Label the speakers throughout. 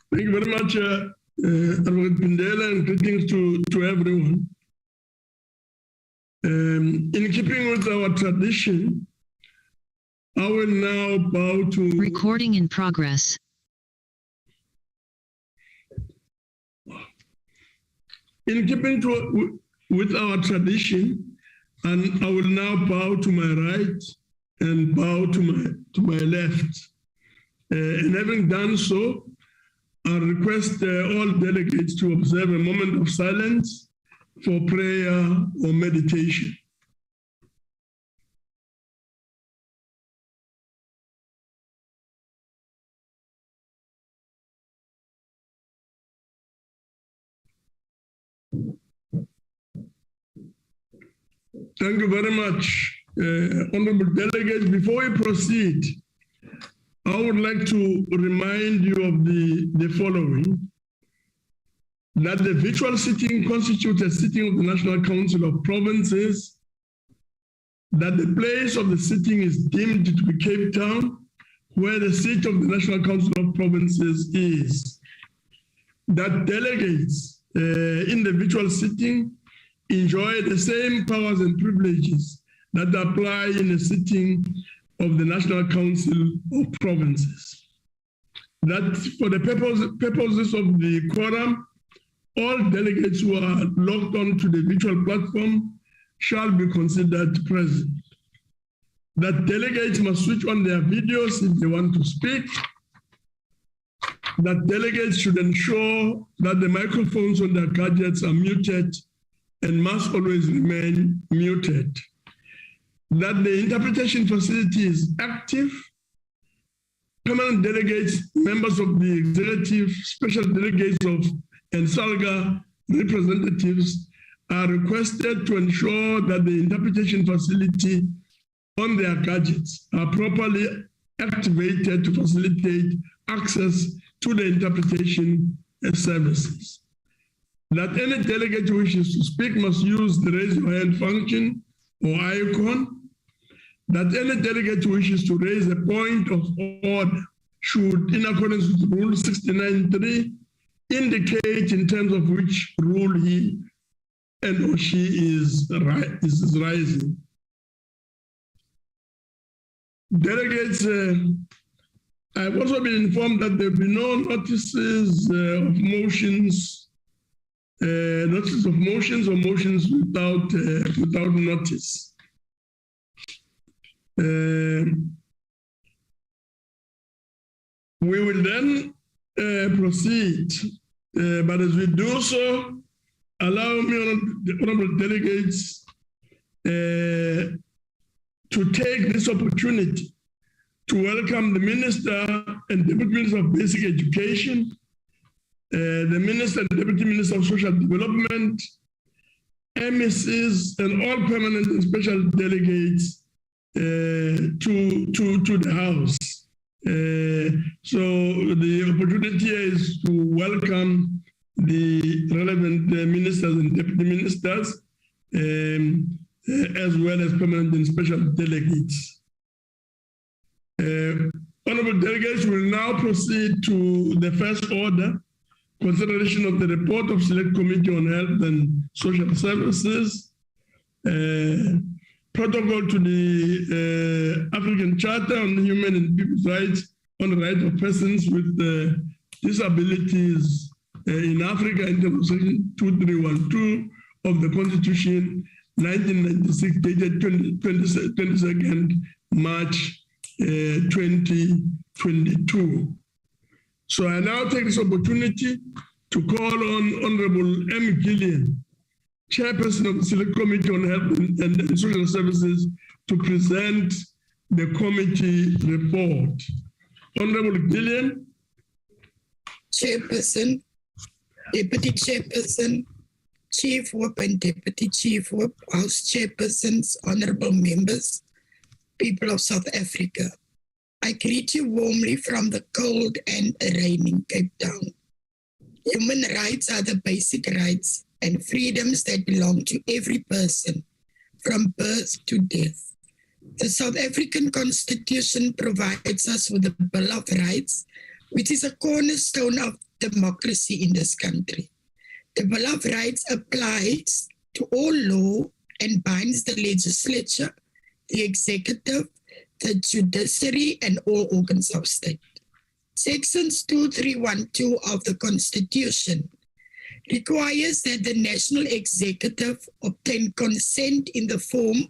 Speaker 1: Thank you very much, Advocate Pindela, and greetings to everyone. In keeping with our tradition, I will now bow to...
Speaker 2: Recording in progress.
Speaker 1: In keeping with our tradition, and I will now bow to my right and bow to my left. And having done so, I request all delegates to observe a moment of silence for prayer or meditation. Thank you very much, honorable delegates. Before we proceed, I would like to remind you of the following: that the virtual sitting constitutes a sitting of the National Council of Provinces, that the place of the sitting is deemed to be Cape Town, where the seat of the National Council of Provinces is, that delegates in the virtual sitting enjoy the same powers and privileges that apply in a sitting of the National Council of Provinces. That for the purposes of the quorum, all delegates who are logged on to the virtual platform shall be considered present. That delegates must switch on their videos if they want to speak. That delegates should ensure that the microphones on their gadgets are muted and must always remain muted. That the interpretation facility is active. Permanent delegates, members of the executive, special delegates and SALGA representatives are requested to ensure that the interpretation facility on their gadgets are properly activated to facilitate access to the interpretation services. That any delegate who wishes to speak must use the raise your hand function or icon. That any delegate who wishes to raise a point of order should, in accordance with Rule 69.3, indicate in terms of which rule he and or she is rising. Delegates, I've also been informed that there will be no notices of motions, notices of motions or motions without notice. We will then proceed, but as we do so, allow me, honorable delegates, to take this opportunity to welcome the Minister and Deputy Minister of Basic Education, the Minister and Deputy Minister of Social Development, MECs, and all permanent and special delegates to the House. So the opportunity here is to welcome the relevant ministers and deputy ministers, as well as permanent and special delegates. Honorable delegates will now proceed to the first order, consideration of the report of Select Committee on Health and Social Services, protocol to the African Charter on Human and People's Rights on the Rights of Persons with Disabilities in Africa in terms of Section 2312 of the Constitution 1996, dated 22nd March 2022. So I now take this opportunity to call on Honorable M. Gillian, Chairperson of the Select Committee on Health and Social Services, to present the committee report. Honorable Gillian.
Speaker 3: Chairperson, Deputy Chairperson, Chief Whip and Deputy Chief Whip, House Chairpersons, Honorable Members, people of South Africa. I greet you warmly from the cold and raining Cape Town. Human rights are the basic rights and freedoms that belong to every person from birth to death. The South African Constitution provides us with a Bill of Rights, which is a cornerstone of democracy in this country. The Bill of Rights applies to all law and binds the legislature, the executive, the judiciary, and all organs of state. Sections 2312 of the Constitution requires that the national executive obtain consent in the form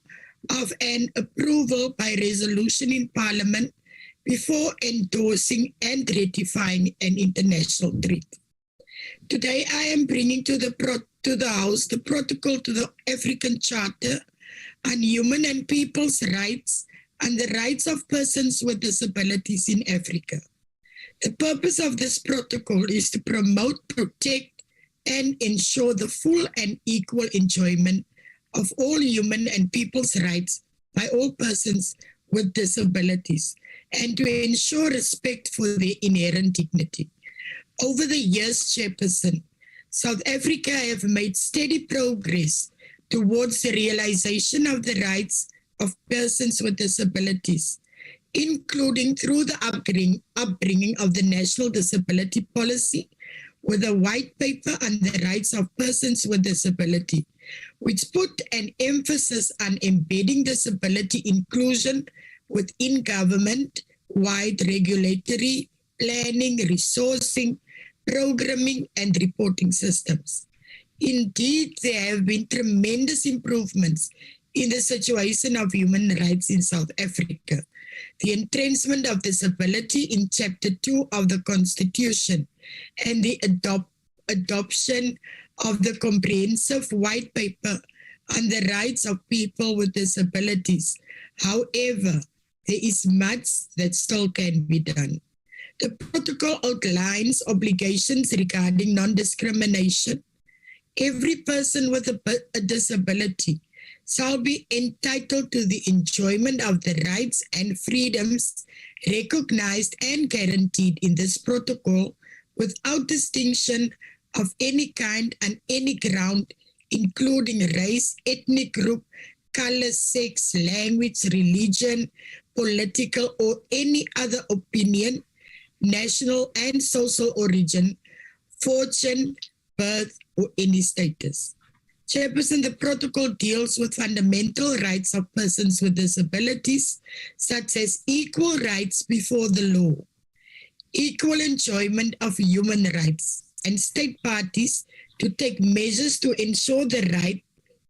Speaker 3: of an approval by resolution in Parliament before endorsing and ratifying an international treaty. Today, I am bringing to the House the protocol to the African Charter on Human and People's Rights and the rights of persons with disabilities in Africa. The purpose of this protocol is to promote, protect, and ensure the full and equal enjoyment of all human and people's rights by all persons with disabilities, and to ensure respect for their inherent dignity. Over the years, Chairperson, South Africa have made steady progress towards the realization of the rights of persons with disabilities, including through the upbringing of the National Disability Policy with a white paper on the rights of persons with disability, which put an emphasis on embedding disability inclusion within government-wide regulatory, planning, resourcing, programming, and reporting systems. Indeed, there have been tremendous improvements in the situation of human rights in South Africa. The entrenchment of disability in Chapter 2 of the Constitution and the adoption of the comprehensive white paper on the rights of people with disabilities. However, there is much that still can be done. The protocol outlines obligations regarding non-discrimination. Every person with a disability shall be entitled to the enjoyment of the rights and freedoms recognized and guaranteed in this protocol without distinction of any kind on any ground, including race, ethnic group, color, sex, language, religion, political, or any other opinion, national and social origin, fortune, birth, or any status. Chairperson, the protocol deals with fundamental rights of persons with disabilities, such as equal rights before the law, equal enjoyment of human rights, and state parties to take measures to ensure the right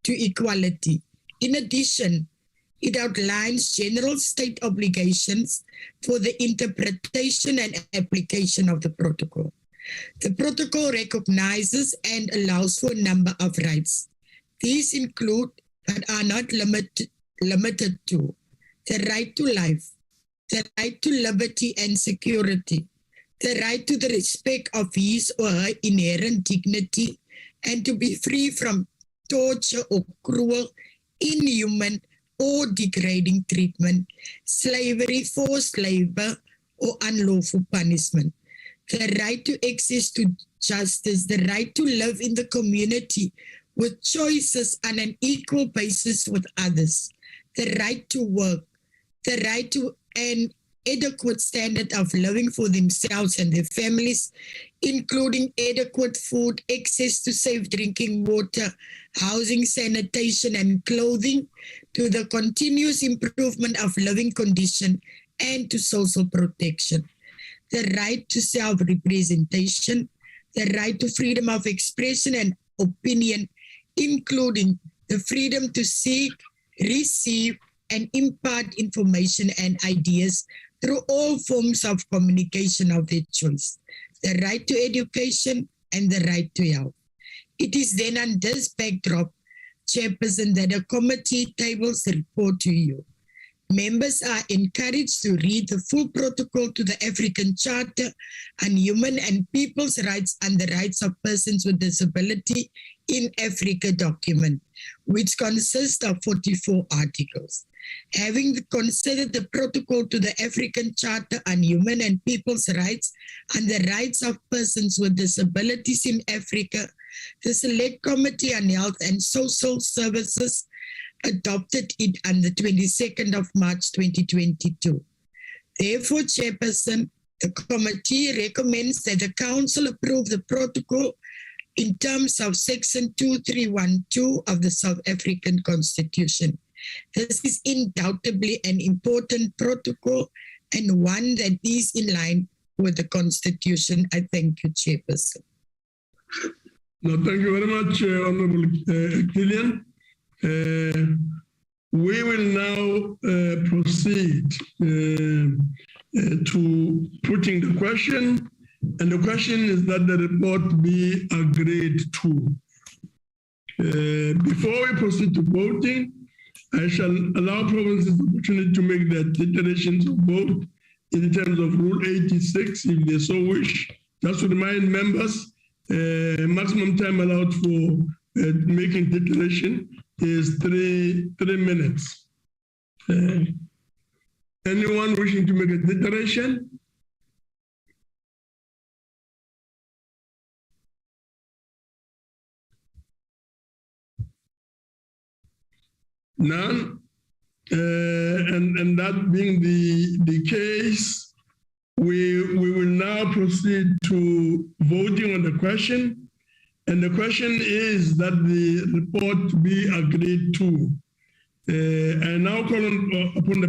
Speaker 3: to equality. In addition, it outlines general state obligations for the interpretation and application of the protocol. The protocol recognizes and allows for a number of rights. These include, but are not limited to, the right to life, the right to liberty and security, the right to the respect of his or her inherent dignity, and to be free from torture or cruel, inhuman, or degrading treatment, slavery, forced labor, or unlawful punishment. The right to access to justice, the right to live in the community with choices on an equal basis with others, the right to work, the right to an adequate standard of living for themselves and their families, including adequate food, access to safe drinking water, housing, sanitation, and clothing, to the continuous improvement of living condition, and to social protection. The right to self-representation, the right to freedom of expression and opinion, including the freedom to seek, receive, and impart information and ideas through all forms of communication of their choice, the right to education, and the right to health. It is then on this backdrop, Chairperson, that the committee tables the report to you. Members are encouraged to read the full protocol to the African Charter on Human and People's Rights and the Rights of Persons with Disability in Africa document, which consists of 44 articles. Having considered the protocol to the African Charter on Human and People's Rights and the Rights of Persons with Disabilities in Africa, the Select Committee on Health and Social Services adopted it on the 22nd of March 2022. Therefore, Chairperson, The committee recommends that the council approve the protocol in terms of section 2312 of the South African Constitution. This is undoubtedly an important protocol and one that is in line with the Constitution. I thank you, Chairperson.
Speaker 1: No, thank you very much, Honorable Killian. We will now proceed to putting the question, and the question is that the report be agreed to. Before we proceed to voting, I shall allow provinces the opportunity to make their declarations of vote in terms of Rule 86, if they so wish. Just to remind members, maximum time allowed for making declaration is three minutes. Anyone wishing to make a declaration? None. And that being the case, we will now proceed to voting on the question. And the question is that the report be agreed to. I now call upon the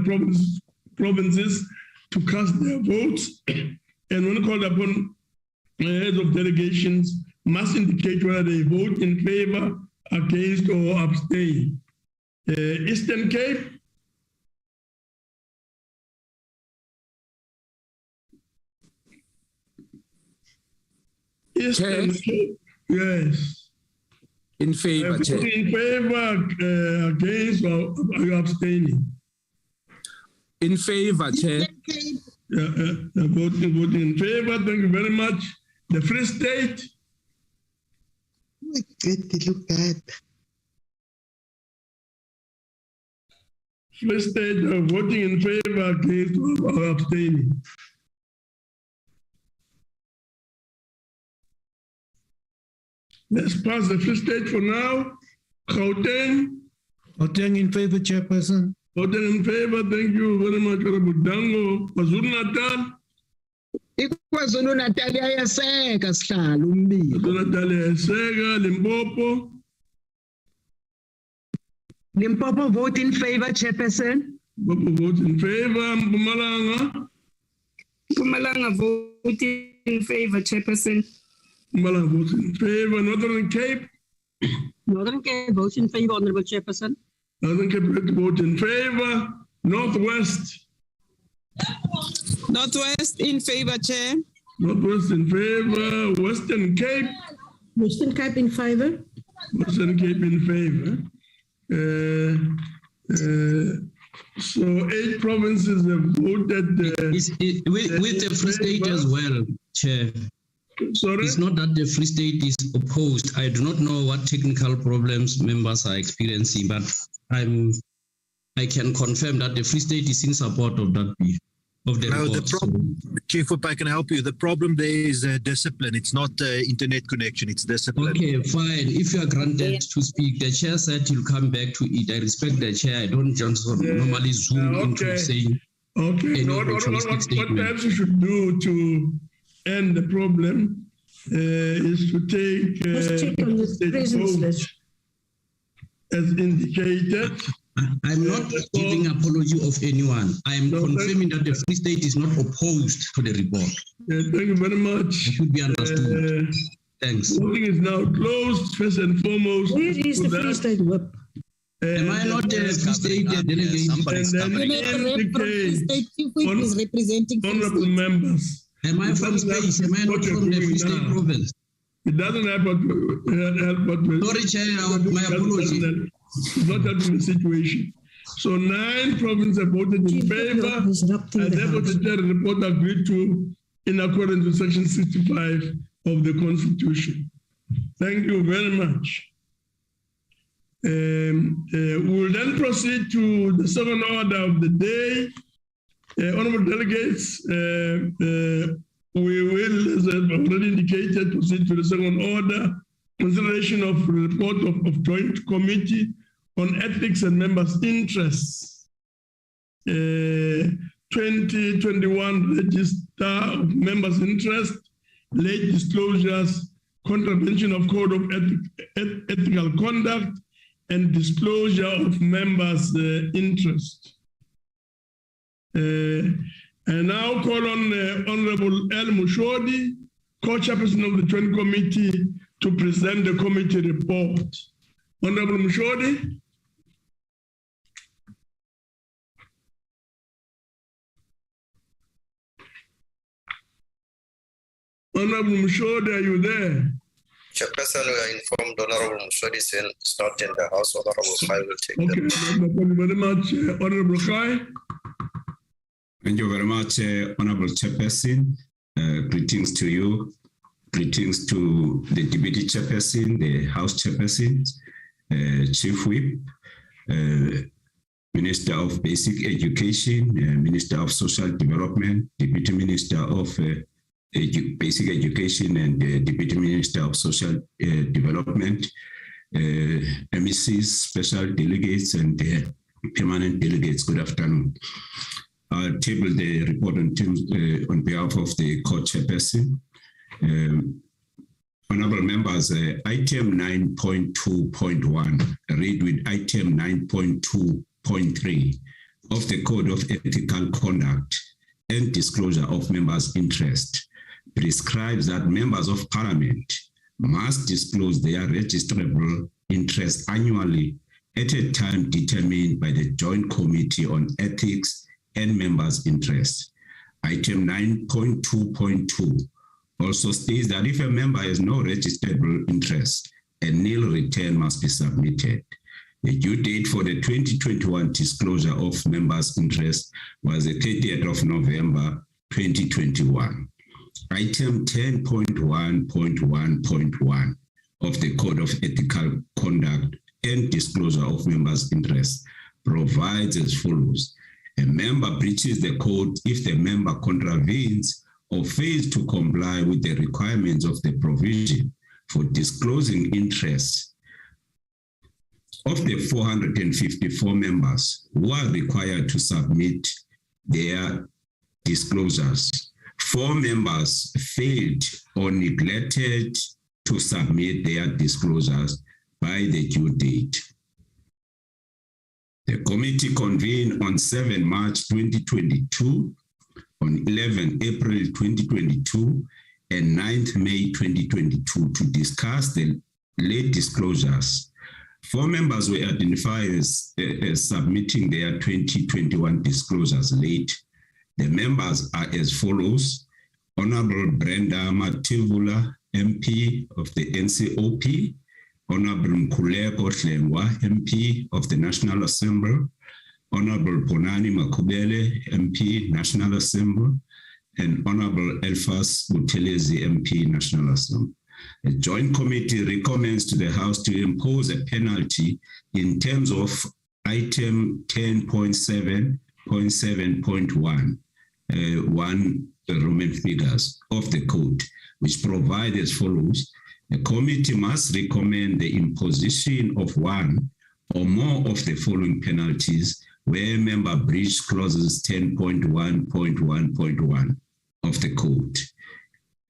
Speaker 1: provinces to cast their votes. And when called upon, heads of delegations must indicate whether they vote in favor, against, or abstain. Eastern Cape. Eastern Cape. Yes.
Speaker 4: In favor, Chair.
Speaker 1: In favor, against, or abstaining?
Speaker 4: In favor, Chair.
Speaker 1: Voting in favor. Thank you very much. The Free State.
Speaker 5: Look bad.
Speaker 1: Free State voting in favor, against, or abstaining? Let's pass the Free State for now. Gauteng.
Speaker 5: Gauteng in favor, Chairperson.
Speaker 1: Gauteng in favor. Thank you very much, Honorable Dango. KwaZulu-Natal.
Speaker 5: KwaZulu-Natal iyaseka sihlalo umbiko.
Speaker 1: KwaZulu-Natal iyaseka. Limpopo.
Speaker 6: Limpopo vote in favor, Chairperson.
Speaker 1: Limpopo vote in favor. Mpumalanga.
Speaker 7: Mpumalanga vote in favor, Chairperson.
Speaker 1: Mpumalanga vote in favor. Northern Cape.
Speaker 6: Northern Cape votes in favor, Honorable Chairperson.
Speaker 1: Northern Cape vote in favor. Northwest.
Speaker 7: Northwest in favor, Chair.
Speaker 1: Northwest in favor. Western Cape.
Speaker 6: Western Cape in favor.
Speaker 1: Western Cape in favor. So 8 provinces have voted.
Speaker 8: With the Free State as well, Chair.
Speaker 1: Sorry?
Speaker 8: It's not that the Free State is opposed. I do not know what technical problems members are experiencing, but I can confirm that the Free State is in support of that of the report.
Speaker 9: The problem, Chief Whip, I can help you. The problem there is discipline. It's not internet connection. It's discipline.
Speaker 8: Okay, fine. If you are granted to speak, the chair said he'll come back to it. I respect the chair. I don't just normally zoom into saying.
Speaker 1: Okay. What perhaps you should do to end the problem is to take
Speaker 6: check on the presence list.
Speaker 1: As indicated.
Speaker 8: I'm not giving apology of anyone. I am confirming that the Free State is not opposed to the report.
Speaker 1: Thank you very much.
Speaker 8: It should be understood. Thanks.
Speaker 1: Voting is now closed. First and foremost.
Speaker 6: Where is the Free State whip?
Speaker 8: Am I not the Free State delegation?
Speaker 3: Is representing
Speaker 1: honorable members.
Speaker 8: Am I from space? Am I not from the Free State province?
Speaker 1: It doesn't help but
Speaker 8: sorry, Chair, my apology.
Speaker 1: It's not helping the situation. So 9 provinces have voted in favor, and therefore the report agreed to in accordance with Section 65 of the Constitution. Thank you very much. We will then proceed to the second order of the day. Honorable delegates, we will, as I've already indicated, proceed to the second order, consideration of report of Joint Committee on Ethics and Members' Interests. 2021 Register of Members' Interest, late disclosures, contravention of Code of Ethical Conduct, and disclosure of members' interest. And now call on Honorable El Mushodi, co-chairperson of the Joint Committee, to present the committee report. Honorable Mushodi. Honorable Mushodi, are you there?
Speaker 10: Chairperson, we are informed Honorable Mushodi is not in the house. Honorable Khai will take
Speaker 1: Okay, thank you very much, Honorable Khai.
Speaker 4: Thank you very much, Honorable Chairperson. Greetings to you. Greetings to the Deputy Chairperson, the House Chairperson, Chief Whip, Minister of Basic Education, Minister of Social Development, Deputy Minister of Basic Education, and Deputy Minister of Social Development, MECs, special delegates, and permanent delegates. Good afternoon. I'll table the report on behalf of the co-chairperson. Honorable members, item 9.2.1, read with item 9.2.3 of the Code of Ethical Conduct and Disclosure of Members' Interest prescribes that members of Parliament must disclose their registrable interest annually at a time determined by the Joint Committee on Ethics and Members' Interest. Item 9.2.2 also states that if a member has no registrable interest, a nil return must be submitted. The due date for the 2021 disclosure of members' interest was the 30th of November 2021. Item 10.1.1.1 of the Code of Ethical Conduct and Disclosure of Members' Interest provides as follows. A member breaches the code if the member contravenes or fails to comply with the requirements of the provision for disclosing interests. Of the 454 members who are required to submit their disclosures, 4 members failed or neglected to submit their disclosures by the due date. The committee convened on 7 March 2022, on 11 April 2022, and 9th May 2022 to discuss the late disclosures. 4 members were identified as submitting their 2021 disclosures late. The members are as follows: Honorable Brenda Matevula, MP of the NCOP, Honorable Nkuleko Hlengwa, MP of the National Assembly, Honorable Ponani Makubele, MP, National Assembly, and Honorable Elfas Buthelezi, MP, National Assembly. The Joint Committee recommends to the House to impose a penalty in terms of item 10.7.7.1, 1 Roman figures of the code, which provide as follows. The committee must recommend the imposition of one or more of the following penalties where a member breached clauses 10.1.1.1 of the code.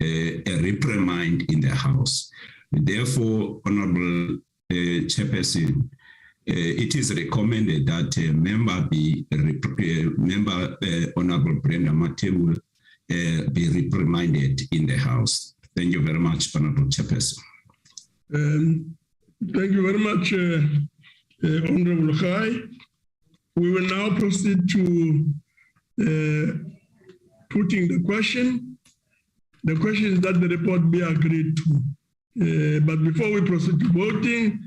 Speaker 4: A reprimand in the House. Therefore, Honorable Chairperson, it is recommended that a member Honorable Brenda Matevula be reprimanded in the House. Thank you very much, Honorable Chairperson.
Speaker 1: Thank you very much, Honorable Khai. We will now proceed to putting the question. The question is that the report be agreed to. But before we proceed to voting,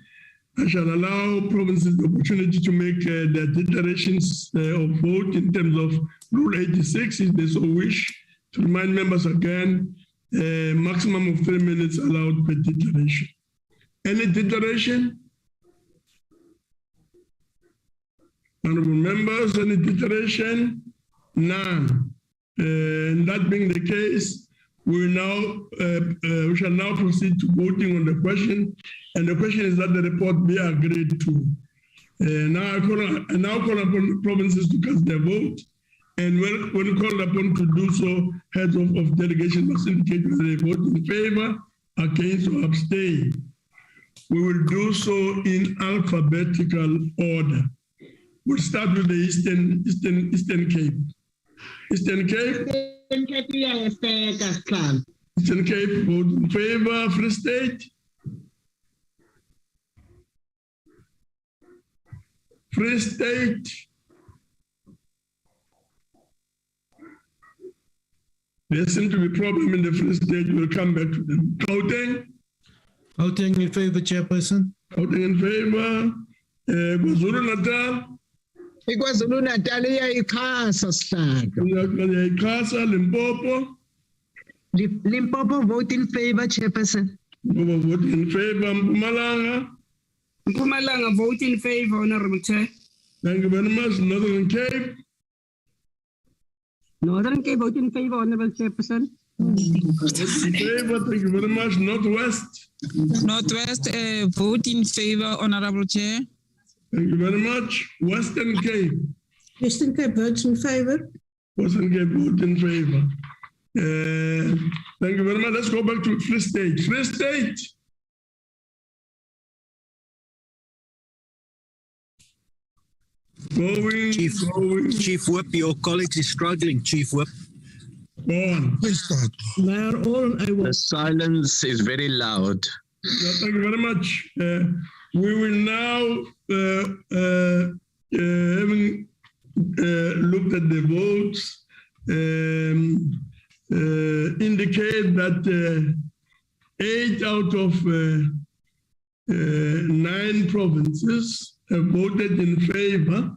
Speaker 1: I shall allow provinces the opportunity to make their declarations of vote in terms of Rule 86, if they so wish. To remind members again, a maximum of 3 minutes allowed per declaration. Any declaration? Honorable members, any declaration? None. And that being the case, we shall now proceed to voting on the question, and the question is that the report be agreed to. Now I call upon provinces to cast their vote, And when called upon to do so, heads of delegation must indicate whether they vote in favor, against, or abstain. We will do so in alphabetical order. We'll start with the Eastern Cape. Eastern Cape? Eastern Cape, vote in favor. Free State? Free State? There seems to be a problem in the Free State. We'll come back to them. Gauteng?
Speaker 5: Gauteng in favor, Chairperson.
Speaker 1: Gauteng in favor. KwaZulu-Natal?
Speaker 5: KwaZulu-Natal iyayikhasa sihlalo.
Speaker 1: Iyayikhasa. Limpopo?
Speaker 6: Limpopo vote in favor, Chairperson.
Speaker 1: Limpopo vote in favor. Mpumalanga?
Speaker 7: Mpumalanga vote in favor, Honorable Chair.
Speaker 1: Thank you very much. Northern Cape?
Speaker 6: Northern Cape vote in favor, Honorable Chairperson.
Speaker 1: Vote in favor. Thank you very much. Northwest?
Speaker 7: Northwest vote in favor, Honorable Chair.
Speaker 1: Thank you very much. Western Cape?
Speaker 6: Western Cape votes in favor.
Speaker 1: Western Cape vote in favor. Thank you very much. Let's go back to Free State. Free State?
Speaker 9: Chief Whip, your colleague is struggling, Chief Whip.
Speaker 1: Go on.
Speaker 11: The silence is very loud.
Speaker 1: Yeah, thank you very much. We will now, having looked at the votes, indicate that 8 out of 9 provinces have voted in favor.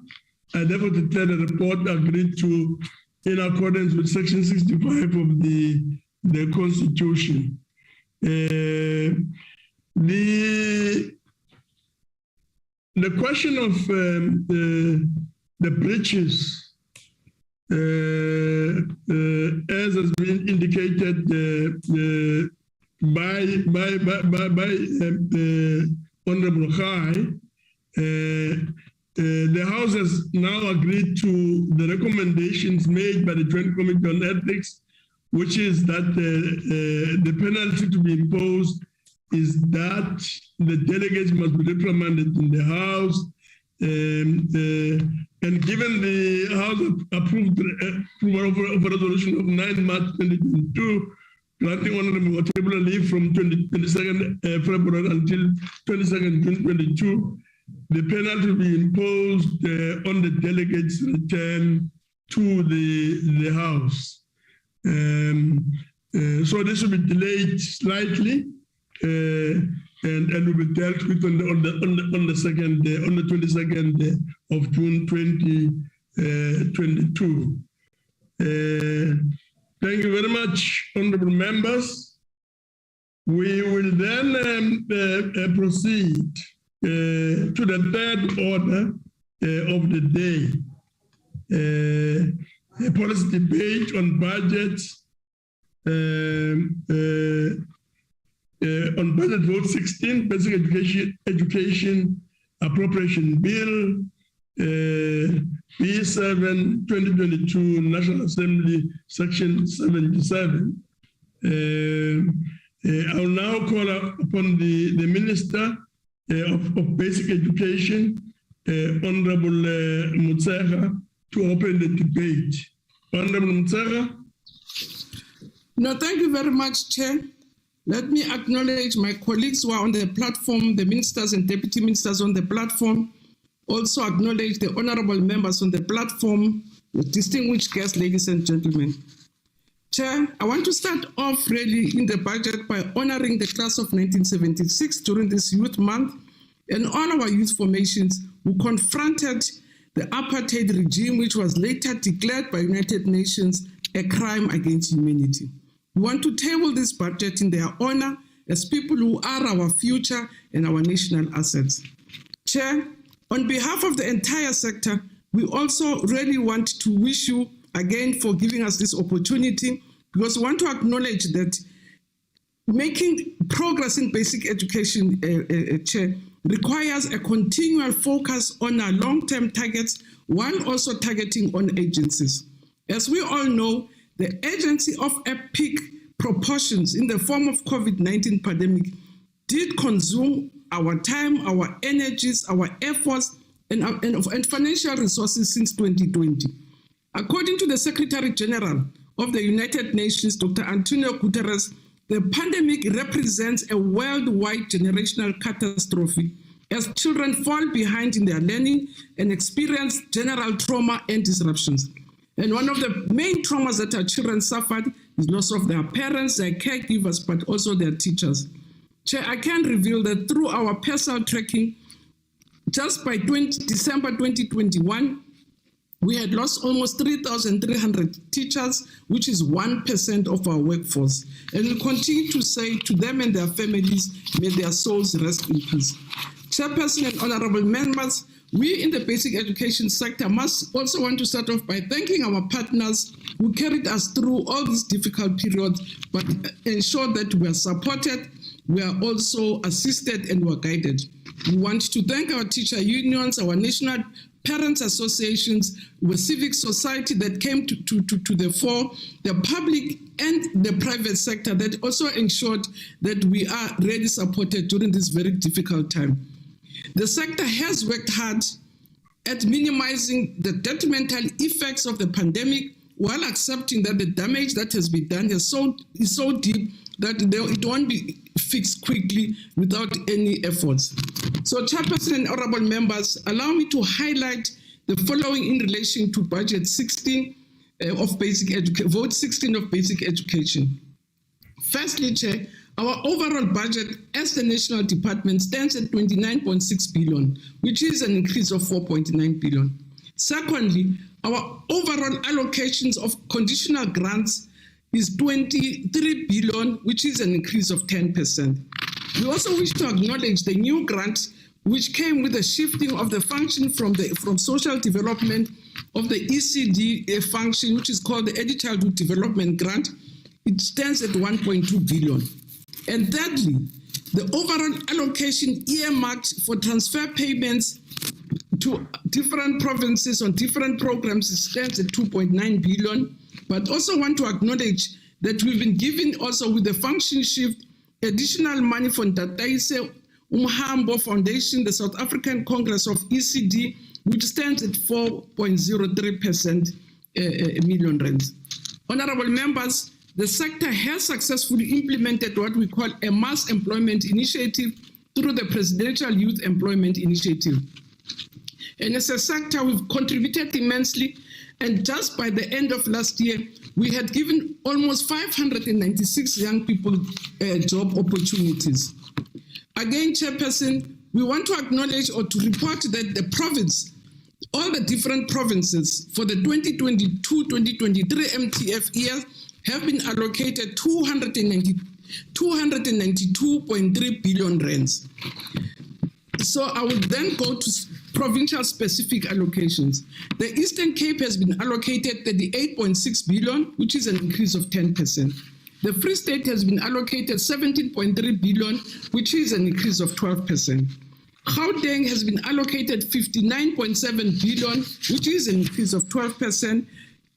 Speaker 1: I therefore declare the report agreed to in accordance with Section 65 of the Constitution. The question of the breaches, as has been indicated by Honorable Khai, the House has now agreed to the recommendations made by the Joint Committee on Ethics, which is that the penalty to be imposed is that the delegates must be reprimanded in the House. And given the House approved approval of a resolution of 9 March 2022, granting honorable table leave from 22nd February until 22nd June 22, the penalty will be imposed on the delegates' return to the House. So this will be delayed slightly, and will be dealt with on the 22nd of June 2022. Thank you very much, honorable members. We will then proceed to the third order of the day, a policy debate on budget, on budget vote 16, basic education appropriation bill, B7 2022 National Assembly Section 77. I will now call upon the Minister of Basic Education, Honorable Mutsaga, to open the debate. Honorable Mutsaga.
Speaker 12: No, thank you very much, Chair. Let me acknowledge my colleagues who are on the platform, the ministers and deputy ministers on the platform. Also acknowledge the honorable members on the platform, the distinguished guests, ladies and gentlemen. Chair, I want to start off really in the budget by honoring the class of 1976 during this Youth Month and all our youth formations who confronted the apartheid regime, which was later declared by United Nations a crime against humanity. We want to table this budget in their honor as people who are our future and our national assets. Chair, on behalf of the entire sector, we also really want to wish you again for giving us this opportunity, because we want to acknowledge that making progress in basic education, Chair, requires a continual focus on our long-term targets while also targeting on agencies. As we all know, the urgency of epic proportions in the form of COVID-19 pandemic did consume our time, our energies, our efforts, and financial resources since 2020. According to the Secretary General of the United Nations, Dr. Antonio Guterres, the pandemic represents a worldwide generational catastrophe as children fall behind in their learning and experience general trauma and disruptions. And one of the main traumas that our children suffered is loss of their parents, their caregivers, but also their teachers. Chair, I can reveal that through our personal tracking, just by December 2021, we had lost almost 3,300 teachers, which is 1% of our workforce. And we continue to say to them and their families, may their souls rest in peace. Chairperson and honorable members, we in the basic education sector must also want to start off by thanking our partners who carried us through all these difficult periods, but ensure that we are supported, we are also assisted, and we are guided. We want to thank our teacher unions, our national parents associations, with civic society that came to the fore, the public and the private sector that also ensured that we are really supported during this very difficult time. The sector has worked hard at minimizing the detrimental effects of the pandemic while accepting that the damage that has been done is so deep that it won't be fixed quickly without any efforts. So, Chairperson and honorable members, allow me to highlight the following in relation to Budget 16 of Basic Education, Vote 16 of Basic Education. Firstly, Chair, our overall budget as the national department stands at 29.6 billion, which is an increase of 4.9 billion. Secondly, our overall allocations of conditional grants is 23 billion, which is an increase of 10%. We also wish to acknowledge the new grant, which came with the shifting of the function from social development of the Ecd function, which is called the Early Childhood Development Grant. It stands at 1.2 billion. And thirdly, the overall allocation earmarked for transfer payments to different provinces on different programs stands at 2.9 billion. But also want to acknowledge that we've been given also with the function shift additional money from Tataise Umhambo Foundation, the South African Congress of ECD, which stands at 4.03% million rands. Honorable members, the sector has successfully implemented what we call a mass employment initiative through the Presidential Youth Employment Initiative. And as a sector, we've contributed immensely. And just by the end of last year, we had given almost 596 young people job opportunities. Again, Chairperson, we want to acknowledge or to report that the province, all the different provinces for the 2022-2023 MTF year have been allocated 292.3 billion rands. So I will then go to provincial specific allocations. The Eastern Cape has been allocated 38.6 billion, which is an increase of 10%. The Free State has been allocated 17.3 billion, which is an increase of 12%. Gauteng has been allocated 59.7 billion, which is an increase of 12%.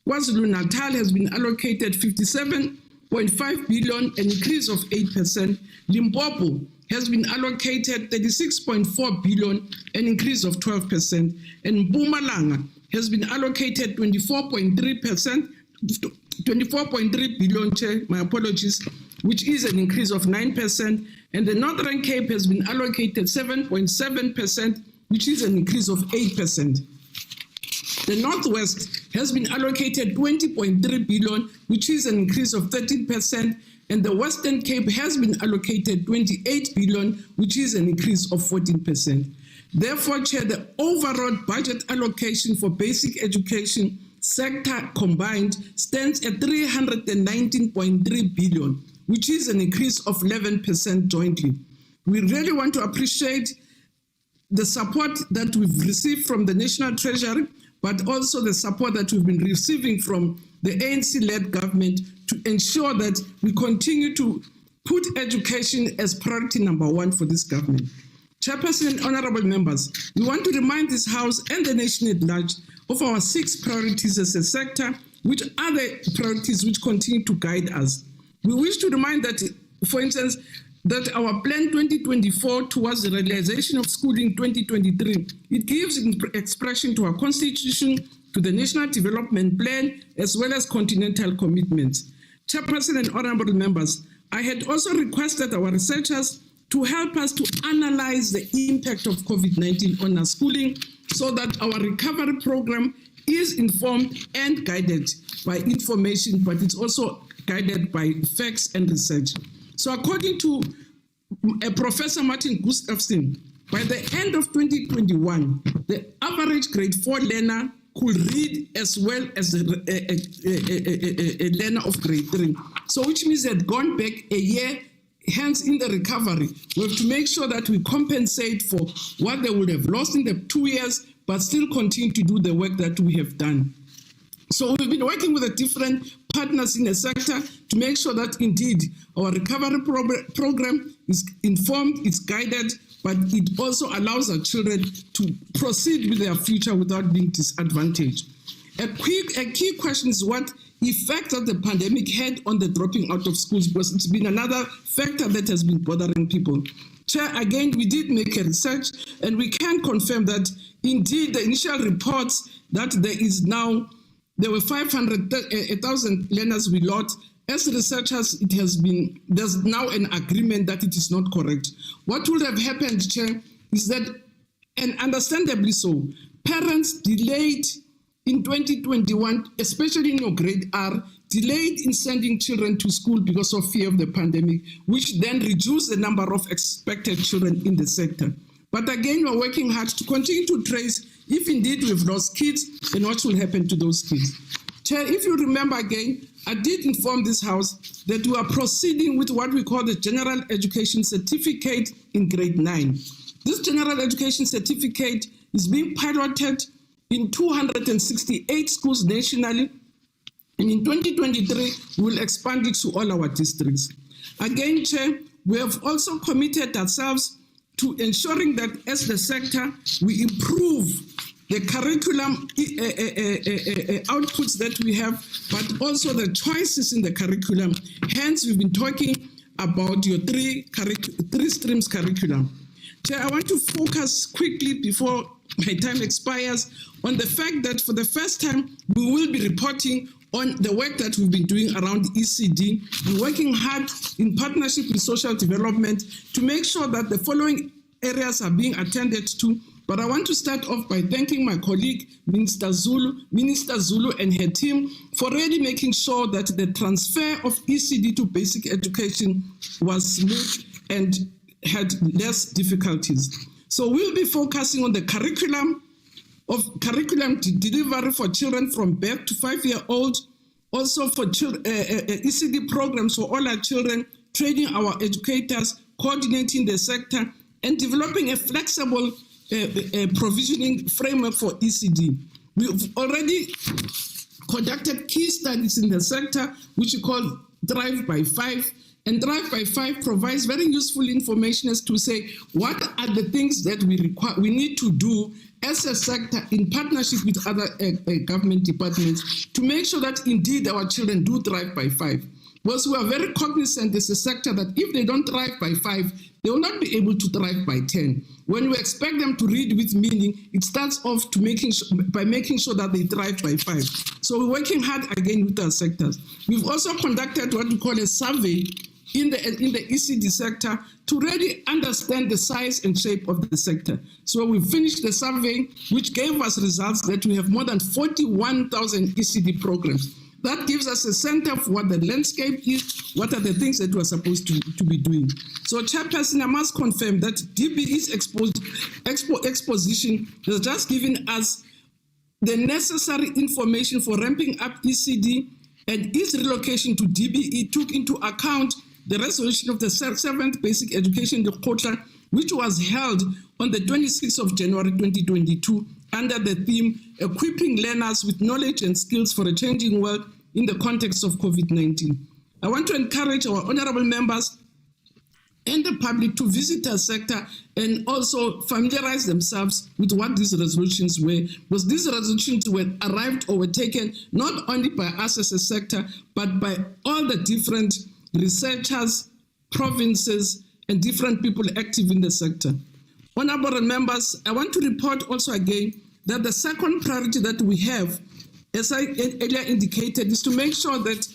Speaker 12: KwaZulu-Natal has been allocated 57.5 billion, an increase of 8%. Limpopo has been allocated 36.4 billion, an increase of 12%. And Mpumalanga has been allocated 24.3 billion, Chair, my apologies, which is an increase of 9%. And the Northern Cape has been allocated 7.7%, which is an increase of 8%. The Northwest has been allocated 20.3 billion, which is an increase of 13%. And the Western Cape has been allocated 28 billion, which is an increase of 14%. Therefore, Chair, the overall budget allocation for basic education sector combined stands at 319.3 billion, which is an increase of 11% jointly. We really want to appreciate the support that we've received from the National Treasury, but also the support that we've been receiving from the ANC-led government to ensure that we continue to put education as priority number one for this government. Chairperson and honorable members, we want to remind this House and the nation at large of our 6 priorities as a sector, which are the priorities which continue to guide us. We wish to remind that, for instance, that our plan 2024 towards the realization of schooling 2023, it gives expression to our constitution, to the National Development Plan, as well as continental commitments. Chairperson and honorable members, I had also requested our researchers to help us to analyze the impact of COVID-19 on our schooling so that our recovery program is informed and guided by information, but it's also guided by facts and research. So according to Professor Martin Gustafson, by the end of 2021, the average grade 4 learner could read as well as a learner of grade 3. So which means they've gone back a year, hence in the recovery. We have to make sure that we compensate for what they would have lost in the 2 years, but still continue to do the work that we have done. So we've been working with the different partners in the sector to make sure that indeed our recovery program is informed, it's guided, but it also allows our children to proceed with their future without being disadvantaged. A key question is what effect that the pandemic had on the dropping out of schools, because it's been another factor that has been bothering people. Chair, again, we did make a research and we can confirm that indeed the initial reports that there were 500,000 learners we lost. As researchers, there's now an agreement that it is not correct. What would have happened, Chair, is that, and understandably so, parents delayed in 2021, especially in your grade R, delayed in sending children to school because of fear of the pandemic, which then reduced the number of expected children in the sector. But again, we're working hard to continue to trace if indeed we've lost kids and what will happen to those kids. Chair, if you remember again, I did inform this House that we are proceeding with what we call the General Education Certificate in grade 9. This General Education Certificate is being piloted in 268 schools nationally, and in 2023, we will expand it to all our districts. Again, Chair, we have also committed ourselves to ensuring that as the sector, we improve the curriculum outputs that we have, but also the choices in the curriculum. Hence, we've been talking about your three streams curriculum. Chair, I want to focus quickly before my time expires on the fact that for the first time, we will be reporting on the work that we've been doing around ECD and working hard in partnership with social development to make sure that the following areas are being attended to. But I want to start off by thanking my colleague, Minister Zulu and her team for really making sure that the transfer of ECD to basic education was smooth and had less difficulties. So we'll be focusing on the curriculum delivery for children from birth to 5-year-old, also for ECD programs for all our children, training our educators, coordinating the sector, and developing a flexible provisioning framework for ECD. We've already conducted key studies in the sector, which we call Drive by 5. And Drive by 5 provides very useful information as to say what are the things that we need to do as a sector in partnership with other government departments to make sure that indeed our children do Drive by 5. Because we are very cognizant as a sector that if they don't thrive by 5, they will not be able to thrive by 10. When we expect them to read with meaning, it starts off by making sure that they thrive by 5. So we're working hard again with our sectors. We've also conducted what we call a survey in the ECD sector to really understand the size and shape of the sector. So we finished the survey, which gave us results that we have more than 41,000 ECD programs. That gives us a center of what the landscape is, what are the things that we're supposed to be doing. So Chairperson, I must confirm that DBE's exposition has just given us the necessary information for ramping up ECD, and its relocation to DBE took into account the resolution of the 7th Basic Education Decolonization, which was held on the 26th of January 2022 under the theme, Equipping Learners with Knowledge and Skills for a Changing World in the Context of COVID-19. I want to encourage our honorable members and the public to visit our sector and also familiarize themselves with what these resolutions were, because these resolutions were arrived or were taken not only by us as a sector, but by all the different researchers, provinces, and different people active in the sector. Honorable members, I want to report also again that the second priority that we have, as I earlier indicated, is to make sure that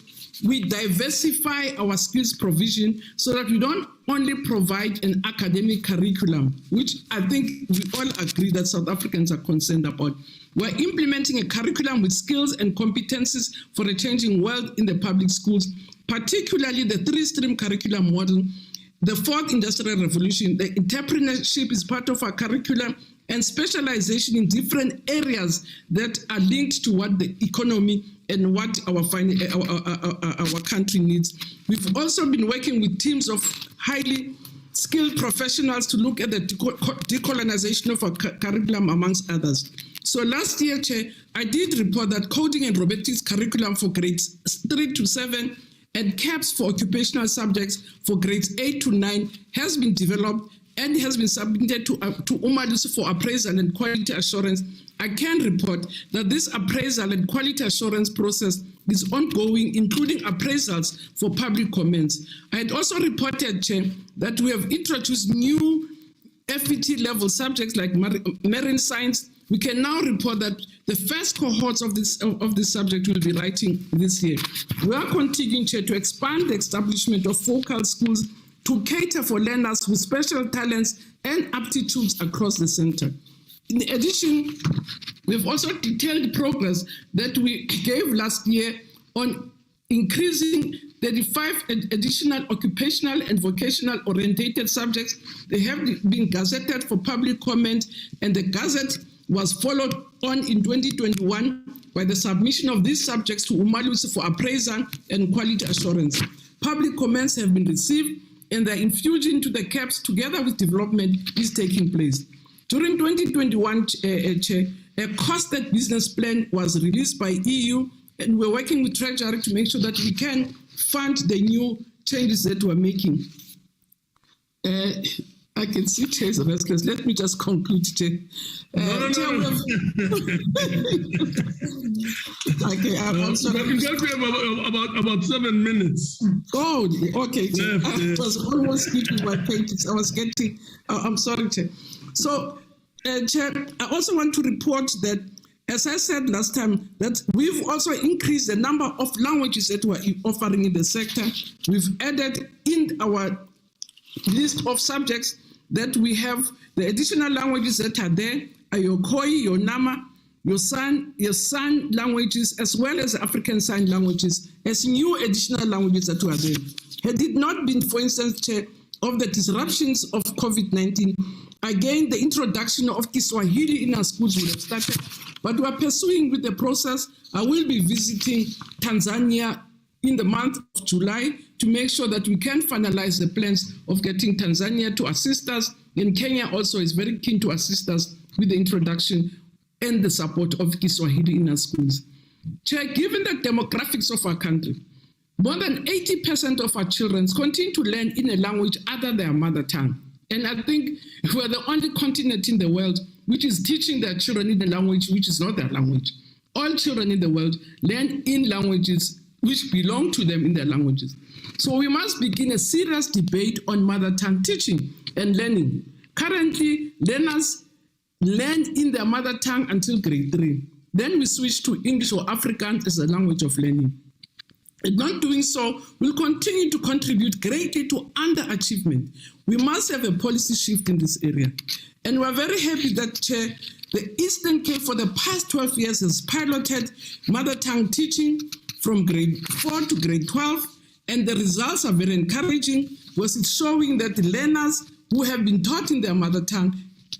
Speaker 12: we diversify our skills provision so that we don't only provide an academic curriculum, which I think we all agree that South Africans are concerned about. We're implementing a curriculum with skills and competencies for a changing world in the public schools, particularly the three-stream curriculum model, the fourth industrial revolution. The entrepreneurship is part of our curriculum, and specialization in different areas that are linked to what the economy and what our country needs. We've also been working with teams of highly skilled professionals to look at the decolonization of our curriculum, amongst others. So last year, Chair, I did report that coding and robotics curriculum for grades 3 to 7 and CAPS for occupational subjects for grades 8 to 9 has been developed and has been submitted to Umalusi for appraisal and quality assurance. I can report that this appraisal and quality assurance process is ongoing, including appraisals for public comments. I had also reported, Chair, that we have introduced new FET level subjects like marine science. We can now report that the first cohorts of this subject will be writing this year. We are continuing, Chair, to expand the establishment of focal schools to cater for learners with special talents and aptitudes across the center. In addition, we've also detailed progress that we gave last year on increasing 35 additional occupational and vocational orientated subjects. They have been gazetted for public comment, and the gazette was followed on in 2021 by the submission of these subjects to Umalusi for appraisal and quality assurance. Public comments have been received, and the infusion to the CAPS together with development is taking place. During 2021, a costed business plan was released by EU, and we're working with Treasury to make sure that we can fund the new changes that we're making. I can see Chair is restless. Let me just conclude, Chair. Okay, I'm also.
Speaker 1: But we about 7 minutes.
Speaker 12: Oh, okay, Chair. I was almost speaking my pages. I was getting. I'm sorry, Chair. So, Chair, I also want to report that, as I said last time, that we've also increased the number of languages that we're offering in the sector. We've added in our list of subjects that we have the additional languages that are there are your Khoi, your Nama, your San languages, as well as African Sign languages, as new additional languages that were there. Had it not been, for instance, Chair, of the disruptions of COVID-19, again, the introduction of Kiswahili in our schools would have started, but we're pursuing with the process. I will be visiting Tanzania in the month of July to make sure that we can finalize the plans of getting Tanzania to assist us. And Kenya also is very keen to assist us with the introduction and the support of Kiswahili in our schools. Chair, given the demographics of our country, more than 80% of our children continue to learn in a language other than their mother tongue. And I think we're the only continent in the world which is teaching their children in a language which is not their language. All children in the world learn in languages which belong to them in their languages. So we must begin a serious debate on mother tongue teaching and learning. Currently, learners learn in their mother tongue until grade 3. Then we switch to English or Afrikaans as a language of learning. And not doing so will continue to contribute greatly to underachievement. We must have a policy shift in this area. And we're very happy that, Chair, the Eastern Cape for the past 12 years has piloted mother tongue teaching from grade 4 to grade 12, and the results are very encouraging, because it's showing that the learners who have been taught in their mother tongue,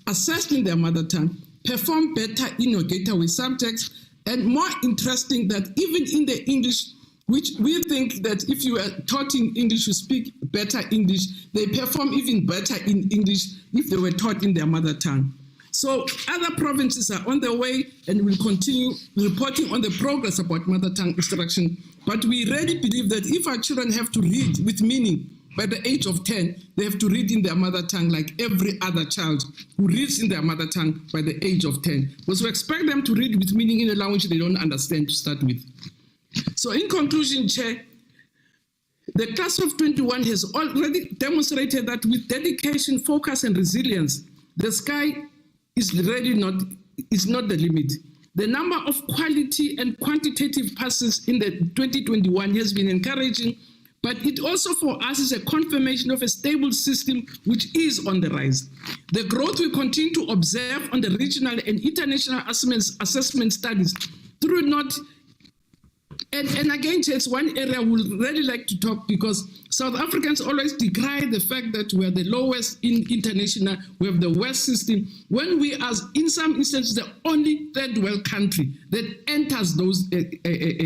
Speaker 12: assessed in their mother tongue, perform better in your gateway subjects, and more interesting that even in the English, which we think that if you are taught in English, you speak better English, they perform even better in English if they were taught in their mother tongue. So other provinces are on their way and will continue reporting on the progress about mother tongue instruction. But we really believe that if our children have to read with meaning, by the age of 10, they have to read in their mother tongue like every other child who reads in their mother tongue by the age of 10. Because we expect them to read with meaning in a language they don't understand to start with. So in conclusion, Chair, the class of 21 has already demonstrated that with dedication, focus, and resilience, the sky is really not the limit. The number of quality and quantitative passes in the 2021 has been encouraging, but it also for us is a confirmation of a stable system which is on the rise. The growth we continue to observe on the regional and international assessment studies through not. And again, it's one area we would really like to talk, because South Africans always decry the fact that we are the lowest in international, we have the worst system, when we are, in some instances, the only third world country that enters those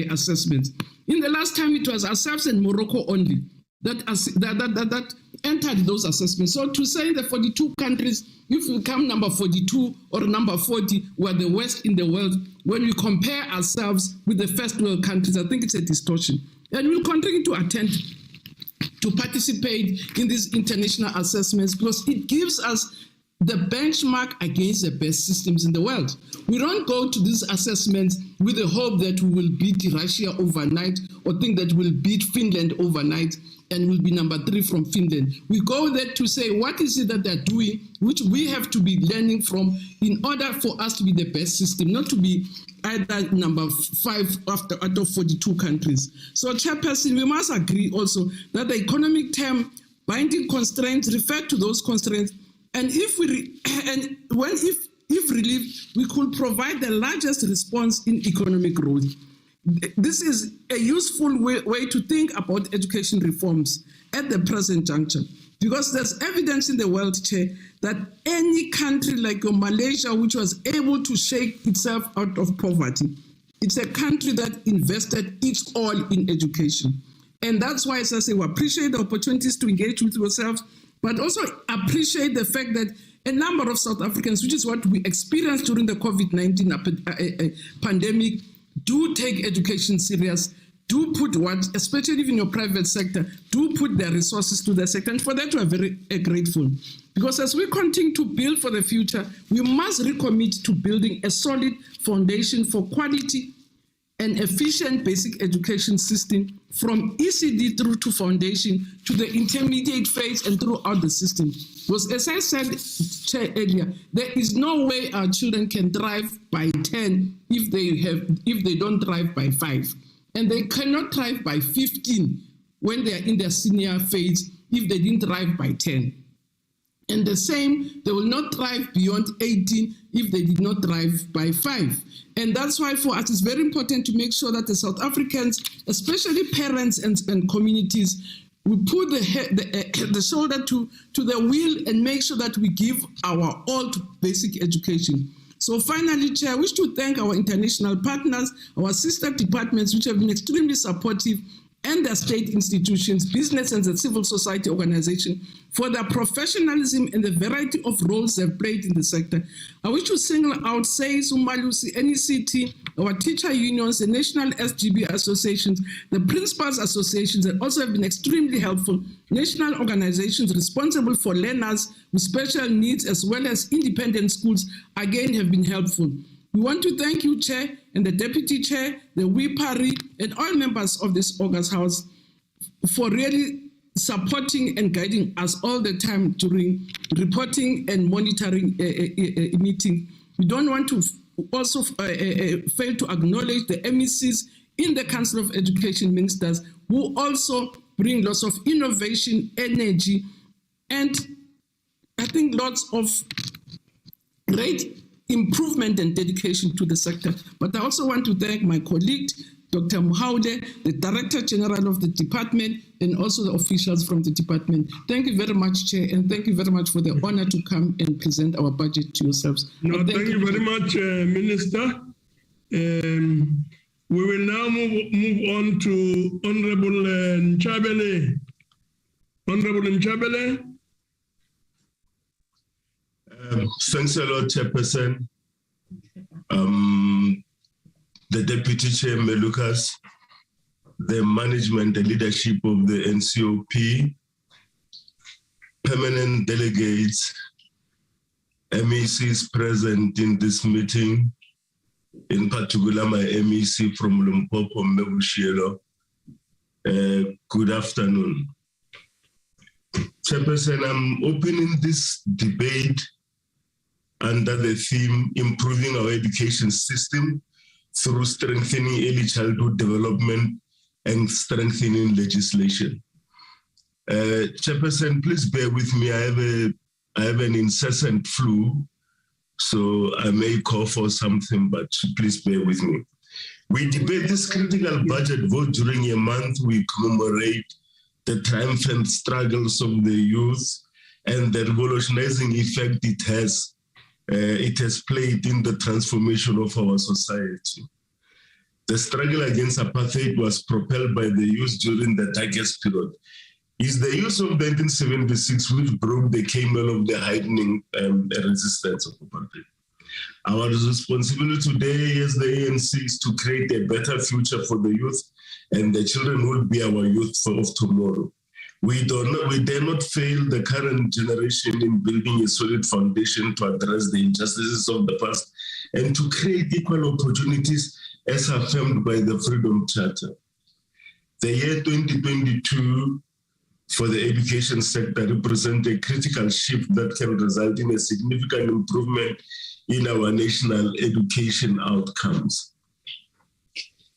Speaker 12: assessments. In the last time, it was ourselves and Morocco only that entered those assessments. So to say the 42 countries, if we come number 42 or number 40, we're the worst in the world, when we compare ourselves with the first world countries, I think it's a distortion. And we'll continue to attempt to participate in these international assessments because it gives us the benchmark against the best systems in the world. We don't go to these assessments with the hope that we will beat Russia overnight or think that we'll beat Finland overnight and we'll be number 3 from Finland. We go there to say, what is it that they're doing, which we have to be learning from in order for us to be the best system, not to be either number 5 out of 42 countries. So, Chairperson, we must agree also that the economic term binding constraints refer to those constraints. And if relieved, we could provide the largest response in economic growth. This is a useful way to think about education reforms at the present juncture, because there's evidence in the world, Chair, that any country like Malaysia, which was able to shake itself out of poverty, it's a country that invested its all in education. And that's why, as I say, we appreciate the opportunities to engage with yourselves, but also appreciate the fact that a number of South Africans, which is what we experienced during the COVID-19 pandemic, do take education serious, do put especially in your private sector, do put their resources to the sector. And for that, we are very grateful. Because as we continue to build for the future, we must recommit to building a solid foundation for quality and efficient basic education system from ECD through to foundation to the intermediate phase and throughout the system. Because as I said earlier, there is no way our children can thrive by 10 if they don't thrive by 5. And they cannot thrive by 15 when they are in their senior phase if they didn't thrive by 10. And the same, they will not thrive beyond 18 if they did not thrive by 5. And that's why for us it's very important to make sure that the South Africans, especially parents and communities, we put the shoulder to the wheel and make sure that we give our all to basic education. So finally, Chair, I wish to thank our international partners, our sister departments, which have been extremely supportive, and their state institutions, business and the civil society organization for their professionalism and the variety of roles they've played in the sector. I wish to single out SACE, Umalusi, NECT, our teacher unions, the national SGB associations, the principals associations that also have been extremely helpful, national organizations responsible for learners with special needs as well as independent schools, again have been helpful. We want to thank you, Chair, and the Deputy Chair, the WIPARI, and all members of this August House for really supporting and guiding us all the time during reporting and monitoring meetings. We don't want to also fail to acknowledge the MECs in the Council of Education Ministers who also bring lots of innovation, energy, and I think lots of great improvement and dedication to the sector. But I also want to thank my colleague, Dr. Muhaude, the Director General of the department, and also the officials from the department. Thank you very much, Chair, and thank you very much for the honor to come and present our budget to yourselves.
Speaker 1: No, thank you very much, Minister. We will now move on to Honorable Nchabele. Honorable Nchabele.
Speaker 13: Thanks a lot, Chairperson. The Deputy Chair, Melukas, the management and leadership of the NCOP, permanent delegates, MECs present in this meeting, in particular my MEC from Limpopo, Mebushelo. Good afternoon. Chairperson, I'm opening this debate under the theme Improving Our Education System through Strengthening Early Childhood Development and Strengthening Legislation. Chairperson, please bear with me. I have an incessant flu, so I may call for something, but please bear with me. We debate this critical budget vote during a month we commemorate the triumphant struggles of the youth and the revolutionizing effect it has played in the transformation of our society. The struggle against apartheid was propelled by the youth during the darkest period. It's the youth of 1976 which broke the camel of the heightening resistance of apartheid. Our responsibility today as the ANC is to create a better future for the youth, and the children will be our youth of tomorrow. We dare not fail the current generation in building a solid foundation to address the injustices of the past and to create equal opportunities as affirmed by the Freedom Charter. The year 2022 for the education sector represents a critical shift that can result in a significant improvement in our national education outcomes.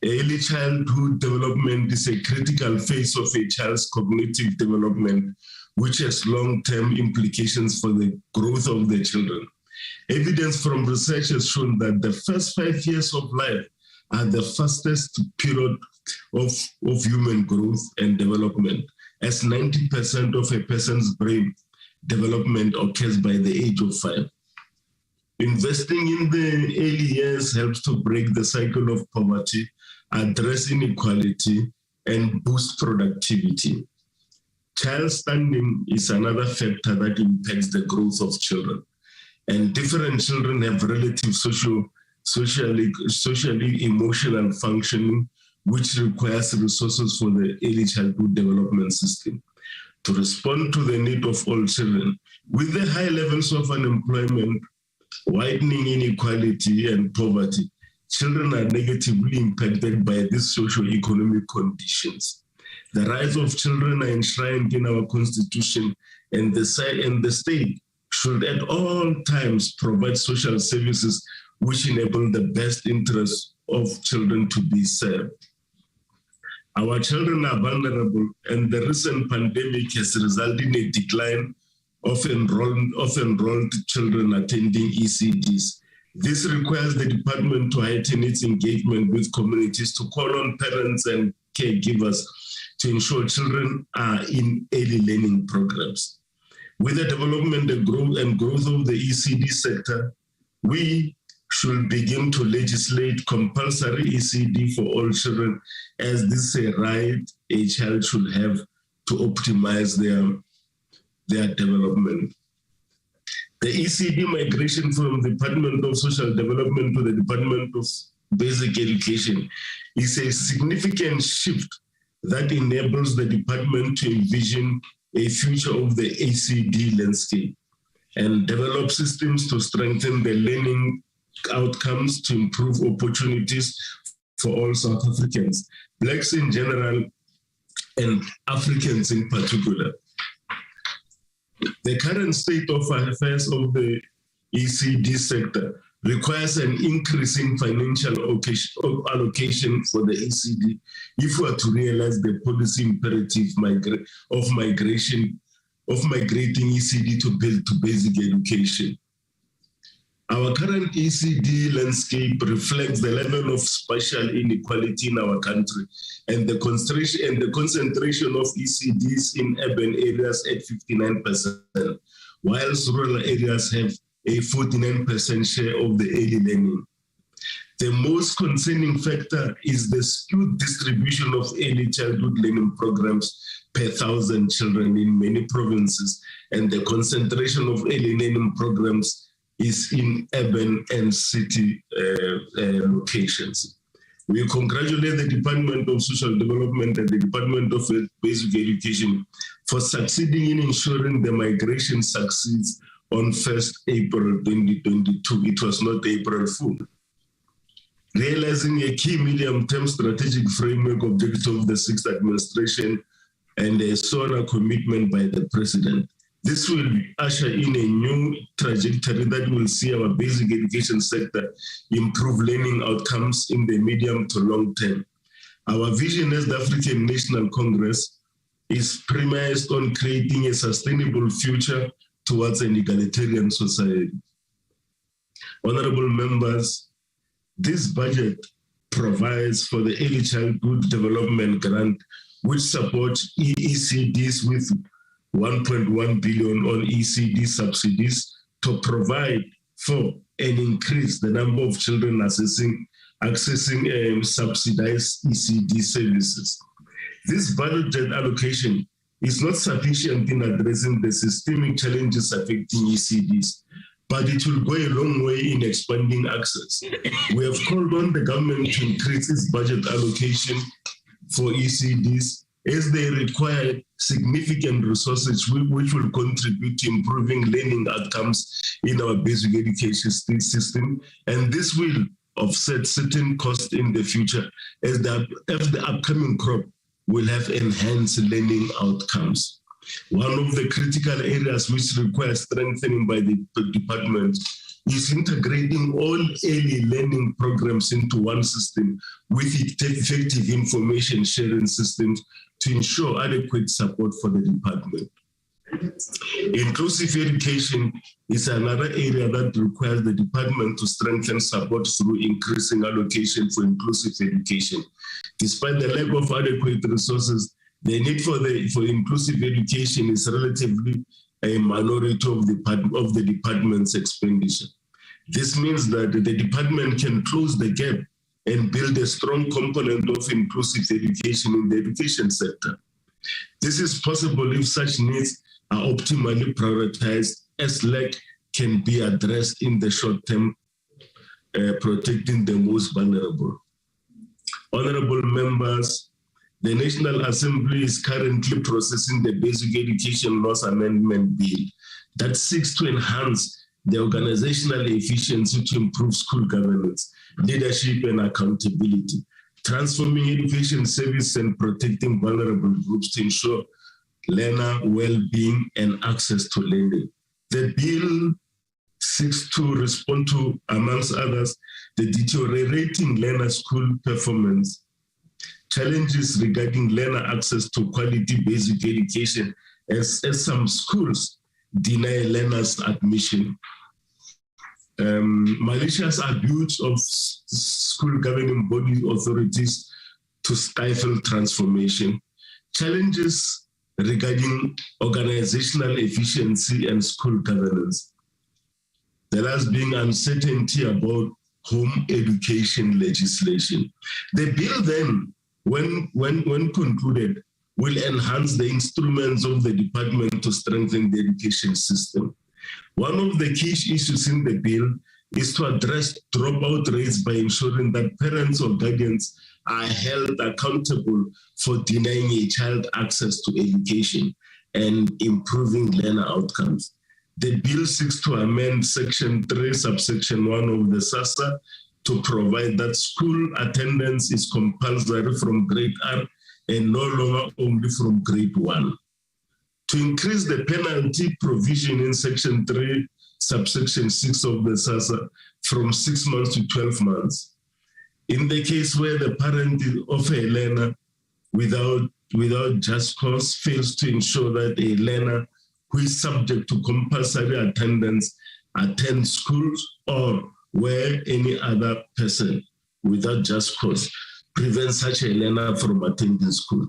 Speaker 13: Early childhood development is a critical phase of a child's cognitive development, which has long-term implications for the growth of the children. Evidence from research has shown that the first 5 years of life are the fastest period of human growth and development, as 90% of a person's brain development occurs by the age of 5. Investing in the early years helps to break the cycle of poverty, address inequality, and boost productivity. Child standing is another factor that impacts the growth of children. And different children have relative socially emotional functioning, which requires resources for the early childhood development system. To respond to the need of all children, with the high levels of unemployment, widening inequality and poverty, children are negatively impacted by these socio-economic conditions. The rights of children are enshrined in our Constitution, and the state should at all times provide social services which enable the best interests of children to be served. Our children are vulnerable, and the recent pandemic has resulted in a decline of enrolled children attending ECDs. This requires the department to heighten its engagement with communities, to call on parents and caregivers to ensure children are in early learning programs. With the development and growth of the ECD sector, we should begin to legislate compulsory ECD for all children, as this is a right a child should have to optimize their development. The ECD migration from the Department of Social Development to the Department of Basic Education is a significant shift that enables the department to envision a future of the ECD landscape and develop systems to strengthen the learning outcomes, to improve opportunities for all South Africans, Blacks in general, and Africans in particular. The current state of affairs of the ECD sector requires an increase in financial allocation for the ECD if we are to realize the policy imperative of migrating ECD to build to basic education. Our current ECD landscape reflects the level of spatial inequality in our country and the concentration of ECDs in urban areas at 59%, whilst rural areas have a 49% share of the early learning. The most concerning factor is the skewed distribution of early childhood learning programs per 1,000 children in many provinces, and the concentration of early learning programs is in urban and city locations. We congratulate the Department of Social Development and the Department of Basic Education for succeeding in ensuring the migration succeeds on 1st April 2022. It was not April Fool. Realizing a key medium-term strategic framework objective of the 6th administration and a solar commitment by the president. This will usher in a new trajectory that will see our basic education sector improve learning outcomes in the medium to long term. Our vision as the African National Congress is premised on creating a sustainable future towards an egalitarian society. Honorable members, this budget provides for the Early Childhood Development Grant, which supports ECDs with 1.1 billion on ECD subsidies to provide for and increase the number of children accessing subsidized ECD services. This budget allocation is not sufficient in addressing the systemic challenges affecting ECDs, but it will go a long way in expanding access. We have called on the government to increase its budget allocation for ECDs as they require significant resources which will contribute to improving learning outcomes in our basic education system. And this will offset certain costs in the future as the upcoming crop will have enhanced learning outcomes. One of the critical areas which requires strengthening by the department is integrating all early learning programs into one system with effective information sharing systems to ensure adequate support for the department. Inclusive education is another area that requires the department to strengthen support through increasing allocation for inclusive education. Despite the lack of adequate resources, the need for inclusive education is relatively a minority of the department's expenditure. This means that the department can close the gap and build a strong component of inclusive education in the education sector. This is possible if such needs are optimally prioritized, as lack can be addressed in the short term, protecting the most vulnerable. Honorable members, the National Assembly is currently processing the Basic Education Laws Amendment Bill that seeks to enhance the organizational efficiency to improve school governance, leadership, and accountability, transforming education service and protecting vulnerable groups to ensure learner well-being and access to learning. The bill seeks to respond to, amongst others, the deteriorating learner school performance, challenges regarding learner access to quality basic education as some schools deny learners admission, malicious abuse of school governing body authorities to stifle transformation, challenges regarding organizational efficiency and school governance. The last being uncertainty about home education legislation. The bill then, when concluded, will enhance the instruments of the department to strengthen the education system. One of the key issues in the bill is to address dropout rates by ensuring that parents or guardians are held accountable for denying a child access to education and improving learner outcomes. The bill seeks to amend Section 3, subsection 1 of the SASA to provide that school attendance is compulsory from grade R and no longer only from grade 1. To increase the penalty provision in Section 3, subsection 6 of the SASA from 6 months to 12 months. In the case where the parent of a learner without just cause fails to ensure that a learner who is subject to compulsory attendance attends schools, or where any other person without just cause prevents such a learner from attending school.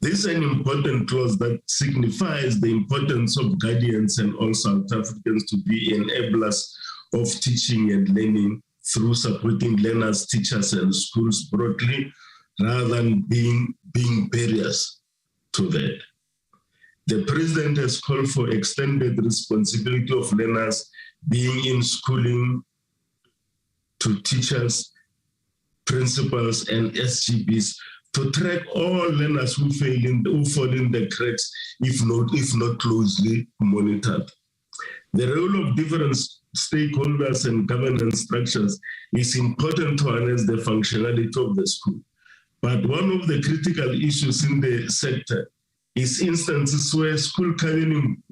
Speaker 13: This is an important clause that signifies the importance of guardians and all South Africans to be enablers of teaching and learning through supporting learners, teachers, and schools broadly, rather than being barriers to that. The President has called for extended responsibility of learners being in schooling to teachers, principals, and SGBs to track all learners who fall in the cracks if not closely monitored. The role of different stakeholders and governance structures is important to harness the functionality of the school. But one of the critical issues in the sector is instances where school governing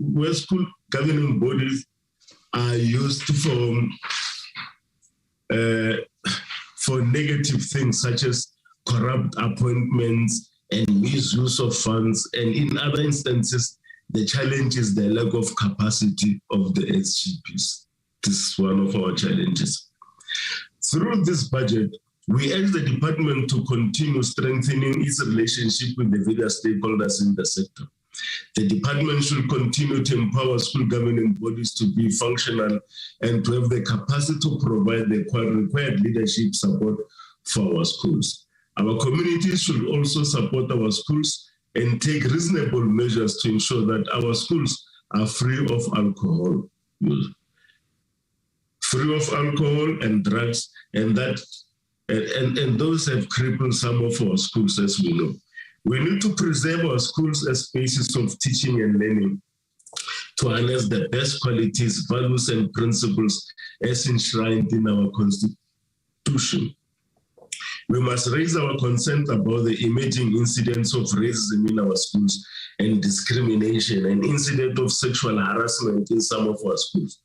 Speaker 13: bodies are used for negative things such as corrupt appointments and misuse of funds, and in other instances, the challenge is the lack of capacity of the SGPs. This is one of our challenges. Through this budget, we urge the department to continue strengthening its relationship with the various stakeholders in the sector. The department should continue to empower school governing bodies to be functional and to have the capacity to provide the required leadership support for our schools. Our communities should also support our schools and take reasonable measures to ensure that our schools are free of alcohol use, free of alcohol and drugs, and those have crippled some of our schools, as we know. We need to preserve our schools as spaces of teaching and learning to harness the best qualities, values, and principles as enshrined in our Constitution. We must raise our concern about the emerging incidents of racism in our schools and discrimination and incident of sexual harassment in some of our schools.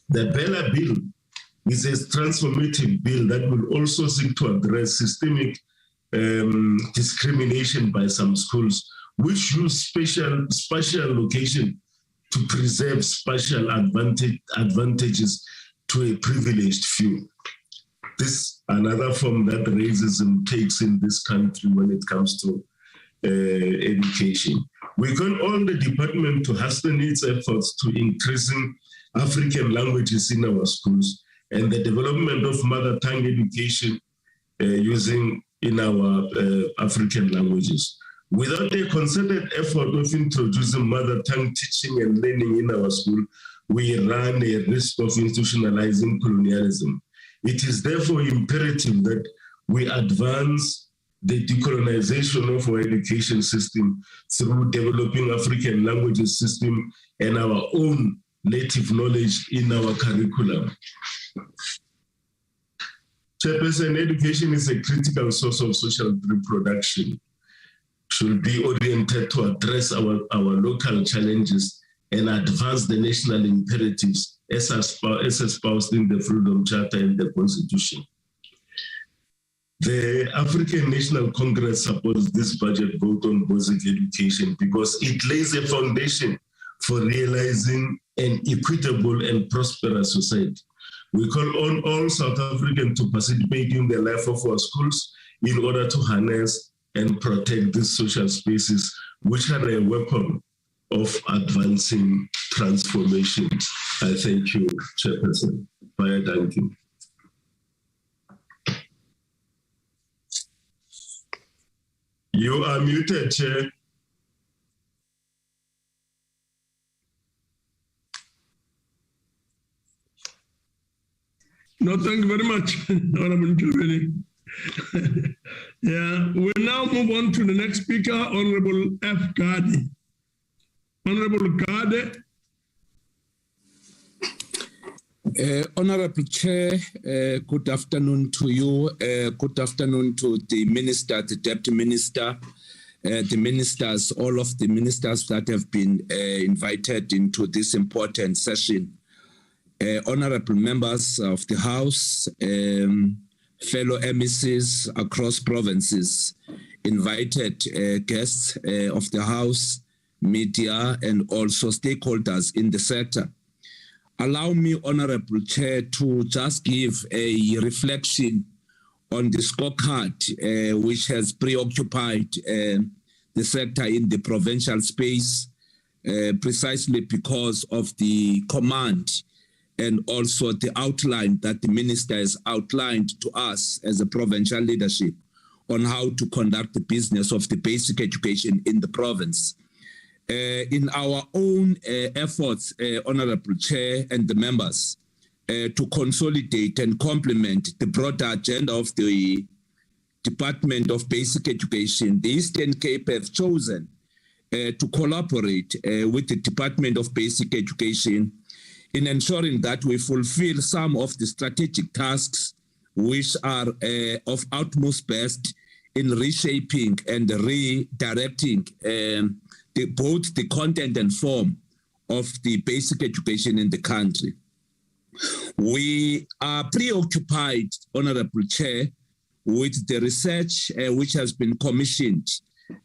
Speaker 13: The Bella Bill is a transformative bill that will also seek to address systemic discrimination by some schools, which use spatial location to preserve spatial advantages to a privileged few. This another form that racism takes in this country when it comes to education. We call on the department to hasten its efforts to increasing African languages in our schools and the development of mother tongue education using in our African languages. Without a concerted effort of introducing mother tongue teaching and learning in our school, we run a risk of institutionalizing colonialism. It is therefore imperative that we advance the decolonization of our education system through developing African languages system and our own native knowledge in our curriculum. Chairperson, education is a critical source of social reproduction, should be oriented to address our local challenges and advance the national imperatives as espoused in the Freedom Charter and the Constitution. The African National Congress supports this budget vote on basic education because it lays a foundation for realizing an equitable and prosperous society. We call on all South Africans to participate in the life of our schools in order to harness and protect these social spaces, which are a weapon of advancing transformation. I thank you, Chairperson. Bye, thank you. You are muted, Chair.
Speaker 1: No, thank you very much, Honorable Juveni. Yeah, we now move on to the next speaker, Honorable F. Gadi. Honorable Gadi.
Speaker 14: Honorable Chair, good afternoon to you. Good afternoon to the Minister, the Deputy Minister, the ministers, all of the ministers that have been invited into this important session. Honorable members of the House, fellow MECs across provinces, invited guests of the House, media, and also stakeholders in the sector. Allow me, Honorable Chair, to just give a reflection on the scorecard which has preoccupied the sector in the provincial space, precisely because of the command and also the outline that the minister has outlined to us as a provincial leadership on how to conduct the business of the basic education in the province. In our own efforts, Honorable Chair and the members, to consolidate and complement the broader agenda of the Department of Basic Education, the Eastern Cape have chosen to collaborate with the Department of Basic Education in ensuring that we fulfill some of the strategic tasks which are of utmost best in reshaping and redirecting both the content and form of the basic education in the country. We are preoccupied, Honorable Chair, with the research which has been commissioned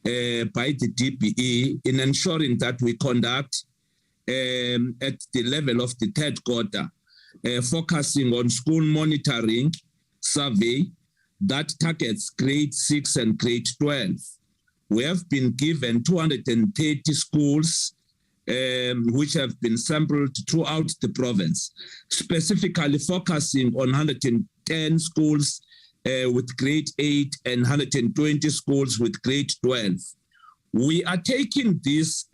Speaker 14: by the DBE in ensuring that we conduct at the level of the third quarter, focusing on school monitoring survey that targets grade 6 and grade 12. We have been given 230 schools which have been sampled throughout the province, specifically focusing on 110 schools with grade 8 and 120 schools with grade 12. We are taking this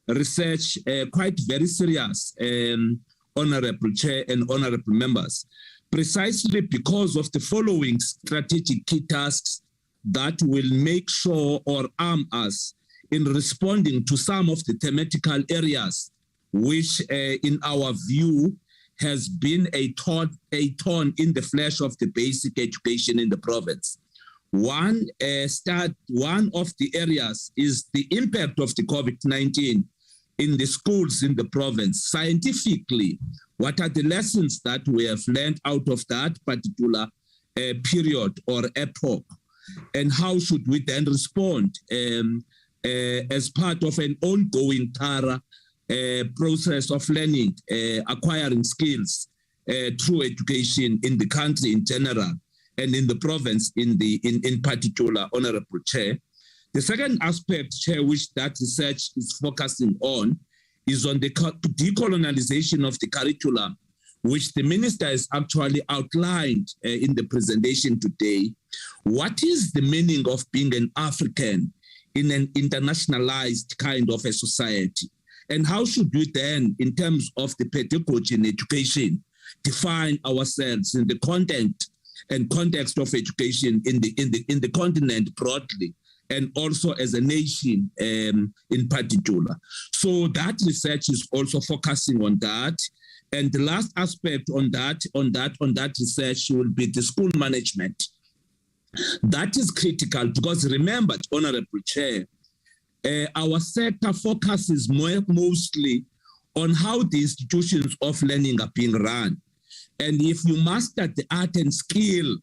Speaker 14: research quite very serious, Honorable Chair and Honorable Members, precisely because of the following strategic key tasks that will make sure or arm us in responding to some of the thematical areas which, in our view, has been a thorn in the flesh of the basic education in the province. One of the areas is the impact of the COVID-19 in the schools in the province. Scientifically, what are the lessons that we have learned out of that particular period or epoch? And how should we then respond as part of an ongoing thorough process of learning, acquiring skills through education in the country in general and in the province in particular, Honorable Chair. The second aspect, Chair, which that research is focusing on is on the decolonization of the curriculum, which the Minister has actually outlined in the presentation today. What is the meaning of being an African in an internationalized kind of a society? And how should we then, in terms of the pedagogy in education, define ourselves in the content and context of education in the continent broadly, and also as a nation in particular? So that research is also focusing on that. And the last aspect on that research will be the school management. That is critical because remember, Honorable Chair, our sector focuses mostly on how the institutions of learning are being run. And if you master the art and skill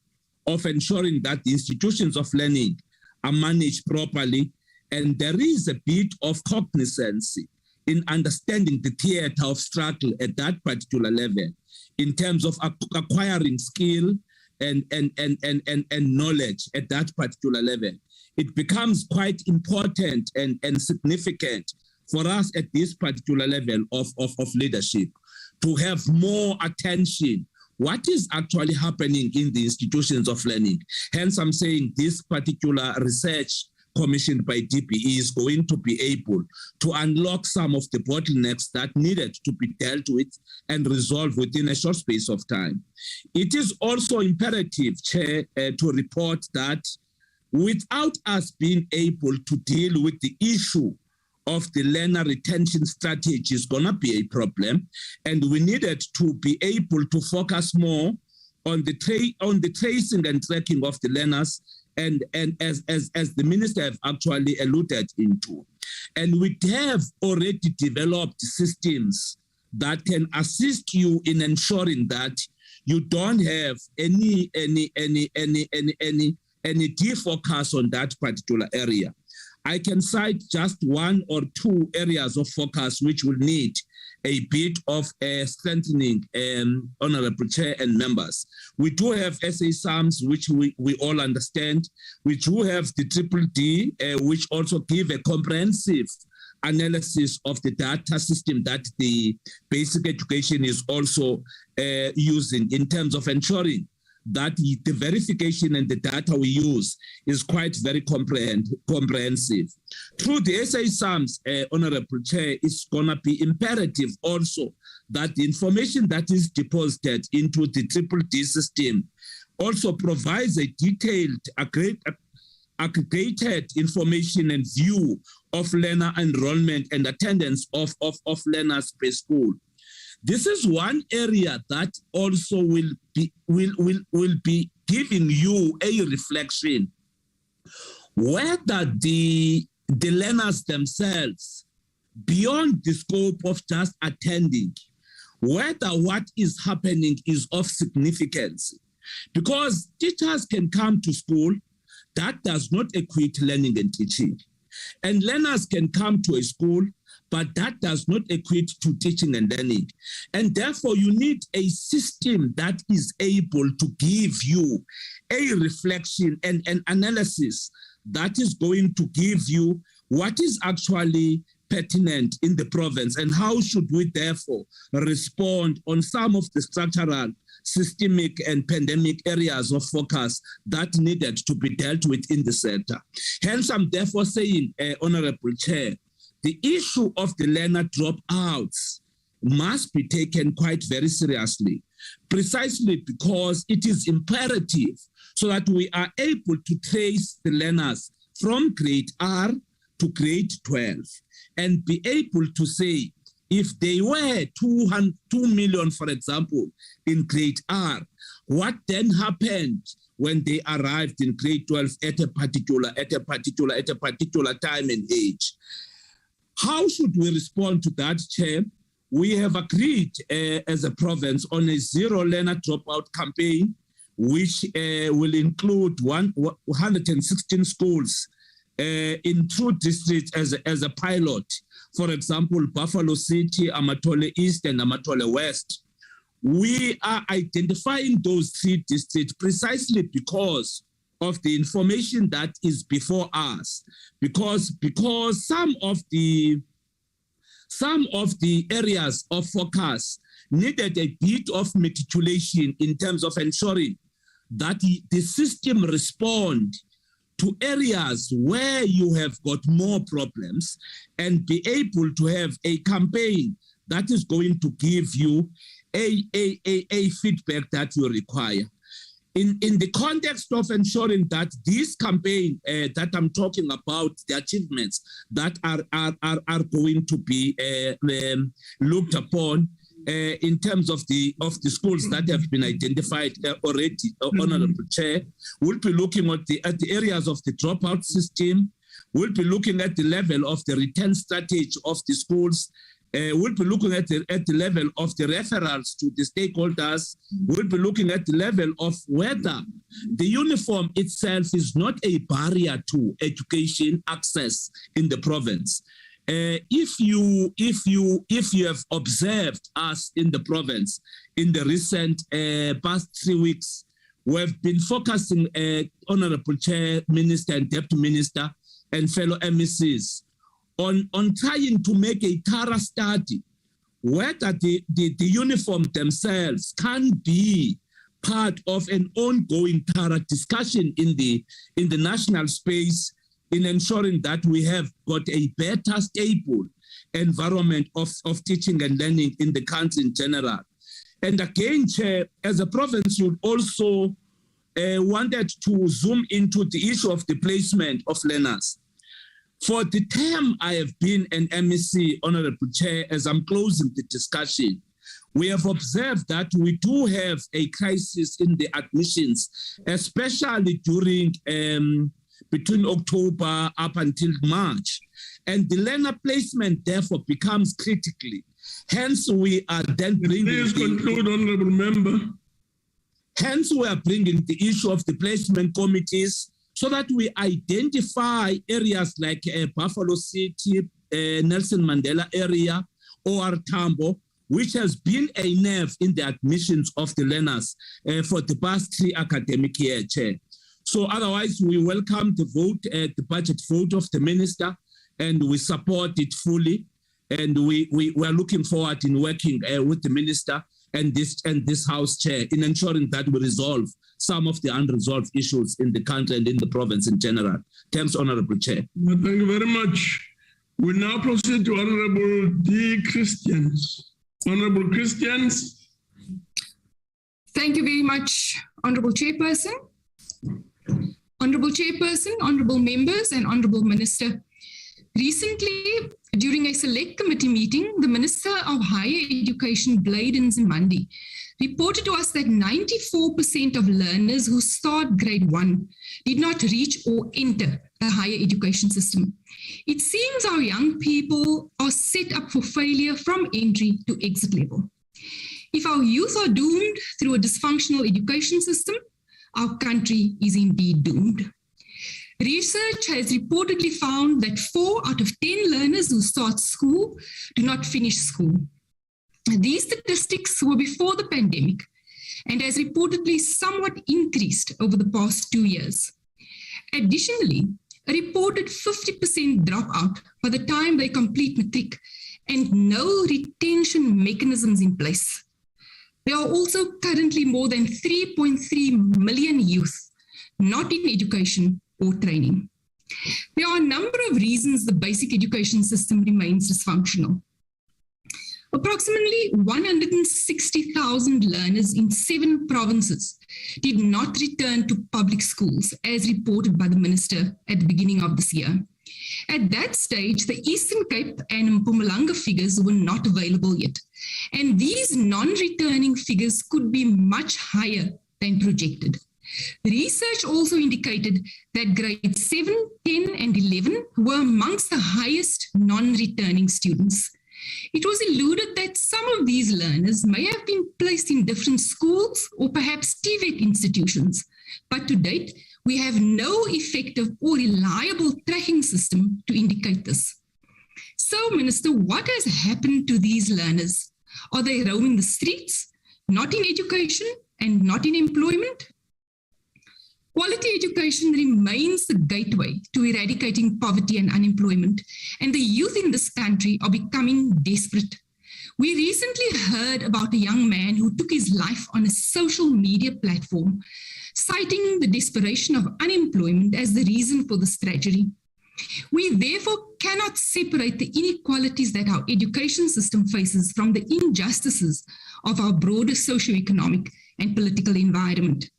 Speaker 14: of ensuring that the institutions of learning are managed properly, and there is a bit of cognizance in understanding the theater of struggle at that particular level in terms of acquiring skill and knowledge at that particular level, it becomes quite important and significant for us at this particular level of leadership to have more attention. What is actually happening in the institutions of learning? Hence, I'm saying this particular research commissioned by DBE is going to be able to unlock some of the bottlenecks that needed to be dealt with and resolved within a short space of time. It is also imperative, Chair, to report that without us being able to deal with the issue of the learner retention strategy is going to be a problem, and we needed to be able to focus more on the tracing and tracking of the learners, and as the Minister have actually alluded into. And we have already developed systems that can assist you in ensuring that you don't have any defocus on that particular area. I can cite just one or two areas of focus which will need a bit of strengthening, Honorable Chair and members. We do have SASAMs, which we all understand. We do have the DDD, which also give a comprehensive analysis of the data system that the basic education is also using in terms of ensuring that the verification and the data we use is quite very comprehensive. Through the SASAMs, Honorable Chair, it's going to be imperative also that the information that is deposited into the DDD system also provides a detailed, aggregated information and view of learner enrollment and attendance of learners per school. This is one area that also will be giving you a reflection whether the learners themselves, beyond the scope of just attending, whether what is happening is of significance. Because teachers can come to school, that does not equate learning and teaching. And learners can come to a school, but that does not equate to teaching and learning. And therefore, you need a system that is able to give you a reflection and an analysis that is going to give you what is actually pertinent in the province and how should we therefore respond on some of the structural, systemic and pandemic areas of focus that needed to be dealt with in the sector. Hence, I'm therefore saying, Honorable Chair, the issue of the learner dropouts must be taken quite very seriously, precisely because it is imperative so that we are able to trace the learners from grade R to grade 12 and be able to say, if they were 2 million, for example, in grade R, what then happened when they arrived in grade 12 at a particular time and age? How should we respond to that, Chair? We have agreed as a province on a zero learner dropout campaign, which will include 116 schools in 2 districts as a pilot. For example, Buffalo City, Amatole East, and Amatole West. We are identifying those 3 districts precisely because of the information that is before us, because some of the areas of focus needed a bit of meticulation in terms of ensuring that the system respond to areas where you have got more problems and be able to have a campaign that is going to give you a feedback that you require. In the context of ensuring that this campaign that I'm talking about, the achievements that are going to be looked upon in terms of the schools that have been identified already, Honorable Chair, we'll be looking at the areas of the dropout system. We'll be looking at the level of the return strategy of the schools. We'll be looking at the level of the referrals to the stakeholders. We'll be looking at the level of whether the uniform itself is not a barrier to education access in the province. If you have observed us in the province in the recent past 3 weeks, we have been focusing, Honorable Chair, Minister and Deputy Minister and fellow MECs on trying to make a thorough study whether the uniform themselves can be part of an ongoing thorough discussion in the national space in ensuring that we have got a better, stable environment of teaching and learning in the country in general. And again, Chair, as a province, you also wanted to zoom into the issue of the placement of learners. For the term I have been an MEC, Honorable Chair, as I'm closing the discussion, we have observed that we do have a crisis in the admissions, especially during between October up until March. And the learner placement therefore becomes critically. Hence, we are then bringing—
Speaker 1: Please conclude, Honorable Member.
Speaker 14: Hence, we are bringing the issue of the placement committees so that we identify areas like Buffalo City, Nelson Mandela area, or Tambo, which has been a nerve in the admissions of the learners for the past 3 academic years, Chair. So otherwise, we welcome the vote, the budget vote of the minister, and we support it fully. And we are looking forward in working with the minister and this House Chair in ensuring that we resolve some of the unresolved issues in the country and in the province in general. Thanks, Honorable Chair.
Speaker 1: Well, thank you very much. We now proceed to Honorable D. Christians. Honorable Christians.
Speaker 15: Thank you very much, Honorable Chairperson, Honorable Members, and Honorable Minister. Recently, during a select committee meeting, the Minister of Higher Education, Blade Nzimande, reported to us that 94% of learners who start grade 1 did not reach or enter the higher education system. It seems our young people are set up for failure from entry to exit level. If our youth are doomed through a dysfunctional education system, our country is indeed doomed. Research has reportedly found that 4 out of 10 learners who start school do not finish school. These statistics were before the pandemic and has reportedly somewhat increased over the past 2 years. Additionally, a reported 50% dropout by the time they complete matric and no retention mechanisms in place. There are also currently more than 3.3 million youth not in education or training. There are a number of reasons the basic education system remains dysfunctional. Approximately 160,000 learners in 7 provinces did not return to public schools, as reported by the Minister at the beginning of this year. At that stage, the Eastern Cape and Mpumalanga figures were not available yet, and these non-returning figures could be much higher than projected. Research also indicated that grades 7, 10, and 11 were amongst the highest non-returning students. It was alluded that some of these learners may have been placed in different schools or perhaps TVET institutions, but to date, we have no effective or reliable tracking system to indicate this. So, Minister, what has happened to these learners? Are they roaming the streets, not in education and not in employment? Quality education remains the gateway to eradicating poverty and unemployment, and the youth in this country are becoming desperate. We recently heard about a young man who took his life on a social media platform, citing the desperation of unemployment as the reason for this tragedy. We therefore cannot separate the inequalities that our education system faces from the injustices of our broader socioeconomic and political environment.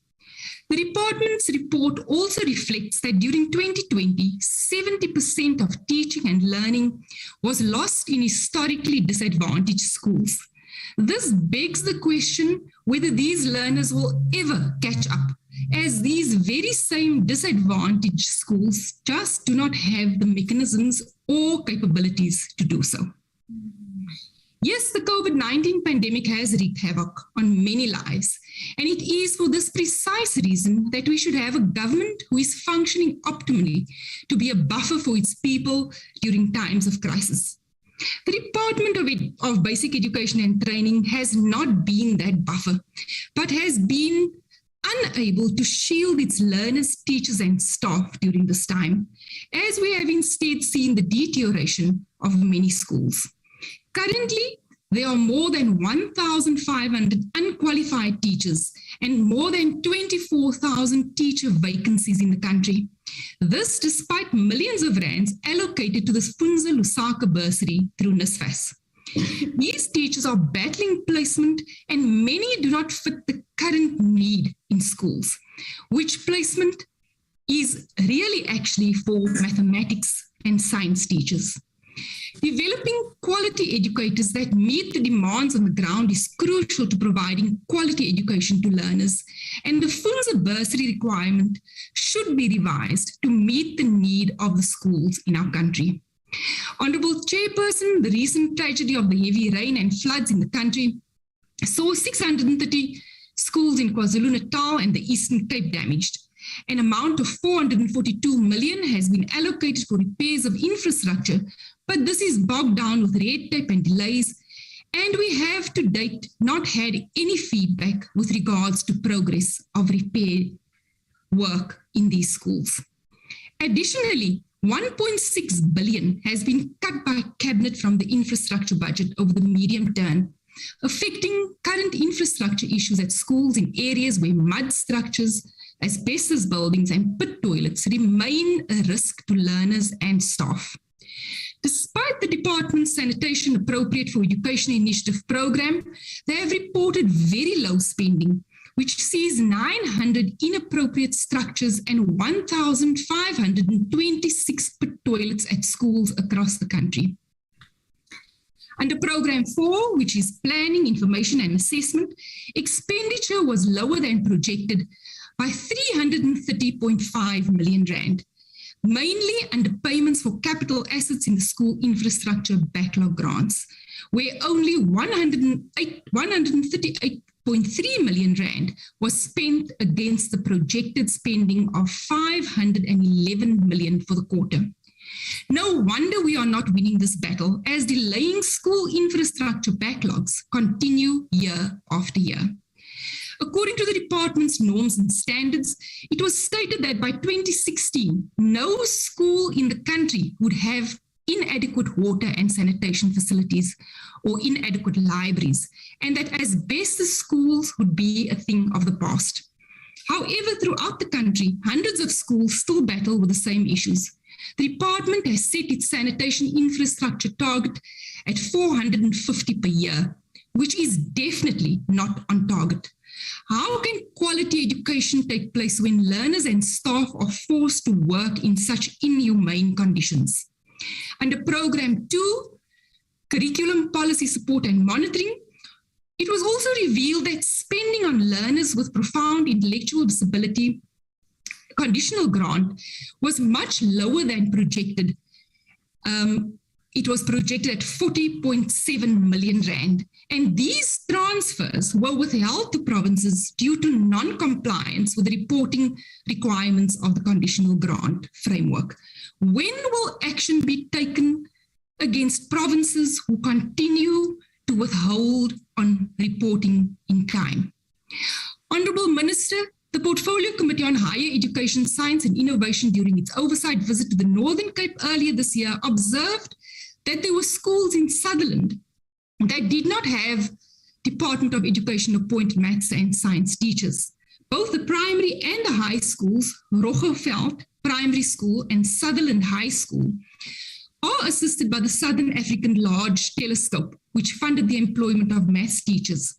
Speaker 15: The department's report also reflects that during 2020, 70% of teaching and learning was lost in historically disadvantaged schools. This begs the question whether these learners will ever catch up, as these very same disadvantaged schools just do not have the mechanisms or capabilities to do so. Yes, the COVID-19 pandemic has wreaked havoc on many lives, and it is for this precise reason that we should have a government who is functioning optimally to be a buffer for its people during times of crisis. The Department of Basic Education and Training has not been that buffer, but has been unable to shield its learners, teachers, and staff during this time, as we have instead seen the deterioration of many schools. Currently, there are more than 1,500 unqualified teachers and more than 24,000 teacher vacancies in the country. This despite millions of rands allocated to the Funza Lusaka bursary through NSFAS. These teachers are battling placement and many do not fit the current need in schools, which placement is really actually for mathematics and science teachers. Developing quality educators that meet the demands on the ground is crucial to providing quality education to learners, and the Funza bursary requirement should be revised to meet the need of the schools in our country. Honorable Chairperson, the recent tragedy of the heavy rain and floods in the country saw 630 schools in KwaZulu-Natal and the Eastern Cape damaged. An amount of 442 million has been allocated for repairs of infrastructure, but this is bogged down with red tape and delays, and we have to date not had any feedback with regards to progress of repair work in these schools. Additionally, 1.6 billion has been cut by Cabinet from the infrastructure budget over the medium term, affecting current infrastructure issues at schools in areas where mud structures, asbestos buildings, and pit toilets remain a risk to learners and staff. Despite the department's Sanitation Appropriate for Education Initiative program, they have reported very low spending, which sees 900 inappropriate structures and 1,526 pit toilets at schools across the country. Under Program 4, which is Planning, Information and Assessment, expenditure was lower than projected by 330.5 million rand, mainly under payments for capital assets in the school infrastructure backlog grants, where only 138.3 million rand was spent against the projected spending of 511 million for the quarter. No wonder we are not winning this battle, as delaying school infrastructure backlogs continue year after year. According to the department's norms and standards, it was stated that by 2016, no school in the country would have inadequate water and sanitation facilities or inadequate libraries, and that asbestos schools would be a thing of the past. However, throughout the country, hundreds of schools still battle with the same issues. The department has set its sanitation infrastructure target at 450 per year, which is definitely not on target. How can quality education take place when learners and staff are forced to work in such inhumane conditions? Under Program 2, Curriculum, Policy Support and Monitoring, it was also revealed that spending on learners with profound intellectual disability conditional grant was much lower than projected. It was projected at 40.7 million rand. And these transfers were withheld to provinces due to non-compliance with the reporting requirements of the conditional grant framework. When will action be taken against provinces who continue to withhold on reporting in time? Honourable Minister, the Portfolio Committee on Higher Education, Science and Innovation, during its oversight visit to the Northern Cape earlier this year, observed that there were schools in Sutherland that did not have Department of Education appointed maths and science teachers. Both the primary and the high schools, Roggeveld Primary School and Sutherland High School, are assisted by the Southern African Large Telescope, which funded the employment of maths teachers.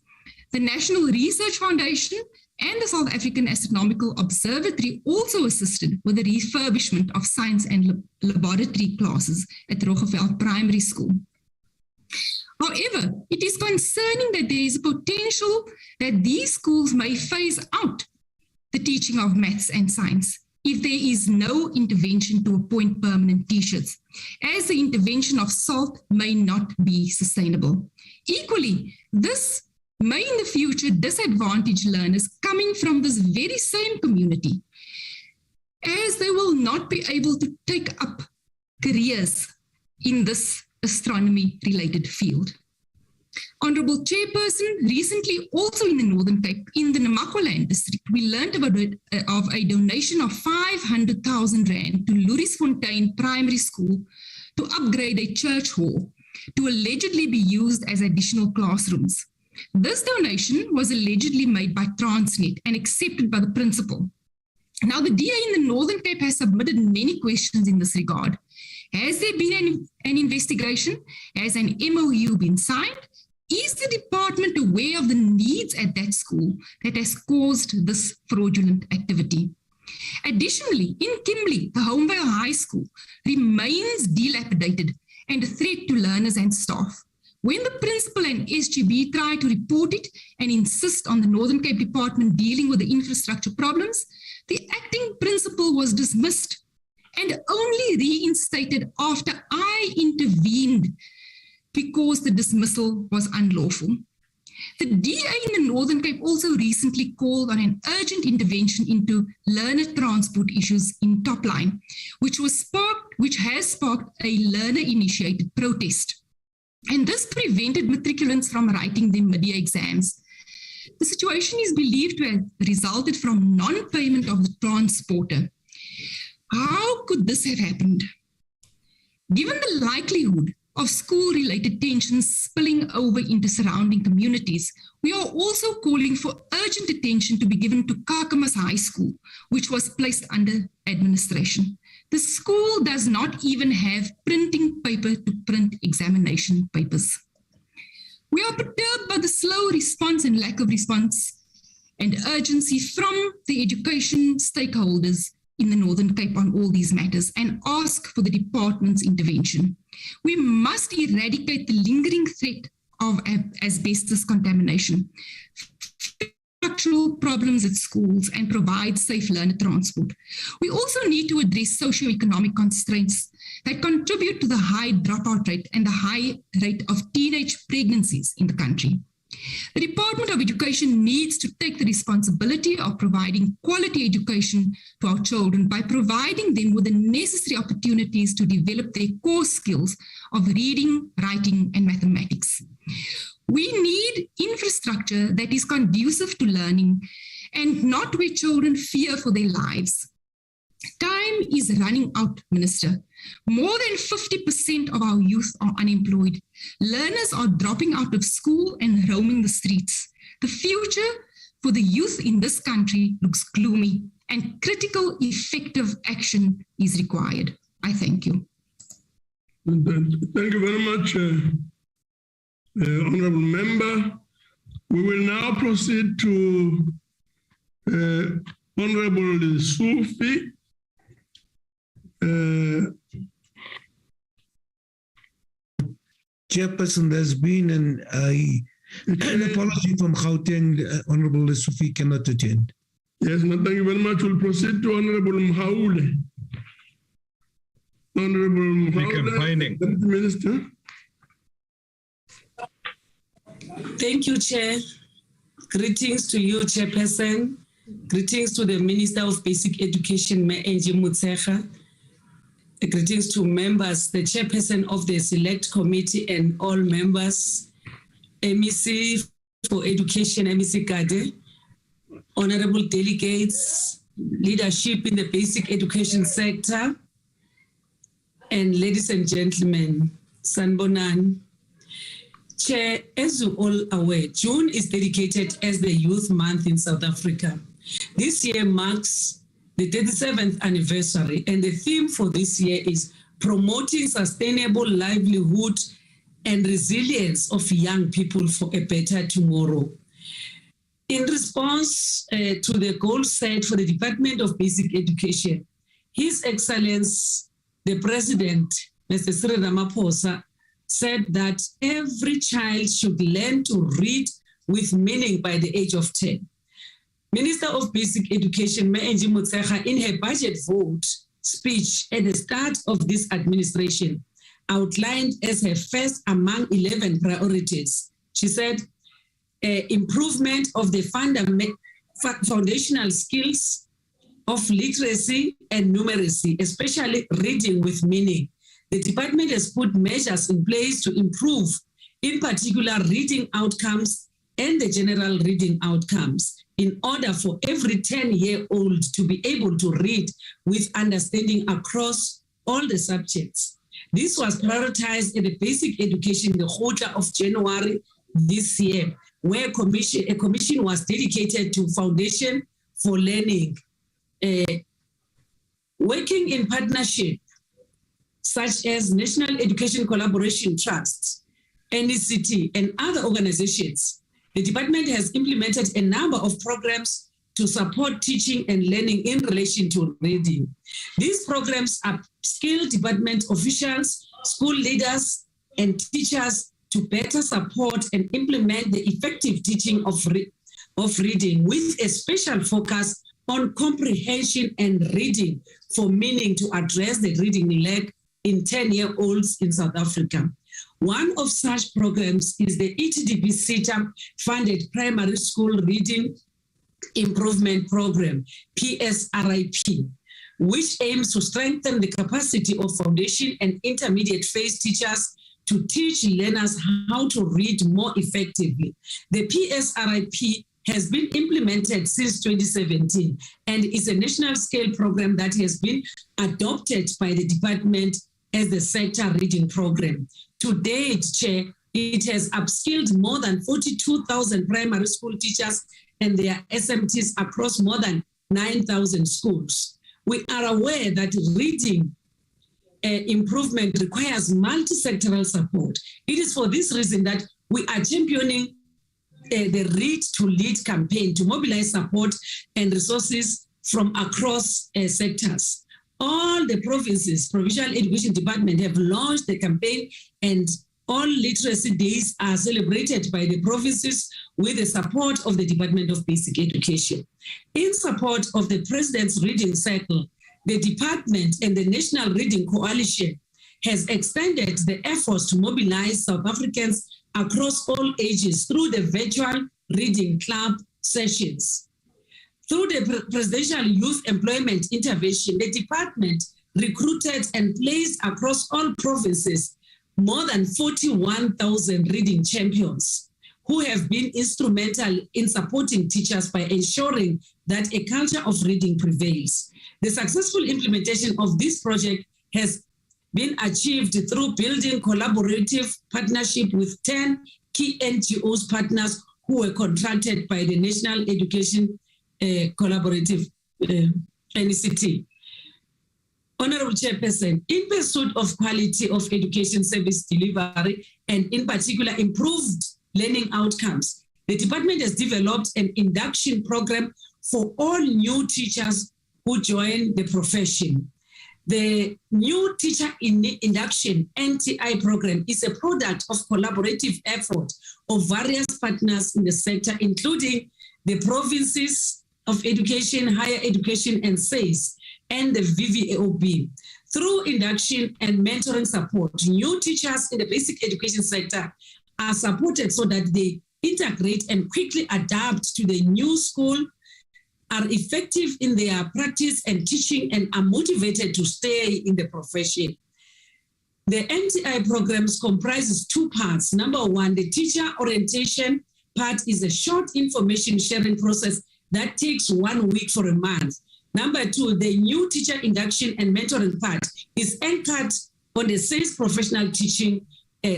Speaker 15: The National Research Foundation and the South African Astronomical Observatory also assisted with the refurbishment of science and laboratory classes at Roggeveld Primary School. However, it is concerning that there is a potential that these schools may phase out the teaching of maths and science if there is no intervention to appoint permanent teachers, as the intervention of SALT may not be sustainable. Equally, this may in the future disadvantage learners coming from this very same community, as they will not be able to take up careers in this astronomy-related field. Honourable Chairperson, recently also in the Northern Cape, in the Namaqualand district, we learned about of a donation of 500,000 rand to Louriesfontein Primary School to upgrade a church hall to allegedly be used as additional classrooms. This donation was allegedly made by Transnet and accepted by the principal. Now, the DA in the Northern Cape has submitted many questions in this regard. Has there been an investigation? Has an MOU been signed? Is the department aware of the needs at that school that has caused this fraudulent activity? Additionally, in Kimberley, the Homevale High School remains dilapidated and a threat to learners and staff. When the principal and SGB tried to report it and insist on the Northern Cape Department dealing with the infrastructure problems, the acting principal was dismissed and only reinstated after I intervened because the dismissal was unlawful. The DA in the Northern Cape also recently called on an urgent intervention into learner transport issues in Topline, which has sparked a learner-initiated protest. And this prevented matriculants from writing their mid-year exams. The situation is believed to have resulted from non-payment of the transporter. How could this have happened? Given the likelihood of school-related tensions spilling over into surrounding communities, we are also calling for urgent attention to be given to Kakamas High School, which was placed under administration. The school does not even have printing paper to print examination papers. We are perturbed by the slow response and lack of response and urgency from the education stakeholders in the Northern Cape on all these matters and ask for the department's intervention. We must eradicate the lingering threat of asbestos contamination, structural problems at schools, and provide safe learner transport. We also need to address socioeconomic constraints that contribute to the high dropout rate and the high rate of teenage pregnancies in the country. The Department of Education needs to take the responsibility of providing quality education to our children by providing them with the necessary opportunities to develop their core skills of reading, writing, and mathematics. We need infrastructure that is conducive to learning and not where children fear for their lives. Time is running out, Minister. More than 50% of our youth are unemployed. Learners are dropping out of school and roaming the streets. The future for the youth in this country looks gloomy, and critical, effective action is required. I thank you.
Speaker 1: Thank you very much, Honourable Member. We will now proceed to Honourable Sufi.
Speaker 5: Chairperson, there's been an apology from Gauteng. Honourable Sufi cannot attend.
Speaker 1: Yes, no, thank you very much. We'll proceed to Honourable Mhaule. Honourable Mhaule, Deputy Minister.
Speaker 16: Thank you, Chair. Greetings to you, Chairperson. Greetings to the Minister of Basic Education, Nti Programs. Greetings to members, the Chairperson of the Select Committee and all members, MEC for Education, MEC Kade, honorable delegates, leadership in the basic education sector, and ladies and gentlemen, Sanbonan. Chair, as you all aware, June is dedicated as the Youth Month in South Africa. This year marks the 37th anniversary, and the theme for this year is promoting sustainable livelihood and resilience of young people for a better tomorrow. In response to the goal set for the Department of Basic Education, His Excellency, the President, Mr. Cyril Ramaphosa, said that every child should learn to read with meaning by the age of 10. Minister of Basic Education, Nti Programs, in her budget vote speech at the start of this administration, outlined as her first among 11 priorities. She said, improvement of the foundational skills of literacy and numeracy, especially reading with meaning. The department has put measures in place to improve, in particular, reading outcomes and the general reading outcomes, in order for every 10-year-old to be able to read with understanding across all the subjects. This was prioritized in the basic education in the quarter of January this year, where a commission was dedicated to Foundation for Learning. Working in partnership, such as National Education Collaboration Trust, NECT, and other organizations, the department has implemented a number of programs to support teaching and learning in relation to reading. These programs upskill department officials, school leaders, and teachers to better support and implement the effective teaching of reading, with a special focus on comprehension and reading for meaning to address the reading lack in 10-year-olds in South Africa. One of such programs is the Hdbc funded primary school reading improvement program, Psrip, which aims to strengthen the capacity of foundation and intermediate phase teachers to teach learners how to read more effectively. The Psrip has been implemented since 2017 and is a national scale program that has been adopted by the department as the sector reading program. To date, Chair, it has upskilled more than 42,000 primary school teachers and their SMTs across more than 9,000 schools. We are aware that reading improvement requires multi-sectoral support. It is for this reason that we are championing the Read to Lead campaign to mobilize support and resources from across sectors. All the provinces, Provincial Education Department have launched the campaign, and all literacy days are celebrated by the provinces with the support of the Department of Basic Education. In support of the President's Reading Cycle, the department and the National Reading Coalition has extended the efforts to mobilize South Africans across all ages through the virtual reading club sessions. Through the Presidential Youth Employment Intervention, the department recruited and placed across all provinces more than 41,000 reading champions who have been instrumental in supporting teachers by ensuring that a culture of reading prevails. The successful implementation of this project has been achieved through building collaborative partnership with 10 key NGOs partners who were contracted by the National Education Collaborative NECT. Honorable Chairperson, in pursuit of quality of education service delivery and in particular improved learning outcomes, the department has developed an induction program for all new teachers who join the profession. The new teacher induction Nti program is a product of collaborative effort of various partners in the sector, including the provinces of education, higher education, and SACE, and the VVAOB. Through induction and mentoring support, new teachers in the basic education sector are supported so that they integrate and quickly adapt to the new school, are effective in their practice and teaching, and are motivated to stay in the profession. The Nti programs comprises two parts. Number one, the teacher orientation part is a short information sharing process that takes 1 week for a month. Number two, the new teacher induction and mentoring part is anchored on the SACE professional teaching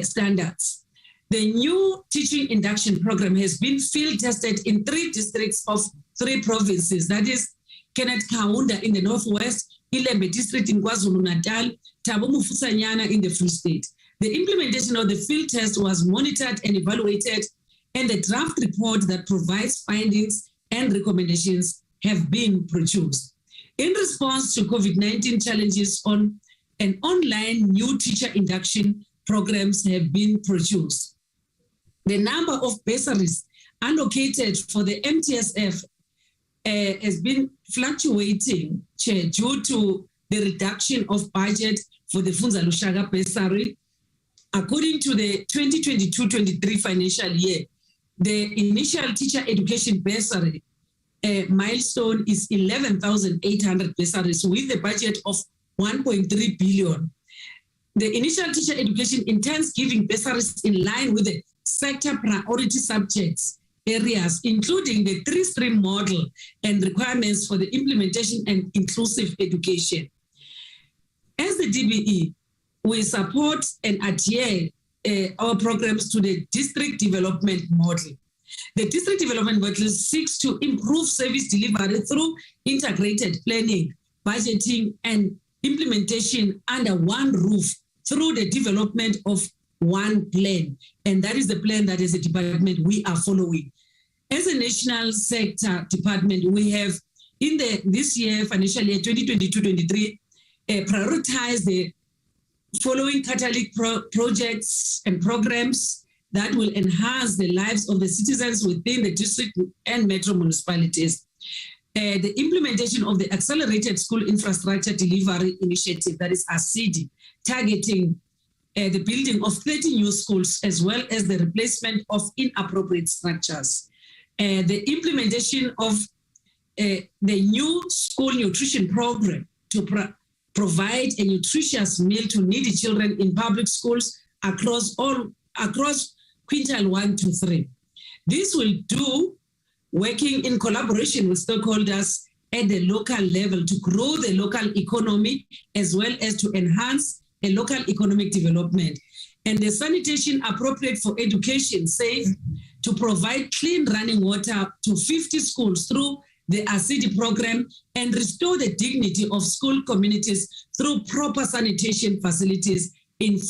Speaker 16: standards. The new teaching induction program has been field tested in 3 districts of 3 provinces, that is Kenneth Kaunda in the Northwest, Ilembe district in KwaZulu-Natal, Thabo Mofusanyana in the Free State. The implementation of the field test was monitored and evaluated, and the draft report that provides findings and recommendations have been produced. In response to COVID-19 challenges, on an online new teacher induction programs have been produced. The number of bursaries allocated for the MTSF has been fluctuating, Chair, due to the reduction of budget for the Funza Lushaga bursary. According to the 2022-23 financial year, the initial teacher education bursary milestone is 11,800 bursaries with a budget of 1.3 billion. The initial teacher education intends giving bursaries in line with the sector priority subjects areas, including the 3-stream model and requirements for the implementation and inclusive education. As the DBE, we support and adhere our programs to the district development model. The district development model seeks to improve service delivery through integrated planning, budgeting, and implementation under one roof through the development of one plan. And that is the plan that as a department we are following. As a national sector department, we have in this year, financial year 2022-23, prioritized the following catalytic projects and programs that will enhance the lives of the citizens within the district and metro municipalities. The implementation of the Accelerated School Infrastructure Delivery Initiative, that is ACD, targeting the building of 30 new schools, as well as the replacement of inappropriate structures. The implementation of the new school nutrition program to provide a nutritious meal to needy children in public schools across quintile 1 to 3. This will do working in collaboration with stakeholders at the local level to grow the local economy as well as to enhance a local economic development. And the sanitation appropriate for education, safe, to provide clean running water to 50 schools through the ACD program and restore the dignity of school communities through proper sanitation facilities in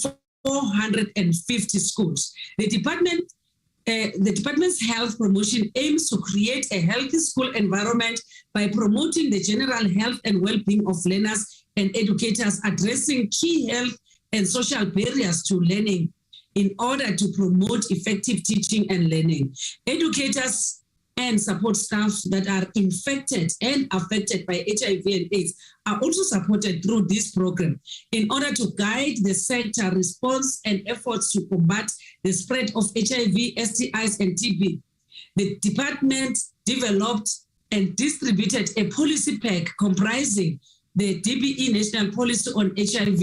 Speaker 16: 450 schools. The department The department's health promotion aims to create a healthy school environment by promoting the general health and well-being of learners and educators, addressing key health and social barriers to learning in order to promote effective teaching and learning. Educators and support staff that are infected and affected by HIV and AIDS are also supported through this program in order to guide the sector response and efforts to combat the spread of HIV, STIs, and TB. The department developed and distributed a policy pack comprising the DBE National Policy on HIV,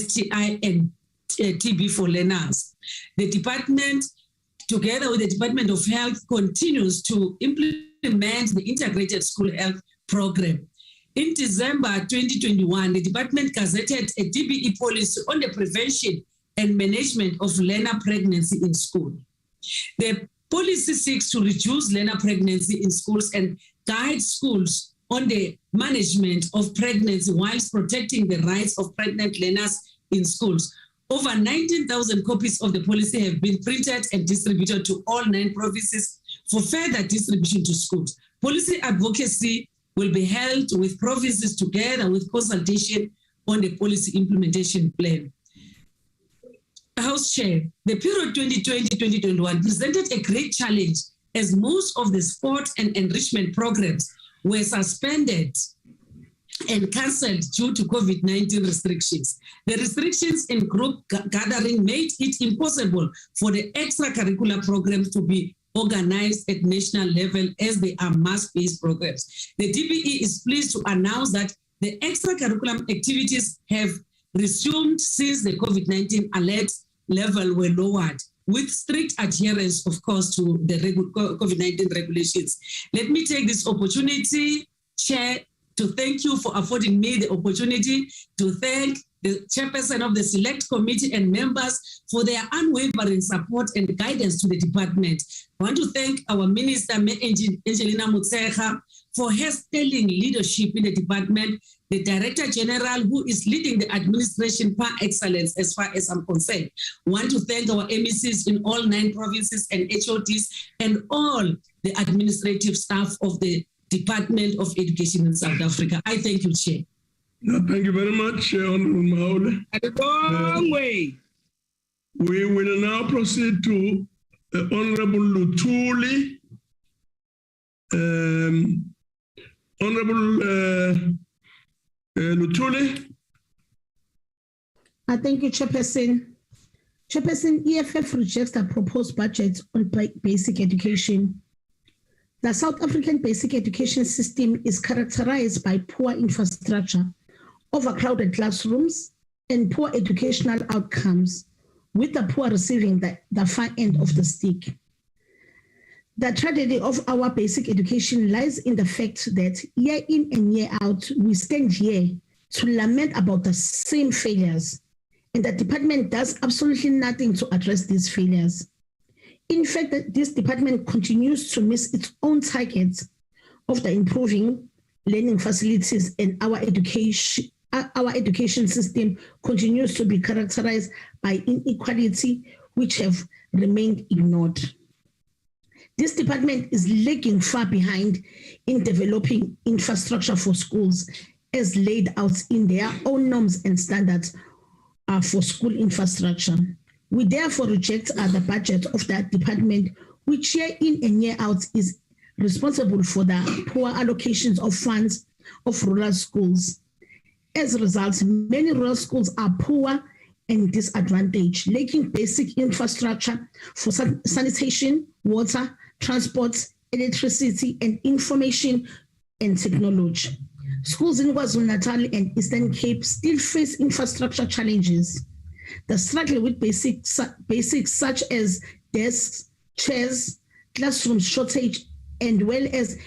Speaker 16: STI, and TB for learners. The department, together with the Department of Health, continues to implement the Integrated School Health Program. In December 2021, the department gazetted a DBE policy on the prevention and management of learner pregnancy in school. The policy seeks to reduce learner pregnancy in schools and guide schools on the management of pregnancy whilst protecting the rights of pregnant learners in schools. Over 19,000 copies of the policy have been printed and distributed to all 9 provinces for further distribution to schools. Policy advocacy will be held with provinces together with consultation on the policy implementation plan. House Chair, the period 2020-2021 presented a great challenge as most of the sport and enrichment programs were suspended and cancelled due to COVID-19 restrictions. The restrictions in group gathering made it impossible for the extracurricular programs to be organized at national level as they are mass-based programs. The DBE is pleased to announce that the extracurricular activities have resumed since the COVID-19 alert level were lowered, with strict adherence, of course, to the COVID-19 regulations. Let me take this opportunity, Chair, to thank you for affording me the opportunity to thank the chairperson of the select committee and members for their unwavering support and guidance to the department. I want to thank our Minister, Angelina Motshekga, for her sterling leadership in the department, the Director General who is leading the administration par excellence as far as I'm concerned. I want to thank our MECs in all 9 provinces and HODs and all the administrative staff of the Department of Education in South Africa. I thank you, Chair.
Speaker 1: No, thank you very much, Honorable Maule.
Speaker 16: Long way.
Speaker 1: We will now proceed to Honorable Lutuli. Honorable Lutuli.
Speaker 17: Thank you, Chairperson. Chairperson, EFF rejects the proposed budget on basic education. The South African basic education system is characterized by poor infrastructure, overcrowded classrooms, and poor educational outcomes, with the poor receiving the far end of the stick. The tragedy of our basic education lies in the fact that year in and year out, we stand here to lament about the same failures, and the department does absolutely nothing to address these failures. In fact, this department continues to miss its own targets of the improving learning facilities, and our education system continues to be characterized by inequality, which have remained ignored. This department is lagging far behind in developing infrastructure for schools as laid out in their own norms and standards for school infrastructure. We therefore reject the budget of that department, which year in and year out is responsible for the poor allocations of funds of rural schools. As a result, many rural schools are poor and disadvantaged, lacking basic infrastructure for sanitation, water, transport, electricity, and information and technology. Schools in KwaZulu-Natal and Eastern Cape still face infrastructure challenges. The struggle with basics such as desks, chairs, classroom shortage, and well as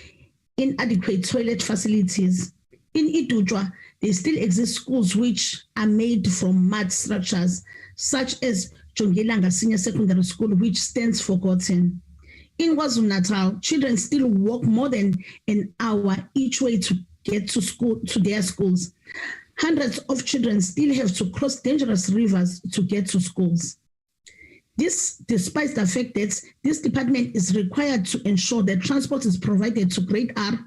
Speaker 17: inadequate toilet facilities. In Idudwa, there still exist schools which are made from mud structures, such as Jongilanga Senior Secondary School, which stands forgotten. In KwaZulu-Natal, children still walk more than an hour each way to get to school, to their schools. Hundreds of children still have to cross dangerous rivers to get to schools. This, despite the fact that this department is required to ensure that transport is provided to grade R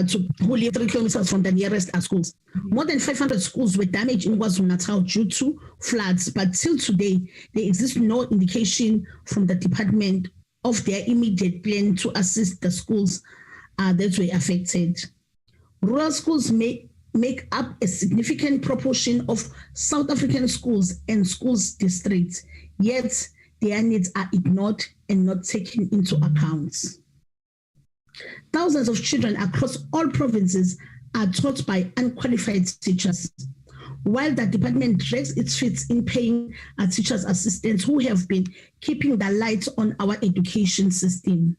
Speaker 17: to who live 3 kilometers from the nearest schools. More than 500 schools were damaged in KwaZulu-Natal due to floods, but till today, there exists no indication from the department of their immediate plan to assist the schools that were affected. Rural schools make up a significant proportion of South African schools and schools districts, yet their needs are ignored and not taken into account. Thousands of children across all provinces are taught by unqualified teachers, while the department drags its feet in paying teachers' assistants who have been keeping the lights on our education system.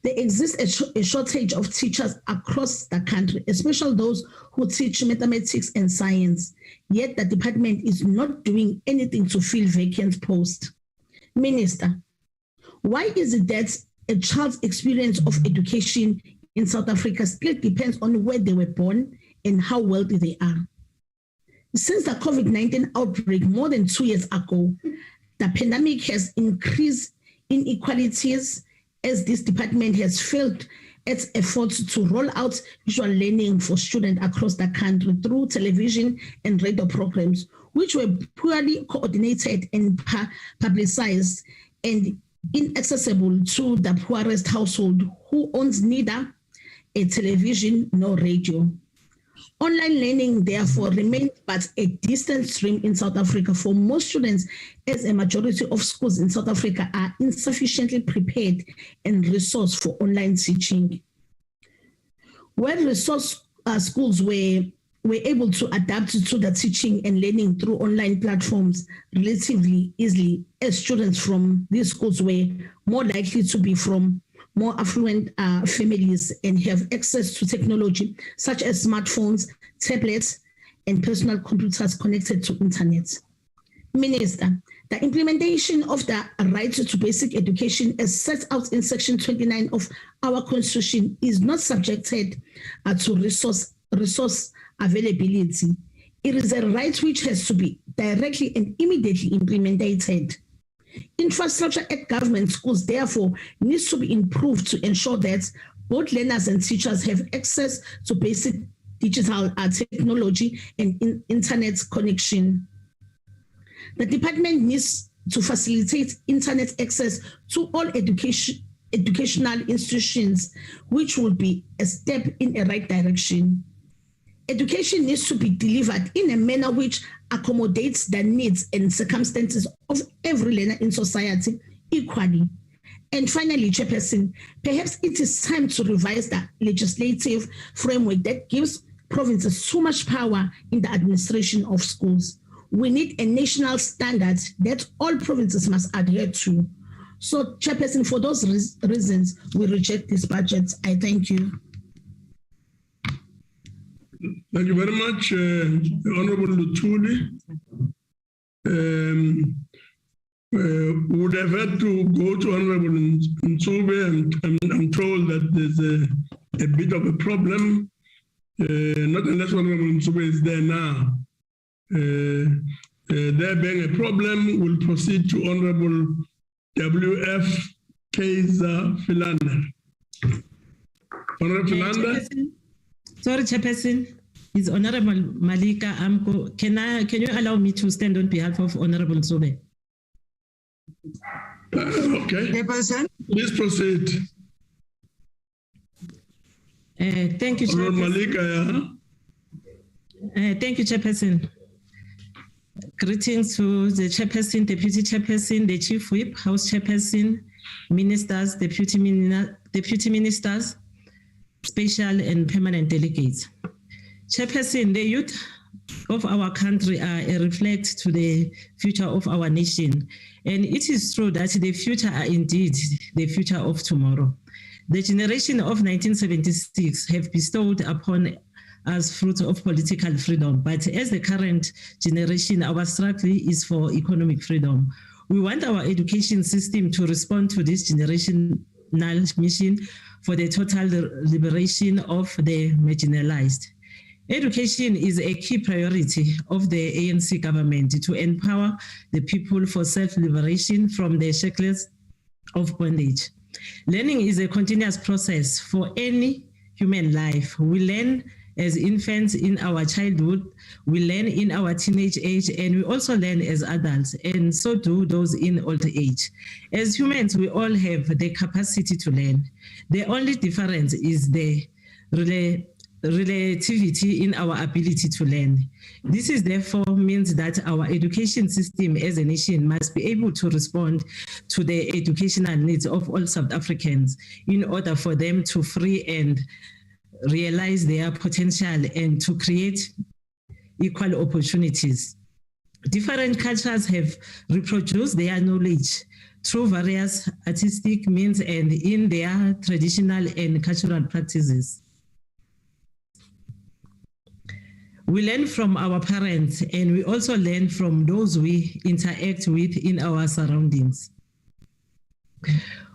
Speaker 17: There exists a shortage of teachers across the country, especially those who teach mathematics and science, yet the department is not doing anything to fill vacant posts. Minister, why is it that a child's experience of education in South Africa still depends on where they were born and how wealthy they are? Since the COVID-19 outbreak more than 2 years ago, the pandemic has increased inequalities as this department has failed its efforts to roll out visual learning for students across the country through television and radio programs, which were poorly coordinated and publicized and inaccessible to the poorest household who owns neither a television nor radio. Online learning, therefore, remains but a distant stream in South Africa for most students, as a majority of schools in South Africa are insufficiently prepared and resourced for online teaching. Where resource schools were able to adapt to the teaching and learning through online platforms relatively easily, as students from these schools were more likely to be from more affluent families and have access to technology such as smartphones, tablets, and personal computers connected to internet. Minister, the implementation of the right to basic education as set out in Section 29 of our Constitution is not subjected to resource availability. It is a right which has to be directly and immediately implemented. Infrastructure at government schools, therefore, needs to be improved to ensure that both learners and teachers have access to basic digital technology and internet connection. The department needs to facilitate internet access to all educational institutions, which will be a step in the right direction. Education needs to be delivered in a manner which accommodates the needs and circumstances of every learner in society equally. And finally, Chairperson, perhaps it is time to revise the legislative framework that gives provinces so much power in the administration of schools. We need a national standard that all provinces must adhere to. So, Chairperson, for those reasons, we reject this budget. I thank you.
Speaker 1: Thank you very much, Honorable Lutuli. Would have had to go to Honorable Nsube, and I'm told that there's a bit of a problem, not unless Honorable Nsube is there now. There being a problem, we'll proceed to Honorable W.F. Kaiser Philander. Honorable Philander?
Speaker 18: Sorry, Chairperson. It's Honorable Malika Amko. Can you allow me to stand on behalf of Honorable Nsube?
Speaker 1: Okay. Chairperson, please proceed.
Speaker 18: Thank you, Chairperson.
Speaker 1: Malika,
Speaker 18: thank you, Chairperson. Greetings to the Chairperson, Deputy Chairperson, the Chief Whip, House Chairperson, Ministers, Deputy Ministers, Special and Permanent Delegates. Chairperson, the youth of our country are a reflect to the future of our nation. And it is true that the future are indeed the future of tomorrow. The generation of 1976 have bestowed upon us fruit of political freedom, but as the current generation, our struggle is for economic freedom. We want our education system to respond to this generation mission for the total liberation of the marginalized. Education is a key priority of the ANC government to empower the people for self-liberation from the shackles of bondage. Learning is a continuous process for any human life. We learn as infants in our childhood, we learn in our teenage age, and we also learn as adults, and so do those in old age. As humans, we all have the capacity to learn. The only difference is the relativity in our ability to learn. This is therefore means that our education system as a nation must be able to respond to the educational needs of all South Africans in order for them to free and realize their potential and to create equal opportunities. Different cultures have reproduced their knowledge through various artistic means and in their traditional and cultural practices. We learn from our parents, and we also learn from those we interact with in our surroundings.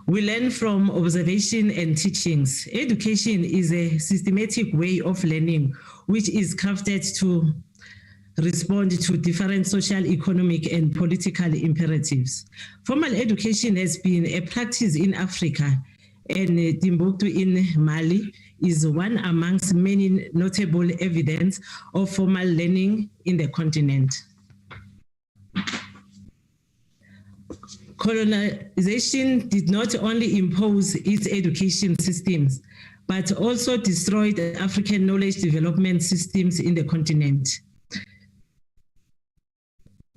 Speaker 18: We learn from observation and teachings. Education is a systematic way of learning, which is crafted to respond to different social, economic, and political imperatives. Formal education has been a practice in Africa, and Timbuktu in Mali is one amongst many notable evidence of formal learning in the continent. Colonization did not only impose its education systems, but also destroyed African knowledge development systems in the continent.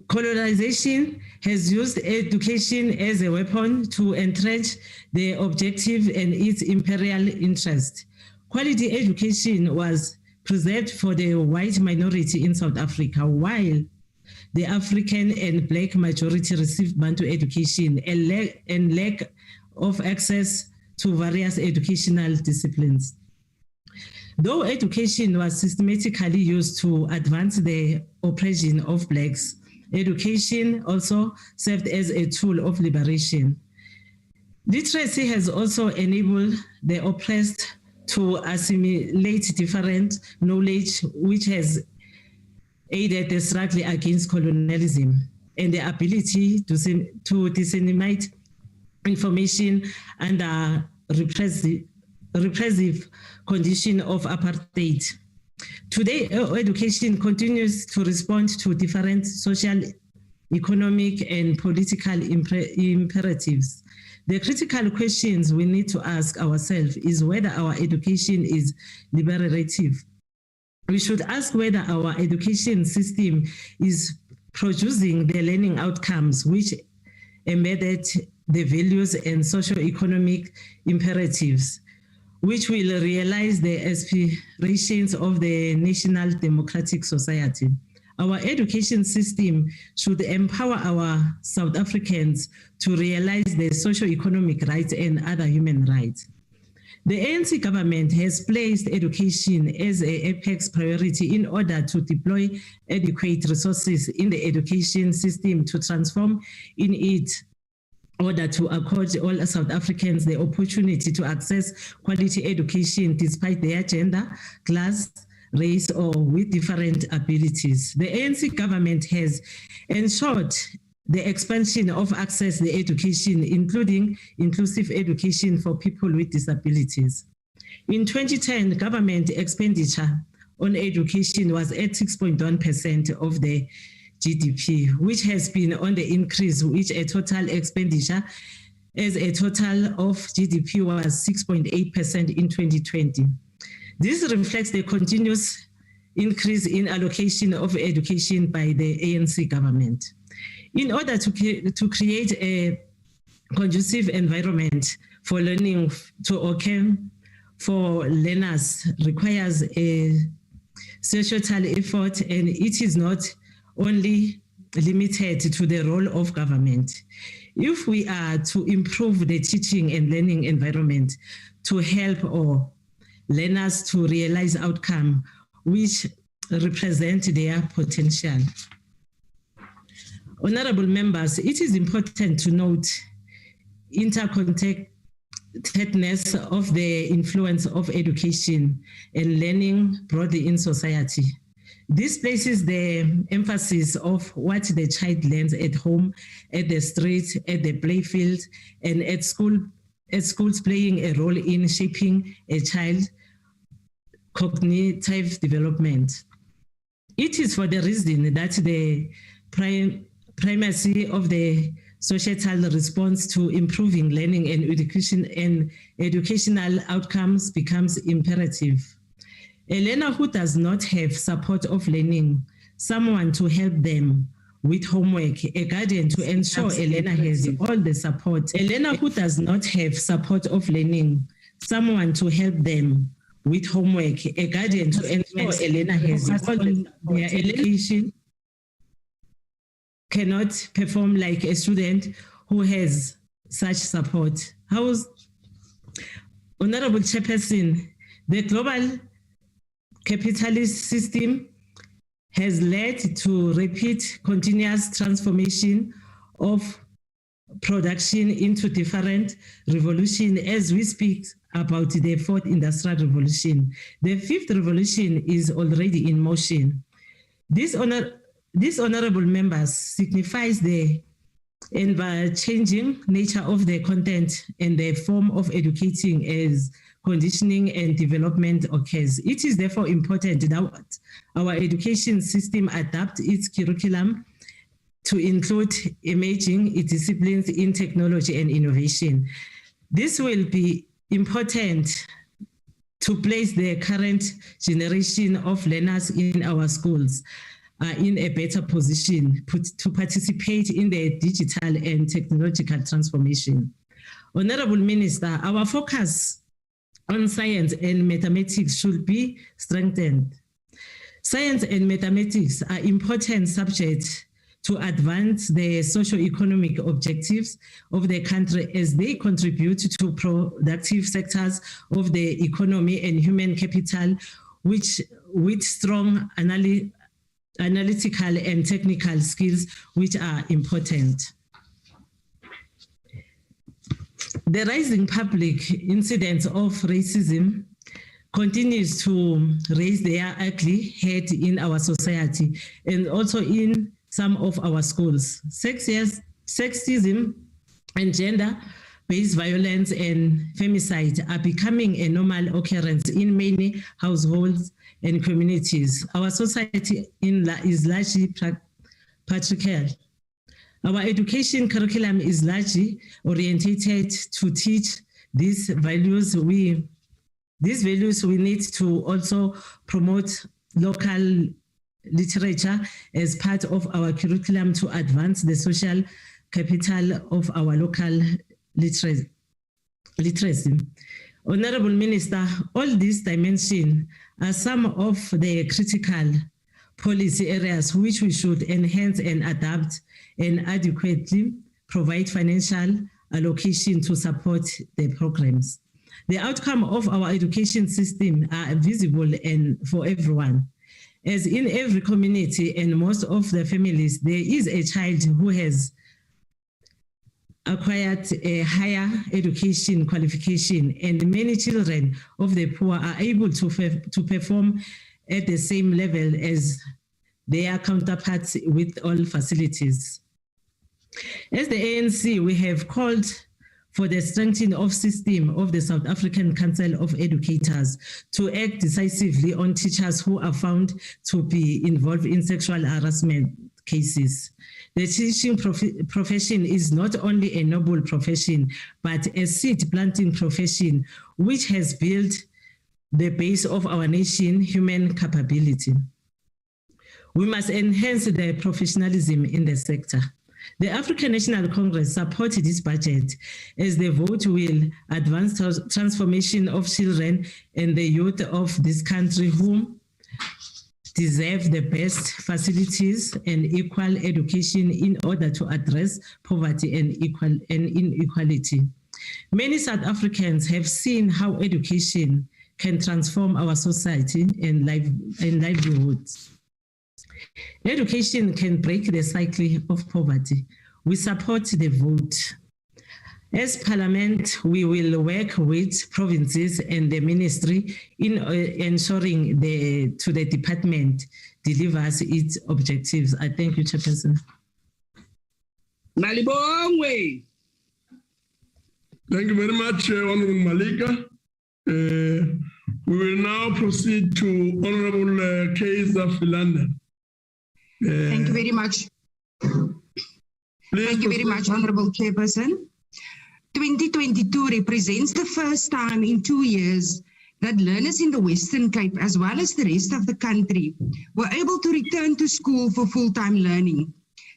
Speaker 18: Colonization has used education as a weapon to entrench the objective and its imperial interest. Quality education was preserved for the white minority in South Africa, while the African and Black majority received Bantu education and lack of access to various educational disciplines. Though education was systematically used to advance the oppression of Blacks, education also served as a tool of liberation. Literacy has also enabled the oppressed to assimilate different knowledge, which has aided the struggle against colonialism and the ability to disseminate information under repressive condition of apartheid. Today, education continues to respond to different social, economic, and political imperatives. The critical questions we need to ask ourselves is whether our education is liberative. We should ask whether our education system is producing the learning outcomes which embedded the values and socio-economic imperatives, which will realize the aspirations of the national democratic society. Our education system should empower our South Africans to realize their socio-economic rights and other human rights. The ANC government has placed education as an apex priority in order to deploy adequate resources in the education system to transform in it order to accord all South Africans the opportunity to access quality education despite their gender, class, race, or with different abilities. The ANC government has ensured the expansion of access to education, including inclusive education for people with disabilities. In 2010, government expenditure on education was at 6.1% of the GDP, which has been on the increase, which a total expenditure as a total of GDP was 6.8% in 2020. This reflects the continuous increase in allocation of education by the ANC government. In order to create a conducive environment for learning to occur for learners requires a societal effort, and it is not only limited to the role of government. If we are to improve the teaching and learning environment to help our learners to realize outcomes which represent their potential. Honorable members, it is important to note interconnected of the influence of education and learning broadly in society. This places the emphasis of what the child learns at home, at the street, at the playfield, and at schools playing a role in shaping a child's cognitive development. It is for the reason that the primacy of the societal response to improving learning and educational outcomes becomes imperative. A learner who does not have support of learning, someone to help them with homework, a guardian to ensure a learner has all the support. A learner who does not have support of learning, someone to help them with homework, a guardian to ensure a learner has all the their education cannot perform like a student who has such support. Honorable Chairperson, the global capitalist system has led to rapid continuous transformation of production into different revolution as we speak about the fourth industrial revolution. The fifth revolution is already in motion. This honorable members signifies the ever-changing nature of the content and the form of educating as conditioning and development occurs. It is therefore important that our education system adapt its curriculum to include emerging disciplines in technology and innovation. This will be important to place the current generation of learners in our schools in a better position to participate in the digital and technological transformation. Honorable Minister, our focus on science and mathematics should be strengthened. Science and mathematics are important subjects to advance the socio-economic objectives of the country as they contribute to productive sectors of the economy and human capital, which with strong analytical and technical skills, which are important. The rising public incidence of racism continues to raise their ugly head in our society and also in some of our schools. Sexism and gender-based violence and femicide are becoming a normal occurrence in many households and communities. Our society is largely patriarchal. Our education curriculum is largely orientated to teach these values. We need to also promote local literature as part of our curriculum to advance the social capital of our local literacy. Honorable Minister, all these dimensions are some of the critical policy areas which we should enhance and adapt and adequately provide financial allocation to support the programs. The outcome of our education system are visible and for everyone. As in every community and most of the families, there is a child who has acquired a higher education qualification, and many children of the poor are able to perform at the same level as their counterparts with all facilities. As the ANC, we have called for the strengthening of system of the South African Council of Educators to act decisively on teachers who are found to be involved in sexual harassment cases. The teaching profession is not only a noble profession, but a seed-planting profession which has built the base of our nation's human capability. We must enhance the professionalism in the sector. The African National Congress supports this budget as the vote will advance transformation of children and the youth of this country who deserve the best facilities and equal education in order to address poverty and inequality. Many South Africans have seen how education can transform our society and livelihoods. Education can break the cycle of poverty. We support the vote. As Parliament, we will work with provinces and the ministry in ensuring the department delivers its objectives. I thank you, Chairperson.
Speaker 12: Malibongwe.
Speaker 1: Thank you very much, Honorable Malika. We will now proceed to Honorable Kaiser Philander.
Speaker 19: Thank you very much. Thank you very much, Honorable Chairperson. 2022 represents the first time in 2 years that learners in the Western Cape, as well as the rest of the country, were able to return to school for full-time learning.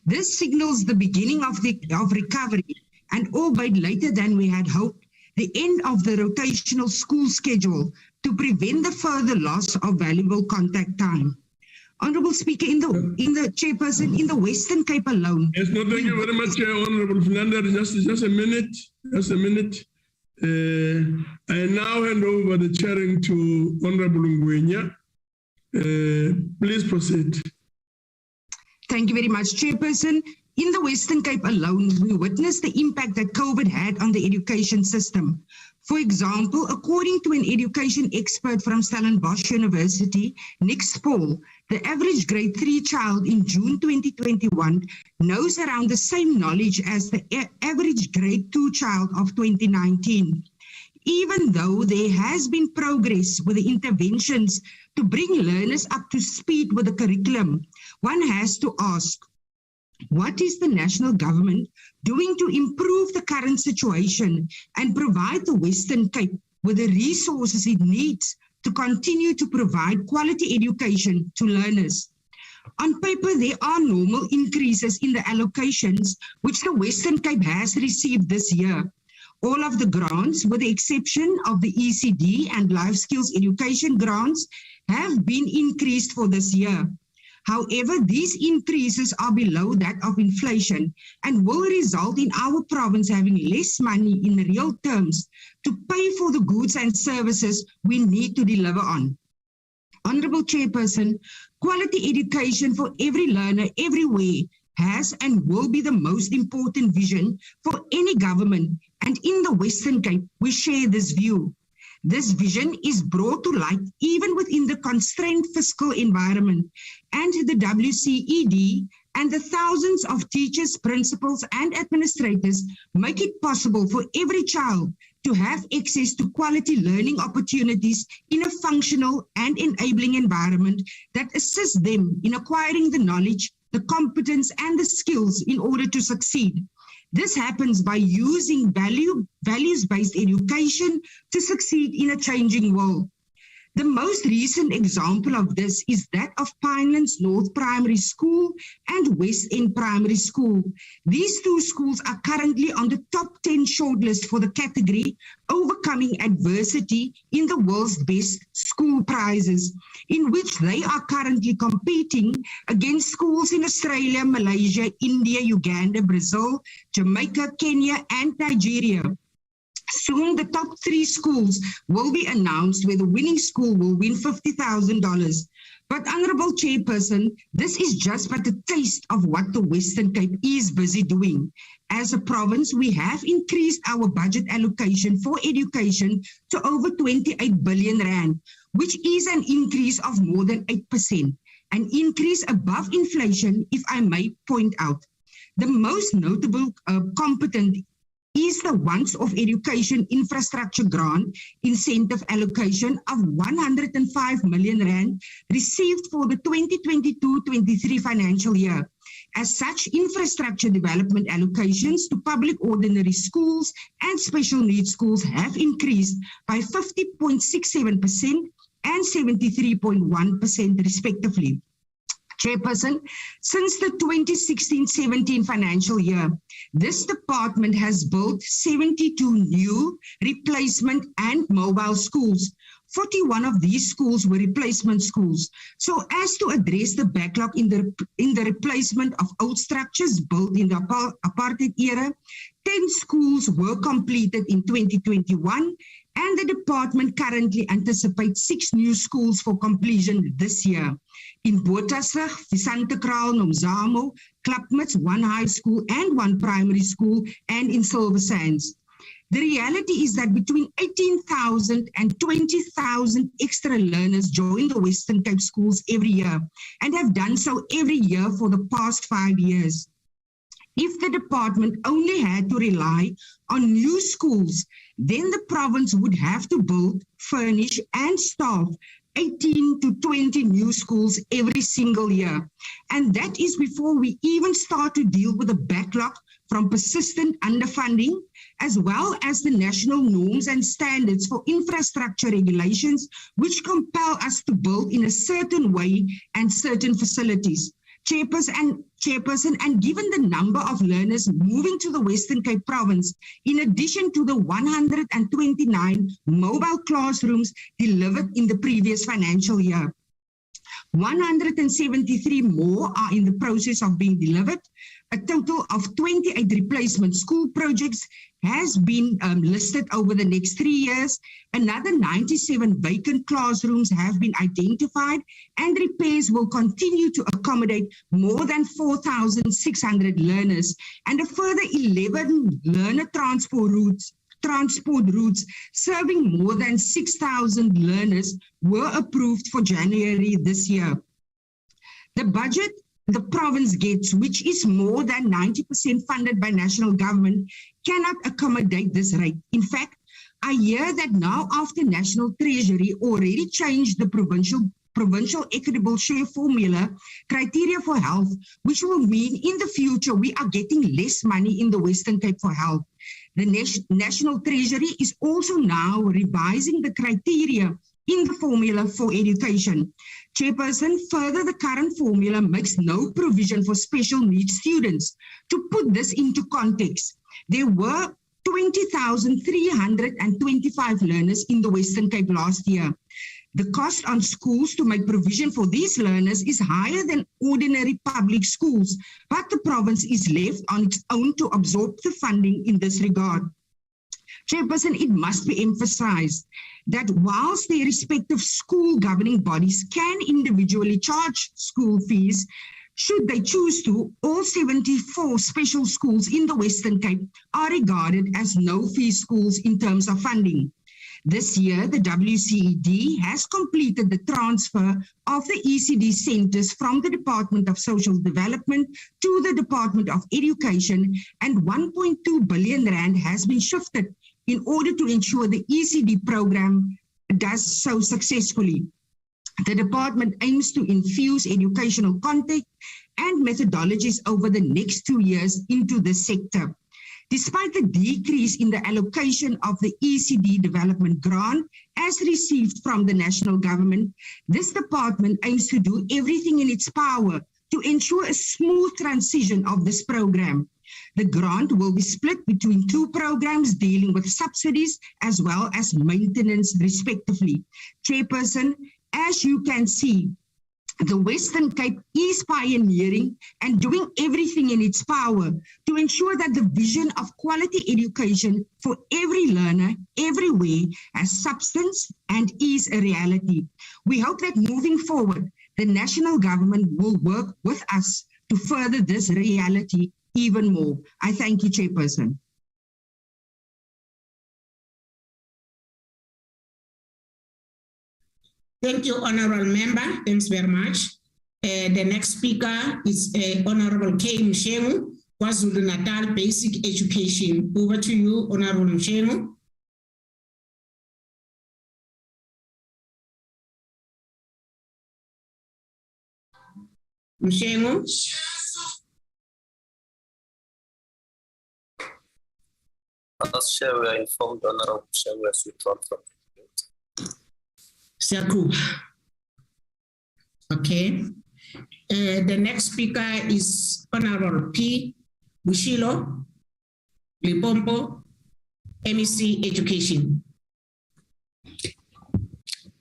Speaker 19: This signals the beginning of recovery, and albeit later than we had hoped, the end of the rotational school schedule to prevent the further loss of valuable contact time. Honorable Speaker, in the Chairperson, in the Western Cape alone.
Speaker 1: Yes, no, thank you very much, Honorable Philander. Just a minute. I now hand over the chairing to Honorable Ngwenya. Please proceed.
Speaker 19: Thank you very much, Chairperson. In the Western Cape alone, we witnessed the impact that COVID had on the education system. For example, according to an education expert from Stellenbosch University, Nick Spall, the average grade 3 child in June 2021 knows around the same knowledge as the average grade 2 child of 2019. Even though there has been progress with the interventions to bring learners up to speed with the curriculum, one has to ask, what is the national government doing to improve the current situation and provide the Western Cape with the resources it needs to continue to provide quality education to learners? On paper, there are normal increases in the allocations which the Western Cape has received this year. All of the grants, with the exception of the Ecd and life skills education grants, have been increased for this year. However, these increases are below that of inflation and will result in our province having less money in real terms to pay for the goods and services we need to deliver on. Honorable Chairperson, quality education for every learner everywhere has and will be the most important vision for any government, and in the Western Cape, we share this view. This vision is brought to light even within the constrained fiscal environment, and the WCED and the thousands of teachers, principals, and administrators make it possible for every child to have access to quality learning opportunities in a functional and enabling environment that assists them in acquiring the knowledge, the competence, and the skills in order to succeed. This happens by using values-based education to succeed in a changing world. The most recent example of this is that of Pinelands North Primary School and West End Primary School. These two schools are currently on the top 10 shortlist for the category Overcoming Adversity in the World's Best School Prizes, in which they are currently competing against schools in Australia, Malaysia, India, Uganda, Brazil, Jamaica, Kenya, and Nigeria. Soon, the top 3 schools will be announced, where the winning school will win $50,000. But, Honorable Chairperson, this is just but a taste of what the Western Cape is busy doing. As a province, we have increased our budget allocation for education to over 28 billion rand, which is an increase of more than 8%, an increase above inflation, if I may point out. The most notable component is the once-off education infrastructure grant incentive allocation of 105 million rand received for the 2022-23 financial year. As such, infrastructure development allocations to public ordinary schools and special needs schools have increased by 50.67% and 73.1% respectively. Chairperson, since the 2016-17 financial year, this department has built 72 new replacement and mobile schools. 41 of these schools were replacement schools. So as to address the backlog in the replacement of old structures built in the apartheid era, 10 schools were completed in 2021, and the department currently anticipates 6 new schools for completion this year. In Bottasig, Visantekraal, Nomzamo, Klapmuts, 1 high school and 1 primary school, and in Silver Sands. The reality is that between 18,000 and 20,000 extra learners join the Western Cape schools every year and have done so every year for the past 5 years. If the department only had to rely on new schools, then the province would have to build, furnish, and staff 18 to 20 new schools every single year. And that is before we even start to deal with the backlog from persistent underfunding, as well as the national norms and standards for infrastructure regulations, which compel us to build in a certain way and certain facilities. Chairperson, and given the number of learners moving to the Western Cape province, in addition to the 129 mobile classrooms delivered in the previous financial year, 173 more are in the process of being delivered. A total of 28 replacement school projects has been listed over the next 3 years. Another 97 vacant classrooms have been identified, and repairs will continue to accommodate more than 4,600 learners, and a further 11 learner transport routes serving more than 6,000 learners were approved for January this year. The budget the province gets, which is more than 90% funded by national government, cannot accommodate this rate. In fact, I hear that now after National Treasury already changed the provincial equitable share formula criteria for health, which will mean in the future we are getting less money in the Western Cape for health. The National Treasury is also now revising the criteria in the formula for education. Chairperson, further, the current formula makes no provision for special needs students. To put this into context, there were 20,325 learners in the Western Cape last year. The cost on schools to make provision for these learners is higher than ordinary public schools, but the province is left on its own to absorb the funding in this regard. Chairperson, it must be emphasized that whilst their respective school governing bodies can individually charge school fees, should they choose to, all 74 special schools in the Western Cape are regarded as no-fee schools in terms of funding. This year, the WCED has completed the transfer of the Ecd centers from the Department of Social Development to the Department of Education, and 1.2 billion rand has been shifted in order to ensure the Ecd program does so successfully. The department aims to infuse educational content and methodologies over the next 2 years into the sector. Despite the decrease in the allocation of the Ecd development grant as received from the national government, this department aims to do everything in its power to ensure a smooth transition of this program. The grant will be split between 2 programs dealing with subsidies as well as maintenance respectively. Chairperson, as you can see, the Western Cape is pioneering and doing everything in its power to ensure that the vision of quality education for every learner, everywhere, has substance and is a reality. We hope that moving forward, the national government will work with us to further this reality even more. I thank you, Chairperson.
Speaker 20: Thank you, Honorable Member. Thanks very much. The next speaker is Honorable K. Mshengu, KwaZulu-Natal Basic Education. Over to you, Honorable Mshengu. Mshengu.
Speaker 10: As Chair, we are informed Honorable Mshengu has withdrawn from the
Speaker 20: Okay. The next speaker is Honorable P. Bushilo, Limpopo, MEC Education.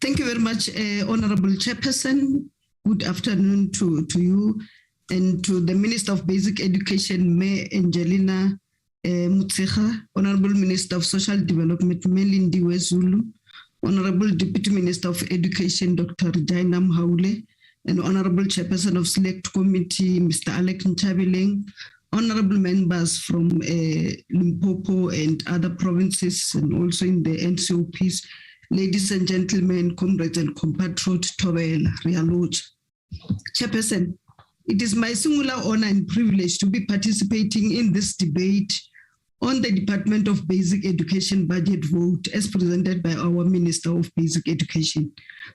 Speaker 21: Thank you very much, Honorable Chairperson. Good afternoon to you and to the Minister of Basic Education, Mayor Angelina Motshekga, Honorable Minister of Social Development, Melindi Wezulu, Honorable Deputy Minister of Education, Dr. Jainam Haule, and Honorable Chairperson of Select Committee, Mr. Alec Nchabileng, honorable members from Limpopo and other provinces, and also in the NCOPs, ladies and gentlemen, comrades and compatriots, Tobel, Rialoch. Chairperson, it is my singular honor and privilege to be participating in this debate on the Department of Basic Education budget vote as presented by our Minister of Basic Education.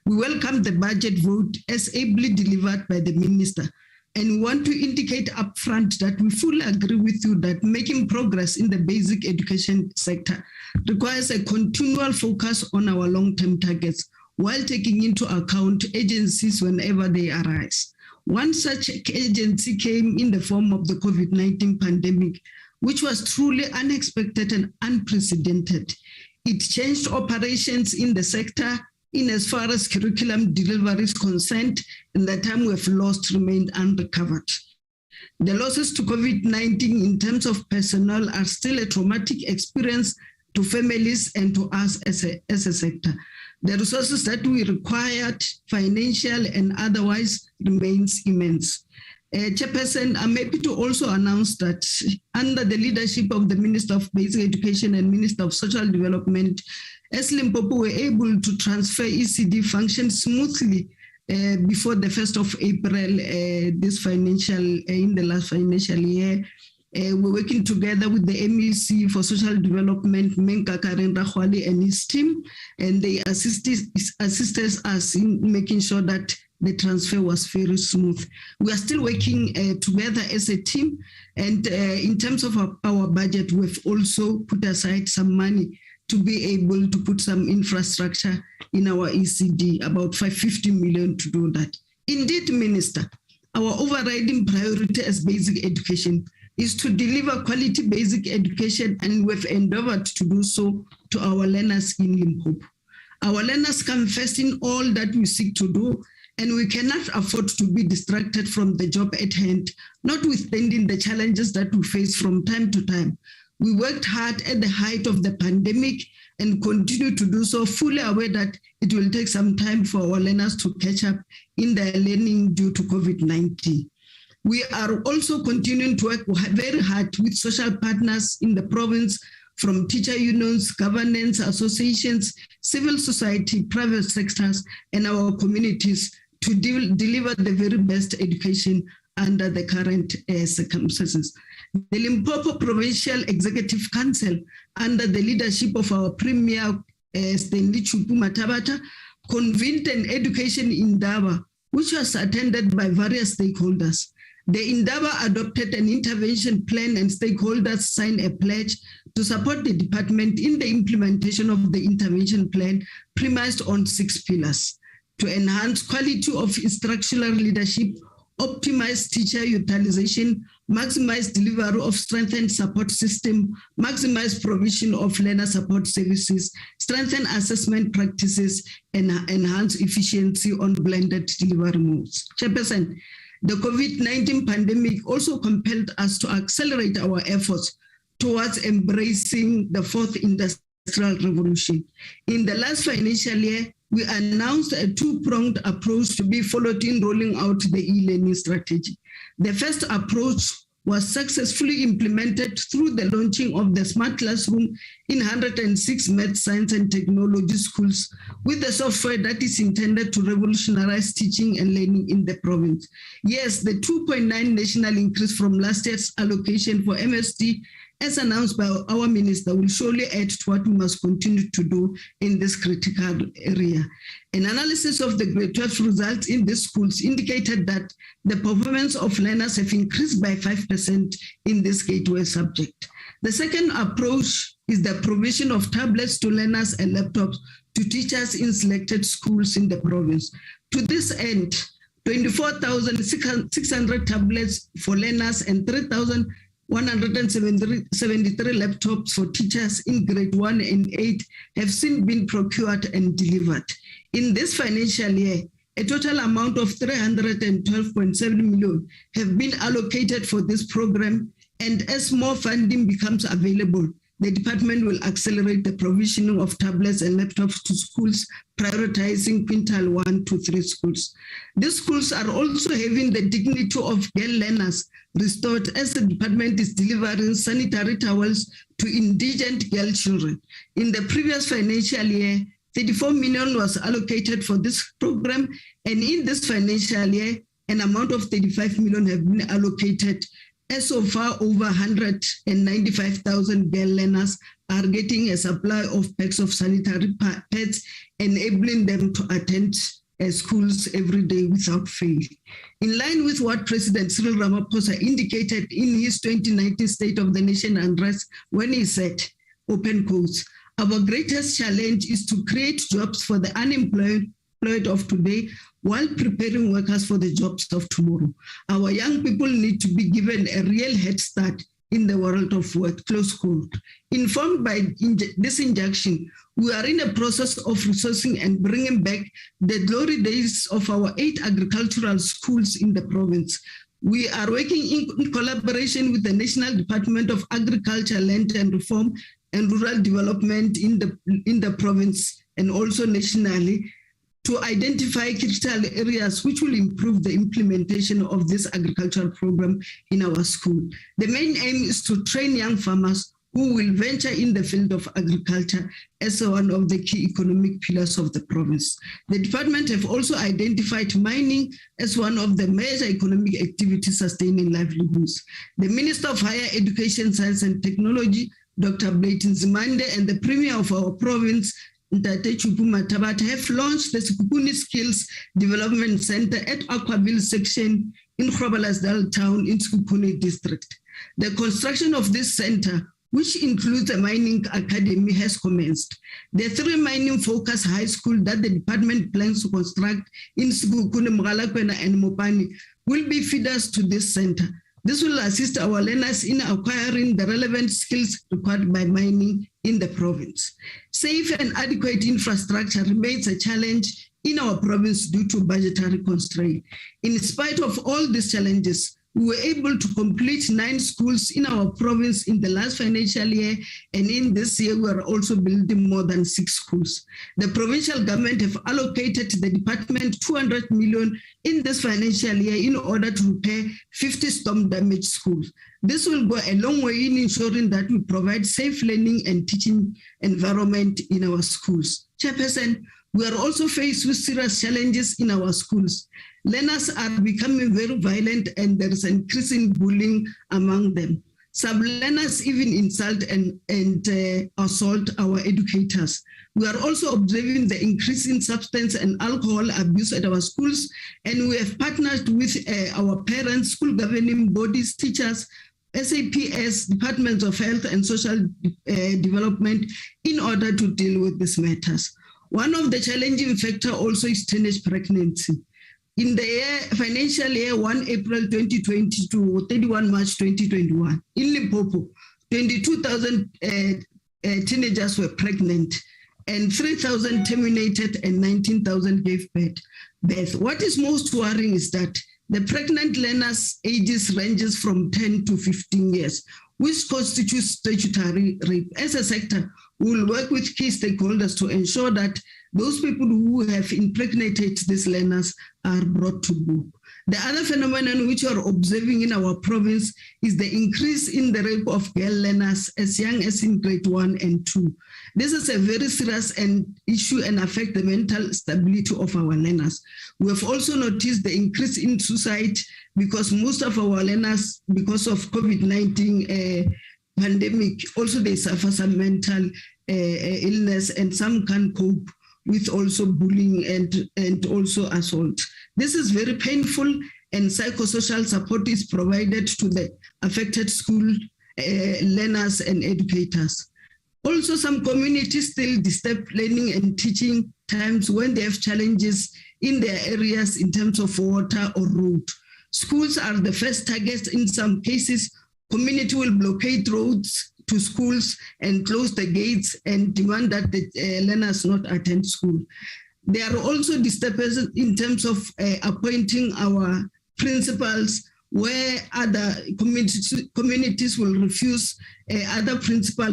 Speaker 21: We welcome the budget vote as ably delivered by the Minister, and want to indicate upfront that we fully agree with you that making progress in the basic education sector requires a continual focus on our long-term targets while taking into account agencies whenever they arise. One such agency came in the form of the COVID-19 pandemic, which was truly unexpected and unprecedented. It changed operations in the sector in as far as curriculum delivery is concerned, and the time we have lost remained unrecovered. The losses to COVID-19 in terms of personnel are still a traumatic experience to families and to us as a sector. The resources that we required, financial and otherwise, remains immense. Chairperson, I'm happy to also announce that under the leadership of the Minister of Basic Education and Minister of Social Development, as Limpopo were able to transfer ECD functions smoothly before the 1st of April in the last financial year. We're working together with the MEC for Social Development, Menka Karen Rahwali and his team, and they assisted us in making sure that the transfer was very smooth. We are still working together as a team, and in terms of our budget, we've also put aside some money to be able to put some infrastructure in our ECD, about 550 million to do that. Indeed, Minister, our overriding priority as basic education is to deliver quality basic education, and we've endeavored to do so to our learners in Limpopo. Our learners come first in all that we seek to do, and we cannot afford to be distracted from the job at hand, notwithstanding the challenges that we face from time to time. We worked hard at the height of the pandemic and continue to do so, fully aware that it will take some time for our learners to catch up in their learning due to COVID-19. We are also continuing to work very hard with social partners in the province, from teacher unions, governance, associations, civil society, private sectors, and our communities to deliver the very best education under the current circumstances. The Limpopo Provincial Executive Council, under the leadership of our Premier Stanley Chupu Matabata, convened an education indaba, which was attended by various stakeholders. The indaba adopted an intervention plan, and stakeholders signed a pledge to support the department in the implementation of the intervention plan premised on 6 pillars: to enhance quality of instructional leadership, optimize teacher utilization, maximize delivery of strengthened support system, maximize provision of learner support services, strengthen assessment practices, and enhance efficiency on blended delivery modes. Chairperson, the COVID-19 pandemic also compelled us to accelerate our efforts towards embracing the 4th industrial revolution. In the last financial year, we announced a 2-pronged approach to be followed in rolling out the e-learning strategy. The first approach was successfully implemented through the launching of the Smart Classroom in 106 math, science, and technology schools, with the software that is intended to revolutionize teaching and learning in the province. Yes, the 2.9 national increase from last year's allocation for MST, as announced by our minister, will surely add to what we must continue to do in this critical area. An analysis of the grade 12 results in these schools indicated that the performance of learners have increased by 5% in this gateway subject. The second approach is the provision of tablets to learners and laptops to teachers in selected schools in the province. To this end, 24,600 tablets for learners and 3,173 laptops for teachers in grade 1 and 8 have since been procured and delivered. In this financial year, a total amount of 312.7 million have been allocated for this program, and as more funding becomes available, the department will accelerate the provisioning of tablets and laptops to schools, prioritizing quintile 1 to 3 schools. These schools are also having the dignity of girl learners restored, as the department is delivering sanitary towels to indigent girl children. In the previous financial year, 34 million was allocated for this program, and in this financial year, an amount of 35 million have been allocated. As so far, over 195,000 girl learners are getting a supply of packs of sanitary pads, enabling them to attend schools every day without fail. In line with what President Cyril Ramaphosa indicated in his 2019 State of the Nation address, when he said, open quotes, "Our greatest challenge is to create jobs for the unemployed of today while preparing workers for the jobs of tomorrow. Our young people need to be given a real head start in the world of work," close quote. Informed by this injunction, we are in a process of resourcing and bringing back the glory days of our 8 agricultural schools in the province. We are working in collaboration with the National Department of Agriculture, Land and Reform and Rural Development in the province and also nationally, to identify critical areas which will improve the implementation of this agricultural program in our school. The main aim is to train young farmers who will venture in the field of agriculture as one of the key economic pillars of the province. The department have also identified mining as one of the major economic activities sustaining livelihoods. The Minister of Higher Education, Science and Technology, Dr. Blayton Zimande, and the Premier of our province, Nti have launched the Sekhukhune Skills Development Center at Aquaville section in Groblersdal town in Sekhukhune district. The construction of this center, which includes a mining academy, has commenced. The 3 mining-focused high school that the department plans to construct in Sekhukhune, Mogalakwena, and Mopani will be feeders to this center. This will assist our learners in acquiring the relevant skills required by mining in the province. Safe and adequate infrastructure remains a challenge in our province due to budgetary constraints. In spite of all these challenges, we were able to complete 9 schools in our province in the last financial year, and in this year we are also building more than 6 schools. The provincial government have allocated the department 200 million in this financial year in order to repair 50 storm damaged schools. This will go a long way in ensuring that we provide safe learning and teaching environment in our schools. Chairperson, we are also faced with serious challenges in our schools. Learners are becoming very violent and there is increasing bullying among them. Some learners even insult and assault our educators. We are also observing the increasing substance and alcohol abuse at our schools, and we have partnered with our parents, school governing bodies, teachers, SAPS, Departments of Health and Social Development in order to deal with these matters. One of the challenging factors also is teenage pregnancy. In the financial year 1 April 2020 to 31 March 2021, in Limpopo, 22,000 teenagers were pregnant and 3,000 terminated and 19,000 gave birth. What is most worrying is that the pregnant learners' ages ranges from 10 to 15 years, which constitutes statutory rape. As a sector, we will work with key stakeholders to ensure that those people who have impregnated these learners are brought to book. The other phenomenon which we are observing in our province is the increase in the rape of girl learners as young as in grade 1 and 2. This is a very serious issue and affects the mental stability of our learners. We have also noticed the increase in suicide because most of our learners, because of COVID-19 pandemic, also they suffer some mental illness and some can't cope with also bullying and also assault. This is very painful, and psychosocial support is provided to the affected school learners and educators. Also, some communities still disturb learning and teaching times when they have challenges in their areas in terms of water or road. Schools are the first targets in some cases. Community will blockade roads to schools and close the gates and demand that the learners not attend school. There are also disturbances in terms of appointing our principals where other communities will refuse other principal,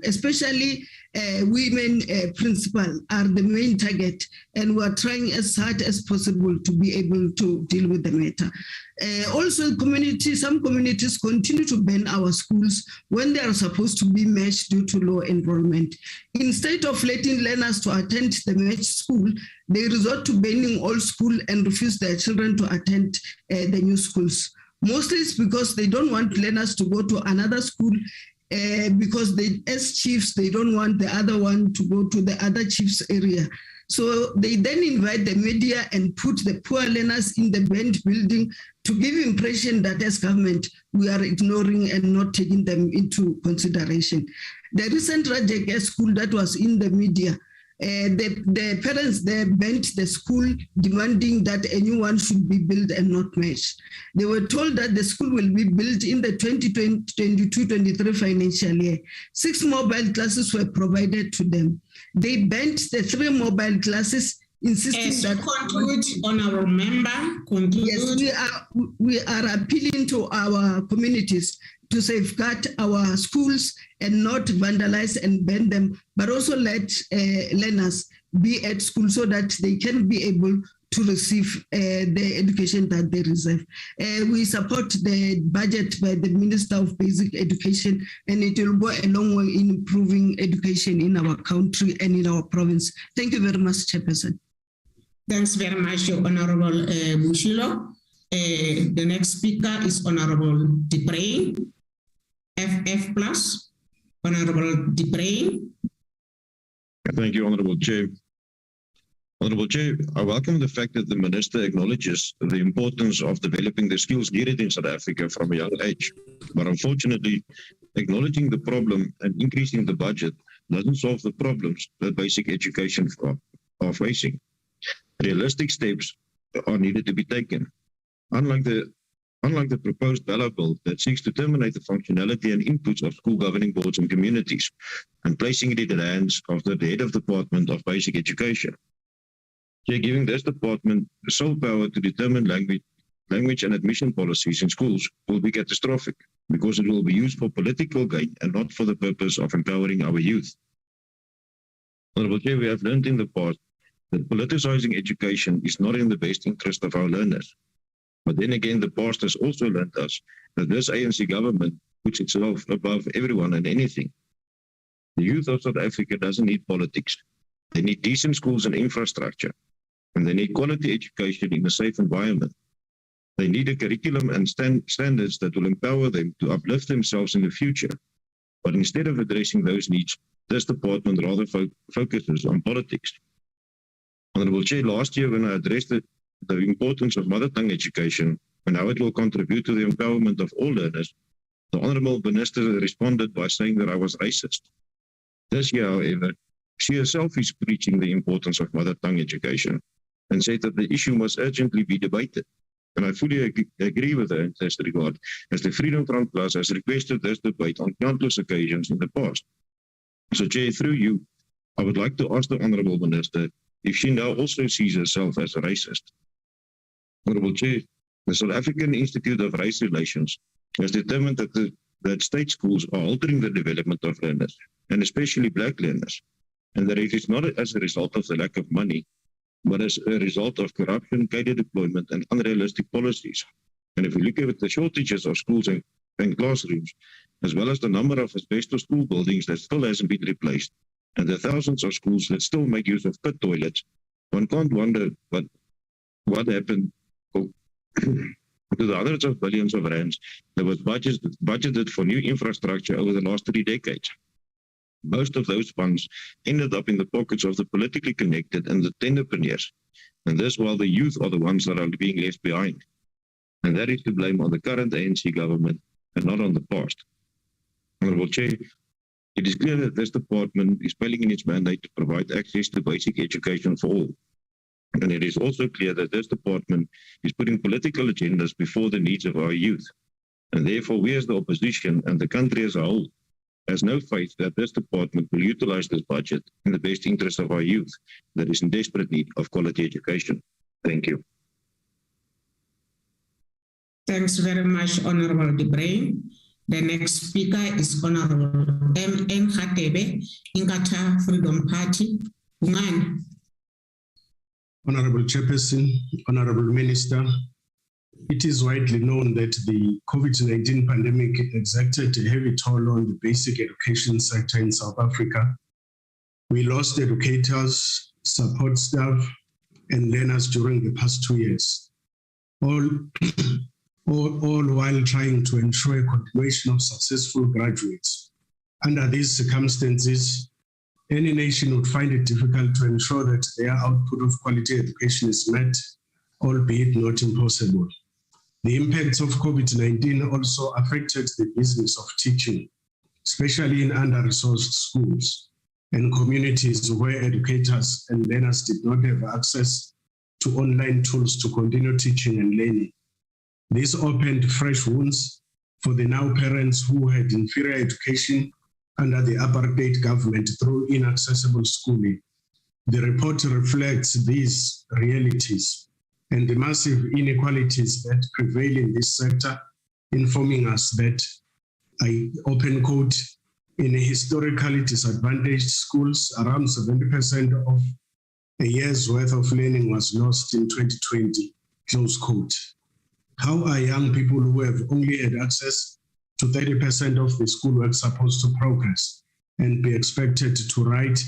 Speaker 21: especially women principal are the main target, and we are trying as hard as possible to be able to deal with the matter. Also, some communities continue to ban our schools when they are supposed to be matched due to low enrollment. Instead of letting learners to attend the matched school, they resort to banning all school and refuse their children to attend the new schools. Mostly it's because they don't want learners to go to another school because as chiefs, they don't want the other one to go to the other chief's area. So they then invite the media and put the poor learners in the banned building to give impression that as government, we are ignoring and not taking them into consideration. The recent Rajek school that was in the media, the parents there banned the school, demanding that a new one should be built and not matched. They were told that the school will be built in the 2022-23 financial year. 6 mobile classes were provided to them. They banned the 3 mobile classes, insisting that...
Speaker 20: Conclude, honorable member, conclude.
Speaker 21: Yes, we are appealing to our communities to safeguard our schools and not vandalize and ban them, but also let learners be at school so that they can be able to receive the education that they deserve. We support the budget by the Minister of Basic Education, and it will go a long way in improving education in our country and in our province. Thank you very much, Chairperson.
Speaker 20: Thanks very much, Honorable Bushilo. The next speaker is Honorable Debrain, FF+. Honorable Debrain.
Speaker 2: Thank you, Honorable Chair. Honorable Chair, I welcome the fact that the Minister acknowledges the importance of developing the skills needed in South Africa from a young age. But unfortunately, acknowledging the problem and increasing the budget doesn't solve the problems that basic education are facing. Realistic steps are needed to be taken. Unlike the proposed ballot bill that seeks to terminate the functionality and inputs of school governing boards and communities and placing it in the hands of the head of Department of Basic Education. Giving this department the sole power to determine language and admission policies in schools will be catastrophic because it will be used for political gain and not for the purpose of empowering our youth. Honorable Chair, we have learned in the past that politicizing education is not in the best interest of our learners. But then again, the past has also learned us that this ANC government puts itself above everyone and anything. The youth of South Africa doesn't need politics. They need decent schools and infrastructure, and they need quality education in a safe environment. They need a curriculum and standards that will empower them to uplift themselves in the future. But instead of addressing those needs, this department rather focuses on politics. Honorable Chair, last year when I addressed the importance of mother tongue education and how it will contribute to the empowerment of all learners, the Honorable Minister responded by saying that I was racist. This year, however, she herself is preaching the importance of mother tongue education and said that the issue must urgently be debated. And I fully agree with her in this regard, as the Freedom Front Plus has requested this debate on countless occasions in the past. So, Chair, through you, I would like to ask the Honourable Minister if she now also sees herself as a racist. Honourable Chair, the South African Institute of Race Relations has determined that state schools are altering the development of learners, and especially black learners, and that it is not as a result of the lack of money, but as a result of corruption, cadre deployment, and unrealistic policies. And if we look at the shortages of schools and classrooms, as well as the number of asbestos school buildings that still hasn't been replaced, and the thousands of schools that still make use of pit toilets, one can't wonder what happened to the hundreds of billions of rands that was budgeted for new infrastructure over the last 3 decades. Most of those funds ended up in the pockets of the politically connected and the tenderpreneurs, and this while the youth are the ones that are being left behind. And that is to blame on the current ANC government and not on the past. Honourable Chair, it is clear that this department is failing in its mandate to provide access to basic education for all. And it is also clear that this department is putting political agendas before the needs of our youth. And therefore, we as the opposition and the country as a whole has no faith that this department will utilize this budget in the best interest of our youth that is in desperate need of quality education. Thank you.
Speaker 20: Thanks very much, Honorable De Bruin. The next speaker is Honorable M.N. Hdbc, Inkatha Freedom Party. Ungani.
Speaker 3: Honorable Chairperson, Honorable Minister, it is widely known that the COVID-19 pandemic exacted a heavy toll on the basic education sector in South Africa. We lost educators, support staff, and learners during the past 2 years, all while trying to ensure a continuation of successful graduates. Under these circumstances, any nation would find it difficult to ensure that their output of quality education is met, albeit not impossible. The impacts of COVID-19 also affected the business of teaching, especially in under-resourced schools and communities where educators and learners did not have access to online tools to continue teaching and learning. This opened fresh wounds for the now parents who had inferior education under the apartheid government through inaccessible schooling. The report reflects these realities and the massive inequalities that prevail in this sector, informing us that, I open quote, in historically disadvantaged schools, around 70% of a year's worth of learning was lost in 2020, close quote. How are young people who have only had access to 30% of the schoolwork supposed to progress and be expected to write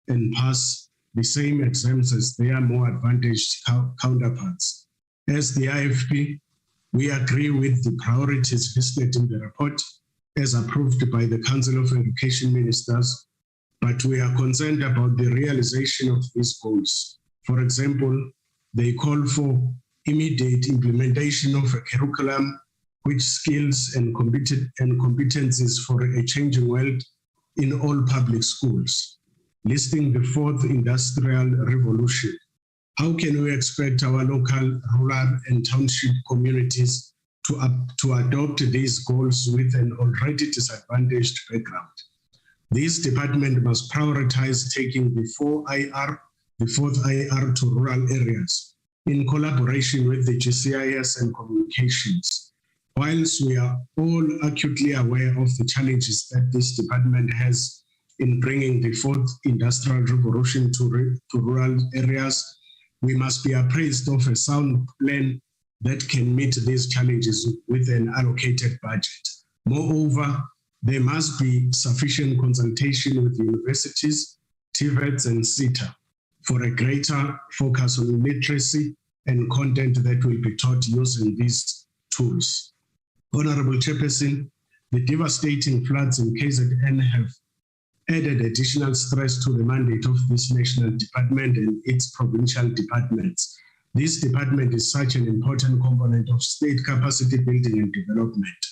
Speaker 3: and pass the same exams as their more advantaged counterparts? As the IFP, we agree with the priorities listed in the report as approved by the Council of Education Ministers, but we are concerned about the realization of these goals. For example, they call for immediate implementation of a curriculum which skills and competencies for a changing world in all public schools, listing the fourth industrial revolution. How can we expect our local, rural, and township communities to adopt these goals with an already disadvantaged background? This department must prioritize taking the fourth IR to rural areas in collaboration with the GCIS and communications. Whilst we are all acutely aware of the challenges that this department has in bringing the fourth industrial revolution to rural areas, we must be appraised of a sound plan that can meet these challenges with an allocated budget. Moreover, there must be sufficient consultation with universities, TVETs, and CETA for a greater focus on literacy and content that will be taught using these tools. Honorable Chairperson, the devastating floods in KZN have added additional stress to the mandate of this national department and its provincial departments. This department is such an important component of state capacity building and development.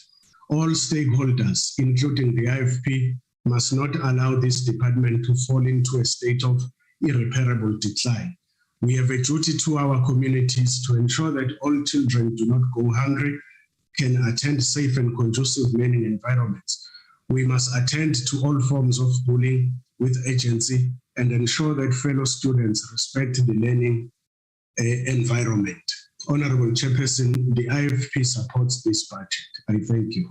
Speaker 3: All stakeholders, including the IFP, must not allow this department to fall into a state of irreparable decline. We have a duty to our communities to ensure that all children do not go hungry, can attend safe and conducive learning environments. We must attend to all forms of bullying with agency and ensure that fellow students respect the learning environment. Honorable Chairperson, the IFP supports this budget. I thank you.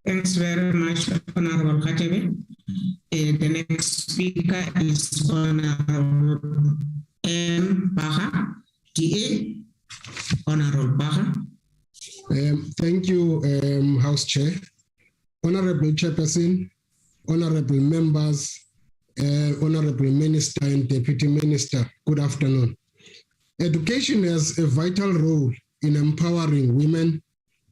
Speaker 20: Thanks very much, Honorable Hdbc. The next speaker is Honorable M. Baha, DA. Honorable Baha.
Speaker 22: Thank you, House Chair. Honorable Chairperson, honorable members, Honorable Minister and Deputy Minister, good afternoon. Education has a vital role in empowering women,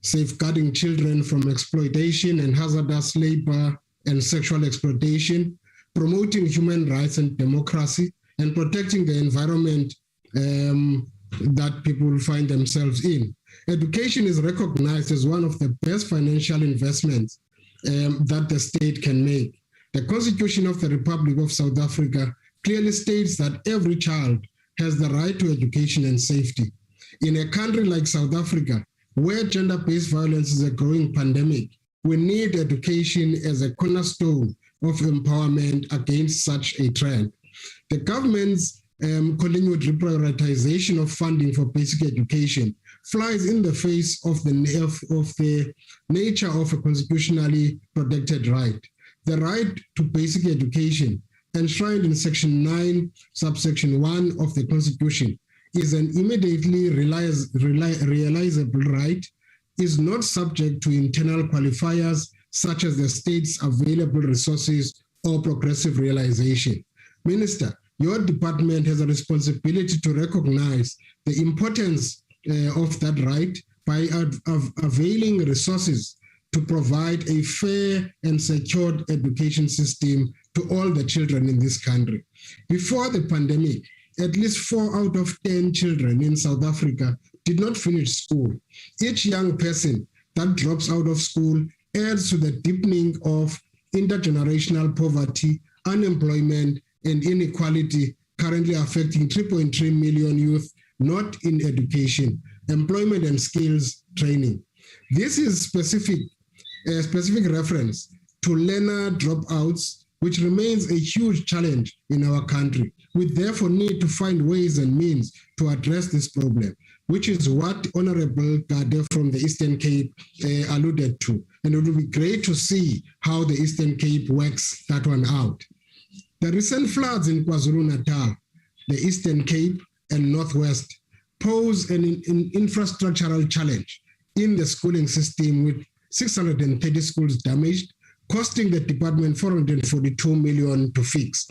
Speaker 22: safeguarding children from exploitation and hazardous labor and sexual exploitation, promoting human rights and democracy, and protecting the environment that people find themselves in. Education is recognized as one of the best financial investments that the state can make. The Constitution of the Republic of South Africa clearly states that every child has the right to education and safety. In a country like South Africa, where gender-based violence is a growing pandemic, we need education as a cornerstone of empowerment against such a trend. The government's continued reprioritization of funding for basic education flies in the face of the nature of a constitutionally protected right. The right to basic education, enshrined in Section 9, subsection 1 of the Constitution, is an immediately realizable right, is not subject to internal qualifiers such as the state's available resources or progressive realization. Minister, your department has a responsibility to recognize the importance of that right by availing resources to provide a fair and secured education system to all the children in this country. Before the pandemic, at least 4 out of 10 children in South Africa did not finish school. Each young person that drops out of school adds to the deepening of intergenerational poverty, unemployment, and inequality currently affecting 3.3 million youth not in education, employment, and skills training. This is specific reference to learner dropouts, which remains a huge challenge in our country. We therefore need to find ways and means to address this problem, which is what Honorable Gade from the Eastern Cape alluded to. And it would be great to see how the Eastern Cape works that one out. The recent floods in KwaZulu-Natal, the Eastern Cape, and Northwest pose an infrastructural challenge in the schooling system, with 630 schools damaged, costing the department 442 million to fix.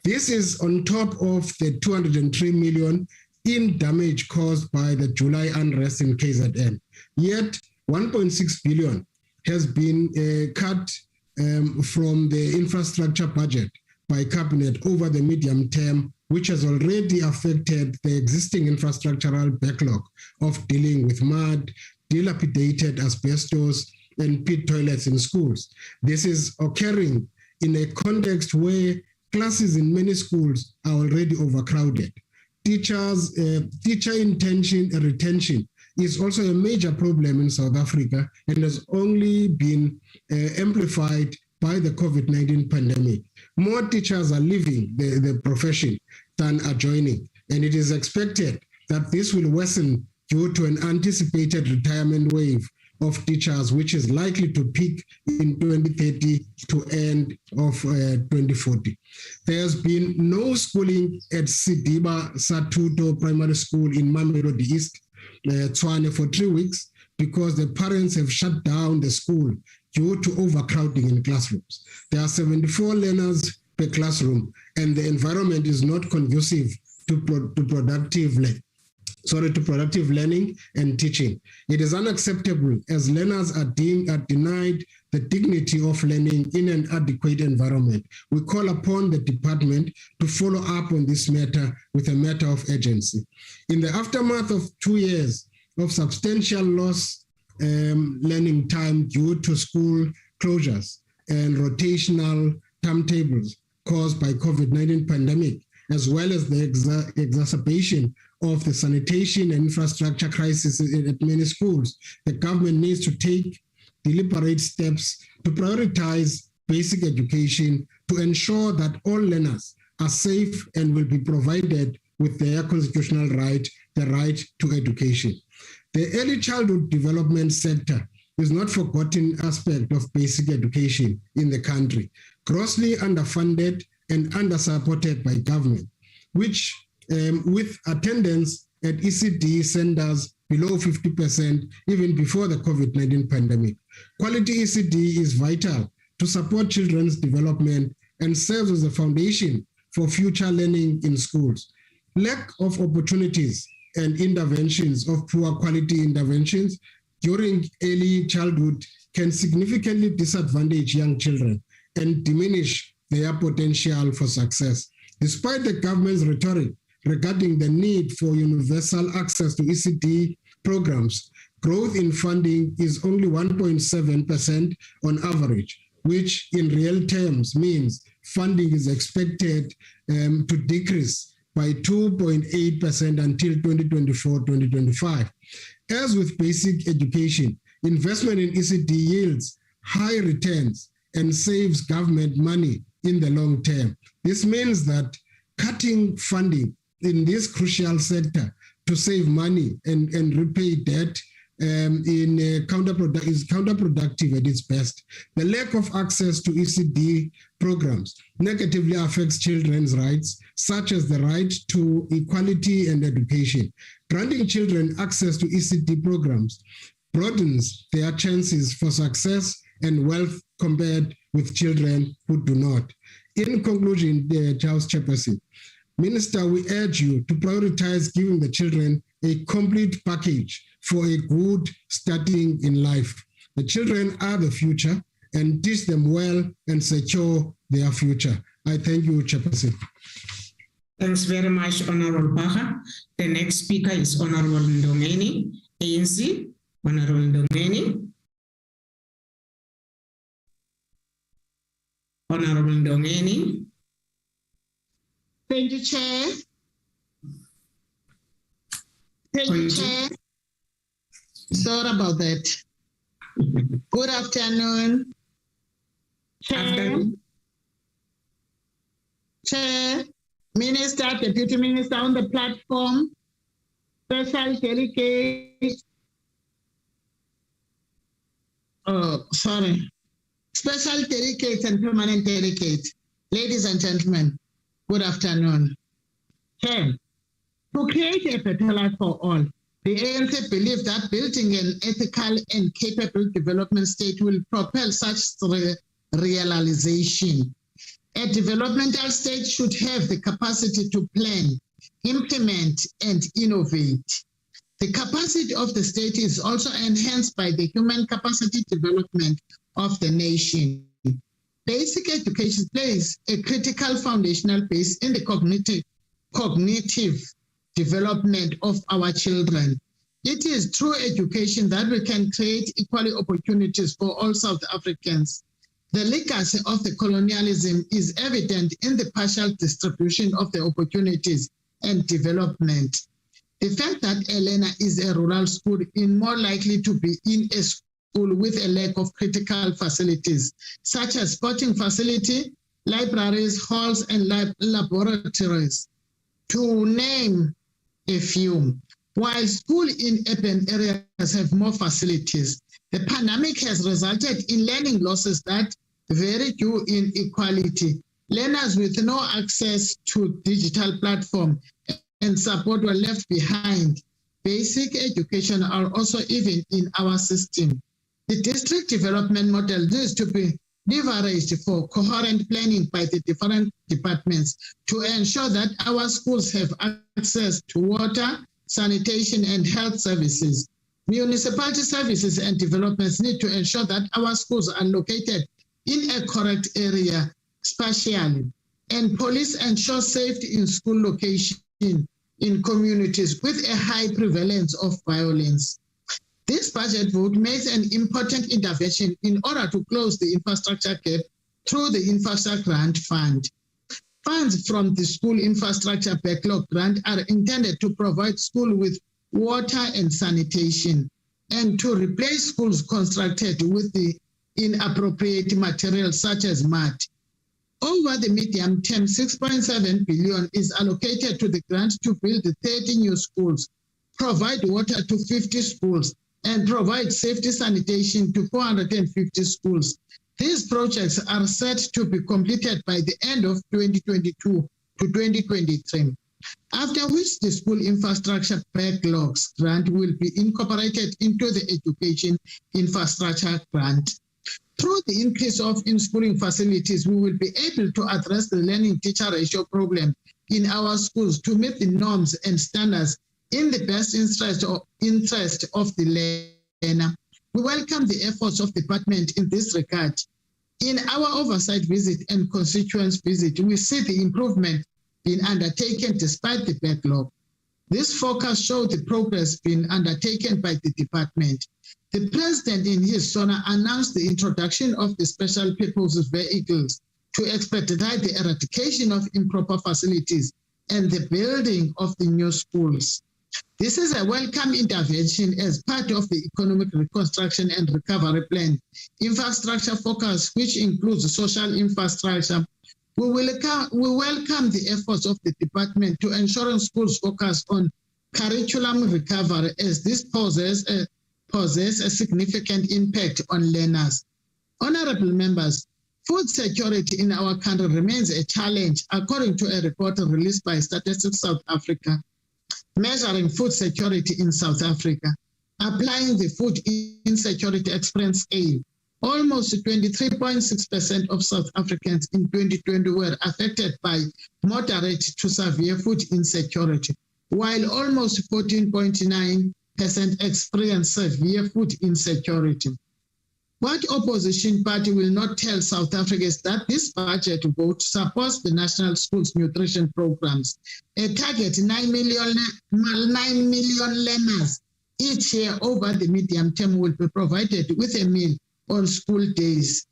Speaker 22: This is on top of the 203 million in damage caused by the July unrest in KZN. Yet 1.6 billion has been cut from the infrastructure budget by Cabinet over the medium term, which has already affected the existing infrastructural backlog of dealing with mud, dilapidated asbestos, and pit toilets in schools. This is occurring in a context where classes in many schools are already overcrowded. Teacher retention is also a major problem in South Africa and has only been amplified by the COVID-19 pandemic. More teachers are leaving the profession than are joining, and it is expected that this will worsen due to an anticipated retirement wave of teachers, which is likely to peak in 2030 to end of 2040. There has been no schooling at Sidiba Satuto Primary School in Mamelodi East, Tshwane, for 3 weeks because the parents have shut down the school due to overcrowding in classrooms. There are 74 learners per classroom, and the environment is not conducive to productive learning and teaching. It is unacceptable as learners are denied the dignity of learning in an adequate environment. We call upon the department to follow up on this matter with a matter of urgency. In the aftermath of 2 years of substantial loss learning time due to school closures and rotational timetables caused by COVID-19 pandemic, as well as the exacerbation of the sanitation and infrastructure crisis at many schools, the government needs to take deliberate steps to prioritize basic education to ensure that all learners are safe and will be provided with their constitutional right, the right to education. The early childhood development sector is not forgotten aspect of basic education in the country, grossly underfunded and undersupported by government, which with attendance at ECD centers below 50% even before the COVID-19 pandemic. Quality ECD is vital to support children's development and serves as a foundation for future learning in schools. Lack of opportunities and interventions of poor quality interventions during early childhood can significantly disadvantage young children and diminish their potential for success. Despite the government's rhetoric regarding the need for universal access to ECD programs, growth in funding is only 1.7% on average, which in real terms means funding is expected to decrease by 2.8% until 2024-2025. As with basic education, investment in ECD yields high returns and saves government money in the long term. This means that cutting funding in this crucial sector to save money and repay debt is counterproductive at its best. The lack of access to Ecd programs negatively affects children's rights, such as the right to equality and education. Granting children access to Ecd programs broadens their chances for success and wealth compared with children who do not. In conclusion, the House Chairperson, Minister, we urge you to prioritize giving the children a complete package for a good starting in life. The children are the future, and teach them well and secure their future. I thank you, Chairperson.
Speaker 20: Thanks very much, Honorable Baha. The next speaker is Honorable Ndongeni, ANC. Honorable Ndongeni. Honorable Ndongeni.
Speaker 4: Thank you, Chair. Thank you, Chair. Sorry about that. Good afternoon. Chair, Minister, Deputy Minister on the platform, special delegate. Special delegates and permanent delegates. Ladies and gentlemen, good afternoon. Chair, to create a better life for all, the ANC believes that building an ethical and capable development state will propel such realization. A developmental state should have the capacity to plan, implement, and innovate. The capacity of the state is also enhanced by the human capacity development of the nation. Basic education plays a critical foundational base in the cognitive development of our children. It is through education that we can create equal opportunities for all South Africans. The legacy of the colonialism is evident in the partial distribution of the opportunities and development. The fact that Elena is a rural school is more likely to be in a school with a lack of critical facilities, such as sporting facility, libraries, halls, and laboratories, to name a few. While schools in urban areas have more facilities, the pandemic has resulted in learning losses that vary due in equality. Learners with no access to digital platform and support were left behind. Basic education are also even in our system. The district development model needs to be leveraged for coherent planning by the different departments to ensure that our schools have access to water, sanitation, and health services. Municipality services and developments need to ensure that our schools are located in a correct area spatially, and police ensure safety in school location in communities with a high prevalence of violence. This budget vote makes an important intervention in order to close the infrastructure gap through the Infrastructure Grant Fund. Funds from the School Infrastructure Backlog Grant are intended to provide schools with water and sanitation, and to replace schools constructed with the inappropriate materials such as mud. Over the medium term, 6.7 billion is allocated to the grant to build 30 new schools, provide water to 50 schools, and provide safety sanitation to 450 schools. These projects are set to be completed by the end of 2022 to 2023, after which the School Infrastructure Backlogs Grant will be incorporated into the Education Infrastructure Grant. Through the increase of in-schooling facilities, we will be able to address the learning-teacher ratio problem in our schools to meet the norms and standards in the best interest of the learner. We welcome the efforts of the department in this regard. In our oversight visit and constituents visit, we see the improvement being undertaken despite the backlog. This focus showed the progress being undertaken by the department. The President in his SONA announced the introduction of the special purpose vehicles to expedite the eradication of improper facilities and the building of the new schools. This is a welcome intervention as part of the Economic Reconstruction and Recovery Plan infrastructure focus, which includes social infrastructure, We welcome the efforts of the department to ensure schools focus on curriculum recovery, as this poses a significant impact on learners. Honorable members, food security in our country remains a challenge, according to a report released by Statistics South Africa, measuring food security in South Africa. Applying the food insecurity experience scale, almost 23.6% of South Africans in 2020 were affected by moderate to severe food insecurity, while almost 14.9% experienced severe food insecurity. What opposition party will not tell South Africa is that this budget vote supports the National Schools Nutrition Programs, a target 9 million learners each year over the medium term will be provided with a meal on school days.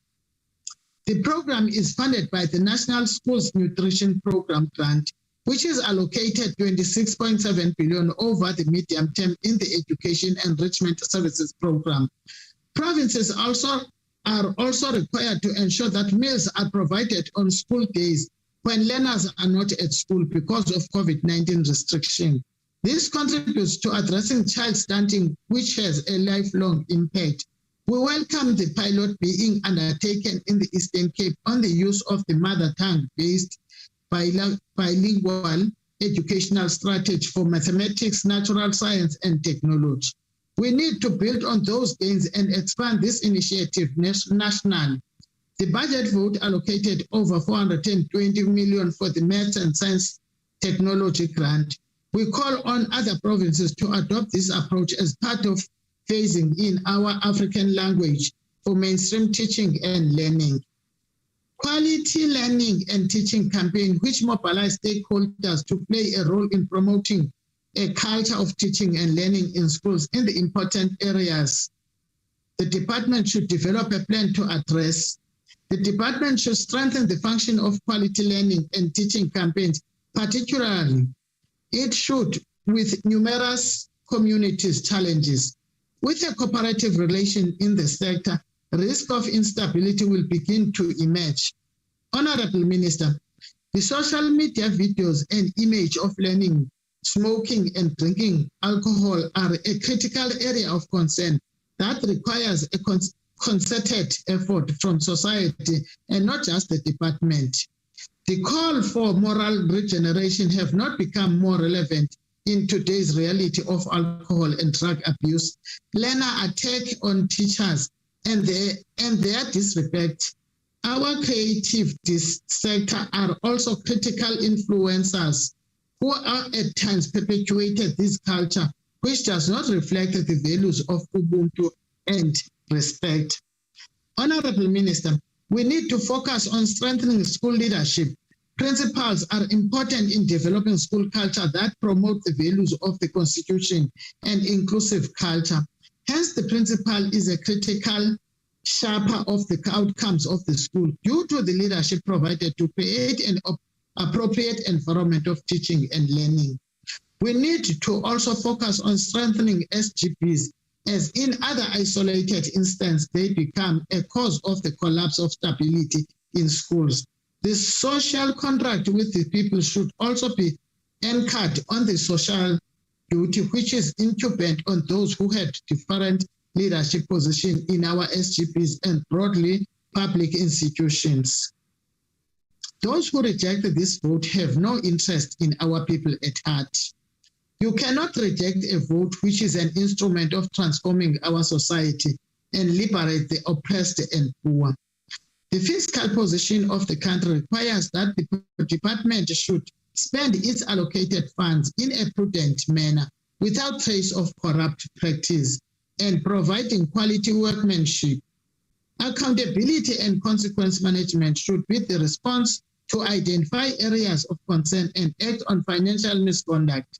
Speaker 4: The program is funded by the National Schools Nutrition Program grant, which is allocated 26.7 billion over the medium term in the Education Enrichment Services Program. Provinces are also required to ensure that meals are provided on school days when learners are not at school because of COVID-19 restriction. This contributes to addressing child stunting, which has a lifelong impact. We welcome the pilot being undertaken in the Eastern Cape on the use of the mother tongue-based bilingual educational strategy for mathematics, natural science, and technology. We need to build on those gains and expand this initiative nationally. The budget vote allocated over 420 million for the Maths and Science Technology grant. We call on other provinces to adopt this approach as part of phasing in our African language for mainstream teaching and learning. Quality learning and teaching campaign, which mobilize stakeholders to play a role in promoting a culture of teaching and learning in schools in the important areas. The department should develop a plan to address. The department should strengthen the function of quality learning and teaching campaigns, particularly it should with numerous communities challenges. With a cooperative relation in the sector, risk of instability will begin to emerge. Honorable Minister, the social media videos and image of learning, smoking and drinking alcohol are a critical area of concern that requires a concerted effort from society and not just the department. The call for moral regeneration have not become more relevant in today's reality of alcohol and drug abuse, learner attack on teachers and their disrespect. Our creative sector are also critical influencers who are at times perpetuated this culture, which does not reflect the values of Ubuntu and respect. Honorable Minister, we need to focus on strengthening school leadership. Principals are important in developing school culture that promote the values of the Constitution and inclusive culture. Hence, the principal is a critical sharper of the outcomes of the school due to the leadership provided to create an appropriate environment of teaching and learning. We need to also focus on strengthening SGPs, as in other isolated instances, they become a cause of the collapse of stability in schools. The social contract with the people should also be anchored on the social duty, which is incumbent on those who had different leadership positions in our SGPs and broadly public institutions. Those who reject this vote have no interest in our people at heart. You cannot reject a vote which is an instrument of transforming our society and liberate the oppressed and poor. The fiscal position of the country requires that the department should spend its allocated funds in a prudent manner without trace of corrupt practice and providing quality workmanship. Accountability and consequence management should be the response to identify areas of concern and act on financial misconduct.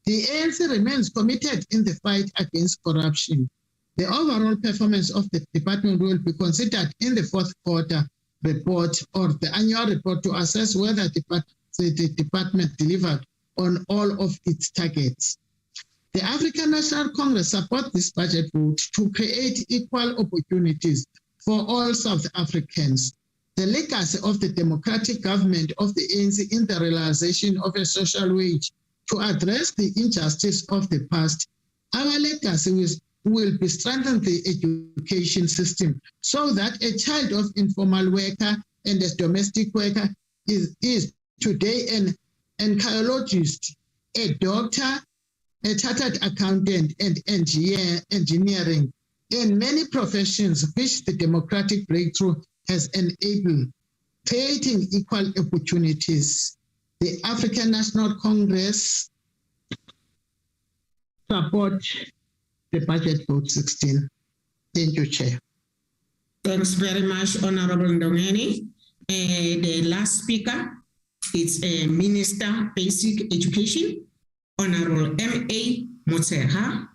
Speaker 4: The ANC remains committed in the fight against corruption. The overall performance of the department will be considered in the fourth quarter report or the annual report to assess whether the department delivered on all of its targets. The African National Congress supports this budget vote to create equal opportunities for all South Africans. the legacy of the democratic government of the ANC in the realization of a social wage to address the injustice of the past. Our legacy will be strengthen the education system so that a child of informal worker and a domestic worker is today an archaeologist, a doctor, a chartered accountant, and engineering, and many professions which the democratic breakthrough has enabled, creating equal opportunities. The African National Congress support the budget vote 16. Thank you, Chair.
Speaker 20: Thanks very much, Honorable Ndongeni. The last speaker is Minister Basic Education, Honorable M.A. Motseha.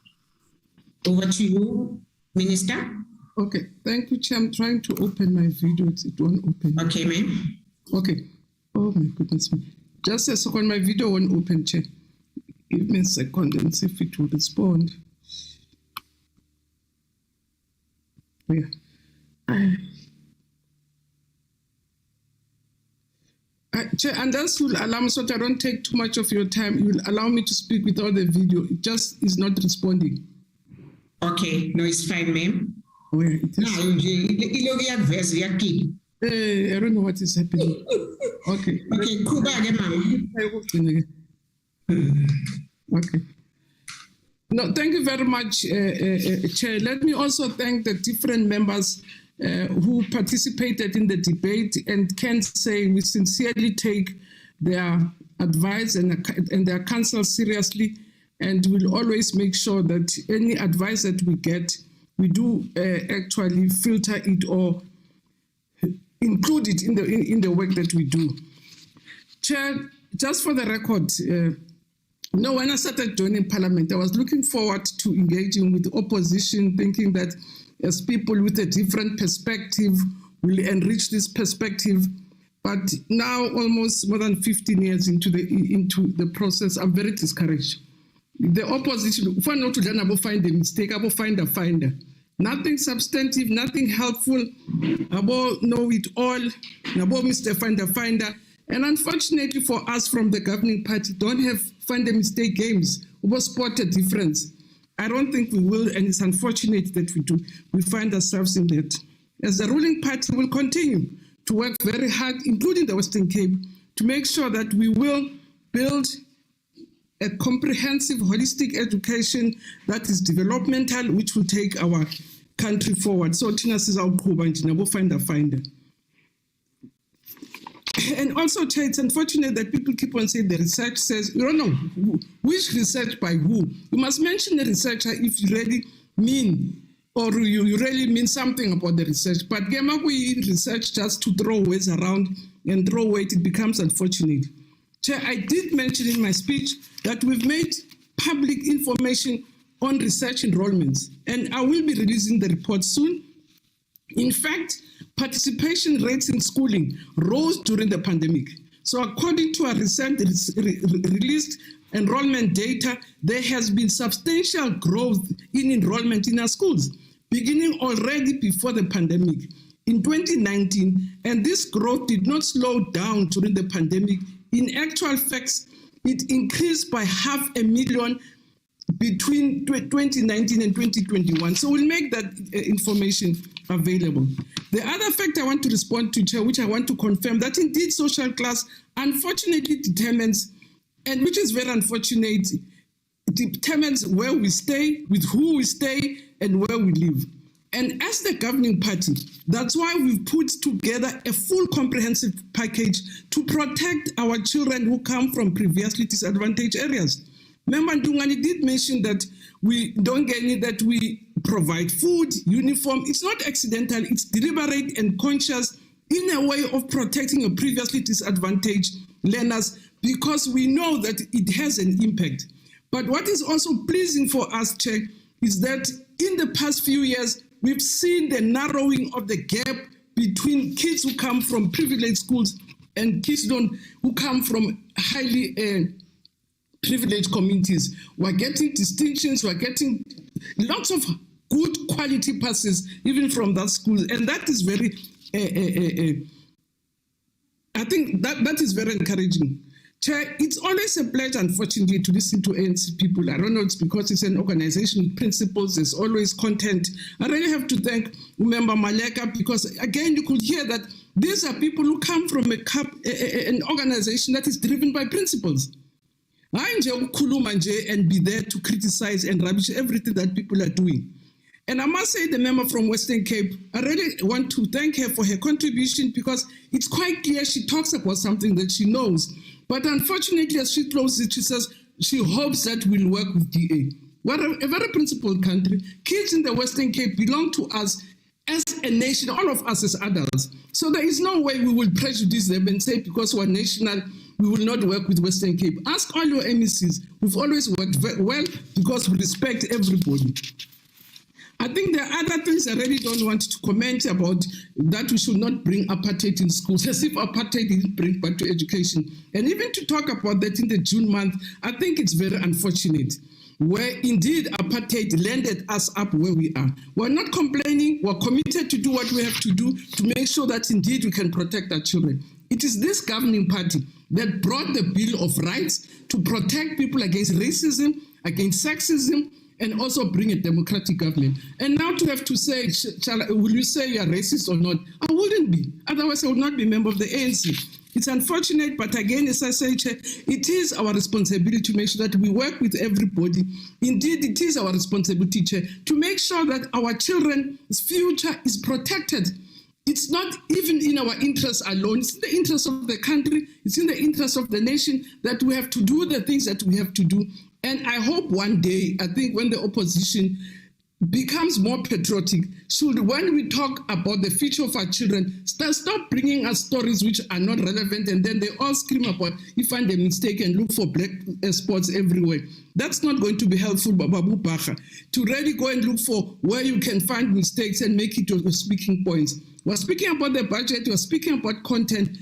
Speaker 20: Over to you, Minister.
Speaker 12: Okay, thank you, Chair. I'm trying to open my video. It won't open.
Speaker 20: Okay, ma'am.
Speaker 12: Okay. Oh, my goodness. Just a second, my video won't open, Chair. Give me a second and see if it will respond. Yeah. Chair, and this will allow me, so that I don't take too much of your time, you will allow me to speak without the video. It just is not responding.
Speaker 20: Okay, no, it's fine, ma'am.
Speaker 12: Oh, yeah, it is. I don't know what is happening. Okay.
Speaker 20: Okay, Kuba again, ma'am.
Speaker 12: Okay. No, thank you very much, Chair. Let me also thank the different members who participated in the debate and can say we sincerely take their advice and their counsel seriously, and will always make sure that any advice that we get, we do actually filter it or include it in the work that we do. Chair, just for the record, when I started joining Parliament, I was looking forward to engaging with the opposition, thinking that as people with a different perspective will enrich this perspective. But now, almost more than 15 years into the process, I'm very discouraged. The opposition, if I know to then find a mistake, I will find a finder. Nothing substantive, nothing helpful. About know it all. About Mr. Finder. And unfortunately for us from the governing party, don't have find a mistake games. We will spot a difference. I don't think we will, and it's unfortunate that we do. We find ourselves in that. As the ruling party will continue to work very hard, including the Western Cape, to make sure that we will build a comprehensive, holistic education that is developmental, which will take our country forward. So Tina says, I'll find a finder. And also, it's unfortunate that people keep on saying the research says, you don't know which research by who. You must mention the researcher if you really mean, or you really mean something about the research. But we research just to throw words around and throw weight, it becomes unfortunate. Chair, I did mention in my speech that we've made public information on research enrollments, and I will be releasing the report soon. In fact, participation rates in schooling rose during the pandemic. So according to our recent released enrollment data, there has been substantial growth in enrollment in our schools, beginning already before the pandemic in 2019, and this growth did not slow down during the pandemic. In actual facts, it increased by 500,000 between 2019 and 2021. So we'll make that information available. The other fact I want to respond to, Chair, which I want to confirm, that indeed social class unfortunately determines, and which is very unfortunate, determines where we stay, with who we stay, and where we live. And as the governing party, that's why we've put together a full comprehensive package to protect our children who come from previously disadvantaged areas. Member Ndungani did mention that we don't get it, that we provide food, uniform. It's not accidental, it's deliberate and conscious in a way of protecting a previously disadvantaged learners, because we know that it has an impact. But what is also pleasing for us, Chair, is that in the past few years, we've seen the narrowing of the gap between kids who come from privileged schools and kids who come from highly privileged communities. We're getting distinctions, we're getting lots of good quality passes even from that school, and that is very I think that is very encouraging. Chair, it's always a pleasure, unfortunately, to listen to ANC people. I don't know, it's because it's an organization with principles, there's always content. I really have to thank Member Maleka, because again, you could hear that these are people who come from an organization that is driven by principles. And be there to criticize and rubbish everything that people are doing. And I must say, the member from Western Cape, I really want to thank her for her contribution, because it's quite clear she talks about something that she knows. But unfortunately, as she closes it, she says she hopes that we'll work with DA. We're a very principled country. Kids in the Western Cape belong to us as a nation, all of us as adults. So there is no way we will prejudice them and say because we're national, we will not work with Western Cape. Ask all your MECs. We've always worked very well because we respect everybody. I think there are other things I really don't want to comment about, that we should not bring apartheid in schools, as if apartheid didn't bring back to education. And even to talk about that in the June month, I think it's very unfortunate, where indeed apartheid landed us up where we are. We're not complaining, we're committed to do what we have to do to make sure that indeed we can protect our children. It is this governing party that brought the Bill of Rights to protect people against racism, against sexism, and also bring a democratic government. And now to have to say, will you say you're racist or not? I wouldn't be. Otherwise, I would not be a member of the ANC. It's unfortunate, but again, as I say, it is our responsibility to make sure that we work with everybody. Indeed, it is our responsibility, Chair, to make sure that our children's future is protected. It's not even in our interest alone. It's in the interest of the country. It's in the interest of the nation that we have to do the things that we have to do. And I hope one day, I think when the opposition becomes more patriotic, when we talk about the future of our children, stop bringing us stories which are not relevant, and then they all scream about if find a mistake and look for black spots everywhere. That's not going to be helpful, Babu Bacha, to really go and look for where you can find mistakes and make it your speaking points. We're speaking about the budget, we're speaking about content.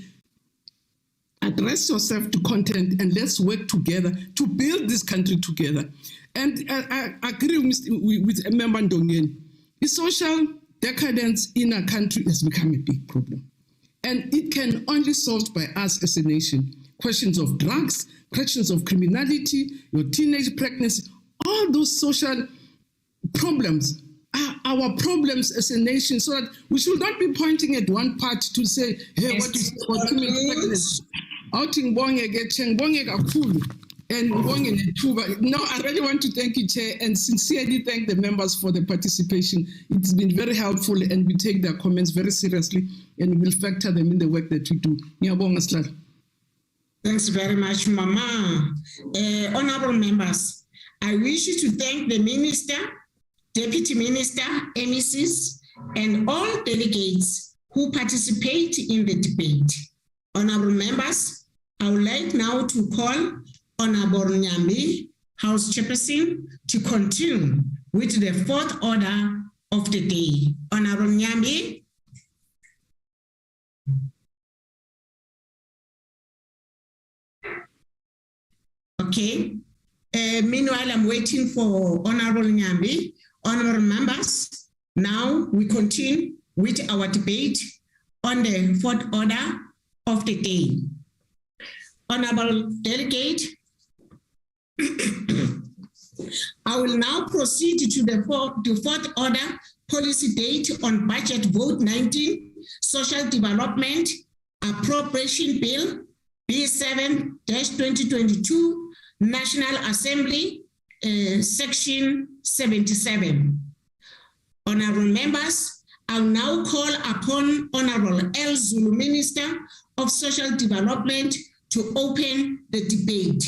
Speaker 12: Address yourself to content and let's work together to build this country together. And I agree with Member Ndongeni. The social decadence in our country has become a big problem. And it can only be solved by us as a nation. Questions of drugs, questions of criminality, your teenage pregnancy, all those social problems are our problems as a nation, so that we should not be pointing at one part to say, hey, what is about teenage pregnancy? Outing Bonge getting Bonge Akulu and Bonge Netuba. No, I really want to thank you, Chair, and sincerely thank the members for the participation. It's been very helpful, and we take their comments very seriously, and we'll factor them in the work that we do.
Speaker 20: Thanks very much, Mama. Honorable members, I wish you to thank the Minister, Deputy Minister, MECs, and all delegates who participate in the debate. Honorable members, I would like now to call Honorable Nyambi, House Chairperson, to continue with the fourth order of the day. Honorable Nyambi. Okay. Meanwhile, I'm waiting for Honorable Nyambi. Honorable members, now we continue with our debate on the fourth order of the day. Honorable Delegate, I will now proceed to the fourth order policy date on budget vote 19, social development, appropriation bill, B7-2022, National Assembly, section 77. Honorable members, I'll now call upon Honorable L. Zulu, Minister of Social Development, to open the debate.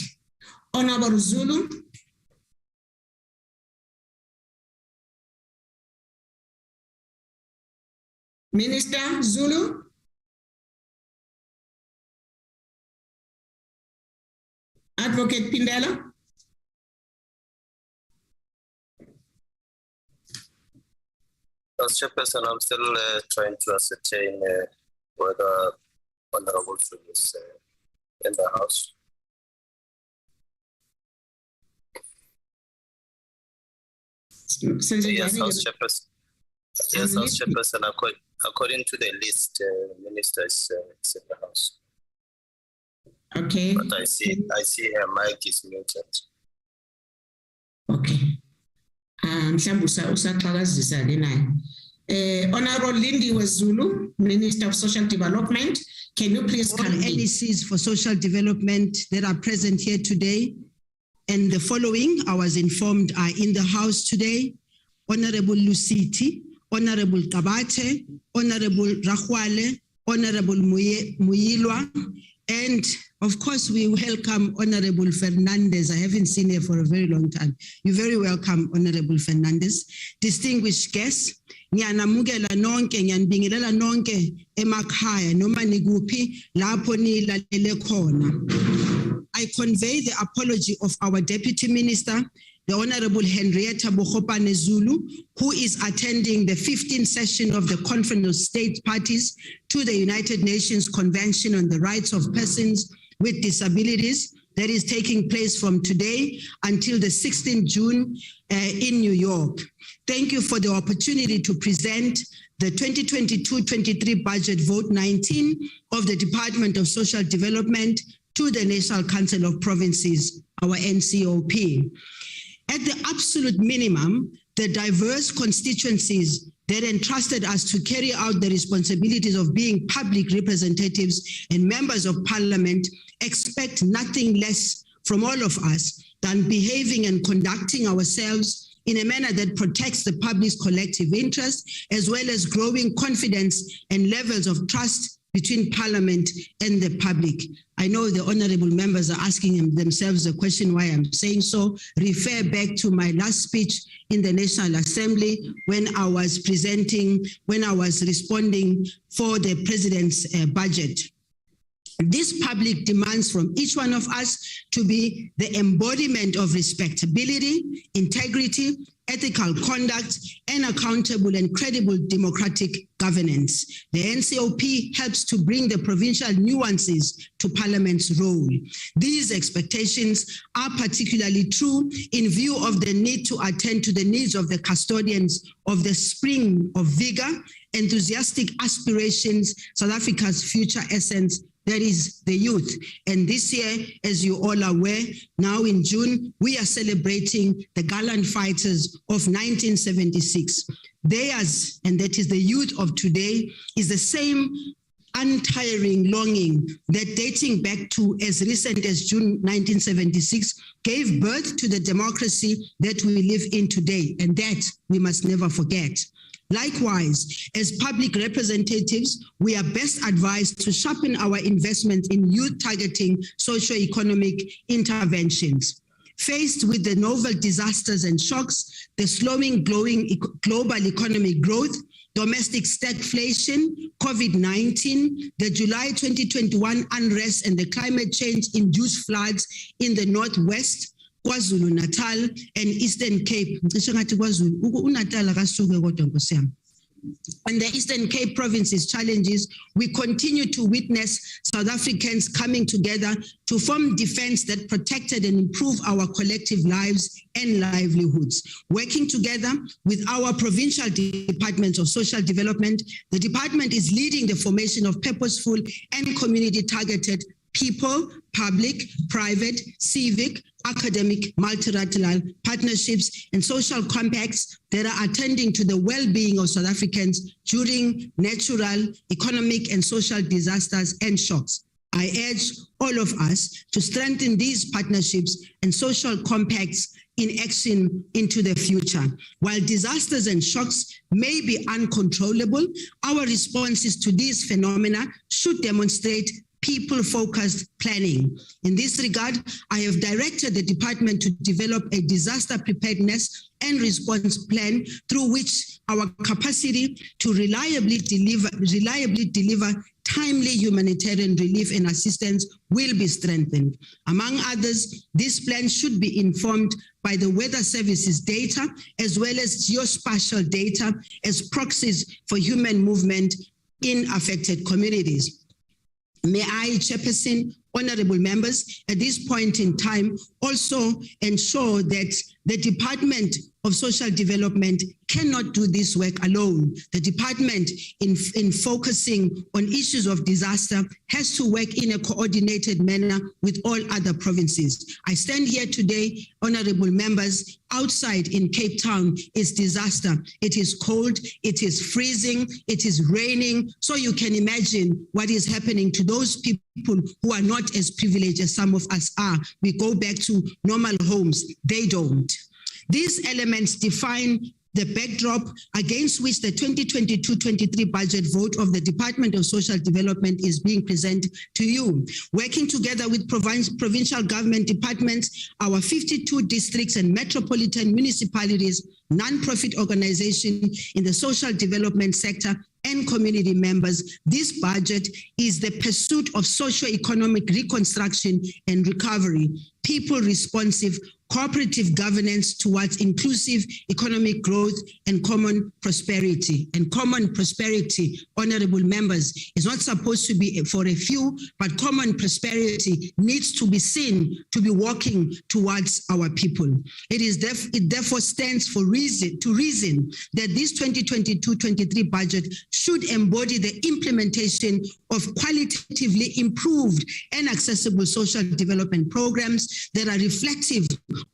Speaker 20: Honorable Zulu. Minister Zulu. Advocate Pindela.
Speaker 10: As Chairperson, I'm still trying to ascertain whether Honorable Zulu is in the House. Yes, House Chairperson. Yes, House Chairperson. According to the list, the Minister is in the House.
Speaker 20: Okay.
Speaker 10: But I see her mic is muted.
Speaker 20: Okay. Mhlawumbe usaxhakazisa ke naye. Honorable Lindy Wezulu, Minister of Social Development, can you please come in?
Speaker 21: NECs for social development that are present here today, and the following, I was informed, are in the house today: Honorable Luciti, Honorable Tabate, Honorable Rahwale, Honorable Muyilwa, and of course we welcome Honorable Fernandez. I haven't seen her for a very long time. You're very welcome, Honorable Fernandez. Distinguished guests, ngiyanamukela nonke, ngiyanibingelela nonke emakhaya noma nikuphi lapho nilalele khona. I convey the apology of our Deputy Minister, the Honorable Henrietta Bohopane Zulu, who is attending the 15th session of the Conference of State Parties to the United Nations Convention on the Rights of Persons with Disabilities that is taking place from today until the 16th June in New York. Thank you for the opportunity to present the 2022-23 budget vote 19 of the Department of Social Development to the National Council of Provinces, our NCOP. At the absolute minimum, the diverse constituencies that entrusted us to carry out the responsibilities of being public representatives and members of parliament expect nothing less from all of us than behaving and conducting ourselves in a manner that protects the public's collective interest, as well as growing confidence and levels of trust between Parliament and the public. I know the honorable members are asking themselves the question why I'm saying so. Refer back to my last speech in the National Assembly when I was responding for the President's budget. This public demands from each one of us to be the embodiment of respectability, integrity, ethical conduct, and accountable and credible democratic governance. The NCOP helps to bring the provincial nuances to Parliament's role. These expectations are particularly true in view of the need to attend to the needs of the custodians of the spring of vigor, enthusiastic aspirations, South Africa's future essence, that is the youth. And this year, as you all are aware, now in June, we are celebrating the gallant fighters of 1976. Theirs, and that is the youth of today, is the same untiring longing that dating back to as recent as June 1976 gave birth to the democracy that we live in today, and that we must never forget. Likewise, as public representatives, we are best advised to sharpen our investment in youth targeting socio-economic interventions. Faced with the novel disasters and shocks, the slowing global economic growth, domestic stagflation, COVID-19, the July 2021 unrest and the climate change-induced floods in the Northwest, KwaZulu-Natal and Eastern Cape, and the Eastern Cape provinces challenges, we continue to witness South Africans coming together to form defense that protected and improve our collective lives and livelihoods. Working together with our provincial departments of social development, the department is leading the formation of purposeful and community-targeted people, public, private, civic, academic, multilateral partnerships and social compacts that are attending to the well-being of South Africans during natural, economic and social disasters and shocks. I urge all of us to strengthen these partnerships and social compacts in action into the future. While disasters and shocks may be uncontrollable, our responses to these phenomena should demonstrate people-focused planning. In this regard, I have directed the department to develop a disaster preparedness and response plan through which our capacity to reliably deliver timely humanitarian relief and assistance will be strengthened. Among others, this plan should be informed by the Weather Services data as well as geospatial data as proxies for human movement in affected communities. May I, Chairperson, honorable members, at this point in time, also ensure that the Department of Social Development cannot do this work alone. The department, in focusing on issues of disaster, has to work in a coordinated manner with all other provinces. I stand here today, honorable members, outside in Cape Town is disaster. It is cold, it is freezing, it is raining. So you can imagine what is happening to those people who are not as privileged as some of us are. We go back to normal homes, they don't. These elements define the backdrop against which the 2022-23 budget vote of the Department of Social Development is being presented to you. Working together with provincial government departments, our 52 districts and metropolitan municipalities, non-profit organizations in the social development sector, and community members, this budget is the pursuit of socio-economic reconstruction and recovery, people-responsive, cooperative governance towards inclusive economic growth and common prosperity. And common prosperity, honorable members, is not supposed to be for a few, but common prosperity needs to be seen to be working towards our people. It therefore stands for reason that this 2022-23 budget should embody the implementation of qualitatively improved and accessible social development programs that are reflective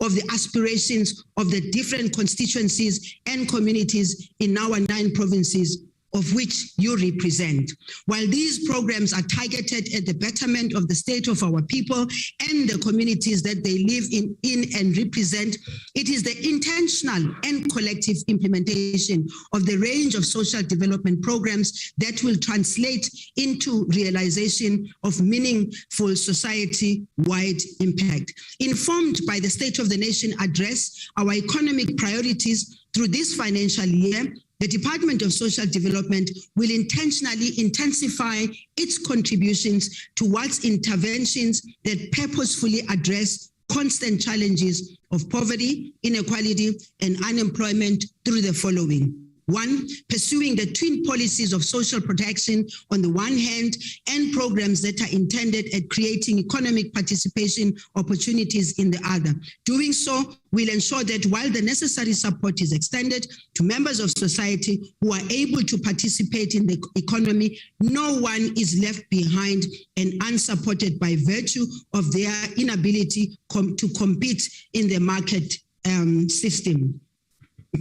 Speaker 21: of the aspirations of the different constituencies and communities in our 9 provinces of which you represent. While these programs are targeted at the betterment of the state of our people and the communities that they live in and represent, it is the intentional and collective implementation of the range of social development programs that will translate into realization of meaningful society-wide impact. Informed by the State of the Nation address, our economic priorities through this financial year, the Department of Social Development will intentionally intensify its contributions towards interventions that purposefully address constant challenges of poverty, inequality, and unemployment through the following. 1, pursuing the twin policies of social protection on the one hand and programs that are intended at creating economic participation opportunities in the other. Doing so will ensure that while the necessary support is extended to members of society who are able to participate in the economy, no one is left behind and unsupported by virtue of their inability to compete in the market system.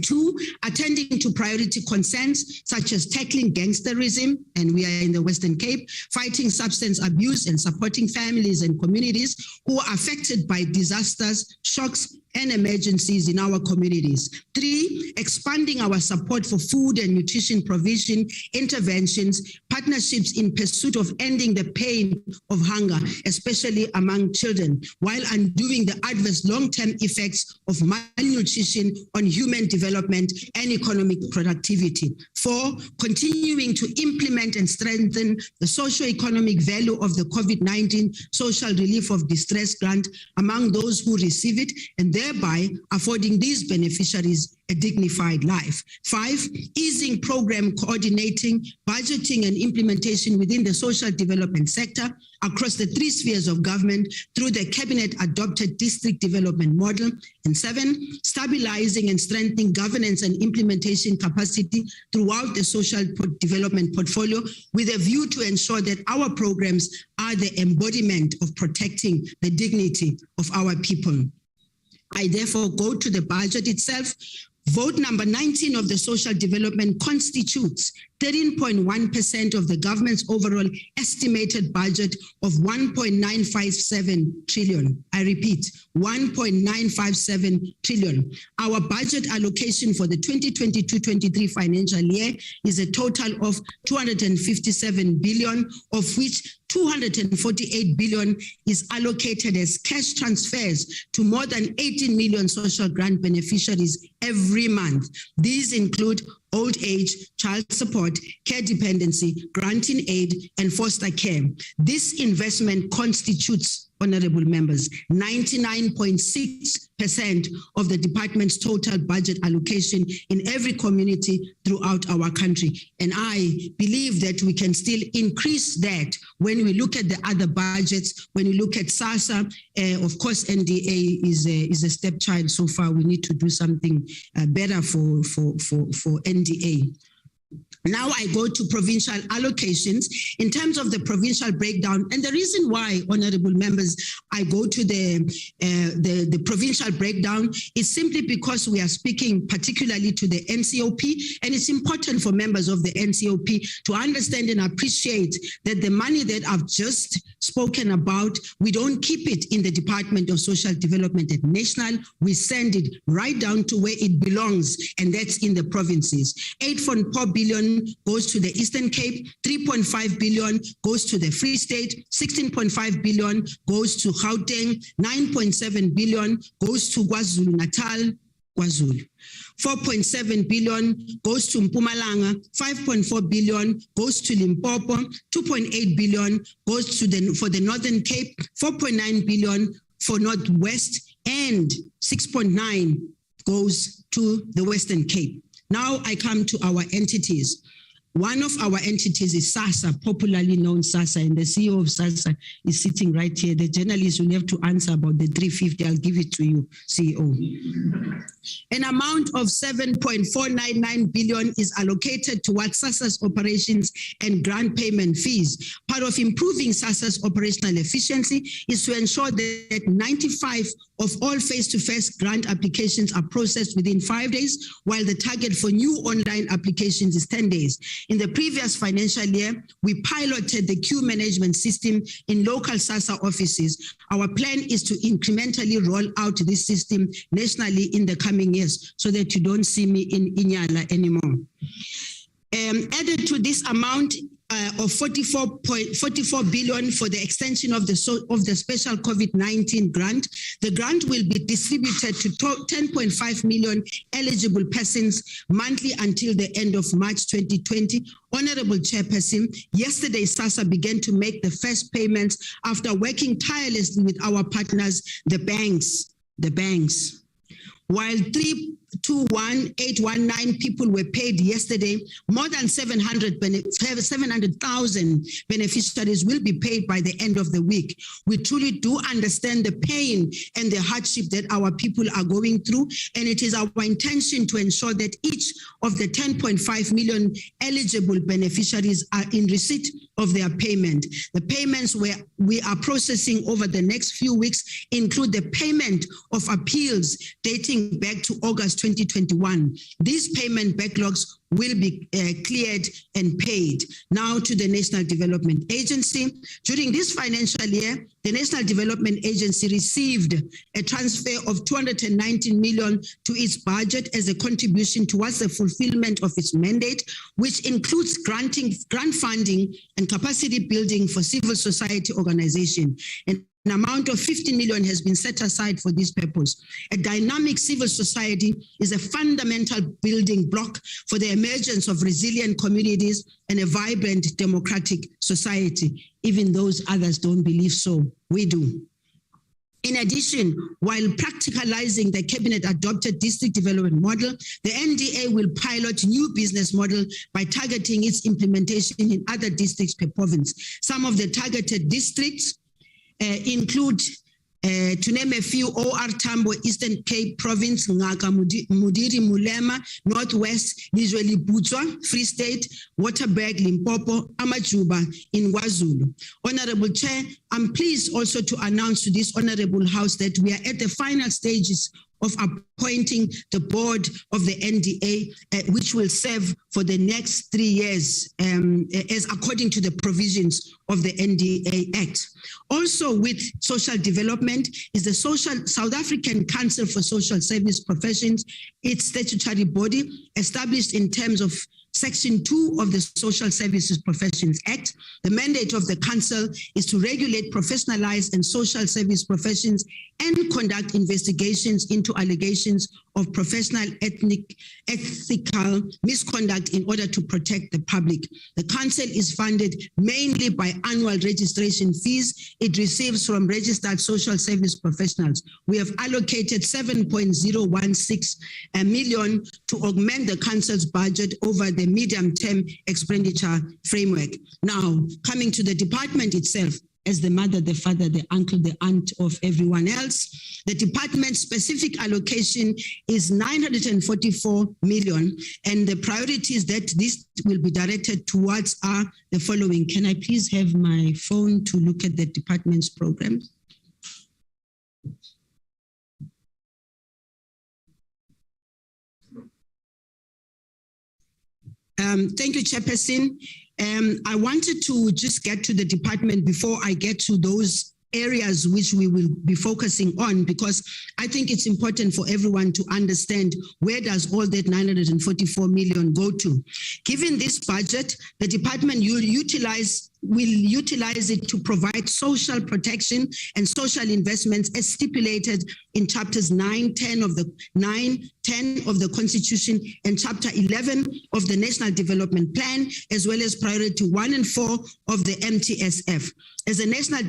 Speaker 21: 2, attending to priority concerns such as tackling gangsterism, and we are in the Western Cape, fighting substance abuse and supporting families and communities who are affected by disasters, shocks, and emergencies in our communities. 3, expanding our support for food and nutrition provision, interventions, partnerships in pursuit of ending the pain of hunger, especially among children, while undoing the adverse long-term effects of malnutrition on human development and economic productivity. 4, continuing to implement and strengthen the socio-economic value of the COVID-19 Social Relief of Distress Grant among those who receive it, and thereby affording these beneficiaries a dignified life. 5, easing program coordinating, budgeting, and implementation within the social development sector across the 3 spheres of government through the cabinet-adopted district development model. And 7, stabilizing and strengthening governance and implementation capacity throughout the social development portfolio with a view to ensure that our programs are the embodiment of protecting the dignity of our people. I therefore go to the budget itself. Vote number 19 of the social development constitutes 13.1% of the government's overall estimated budget of 1.957 trillion. I repeat, 1.957 trillion. Our budget allocation for the 2022-23 financial year is a total of 257 billion, of which 248 billion is allocated as cash transfers to more than 18 million social grant beneficiaries every month. These include old age, child support, care dependency, granting aid, and foster care. This investment constitutes, honorable members, 99.6% of the department's total budget allocation in every community throughout our country. And I believe that we can still increase that when we look at the other budgets, when we look at SASSA. Of course, NDA is a stepchild so far. We need to do something better for NDA. Now I go to provincial allocations. In terms of the provincial breakdown, and the reason why, honorable members, I go to the provincial breakdown is simply because we are speaking particularly to the NCOP, and it's important for members of the NCOP to understand and appreciate that the money that I've just spoken about, we don't keep it in the Department of Social Development at national. We send it right down to where it belongs, and that's in the provinces. 8.4 billion goes to the Eastern Cape, 3.5 billion goes to the Free State, 16.5 billion goes to Gauteng, 9.7 billion goes to KwaZulu-Natal, KwaZulu. 4.7 billion goes to Mpumalanga, 5.4 billion goes to Limpopo, 2.8 billion goes to for the Northern Cape, 4.9 billion for Northwest, and 6.9 goes to the Western Cape. Now I come to our entities. One of our entities is SASSA, popularly known SASSA, and the CEO of SASSA is sitting right here. The journalist will have to answer about the 350. I'll give it to you, CEO. An amount of 7.499 billion is allocated towards SASSA's operations and grant payment fees. Part of improving SASSA's operational efficiency is to ensure that 95 of all face-to-face grant applications are processed within 5 days, while the target for new online applications is 10 days. In the previous financial year, we piloted the queue management system in local SASSA offices. Our plan is to incrementally roll out this system nationally in the coming years so that you don't see me in Inyala anymore. Added to this amount of 44 billion for the extension of the special COVID-19 grant. The grant will be distributed to 10.5 million eligible persons monthly until the end of March 2020. Honorable Chairperson, yesterday SASSA began to make the first payments after working tirelessly with our partners, the banks. While 321,819 people were paid yesterday, more than 700,000 beneficiaries will be paid by the end of the week. We truly do understand the pain and the hardship that our people are going through, and it is our intention to ensure that each of the 10.5 million eligible beneficiaries are in receipt of their payment. The payments we are processing over the next few weeks include the payment of appeals dating back to August 2021. These payment backlogs will be cleared and paid. Now to the National Development Agency. During this financial year, the National Development Agency received a transfer of 219 million to its budget as a contribution towards the fulfillment of its mandate, which includes grant funding and capacity building for civil society organization. And an amount of 50 million has been set aside for this purpose. A dynamic civil society is a fundamental building block for the emergence of resilient communities and a vibrant democratic society. Even those others don't believe so, we do. In addition, while practicalizing the cabinet-adopted district development model, the NDA will pilot new business model by targeting its implementation in other districts per province. Some of the targeted districts include, to name a few, OR Tambo, Eastern Cape Province, Ngaka, Mudiri, Mulema, Northwest, usually Butswa, Free State, Waterberg, Limpopo, Amajuba in KwaZulu. Honorable Chair, I'm pleased also to announce to this Honorable House that we are at the final stages of appointing the board of the NDA, which will serve for the next 3 years, as according to the provisions of the NDA Act. Also with social development is the South African Council for Social Service Professions, its statutory body established in terms of Section 2 of the Social Services Professions Act. The mandate of the Council is to regulate professionalized and social service professions and conduct investigations into allegations of professional ethical misconduct in order to protect the public. The Council is funded mainly by annual registration fees it receives from registered social service professionals. We have allocated 7.016 million to augment the Council's budget over the medium-term expenditure framework. Now, coming to the department itself, as the mother, the father, the uncle, the aunt of everyone else, the department's specific allocation is 944 million, and the priorities that this will be directed towards are the following. Can I please have my phone to look at the department's programs? Thank you, Chairperson. I wanted to just get to the department before I get to those areas which we will be focusing on, because I think it's important for everyone to understand where does all that 944 million go to. Given this budget, the department will utilize it to provide social protection and social investments as stipulated in chapters 9, 10 of the Constitution and chapter 11 of the National Development Plan, as well as priority 1 and 4 of the MTSF. As a national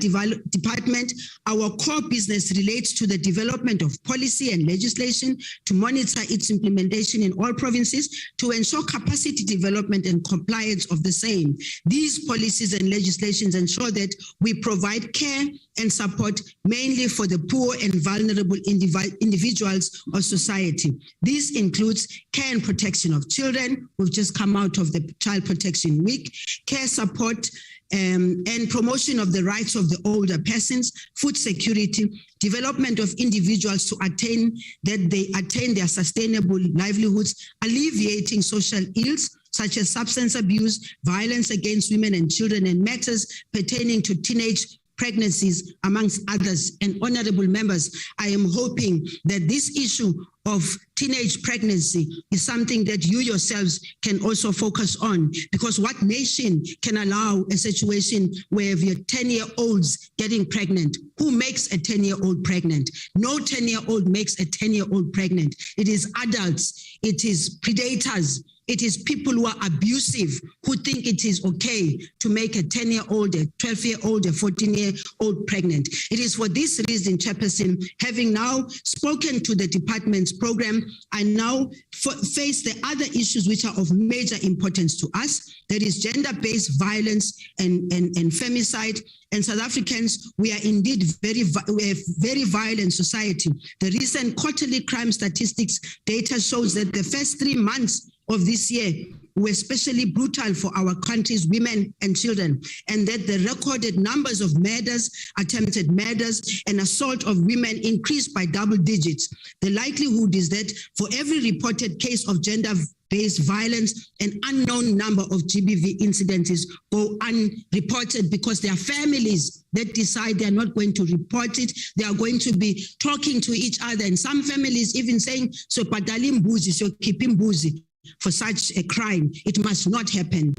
Speaker 21: department, our core business relates to the development of policy and legislation to monitor its implementation in all provinces to ensure capacity development and compliance of the same. These policies and legislations ensure that we provide care and support mainly for the poor and vulnerable individuals of society. This includes care and protection of children. We've just come out of the Child Protection Week, care support and promotion of the rights of the older persons, food security, development of individuals to attain their sustainable livelihoods, alleviating social ills such as substance abuse, violence against women and children, and matters pertaining to teenage pregnancies, amongst others. And honorable members, I am hoping that this issue of teenage pregnancy is something that you yourselves can also focus on, because what nation can allow a situation where you have 10-year-olds getting pregnant? Who makes a 10-year-old pregnant? No 10-year-old makes a 10-year-old pregnant. It is adults, it is predators, it is people who are abusive, who think it is okay to make a 10-year-old, a 12-year-old, a 14-year-old pregnant. It is for this reason, Chairperson, having now spoken to the department's program, I now face the other issues which are of major importance to us. That is gender-based violence and femicide. And South Africans, we are indeed a very violent society. The recent quarterly crime statistics data shows that the first 3 months of this year were especially brutal for our country's women and children, and that the recorded numbers of murders, attempted murders, and assault of women increased by double digits. The likelihood is that for every reported case of gender-based violence, an unknown number of GBV incidences go unreported because there are families that decide they are not going to report it. They are going to be talking to each other, and some families even saying, so padalim buzi, so keeping buzi for such a crime. It must not happen.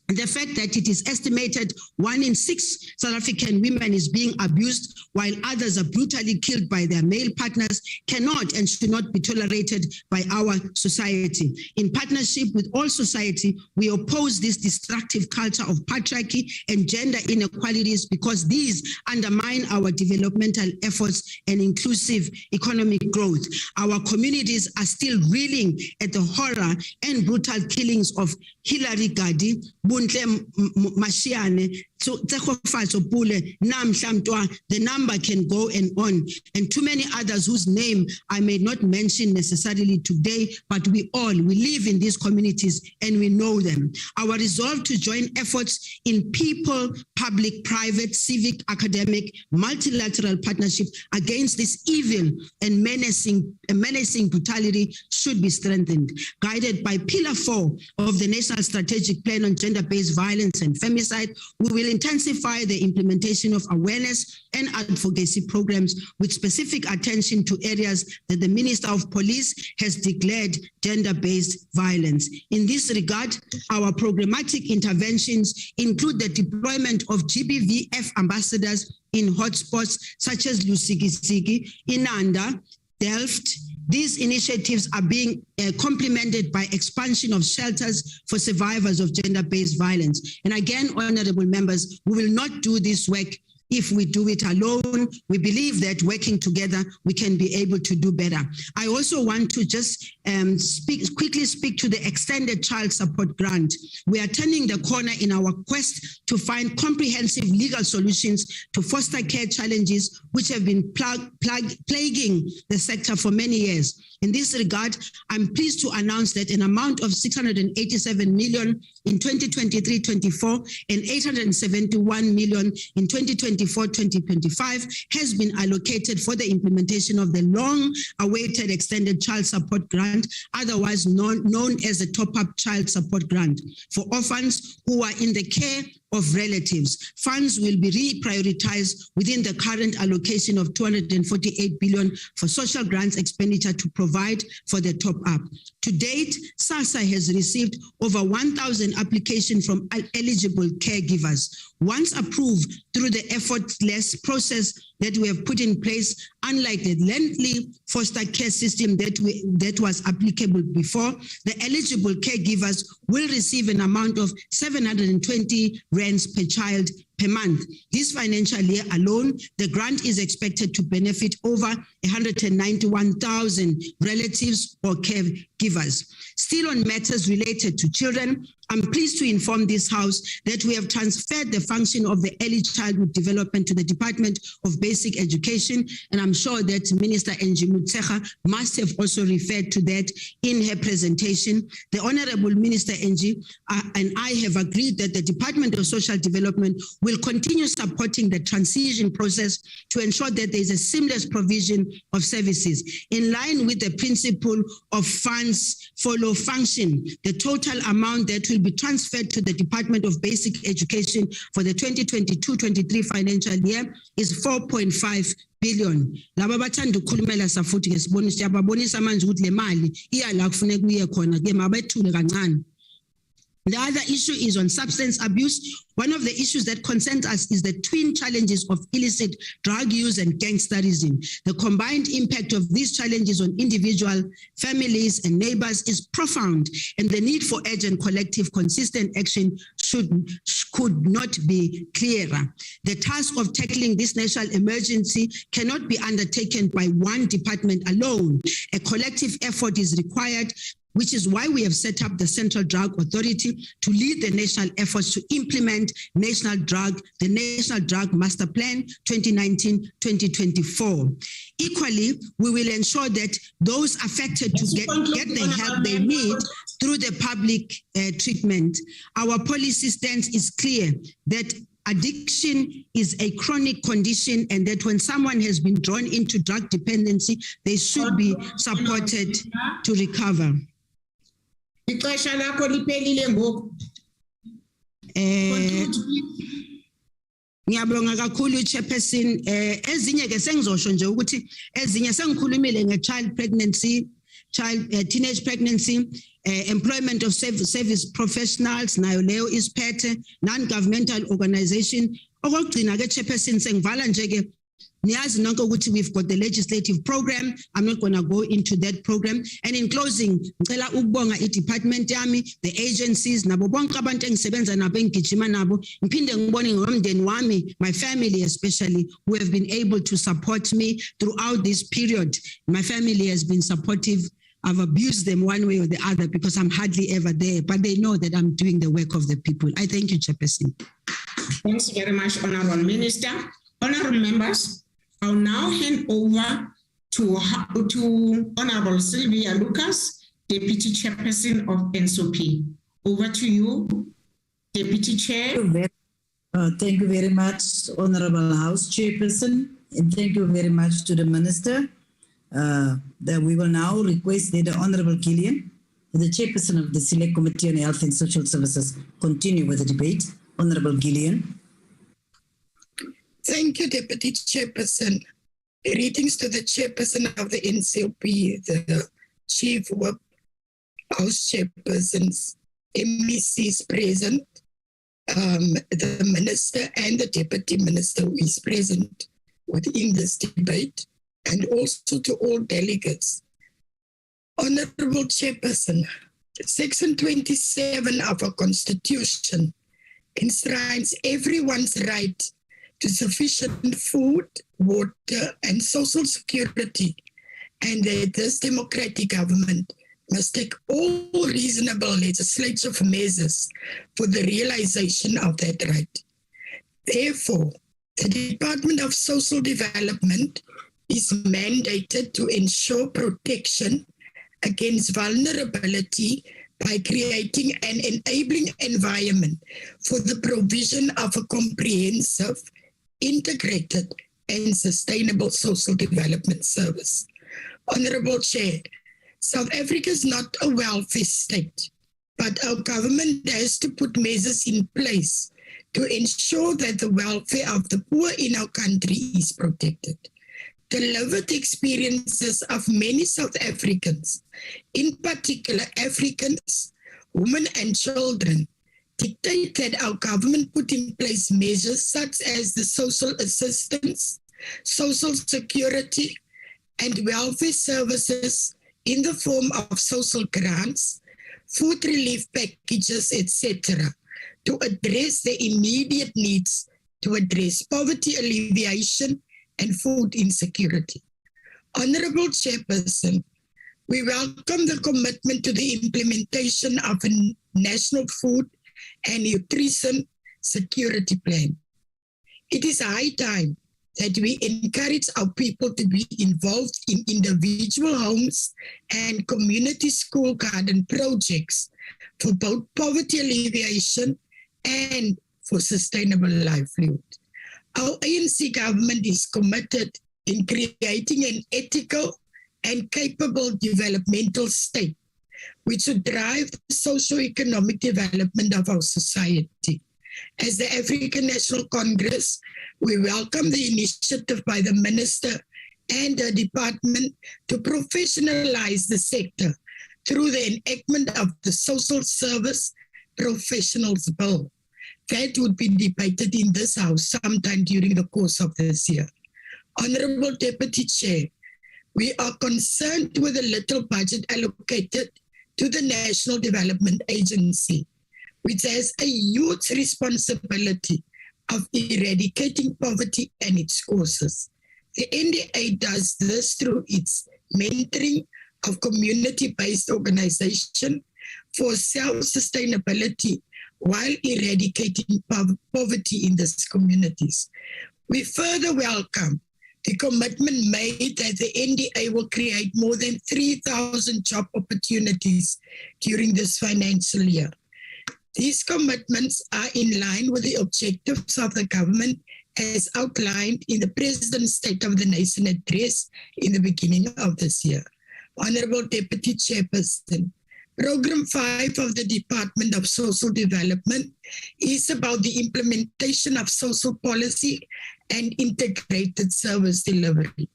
Speaker 21: The fact that it is estimated 1 in 6 South African women is being abused while others are brutally killed by their male partners cannot and should not be tolerated by our society. In partnership with all society, we oppose this destructive culture of patriarchy and gender inequalities because these undermine our developmental efforts and inclusive economic growth. Our communities are still reeling at the horror and brutal killings of Hilary Gadi, Buntle Mashiane, the number can go on, and too many others whose name I may not mention necessarily today, but we live in these communities and we know them. Our resolve to join efforts in people, public, private, civic, academic, multilateral partnership against this evil and menacing brutality should be strengthened. Guided by Pillar 4 of the National Strategic Plan on Gender-Based Violence and Femicide, we will intensify the implementation of awareness and advocacy programs with specific attention to areas that the Minister of Police has declared gender-based violence. In this regard, our programmatic interventions include the deployment of GBVF ambassadors in hotspots such as Lusikisiki, Inanda, Delft. These initiatives are being complemented by expansion of shelters for survivors of gender-based violence. And again, honorable members, we will not do this work if we do it alone. We believe that working together, we can be able to do better. I also want to just quickly speak to the extended child support grant. We are turning the corner in our quest to find comprehensive legal solutions to foster care challenges which have been plaguing the sector for many years. In this regard, I'm pleased to announce that an amount of 687 million in 2023-24 and 871 million in 2024-2025 has been allocated for the implementation of the long-awaited extended child support grant, otherwise known as the top-up child support grant, for orphans who are in the care of relatives. Funds will be reprioritized within the current allocation of 248 billion for social grants expenditure to provide for the top-up. To date, SASSA has received over 1,000 applications from eligible caregivers. Once approved through the effortless process that we have put in place, unlike the lengthy foster care system that was applicable before, the eligible caregivers will receive an amount of 720 rands per child per month. This financial year alone, the grant is expected to benefit over 191,000 relatives or caregivers. Still on matters related to children, I'm pleased to inform this House that we have transferred the function of the early childhood development to the Department of Basic Education, and I'm sure that Minister Nti Programs must have also referred to that in her presentation. The Honorable Minister Nti and I have agreed that the Department of Social Development will continue supporting the transition process to ensure that there is a seamless provision of services. In line with the principle of funds follow function, the total amount that will be transferred to the Department of Basic Education for the 2022-23 financial year is 4.5 billion. Laba bathanda ukukhulumela safuthi ngesiboniso siyababonisa manje ukuthi le mali iya la kufuneka uye khona ke mabethule kancane. The other issue is on substance abuse. One of the issues that concerns us is the twin challenges of illicit drug use and gangsterism. The combined impact of these challenges on individual, families, and neighbors is profound, and the need for urgent, collective, consistent action could not be clearer. The task of tackling this national emergency cannot be undertaken by one department alone. A collective effort is required, which is why we have set up the Central Drug Authority to lead the national efforts to implement the National Drug Master Plan 2019-2024. Equally, we will ensure that those affected to get the help they need through the public treatment. Our policy stance is clear that addiction is a chronic condition, and that when someone has been drawn into drug dependency, they should be supported to recover.
Speaker 20: Ixesha lakho liphelile ngoku.
Speaker 21: Ngiyabonga kakhulu Chairperson. Ezinye ke sengizosho nje ukuthi ezinye sengikhulumile nge-child pregnancy, teenage pregnancy, employment of service professionals, nayo leyo isphethe, non-governmental organization. Okugcina ke Chairperson sengivala nje ke niyazi nonke ukuthi we've got the legislative program. I'm not going to go into that program. And in closing, ngicela ukubonga i-department yami, the agencies, nabo bonke abantu engisebenza nabo engigijima nabo. Ngiphinde ngibone ngomndeni wami, my family especially, who have been able to support me throughout this period. My family has been supportive. I've abused them one way or the other because I'm hardly ever there, but they know that I'm doing the work of the people. I thank you, Chairperson.
Speaker 20: Thanks very much, Honorable Minister. Honorable members, I'll now hand over to Honorable Sylvia Lucas, Deputy Chairperson of NSOP. Over to you, Deputy Chair.
Speaker 7: Thank you very much, Honorable House Chairperson, and thank you very much to the Minister. That we will now request that the Honorable Gillian, the Chairperson of the Select Committee on Health and Social Services, continue with the debate. Honorable Gillian.
Speaker 6: Thank you, Deputy Chairperson. Greetings to the Chairperson of the NCLP, the Chief Whip, House Chairpersons, MECs present, the Minister and the Deputy Minister who is present within this debate, and also to all delegates. Honorable Chairperson, Section 27 of our Constitution enshrines everyone's right to sufficient food, water, and social security, and that this democratic government must take all reasonable legislative measures for the realization of that right. Therefore, the Department of Social Development is mandated to ensure protection against vulnerability by creating an enabling environment for the provision of a comprehensive, integrated, and sustainable social development service. Honorable Chair, South Africa is not a welfare state, but our government has to put measures in place to ensure that the welfare of the poor in our country is protected. The lived experiences of many South Africans, in particular Africans, women and children, dictate that our government put in place measures such as the social assistance, social security, and welfare services in the form of social grants, food relief packages, etc., to address the immediate needs to address poverty alleviation and food insecurity. Honorable Chairperson, we welcome the commitment to the implementation of a national food and nutrition security plan. It is high time that we encourage our people to be involved in individual homes and community school garden projects for both poverty alleviation and for sustainable livelihood. Our ANC government is committed in creating an ethical and capable developmental state which would drive the socio-economic development of our society. As the African National Congress, we welcome the initiative by the Minister and the Department to professionalize the sector through the enactment of the Social Service Professionals Bill. That would be debated in this House sometime during the course of this year. Honorable Deputy Chair, we are concerned with the little budget allocated to the National Development Agency, which has a huge responsibility of eradicating poverty and its causes. The NDA does this through its mentoring of community-based organization for self-sustainability while eradicating poverty in these communities. We further welcome the commitment made that the NDA will create more than 3,000 job opportunities during this financial year. These commitments are in line with the objectives of the government as outlined in the President's State of the Nation address in the beginning of this year. Honorable Deputy Chairperson, Program 5 of the Department of Social Development is about the implementation of social policy and integrated service delivery.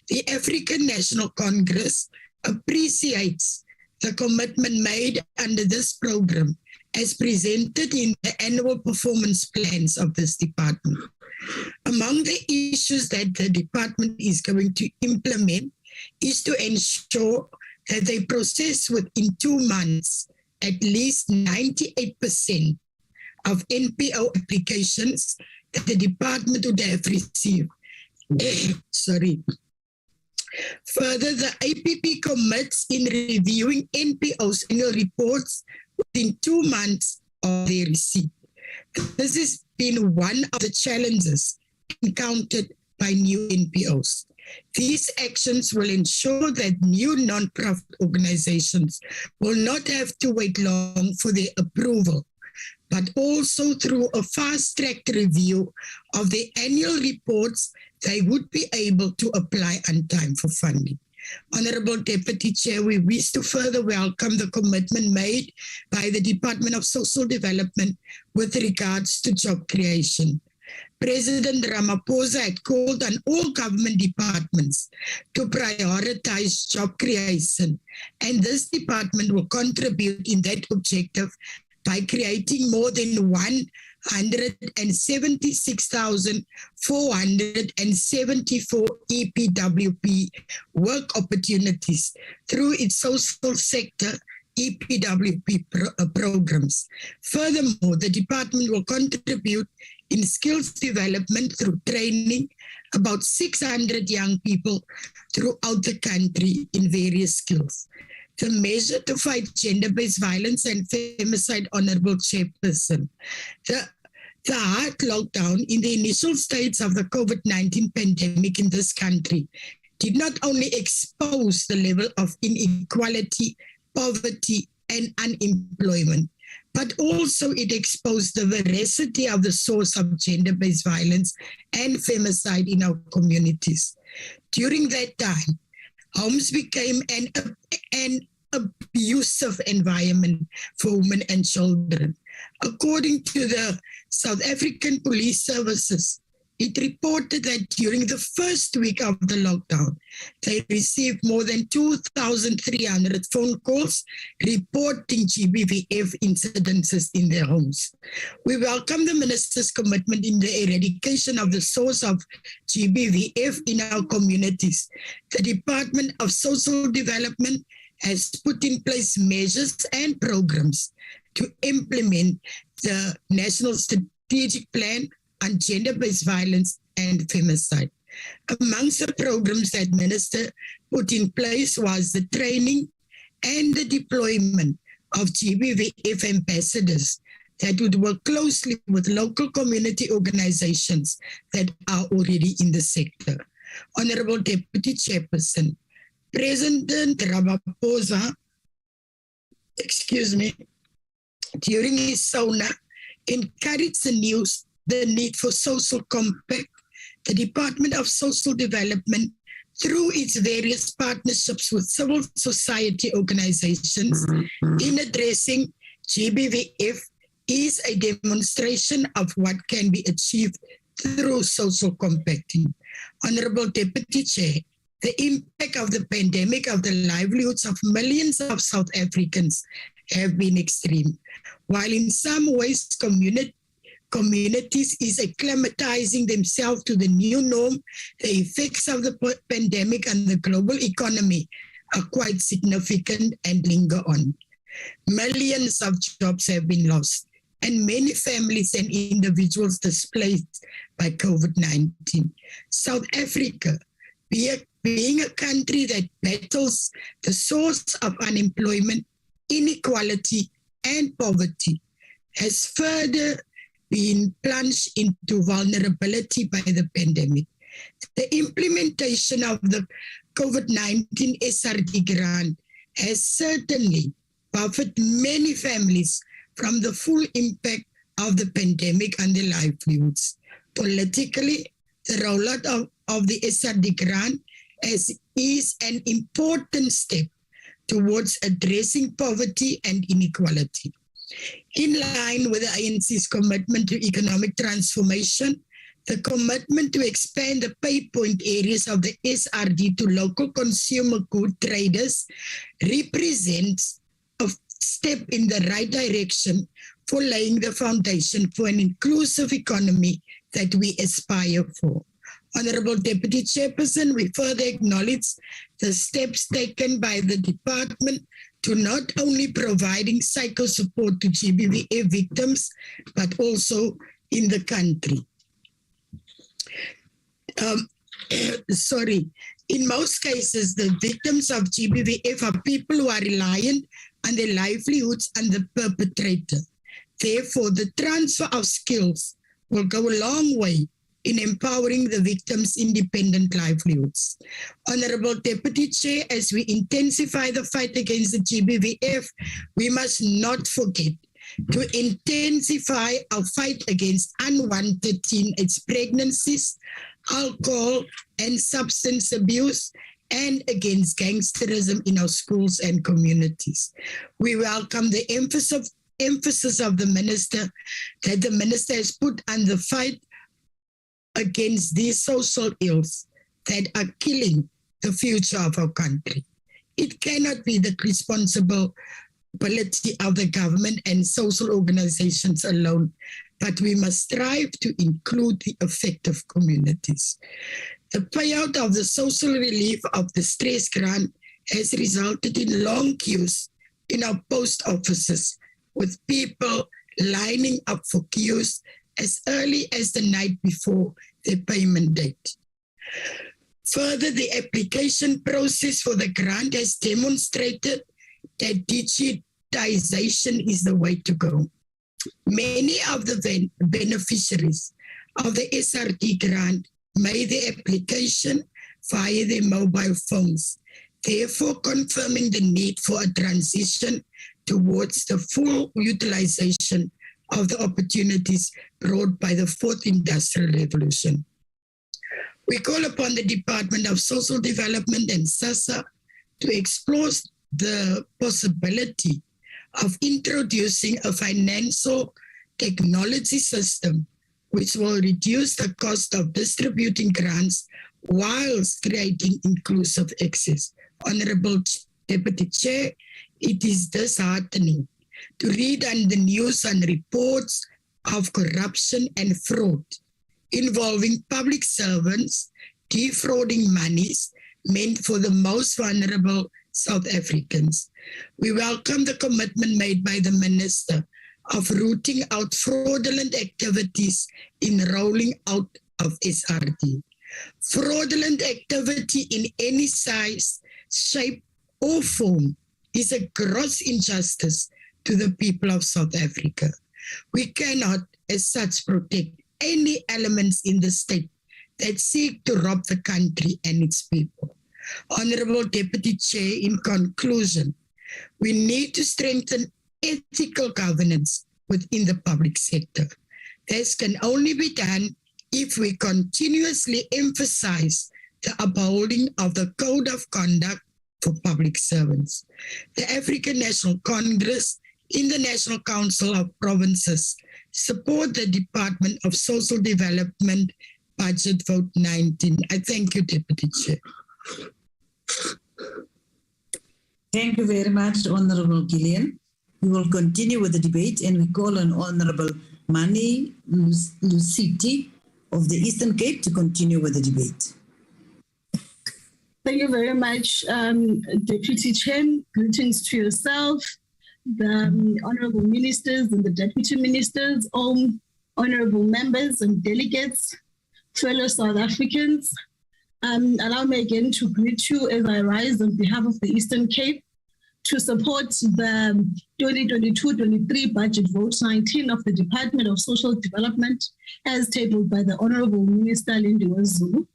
Speaker 6: The African National Congress appreciates the commitment made under this program as presented in the annual performance plans of this department. Among the issues that the department is going to implement is to ensure that they process within 2 months at least 98% of NPO applications that the department would have received. Further, the APP commits in reviewing NPO's annual reports within 2 months of their receipt. This has been one of the challenges encountered by new NPOs. These actions will ensure that new non-profit organizations will not have to wait long for their approval, but also through a fast-tracked review of the annual reports, they would be able to apply on time for funding. Honorable Deputy Chair, we wish to further welcome the commitment made by the Department of Social Development with regards to job creation. President Ramaphosa had called on all government departments to prioritize job creation, and this department will contribute in that objective by creating more than 176,474 EPWP work opportunities through its social sector EPWP programs. Furthermore, the department will contribute in skills development through training about 600 young people throughout the country in various skills. The measure to fight gender-based violence and femicide, Honorable Chairperson. The hard lockdown in the initial stages of the COVID-19 pandemic in this country did not only expose the level of inequality, poverty, and unemployment, but also it exposed the veracity of the source of gender-based violence and femicide in our communities. During that time, homes became an abusive environment for women and children. According to the South African Police Services, it reported that during the first week of the lockdown, they received more than 2,300 phone calls reporting GBVF incidences in their homes. We welcome the Minister's commitment in the eradication of the source of GBVF in our communities. The Department of Social Development has put in place measures and programs to implement the National Strategic Plan on Gender-Based Violence and Femicide. Amongst the programs that Minister put in place was the training and the deployment of GBVF ambassadors that would work closely with local community organizations that are already in the sector. Honorable Deputy Chairperson, President Ramaphosa, during his SONA, encouraged the need for social compact. The Department of Social Development, through its various partnerships with civil society organizations in addressing GBVF, is a demonstration of what can be achieved through social compacting. Honorable Deputy Chair, the impact of the pandemic of the livelihoods of millions of South Africans have been extreme. While in some ways communities is acclimatizing themselves to the new norm, the effects of the pandemic on the global economy are quite significant and linger on. Millions of jobs have been lost, and many families and individuals displaced by COVID-19. South Africa, being a country that battles the source of unemployment, inequality, and poverty, has further been plunged into vulnerability by the pandemic. The implementation of the COVID-19 SRD grant has certainly buffered many families from the full impact of the pandemic on their livelihoods. Politically, the rollout of the SRD grant is an important step towards addressing poverty and inequality. In line with the ANC's commitment to economic transformation, the commitment to expand the pay point areas of the SRD to local consumer good traders represents a step in the right direction for laying the foundation for an inclusive economy that we aspire for. Honorable Deputy Chairperson, we further acknowledge the steps taken by the department to not only providing psycho-support to GBVF victims, but also in the country. In most cases, the victims of GBVF are people who are reliant on their livelihoods and the perpetrator. Therefore, the transfer of skills will go a long way in empowering the victims' independent livelihoods. Honorable Deputy Chair, as we intensify the fight against the GBVF, we must not forget to intensify our fight against unwanted teenage pregnancies, alcohol and substance abuse, and against gangsterism in our schools and communities. We welcome the emphasis of the Minister that the Minister has put on the fight against these social ills that are killing the future of our country. It cannot be the responsibility of the government and social organizations alone, but we must strive to include the affected communities. The payout of the social relief of the stress grant has resulted in long queues in our post offices, with people lining up for queues as early as the night before their payment date. Further, the application process for the grant has demonstrated that digitization is the way to go. Many of the beneficiaries of the SRD grant made the application via their mobile phones, therefore confirming the need for a transition towards the full utilization of the opportunities brought by the fourth industrial revolution. We call upon the Department of Social Development and SASSA to explore the possibility of introducing a financial technology system which will reduce the cost of distributing grants whilst creating inclusive access. Honorable Deputy Chair, it is disheartening to read on the news and reports of corruption and fraud involving public servants defrauding monies meant for the most vulnerable South Africans. We welcome the commitment made by the Minister of rooting out fraudulent activities in rolling out of SRD. Fraudulent activity in any size, shape, or form is a gross injustice to the people of South Africa. We cannot, as such, protect any elements in the state that seek to rob the country and its people. Honorable Deputy Chair, in conclusion, we need to strengthen ethical governance within the public sector. This can only be done if we continuously emphasize the upholding of the Code of Conduct for Public Servants. The African National Congress in the National Council of Provinces support the Department of Social Development Budget Vote 19. I thank you, Deputy Chair.
Speaker 7: Thank you very much, Honorable Gillian. We will continue with the debate and we call on Honorable Mani Luciti of the Eastern Cape to continue with the debate.
Speaker 8: Thank you very much, Deputy Chair. Greetings to yourself, the Honorable Ministers and the Deputy Ministers, all Honorable Members and Delegates, fellow South Africans. Allow me again to greet you as I rise on behalf of the Eastern Cape to support the 2022-23 Budget Vote 19 of the Department of Social Development as tabled by the Honorable Minister Lindiwe Zulu.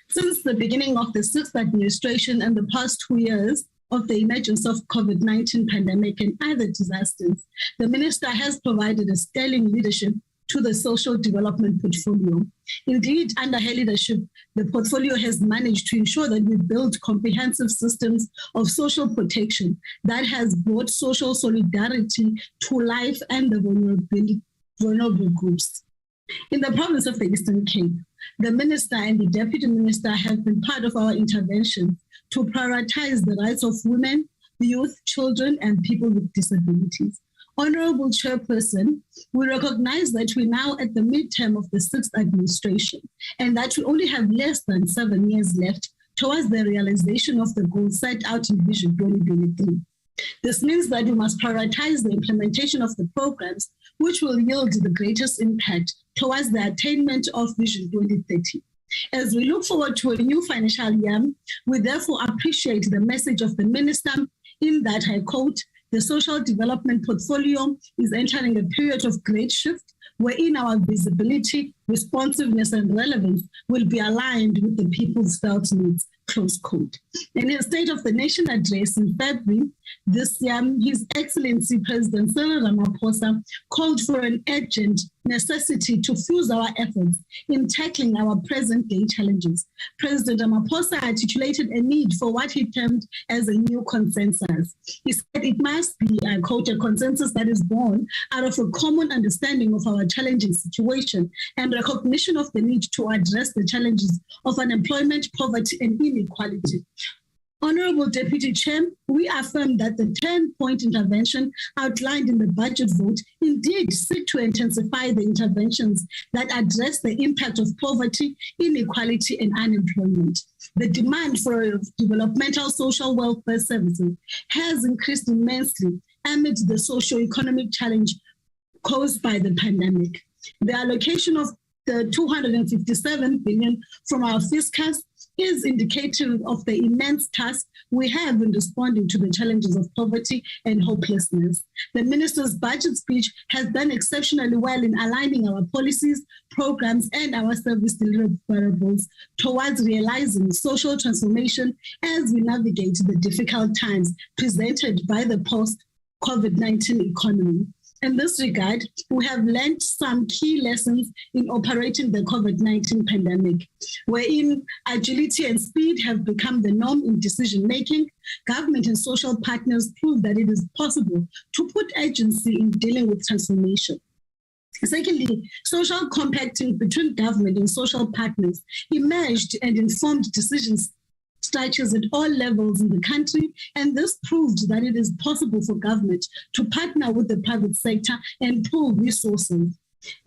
Speaker 8: Since the beginning of the sixth administration and the past 2 years of the emergence of COVID-19 pandemic and other disasters, the Minister has provided a sterling leadership to the social development portfolio. Indeed, under her leadership, the portfolio has managed to ensure that we build comprehensive systems of social protection that has brought social solidarity to life and the vulnerable groups. In the province of the Eastern Cape, the Minister and the Deputy Minister have been part of our intervention to prioritize the rights of women, youth, children, and people with disabilities. Honorable Chairperson, we recognize that we're now at the midterm of the sixth administration and that we only have less than 7 years left towards the realization of the goals set out in Vision 2023. This means that we must prioritize the implementation of the programs which will yield the greatest impact towards the attainment of Vision 2030. As we look forward to a new financial year, we therefore appreciate the message of the Minister in that, I quote, "The social development portfolio is entering a period of great shift wherein our visibility, responsiveness, and relevance will be aligned with the people's felt needs," close quote. In his State of the Nation address in February this year, His Excellency President Cyril Ramaphosa called for an urgent necessity to fuse our efforts in tackling our present-day challenges. President Ramaphosa articulated a need for what he termed as a new consensus. He said it must be, I quote, "a consensus that is born out of a common understanding of our our challenging situation and recognition of the need to address the challenges of unemployment, poverty, and inequality. Honorable Deputy Chair, we affirm that the 10-point intervention outlined in the budget vote indeed seek to intensify the interventions that address the impact of poverty, inequality, and unemployment. The demand for developmental social welfare services has increased immensely amid the socio-economic challenge caused by the pandemic. The allocation of the 257 billion from our fiscus is indicative of the immense task we have in responding to the challenges of poverty and hopelessness. The Minister's budget speech has done exceptionally well in aligning our policies, programs, and our service deliverables towards realizing social transformation as we navigate the difficult times presented by the post-COVID-19 economy. In this regard, we have learned some key lessons in operating the COVID-19 pandemic, wherein agility and speed have become the norm in decision-making. Government and social partners prove that it is possible to put agency in dealing with transformation. Secondly, social compacting between government and social partners emerged and informed decisions structures at all levels in the country, and this proved that it is possible for government to partner with the private sector and pool resources.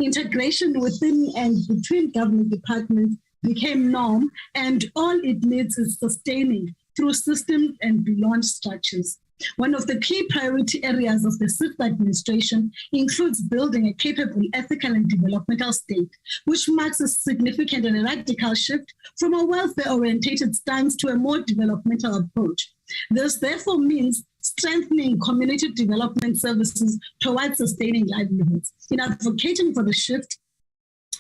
Speaker 8: Integration within and between government departments became norm, and all it needs is sustaining through systems and beyond structures. One of the key priority areas of the Psrip administration includes building a capable, ethical, and developmental state, which marks a significant and radical shift from a welfare-oriented stance to a more developmental approach. This therefore means strengthening community development services towards sustaining livelihoods. In advocating for the shift,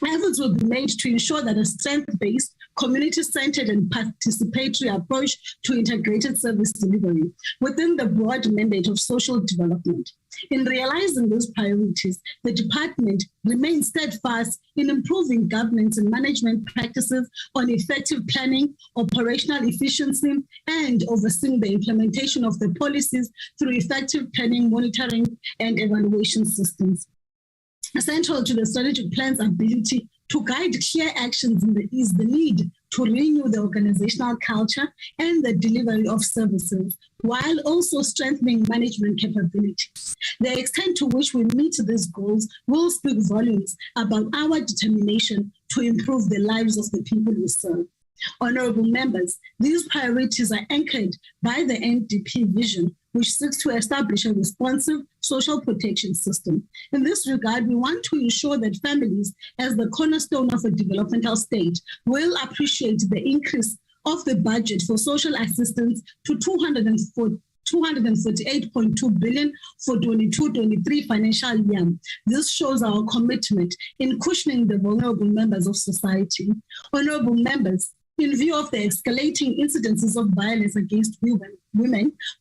Speaker 8: efforts will be made to ensure that a strength-based, community-centered and participatory approach to integrated service delivery within the broad mandate of social development. In realizing those priorities, the department remains steadfast in improving governance and management practices on effective planning, operational efficiency, and overseeing the implementation of the policies through effective planning, monitoring, and evaluation systems. Essential to the strategic plan's ability to guide clear actions is the need to renew the organizational culture and the delivery of services, while also strengthening management capabilities. The extent to which we meet these goals will speak volumes about our determination to improve the lives of the people we serve. Honorable members, these priorities are anchored by the NDP vision, which seeks to establish a responsive social protection system. In this regard, we want to ensure that families, as the cornerstone of a developmental state, will appreciate the increase of the budget for social assistance to 248.2 billion for 22-23 financial year. This shows our commitment in cushioning the vulnerable members of society. Honorable members, in view of the escalating incidences of violence against women,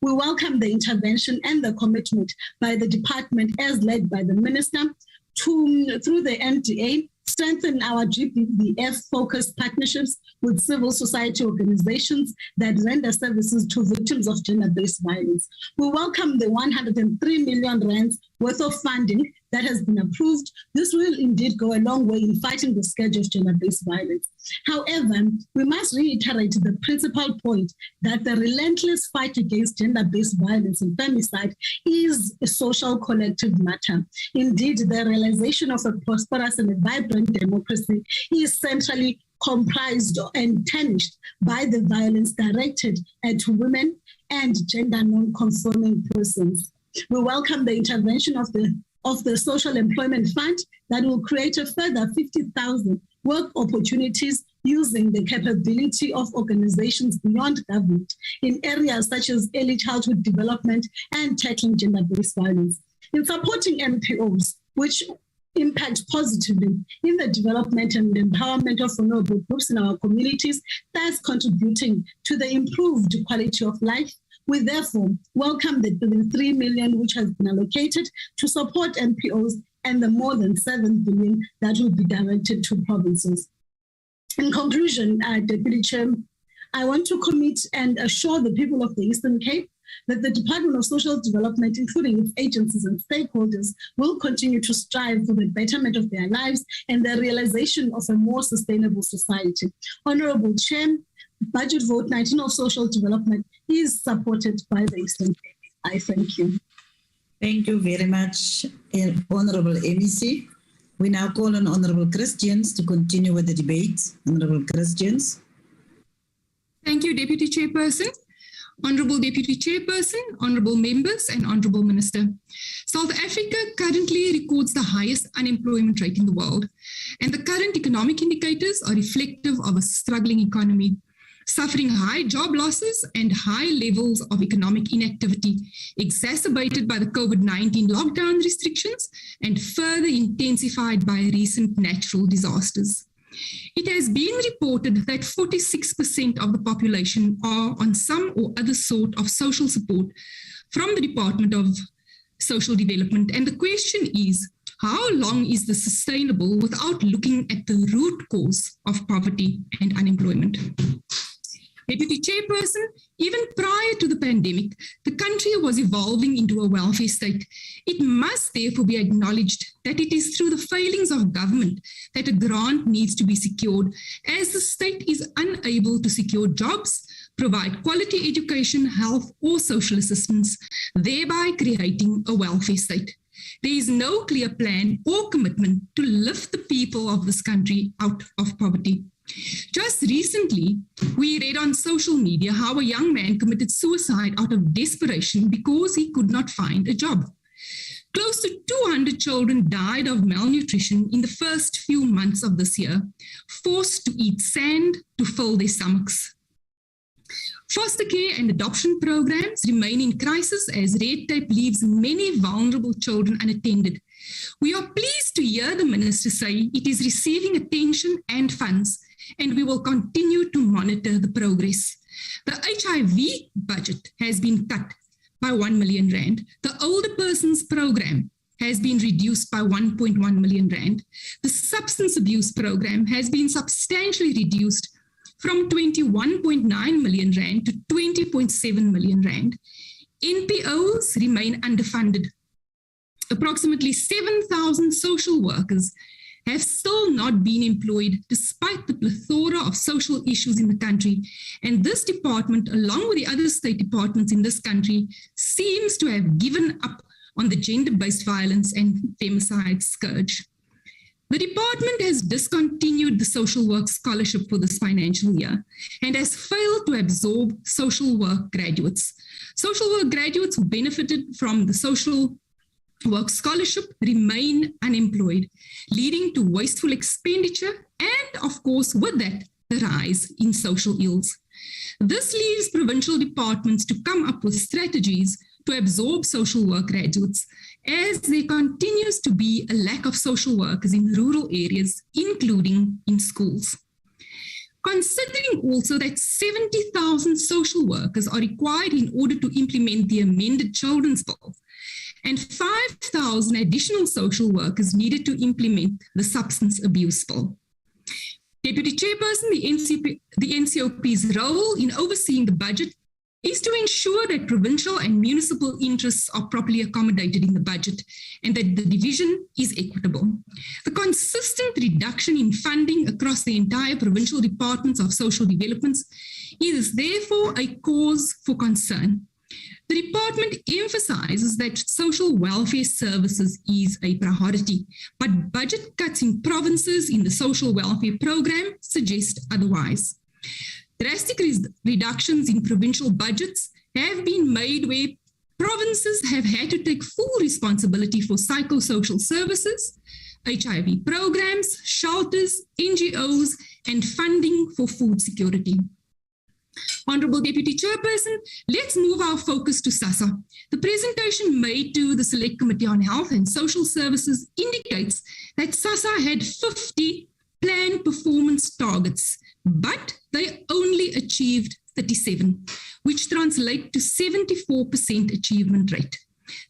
Speaker 8: we welcome the intervention and the commitment by the department as led by the minister to, through the NTA, strengthen our GBVF-focused partnerships with civil society organizations that render services to victims of gender-based violence. We welcome the 103 million rands worth of funding that has been approved. This will indeed go a long way in fighting the scourge of gender-based violence. However, we must reiterate the principal point that the relentless fight against gender-based violence and femicide is a social collective matter. Indeed, the realization of a prosperous and a vibrant democracy is centrally comprised and tarnished by the violence directed at women and gender non-conforming persons. We welcome the intervention of the Social Employment Fund that will create a further 50,000 work opportunities using the capability of organizations beyond government in areas such as early childhood development and tackling gender-based violence. In supporting MPOs, which impact positively in the development and empowerment of vulnerable groups in our communities, thus contributing to the improved quality of life, we therefore welcome the 3 million which has been allocated to support MPOs and the more than 7 billion that will be directed to provinces. In conclusion, Deputy Chair, I want to commit and assure the people of the Eastern Cape that the Department of Social Development, including its agencies and stakeholders, will continue to strive for the betterment of their lives and the realization of a more sustainable society. Honorable Chair, Budget Vote 19 of Social Development is supported by the Eastern Cape. I thank you.
Speaker 7: Thank you very much, Honorable MEC. We now call on Honorable Christians to continue with the debate. Honorable Christians.
Speaker 15: Thank you, Deputy Chairperson. Honorable Deputy Chairperson, Honorable Members, and Honorable Minister. South Africa currently records the highest unemployment rate in the world, and the current economic indicators are reflective of a struggling economy, suffering high job losses and high levels of economic inactivity, exacerbated by the COVID-19 lockdown restrictions and further intensified by recent natural disasters. It has been reported that 46% of the population are on some or other sort of social support from the Department of Social Development. And the question is, how long is this sustainable without looking at the root cause of poverty and unemployment? Deputy Chairperson, even prior to the pandemic, the country was evolving into a welfare state. It must therefore be acknowledged that it is through the failings of government that a grant needs to be secured, as the state is unable to secure jobs, provide quality education, health, or social assistance, thereby creating a welfare state. There is no clear plan or commitment to lift the people of this country out of poverty. Just recently, we read on social media how a young man committed suicide out of desperation because he could not find a job. Close to 200 children died of malnutrition in the first few months of this year, forced to eat sand to fill their stomachs. Foster care and adoption programs remain in crisis as red tape leaves many vulnerable children unattended. We are pleased to hear the Minister say it is receiving attention and funds, and we will continue to monitor the progress. The HIV budget has been cut by 1 million rand. The older persons program has been reduced by 1.1 million rand. The substance abuse program has been substantially reduced from 21.9 million rand to 20.7 million rand. NPOs remain underfunded. Approximately 7,000 social workers have still not been employed despite the plethora of social issues in the country. And this department, along with the other state departments in this country, seems to have given up on the gender-based violence and femicide scourge. The department has discontinued the social work scholarship for this financial year and has failed to absorb social work graduates. Social work graduates who benefited from the social work scholarship remain unemployed, leading to wasteful expenditure and, of course, with that, the rise in social ills. This leaves provincial departments to come up with strategies to absorb social work graduates, as there continues to be a lack of social workers in rural areas, including in schools. Considering also that 70,000 social workers are required in order to implement the amended Children's Bill, and 5,000 additional social workers needed to implement the Substance Abuse Bill. Deputy Chairperson, the NCOP's role in overseeing the budget is to ensure that provincial and municipal interests are properly accommodated in the budget and that the division is equitable. The consistent reduction in funding across the entire provincial departments of social developments is therefore a cause for concern. The department emphasizes that social welfare services is a priority, but budget cuts in provinces in the social welfare program suggest otherwise. Drastic reductions in provincial budgets have been made where provinces have had to take full responsibility for psychosocial services, HIV programs, shelters, NGOs, and funding for food security. Honorable Deputy Chairperson, let's move our focus to SASSA. The presentation made to the Select Committee on Health and Social Services indicates that SASSA had 50 planned performance targets, but they only achieved 37, which translate to 74% achievement rate.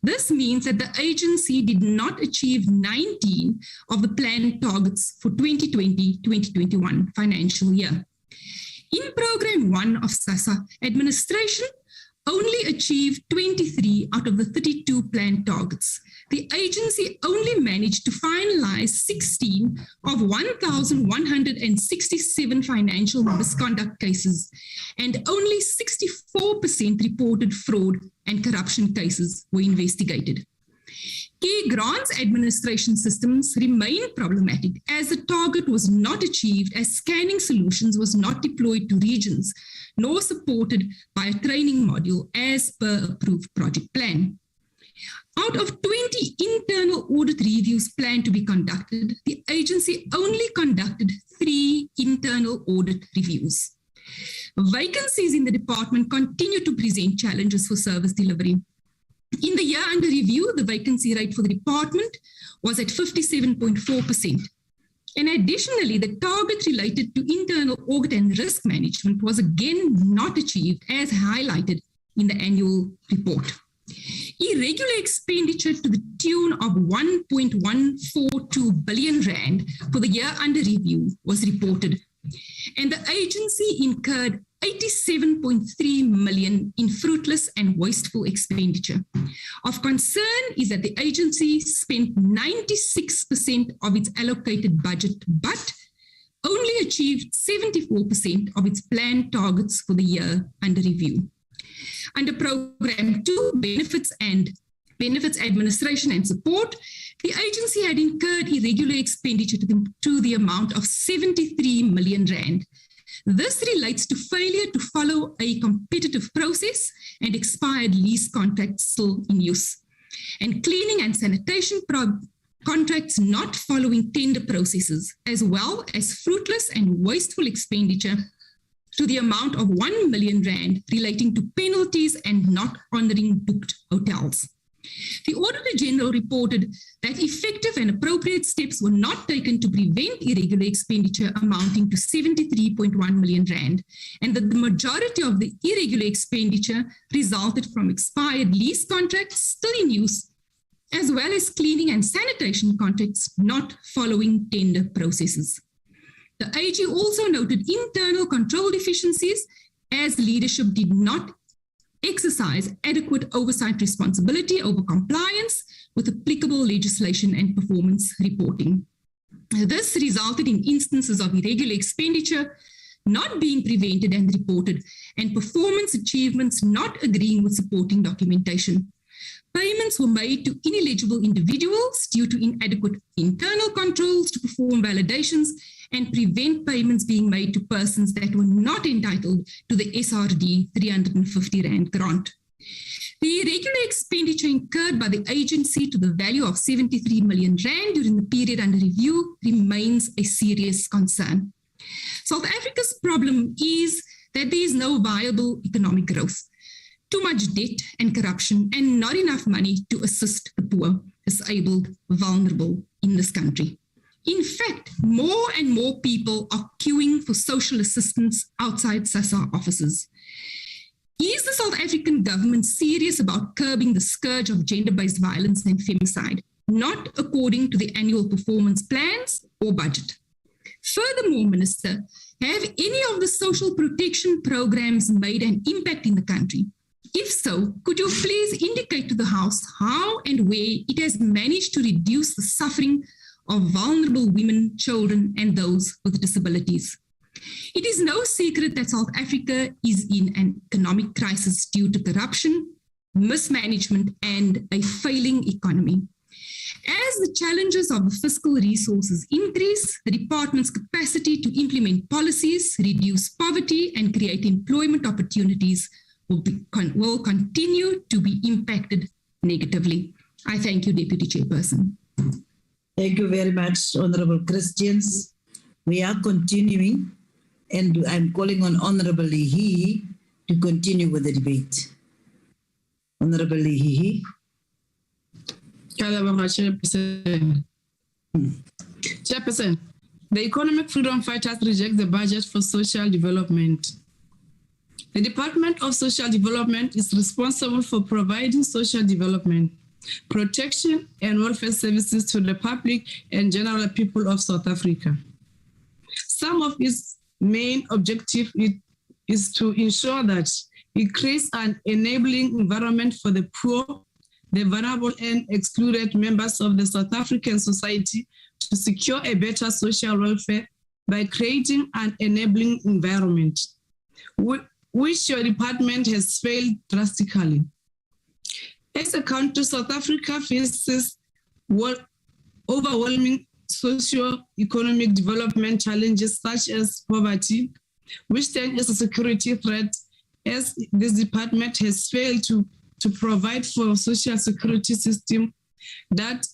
Speaker 15: This means that the agency did not achieve 19 of the planned targets for 2020-2021 financial year. In Program 1 of SASSA, administration only achieved 23 out of the 32 planned targets. The agency only managed to finalize 16 of 1,167 financial misconduct cases, and only 64% reported fraud and corruption cases were investigated. Key grants administration systems remain problematic as the target was not achieved, as scanning solutions was not deployed to regions nor supported by a training module as per approved project plan. Out of 20 internal audit reviews planned to be conducted, the agency only conducted 3 internal audit reviews. Vacancies in the department continue to present challenges for service delivery. In the year under review, the vacancy rate for the department was at 57.4%. And additionally, the target related to internal audit and risk management was again not achieved as highlighted in the annual report. Irregular expenditure to the tune of 1.142 billion rand for the year under review was reported, and the agency incurred 87.3 million in fruitless and wasteful expenditure. Of concern is that the agency spent 96% of its allocated budget, but only achieved 74% of its planned targets for the year under review. Under Program 2, Benefits Administration and Support, the agency had incurred irregular expenditure to the amount of 73 million rand. This relates to failure to follow a competitive process and expired lease contracts still in use, and cleaning and sanitation contracts not following tender processes, as well as fruitless and wasteful expenditure to the amount of 1 million rand relating to penalties and not honouring booked hotels. The Auditor General reported that effective and appropriate steps were not taken to prevent irregular expenditure amounting to 73.1 million rand, and that the majority of the irregular expenditure resulted from expired lease contracts still in use, as well as cleaning and sanitation contracts not following tender processes. The AG also noted internal control deficiencies as leadership did not exercise adequate oversight responsibility over compliance with applicable legislation and performance reporting. This resulted in instances of irregular expenditure not being prevented and reported, and performance achievements not agreeing with supporting documentation. Payments were made to ineligible individuals due to inadequate internal controls to perform validations and prevent payments being made to persons that were not entitled to the SRD 350 Rand grant. The irregular expenditure incurred by the agency to the value of 73 million Rand during the period under review remains a serious concern. South Africa's problem is that there is no viable economic growth, too much debt and corruption, and not enough money to assist the poor, disabled, vulnerable in this country. In fact, more and more people are queuing for social assistance outside SASSA offices. Is the South African government serious about curbing the scourge of gender-based violence and femicide, not according to the annual performance plans or budget? Furthermore, Minister, have any of the social protection programs made an impact in the country? If so, could you please indicate to the House how and where it has managed to reduce the suffering of vulnerable women, children, and those with disabilities? It is no secret that South Africa is in an economic crisis due to corruption, mismanagement, and a failing economy. As the challenges of the fiscal resources increase, the department's capacity to implement policies, reduce poverty, and create employment opportunities will continue to be impacted negatively. I thank you, Deputy Chairperson.
Speaker 7: Thank you very much, Honourable Christians. We are continuing, and I'm calling on Honourable Leahy to continue with the debate. Honourable Leahy.
Speaker 9: Chairperson, the Economic Freedom Fighters reject the budget for social development. The Department of Social Development is responsible for providing social development, protection, and welfare services to the public and general people of South Africa. Some of its main objectives is to ensure that It creates an enabling environment for the poor, the vulnerable and excluded members of the South African society to secure a better social welfare by creating an enabling environment, which your department has failed drastically. As a country, South Africa faces overwhelming socio-economic development challenges such as poverty, which stand as a security threat, as this department has failed to provide for a social security system that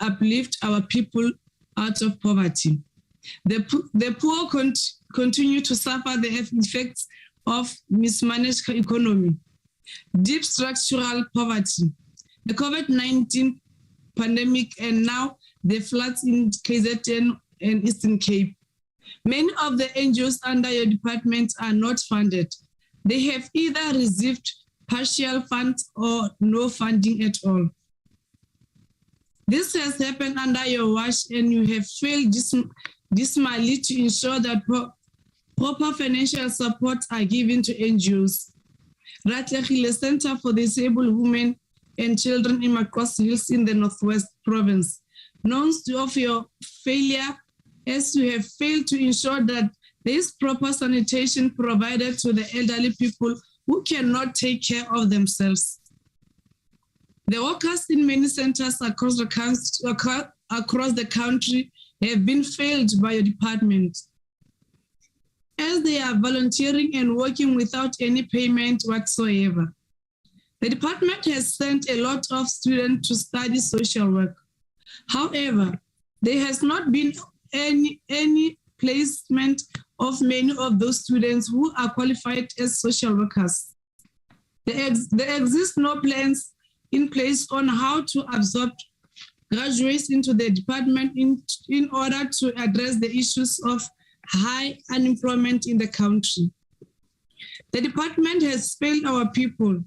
Speaker 9: uplift our people out of poverty. The poor continue to suffer the effects of mismanaged economy, deep structural poverty, the COVID-19 pandemic, and now the floods in KZN and Eastern Cape. Many of the NGOs under your department are not funded. They have either received partial funds or no funding at all. This has happened under your watch, and you have failed dismally to ensure that proper financial support are given to NGOs. Ratlehile Center for Disabled Women and Children in Macross Hills in the Northwest Province knows of your failure, as you have failed to ensure that there is proper sanitation provided to the elderly people who cannot take care of themselves. The workers in many centers across the country have been failed by your department, as they are volunteering and working without any payment whatsoever. The department has sent a lot of students to study social work. However, there has not been any placement of many of those students who are qualified as social workers. There exist no plans in place on how to absorb graduates into the department in order to address the issues of high unemployment in the country. The department has failed our people,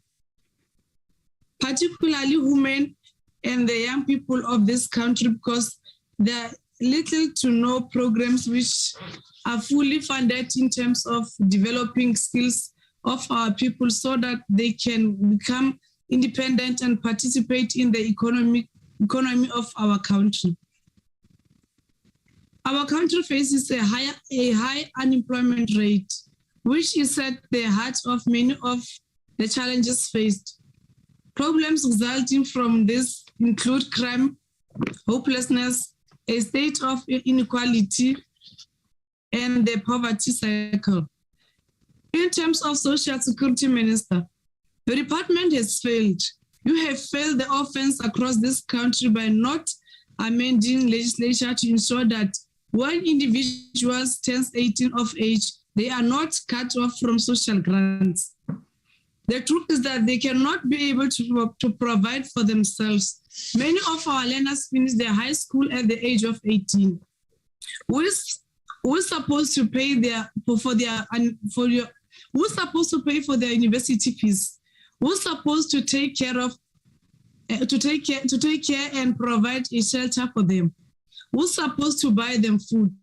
Speaker 9: particularly women and the young people of this country, because there are little to no programs which are fully funded in terms of developing skills of our people so that they can become independent and participate in the economy of our country. Our country faces a high unemployment rate, which is at the heart of many of the challenges faced. Problems resulting from this include crime, hopelessness, a state of inequality, and the poverty cycle. In terms of Social Security Minister, the department has failed. You have failed the offense across this country by not amending legislation to ensure that when individuals turn 18 of age, they are not cut off from social grants. The truth is that they cannot be able to provide for themselves. Many of our learners finish their high school at the age of 18. Who's supposed to pay who's supposed to pay for their university fees? Who's supposed to take care and provide a shelter for them? Who's supposed to buy them food?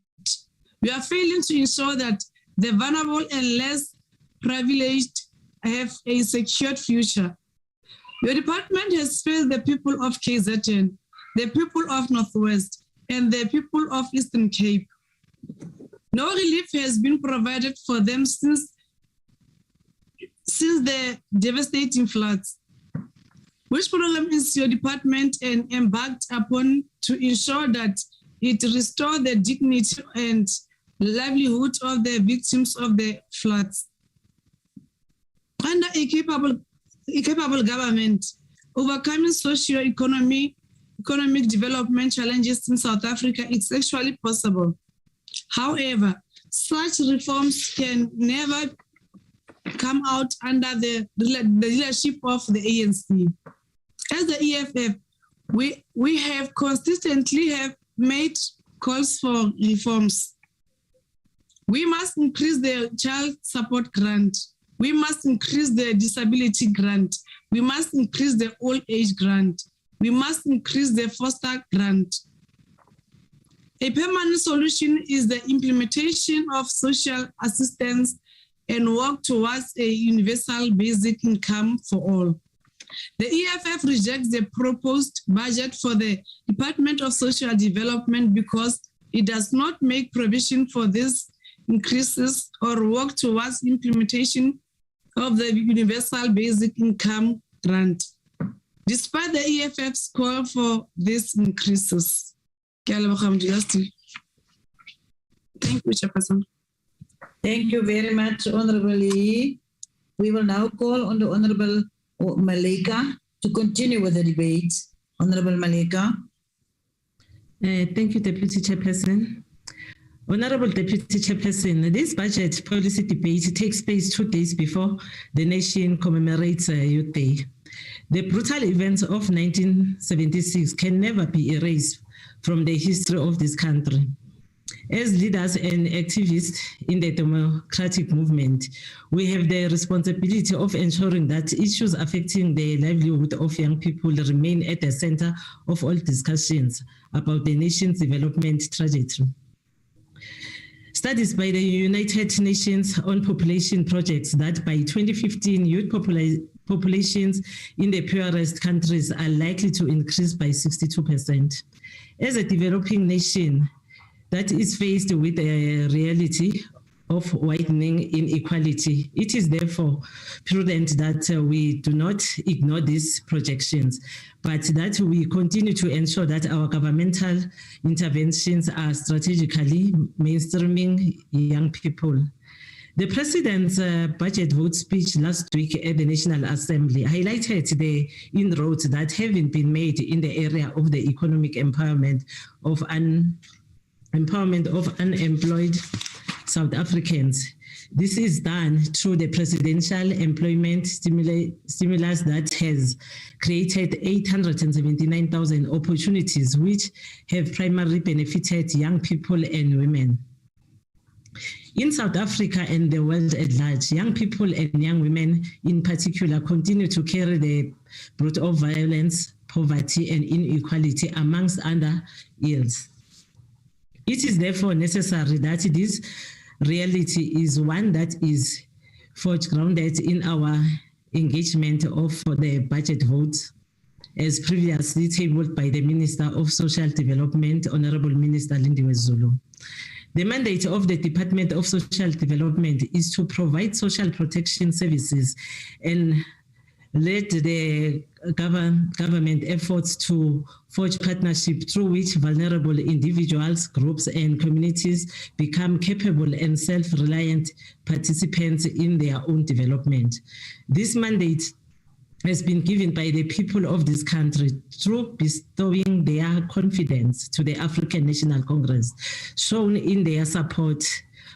Speaker 9: We are failing to ensure that the vulnerable and less privileged have a secured future. Your department has failed the people of KZN, the people of Northwest, and the people of Eastern Cape. No relief has been provided for them since the devastating floods. Which program is your department and embarked upon to ensure that it restores the dignity and livelihood of the victims of the floods? Under a capable government, overcoming socio-economic development challenges in South Africa is actually possible. However, such reforms can never come out under the leadership of the ANC. As the EFF, we have consistently made calls for reforms. We must increase the child support grant. We must increase the disability grant. We must increase the old age grant. We must increase the foster grant. A permanent solution is the implementation of social assistance and work towards a universal basic income for all. The EFF rejects the proposed budget for the Department of Social Development because it does not make provision for these increases or work towards implementation of the Universal Basic Income Grant, despite the EFF's call for these increases. Thank you, Chairperson.
Speaker 7: Thank you very much, Honorable Lee. We will now call on the Honorable Maleka to continue with the debate. Honorable Maleka.
Speaker 18: Thank you, Deputy Chairperson. Honorable Deputy Chairperson, this budget policy debate takes place 2 days before the nation commemorates Youth Day. The brutal events of 1976 can never be erased from the history of this country. As leaders and activists in the democratic movement, we have the responsibility of ensuring that issues affecting the livelihood of young people remain at the center of all discussions about the nation's development trajectory. Studies by the United Nations on population projects that by 2015, youth populations in the poorest countries are likely to increase by 62%. As a developing nation that is faced with a reality of widening inequality, it is therefore prudent that we do not ignore these projections, but that we continue to ensure that our governmental interventions are strategically mainstreaming young people. The President's budget vote speech last week at the National Assembly highlighted the inroads that have been made in the area of the economic empowerment of unemployed South Africans. This is done through the presidential employment stimulus that has created 879,000 opportunities, which have primarily benefited young people and women. In South Africa and the world at large, young people and young women in particular continue to carry the brunt of violence, poverty, and inequality amongst other ills. It is therefore necessary that this reality is one that is grounded in our engagement of the budget votes, as previously tabled by the Minister of Social Development, Honorable Minister Lindiwe Zulu. The mandate of the Department of Social Development is to provide social protection services and lead the government efforts to forge partnership through which vulnerable individuals, groups, and communities become capable and self-reliant participants in their own development. This mandate has been given by the people of this country through bestowing their confidence to the African National Congress, shown in their support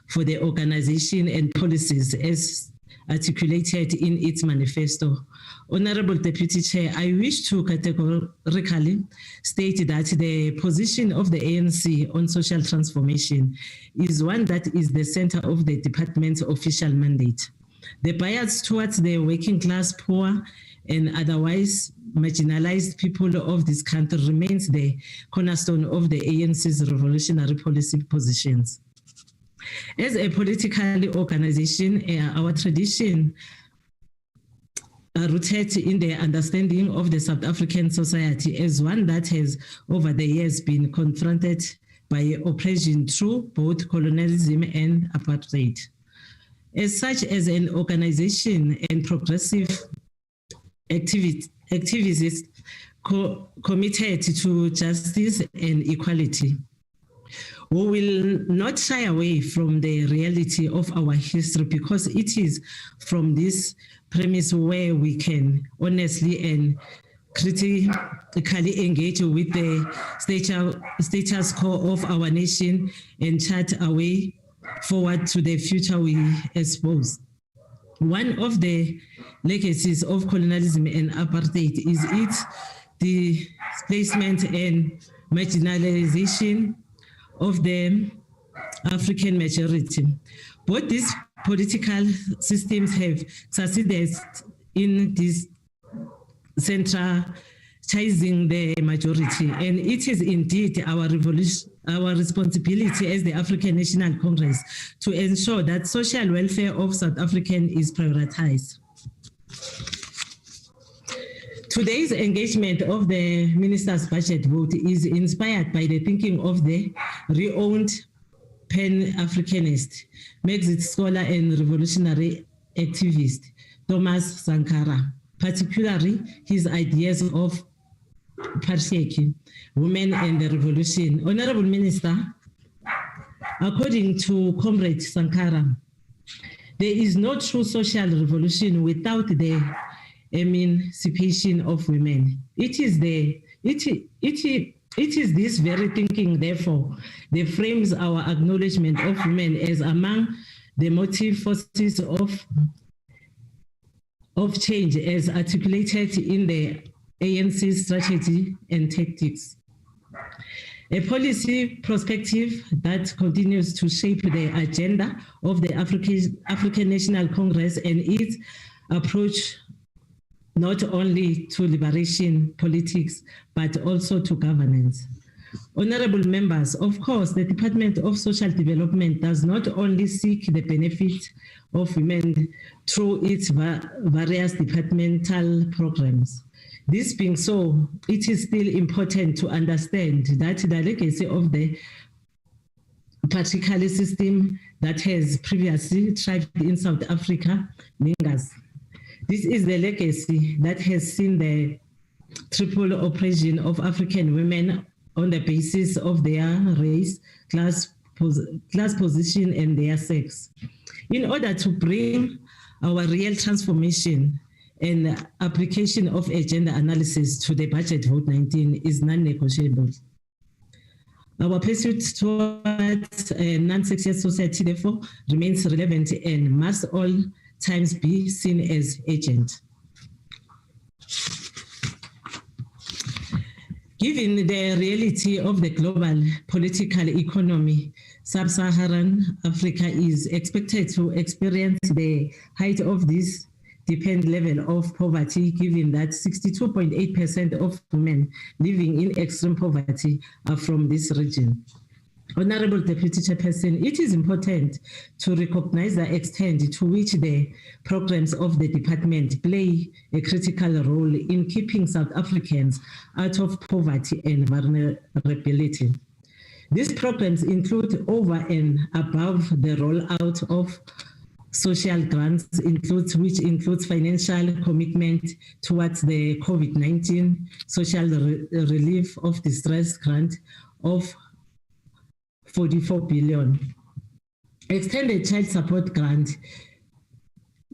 Speaker 18: for the organization and policies as articulated in its manifesto. Honorable Deputy Chair, I wish to categorically state that the position of the ANC on social transformation is one that is the center of the department's official mandate. The bias towards the working class, poor, and otherwise marginalized people of this country remains the cornerstone of the ANC's revolutionary policy positions. As a political organization, our tradition are rooted in the understanding of the South African society as one that has over the years been confronted by oppression through both colonialism and apartheid. As such, as an organization and progressive activists committed to justice and equality, we will not shy away from the reality of our history, because it is from this premise where we can honestly and critically engage with the status quo of our nation and chart a way forward to the future we espouse. One of the legacies of colonialism and apartheid is its displacement and marginalization of the African majority. Both these political systems have succeeded in this central chasing the majority. And it is indeed our responsibility as the African National Congress to ensure that social welfare of South Africans is prioritized. Today's engagement of the minister's budget vote is inspired by the thinking of the renowned Pan-Africanist, Marxist scholar and revolutionary activist, Thomas Sankara, particularly his ideas of patriarchy, women and the revolution. Honorable Minister, according to Comrade Sankara, there is no true social revolution without the emancipation of women. It is this very thinking, therefore, that frames our acknowledgement of women as among the motive forces of change as articulated in the ANC's strategy and tactics. A policy perspective that continues to shape the agenda of the African National Congress and its approach not only to liberation politics, but also to governance. Honorable members, of course, the Department of Social Development does not only seek the benefit of women through its various departmental programs. This being so, it is still important to understand that the legacy of the patriarchal system that has previously thrived in South Africa lingers. This is the legacy that has seen the triple oppression of African women on the basis of their race, class position, and their sex. In order to bring our real transformation and application of a gender analysis to the budget vote 19 is non-negotiable. Our pursuit towards a non-sexist society, therefore, remains relevant and must all times be seen as urgent. Given the reality of the global political economy, Sub-Saharan Africa is expected to experience the height of this dependent level of poverty, given that 62.8% of women living in extreme poverty are from this region. Honorable Deputy Chairperson, it is important to recognize the extent to which the programs of the department play a critical role in keeping South Africans out of poverty and vulnerability. These programs include over and above the rollout of social grants, which includes financial commitment towards the COVID-19 social relief of distress grant of 44 billion. Extended child support grant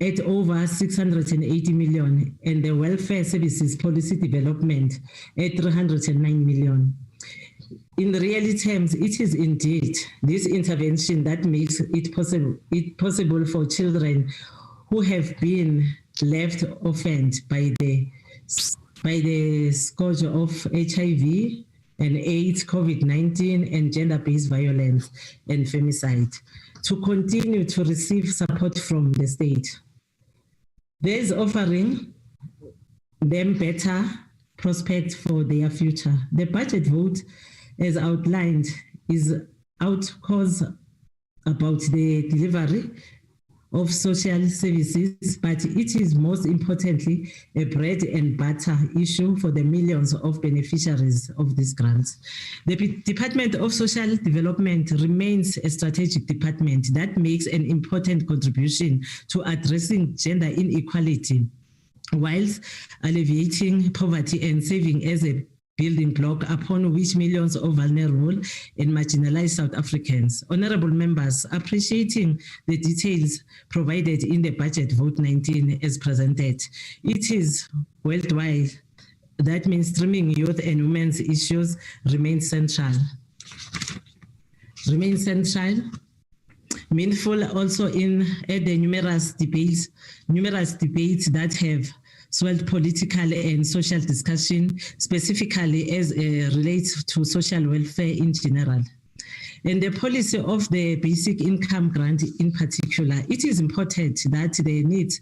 Speaker 18: at over 680 million, and the welfare services policy development at 309 million. In real terms, it is indeed this intervention that makes it possible for children who have been left orphaned by the scourge of HIV and AIDS, COVID-19, and gender-based violence and femicide to continue to receive support from the state. There is offering them better prospects for their future. The budget vote, as outlined, is outcomes about the delivery of social services, but it is most importantly a bread and butter issue for the millions of beneficiaries of these grants. The Department of Social Development remains a strategic department that makes an important contribution to addressing gender inequality, whilst alleviating poverty and serving as a building block upon which millions of vulnerable and marginalized South Africans. Honorable members, appreciating the details provided in the budget vote 19 as presented, it is worldwide that mainstreaming youth and women's issues remain central. Meaningful also at the numerous debates that have swelled political and social discussion, specifically as relates to social welfare in general. And the policy of the basic income grant in particular, it is important that the needs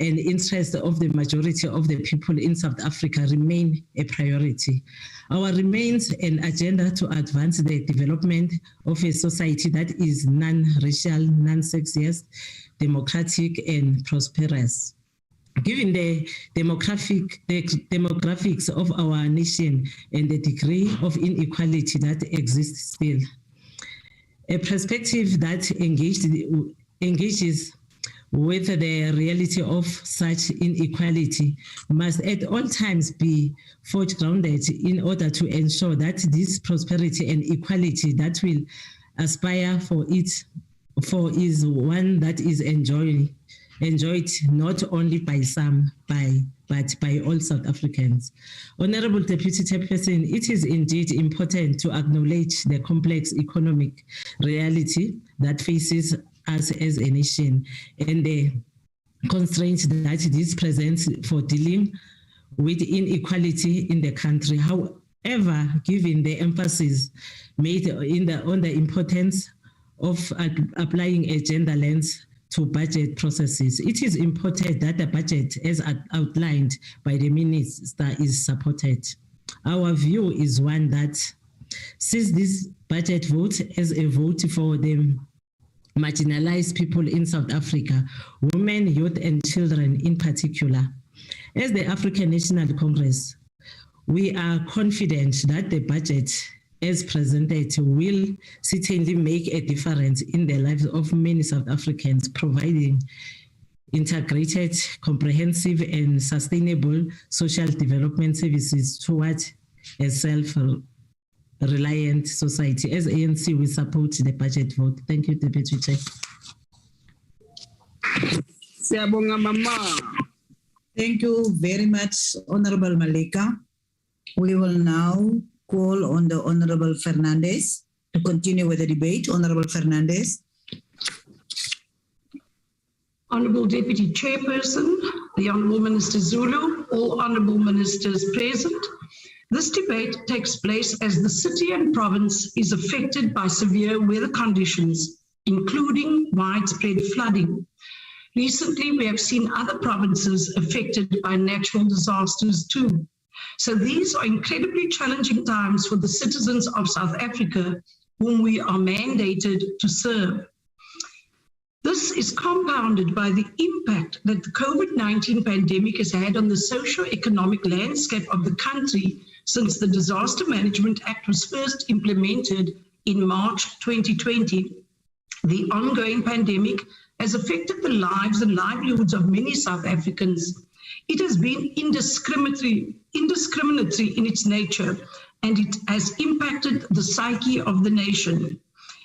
Speaker 18: and interests of the majority of the people in South Africa remain a priority. Our remains an agenda to advance the development of a society that is non-racial, non-sexist, democratic, and prosperous. Given the demographics of our nation and the degree of inequality that exists still, a perspective that engages with the reality of such inequality must at all times be forward-grounded in order to ensure that this prosperity and equality that will aspire for is one that is enjoyed not only by some, but by all South Africans. Honorable Deputy Chairperson, it is indeed important to acknowledge the complex economic reality that faces us as a nation and the constraints that this presents for dealing with inequality in the country. However, given the emphasis made on the importance of applying a gender lens to budget processes, it is important that the budget as outlined by the Minister is supported. Our view is one that sees this budget vote as a vote for the marginalized people in South Africa, women, youth, and children in particular. As the African National Congress, we are confident that the budget as presented will certainly make a difference in the lives of many South Africans, providing integrated, comprehensive, and sustainable social development services towards a self-reliant society. As ANC, we support the budget vote. Thank you, Deputy Chair.
Speaker 7: Thank you very much, Honorable Malika. We will now call on the Honorable Fernandez to continue with the debate. Honorable Fernandez.
Speaker 11: Honorable Deputy Chairperson, the Honorable Minister Zulu, all Honorable Ministers present. This debate takes place as the city and province is affected by severe weather conditions, including widespread flooding. Recently, we have seen other provinces affected by natural disasters too. So these are incredibly challenging times for the citizens of South Africa, whom we are mandated to serve. This is compounded by the impact that the COVID-19 pandemic has had on the socio-economic landscape of the country since the Disaster Management Act was first implemented in March 2020. The ongoing pandemic has affected the lives and livelihoods of many South Africans. It has been indiscriminatory in its nature, and it has impacted the psyche of the nation.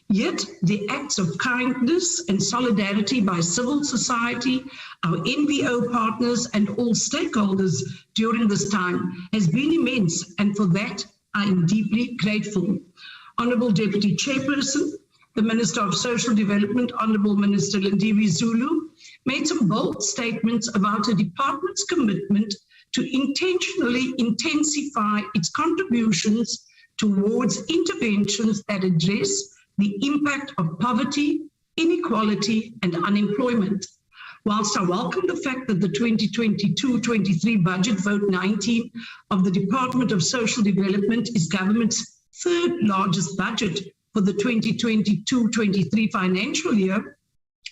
Speaker 11: Yet the acts of kindness and solidarity by civil society, our NPO partners, and all stakeholders during this time has been immense, and for that I am deeply grateful. Honourable Deputy Chairperson, the Minister of Social Development, Honourable Minister Nti Zulu, made some bold statements about the department's commitment to intentionally intensify its contributions towards interventions that address the impact of poverty, inequality, and unemployment. Whilst I welcome the fact that the 2022-23 budget vote 19 of the Department of Social Development is government's third largest budget for the 2022-23 financial year,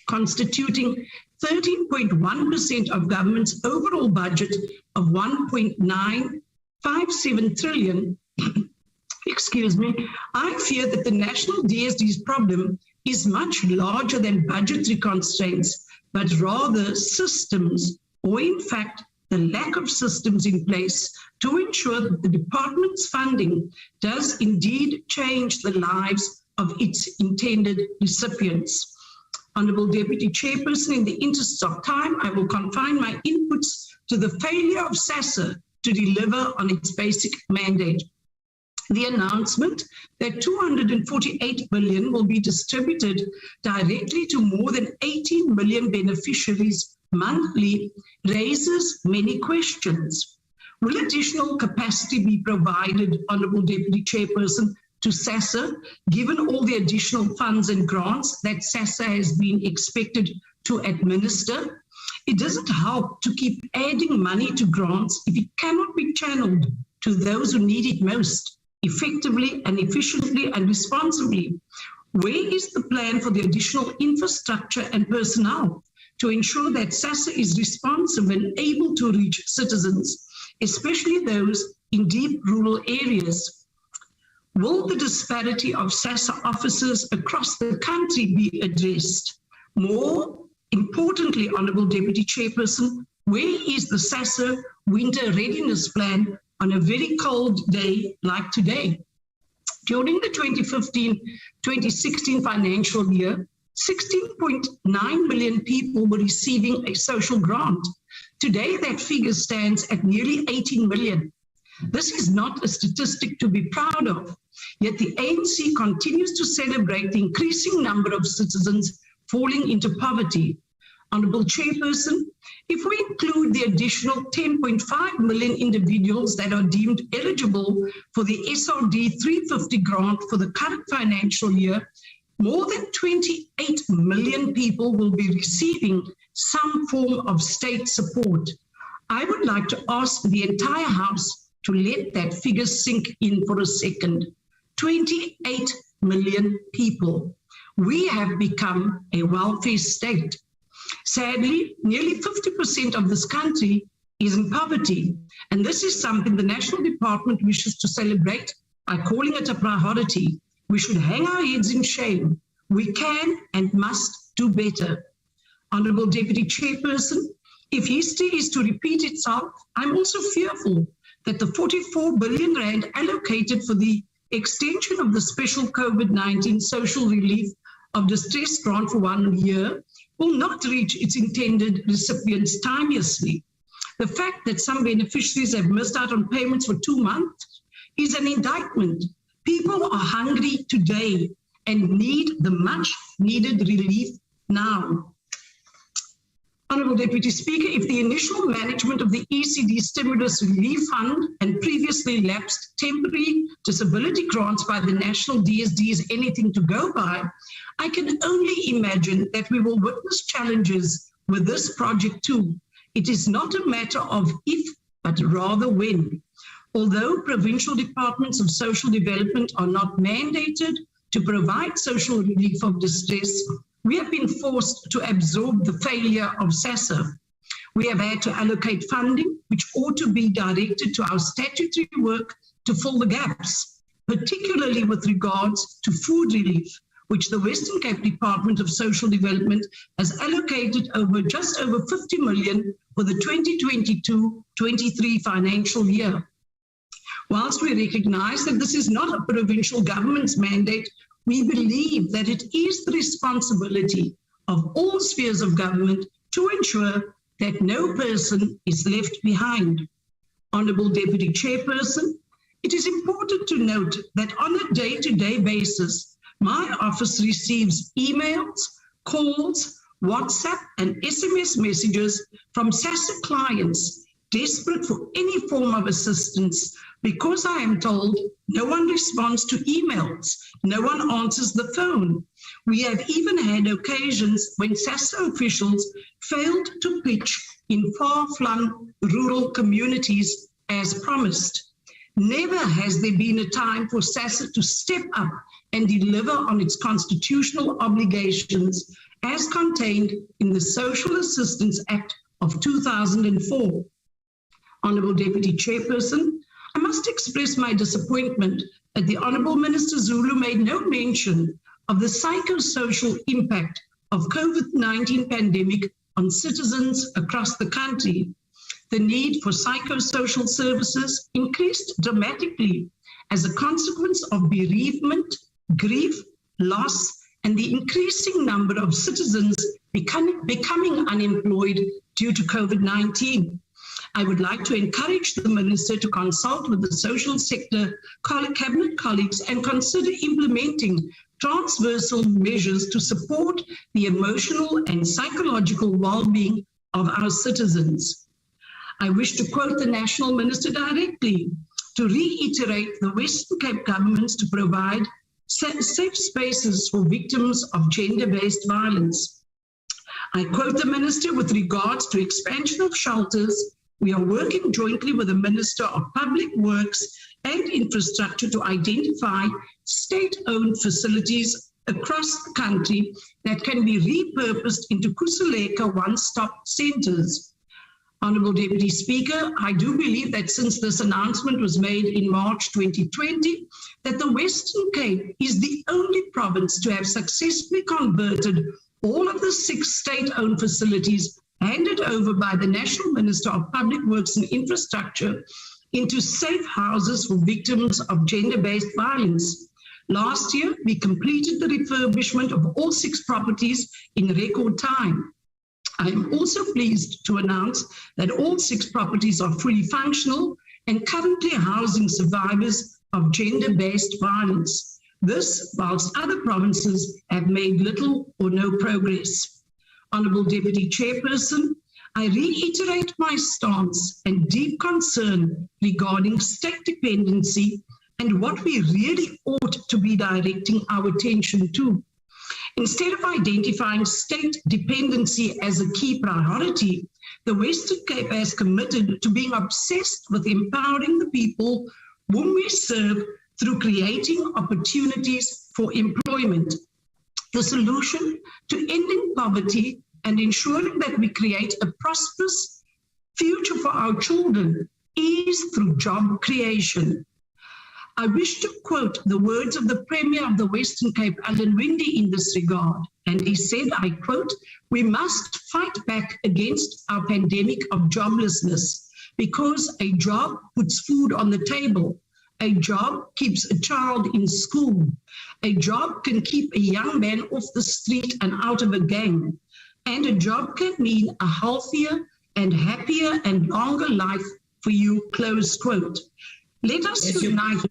Speaker 11: constituting 13.1% of government's overall budget of 1.957 trillion, excuse me, I fear that the national DSD's problem is much larger than budgetary constraints, but rather systems, or in fact, the lack of systems in place to ensure that the department's funding does indeed change the lives of its intended recipients. Honourable Deputy Chairperson, in the interests of time, I will confine my inputs to the failure of SASSA to deliver on its basic mandate. The announcement that 248 billion will be distributed directly to more than 18 million beneficiaries monthly raises many questions. Will additional capacity be provided, Honourable Deputy Chairperson, to SASSA, given all the additional funds and grants that SASSA has been expected to administer? It doesn't help to keep adding money to grants if it cannot be channeled to those who need it most, effectively and efficiently and responsibly. Where is the plan for the additional infrastructure and personnel to ensure that SASSA is responsive and able to reach citizens, especially those in deep rural areas? Will the disparity of SASSA officers across the country be addressed? More importantly, Honourable Deputy Chairperson, where is the SASSA winter readiness plan on a very cold day like today? During the 2015-2016 financial year, 16.9 million people were receiving a social grant. Today, that figure stands at nearly 18 million. This is not a statistic to be proud of, yet the ANC continues to celebrate the increasing number of citizens falling into poverty. Honourable Chairperson, if we include the additional 10.5 million individuals that are deemed eligible for the SRD 350 grant for the current financial year, more than 28 million people will be receiving some form of state support. I would like to ask the entire House to let that figure sink in for a second. 28 million people. We have become a welfare state. Sadly, nearly 50% of this country is in poverty, and this is something the National Department wishes to celebrate by calling it a priority. We should hang our heads in shame. We can and must do better. Honourable Deputy Chairperson, if history is to repeat itself, I'm also fearful that the 44 billion rand allocated for the extension of the special COVID-19 social relief of distress grant for 1 year will not reach its intended recipients timeously. The fact that some beneficiaries have missed out on payments for 2 months is an indictment. People are hungry today and need the much needed relief now. Honourable Deputy Speaker, if the initial management of the Ecd Stimulus Relief Fund and previously lapsed temporary disability grants by the National DSD is anything to go by, I can only imagine that we will witness challenges with this project too. It is not a matter of if, but rather when. Although provincial departments of social development are not mandated to provide social relief of distress, we have been forced to absorb the failure of SASSA. We have had to allocate funding, which ought to be directed to our statutory work to fill the gaps, particularly with regards to food relief, which the Western Cape Department of Social Development has allocated just over 50 million for the 2022-23 financial year. Whilst we recognize that this is not a provincial government's mandate, we believe that it is the responsibility of all spheres of government to ensure that no person is left behind. Honourable Deputy Chairperson, it is important to note that on a day-to-day basis, my office receives emails, calls, WhatsApp and SMS messages from SASSA clients desperate for any form of assistance because I am told no one responds to emails, no one answers the phone. We have even had occasions when SASSA officials failed to pitch in far-flung rural communities as promised. Never has there been a time for SASSA to step up and deliver on its constitutional obligations as contained in the Social Assistance Act of 2004. Honourable Deputy Chairperson, I must express my disappointment that the Honourable Minister Zulu made no mention of the psychosocial impact of COVID-19 pandemic on citizens across the country. The need for psychosocial services increased dramatically as a consequence of bereavement, grief, loss, and the increasing number of citizens becoming unemployed due to COVID-19. I would like to encourage the Minister to consult with the social sector cabinet colleagues and consider implementing transversal measures to support the emotional and psychological well-being of our citizens. I wish to quote the National Minister directly to reiterate the Western Cape governments to provide safe spaces for victims of gender-based violence. I quote the Minister with regards to expansion of shelters. We are working jointly with the Minister of Public Works and Infrastructure to identify state-owned facilities across the country that can be repurposed into Khusuleka one-stop centers. Honorable Deputy Speaker, I do believe that since this announcement was made in March 2020, that the Western Cape is the only province to have successfully converted all of the 6 state-owned facilities handed over by the National Minister of Public Works and Infrastructure into safe houses for victims of gender-based violence. Last year, we completed the refurbishment of all 6 properties in record time. I am also pleased to announce that all 6 properties are fully functional and currently housing survivors of gender-based violence. This, whilst other provinces have made little or no progress. Honourable Deputy Chairperson, I reiterate my stance and deep concern regarding state dependency and what we really ought to be directing our attention to. Instead of identifying state dependency as a key priority, the Western Cape has committed to being obsessed with empowering the people whom we serve through creating opportunities for employment. The solution to ending poverty and ensuring that we create a prosperous future for our children is through job creation. I wish to quote the words of the Premier of the Western Cape, Alan Winde, in this regard. And he said, I quote, "We must fight back against our pandemic of joblessness because a job puts food on the table. A job keeps a child in school. A job can keep a young man off the street and out of a gang. And a job can mean a healthier and happier and longer life for you," close quote. Let us unite.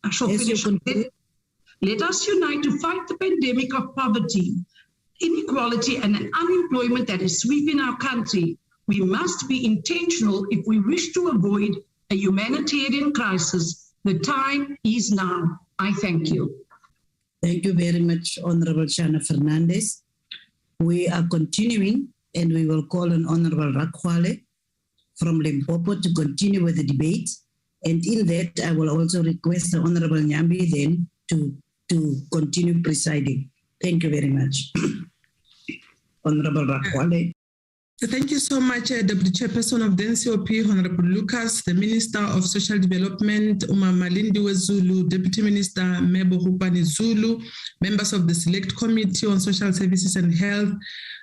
Speaker 11: I shall finish. Let us unite to fight the pandemic of poverty, inequality, and an unemployment that is sweeping our country. We must be intentional if we wish to avoid a humanitarian crisis. The time is now. I thank you.
Speaker 7: Thank you very much, Honorable Shana Fernandez. We are continuing and we will call on Honorable Rakwale from Limpopo to continue with the debate. And in that, I will also request the Honorable Nyambi then to continue presiding. Thank you very much. Honorable Rakwale.
Speaker 9: Thank you so much, Deputy Chairperson of the NCOP, Honorable Lucas, the Minister of Social Development, Malindi Zulu, Deputy Minister Mebo Hupani Zulu, members of the Select Committee on Social Services and Health,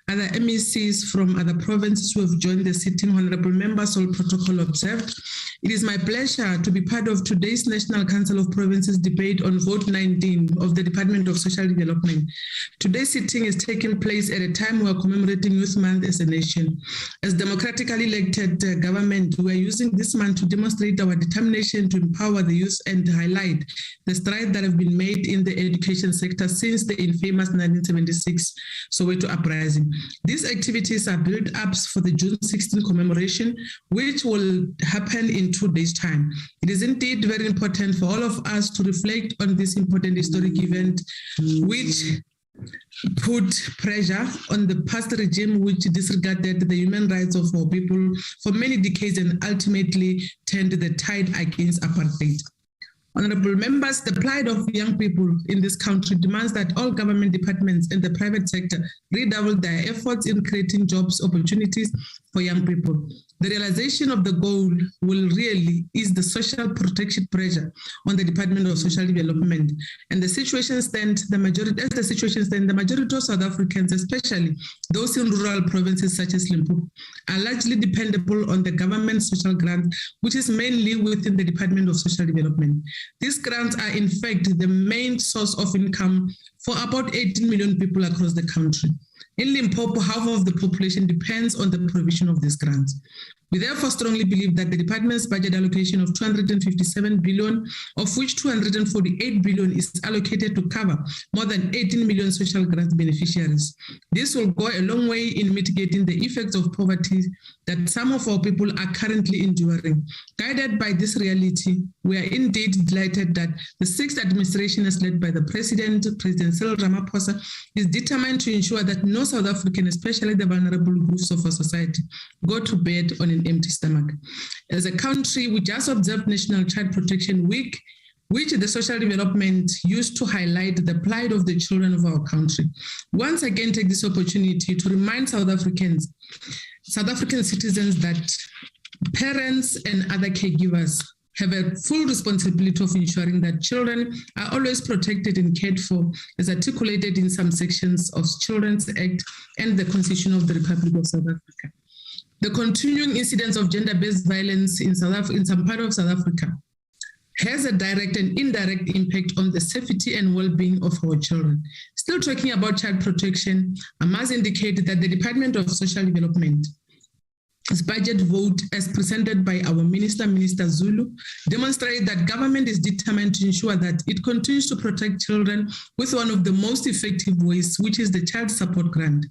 Speaker 9: other MECs from other provinces who have joined the sitting, honorable members, all protocol observed. It is my pleasure to be part of today's National Council of Provinces debate on Vote 19 of the Department of Social Development. Today's sitting is taking place at a time we are commemorating Youth Month as a nation. As democratically elected government, we are using this month to demonstrate our determination to empower the youth and highlight the strides that have been made in the education sector since the infamous 1976 Soweto uprising. These activities are build-ups for the June 16 commemoration, which will happen in 2 days' time. It is indeed very important for all of us to reflect on this important historic event, which put pressure on the past regime, which disregarded the human rights of our people for many decades and ultimately turned the tide against apartheid. Honorable members, the plight of young people in this country demands that all government departments and the private sector redouble their efforts in creating jobs opportunities for young people. The realization of the goal will really ease the social protection pressure on the Department of Social Development. And the situation stands, the majority of South Africans, especially those in rural provinces such as Limpopo, are largely dependable on the government social grant, which is mainly within the Department of Social Development. These grants are in fact the main source of income for about 18 million people across the country. In Limpopo, half of the population depends on the provision of these grants. We therefore strongly believe that the department's budget allocation of 257 billion, of which 248 billion is allocated to cover more than 18 million social grant beneficiaries. This will go a long way in mitigating the effects of poverty that some of our people are currently enduring. Guided by this reality, we are indeed delighted that the sixth administration, as led by the President Cyril Ramaphosa, is determined to ensure that no South African, especially the vulnerable groups of our society, go to bed on an empty stomach. As a country, we just observed National Child Protection Week, which the social development used to highlight the plight of the children of our country. Once again, take this opportunity to remind South African citizens that parents and other caregivers have a full responsibility of ensuring that children are always protected and cared for, as articulated in some sections of Children's Act and the Constitution of the Republic of South Africa. The continuing incidence of gender-based violence in some part of South Africa has a direct and indirect impact on the safety and well-being of our children. Still talking about child protection, I must indicate that the Department of Social Development budget vote, as presented by our Minister Zulu, demonstrate that government is determined to ensure that it continues to protect children with one of the most effective ways, which is the Child Support Grant.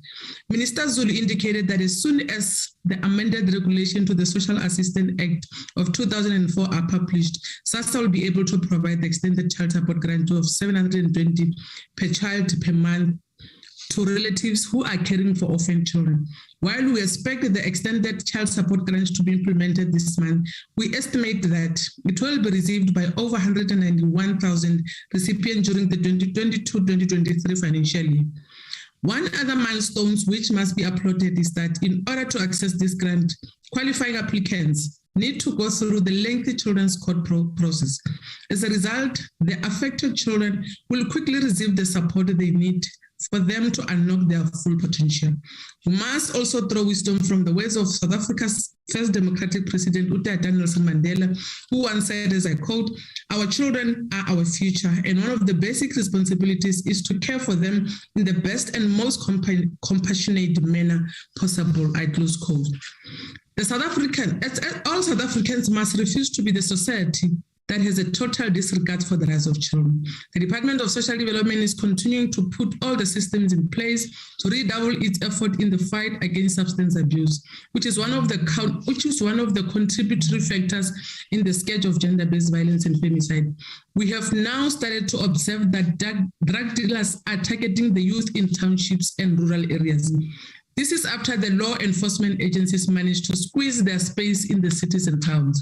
Speaker 9: Minister Zulu indicated that as soon as the amended regulation to the Social Assistance Act of 2004 are published, SASSA will be able to provide the extended child support grant of 720 per child per month to relatives who are caring for orphan children. While we expect the extended child support grants to be implemented this month, we estimate that it will be received by over 191,000 recipients during the 2022-2023 financial year. One other milestone which must be applauded is that in order to access this grant, qualifying applicants need to go through the lengthy children's court process. As a result, the affected children will quickly receive the support they need for them to unlock their full potential. We must also draw wisdom from the words of South Africa's first democratic president, Nelson Mandela, who once said, as I quote, "Our children are our future, and one of the basic responsibilities is to care for them in the best and most compassionate manner possible," I close quote. All South Africans must refuse to be the society that has a total disregard for the rights of children. The Department of Social Development is continuing to put all the systems in place to redouble its effort in the fight against substance abuse, which is one of the contributory factors in the scourge of gender-based violence and femicide. We have now started to observe that drug dealers are targeting the youth in townships and rural areas. This is after the law enforcement agencies managed to squeeze their space in the cities and towns.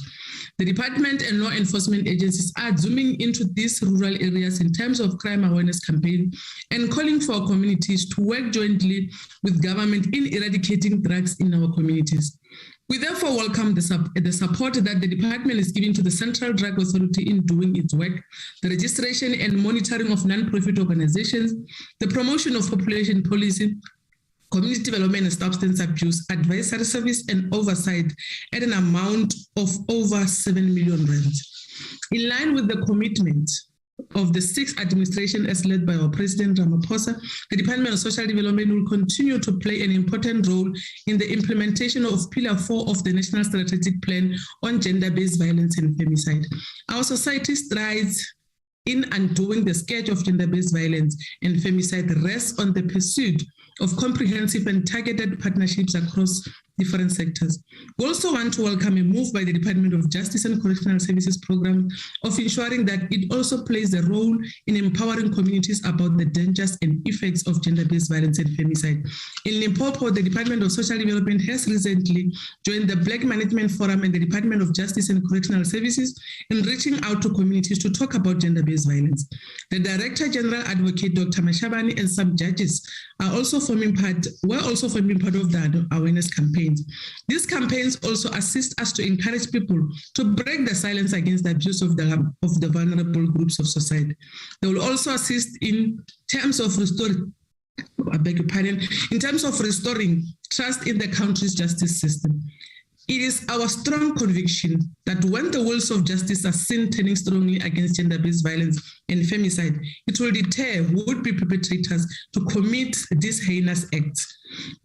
Speaker 9: The department and law enforcement agencies are zooming into these rural areas in terms of crime awareness campaign and calling for communities to work jointly with government in eradicating drugs in our communities. We therefore welcome the support that the department is giving to the Central Drug Authority in doing its work, the registration and monitoring of non-profit organizations, the promotion of population policy, community development and substance abuse, advisory service and oversight at an amount of over 7 million rands. In line with the commitment of the sixth administration as led by our President Ramaphosa, the Department of Social Development will continue to play an important role in the implementation of Pillar 4 of the National Strategic Plan on Gender-Based Violence and Femicide. Our society strides in undoing the scourge of gender-based violence and femicide rests on the pursuit of comprehensive and targeted partnerships across different sectors. We also want to welcome a move by the Department of Justice and Correctional Services program of ensuring that it also plays a role in empowering communities about the dangers and effects of gender-based violence and femicide. In Limpopo, the Department of Social Development has recently joined the Black Management Forum and the Department of Justice and Correctional Services in reaching out to communities to talk about gender-based violence. The Director General Advocate Dr. Mashabani and some judges were also forming part of the awareness campaigns. These campaigns also assist us to encourage people to break the silence against the abuse of the vulnerable groups of society. They will also assist in terms of restoring trust in the country's justice system. It is our strong conviction that when the wheels of justice are seen turning strongly against gender-based violence
Speaker 13: and femicide, it will deter would-be perpetrators to commit these heinous acts.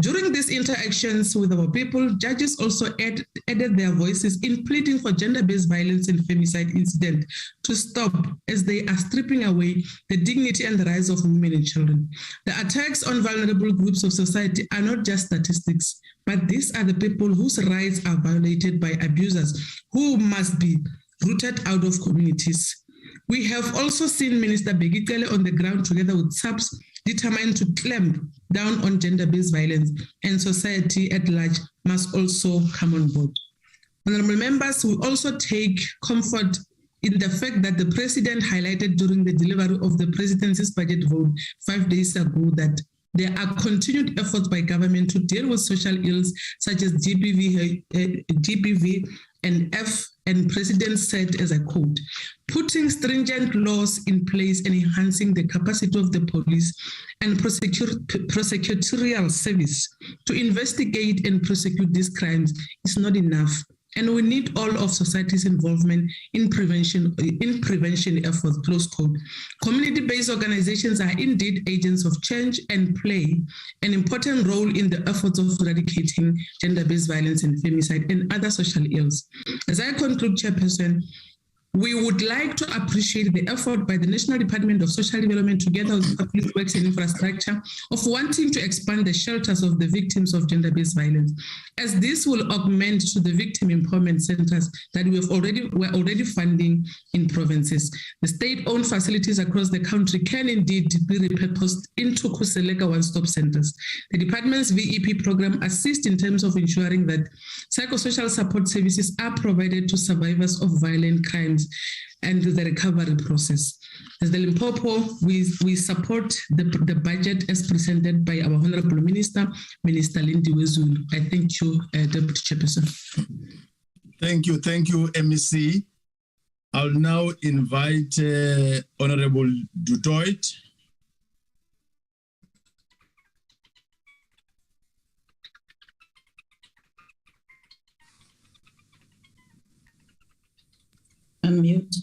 Speaker 13: During these interactions with our people, judges also added their voices in pleading for gender-based violence and femicide incident to stop, as they are stripping away the dignity and the rights of women and children. The attacks on vulnerable groups of society are not just statistics, but these are the people whose rights are violated by abusers, who must be rooted out of communities. We have also seen Minister Begitele on the ground together with SAPS determined to clamp down on gender-based violence, and society at large must also come on board. Honorable members, we also take comfort in the fact that the President highlighted during the delivery of the Presidency's budget vote 5 days ago that there are continued efforts by government to deal with social ills such as GBV and F, and President said, as I quote, putting stringent laws in place and enhancing the capacity of the police and prosecutorial service to investigate and prosecute these crimes is not enough. And we need all of society's involvement in prevention efforts, close quote. Community-based organizations are indeed agents of change and play an important role in the efforts of eradicating gender-based violence and femicide and other social ills. As I conclude, Chairperson, we would like to appreciate the effort by the National Department of Social Development together with Public Works and Infrastructure of wanting to expand the shelters of the victims of gender-based violence, as this will augment to the victim empowerment centers that we're already funding in provinces. The state-owned facilities across the country can indeed be repurposed into Khuseleka one-stop centers. The department's VEP program assists in terms of ensuring that psychosocial support services are provided to survivors of violent crimes and the recovery process. As the Limpopo, we support the budget as presented by our Honorable Minister, Minister Nti Zulu. I thank you, Deputy Chairperson.
Speaker 14: Thank you, MEC. I'll now invite Honorable Dutoit.
Speaker 7: Unmute.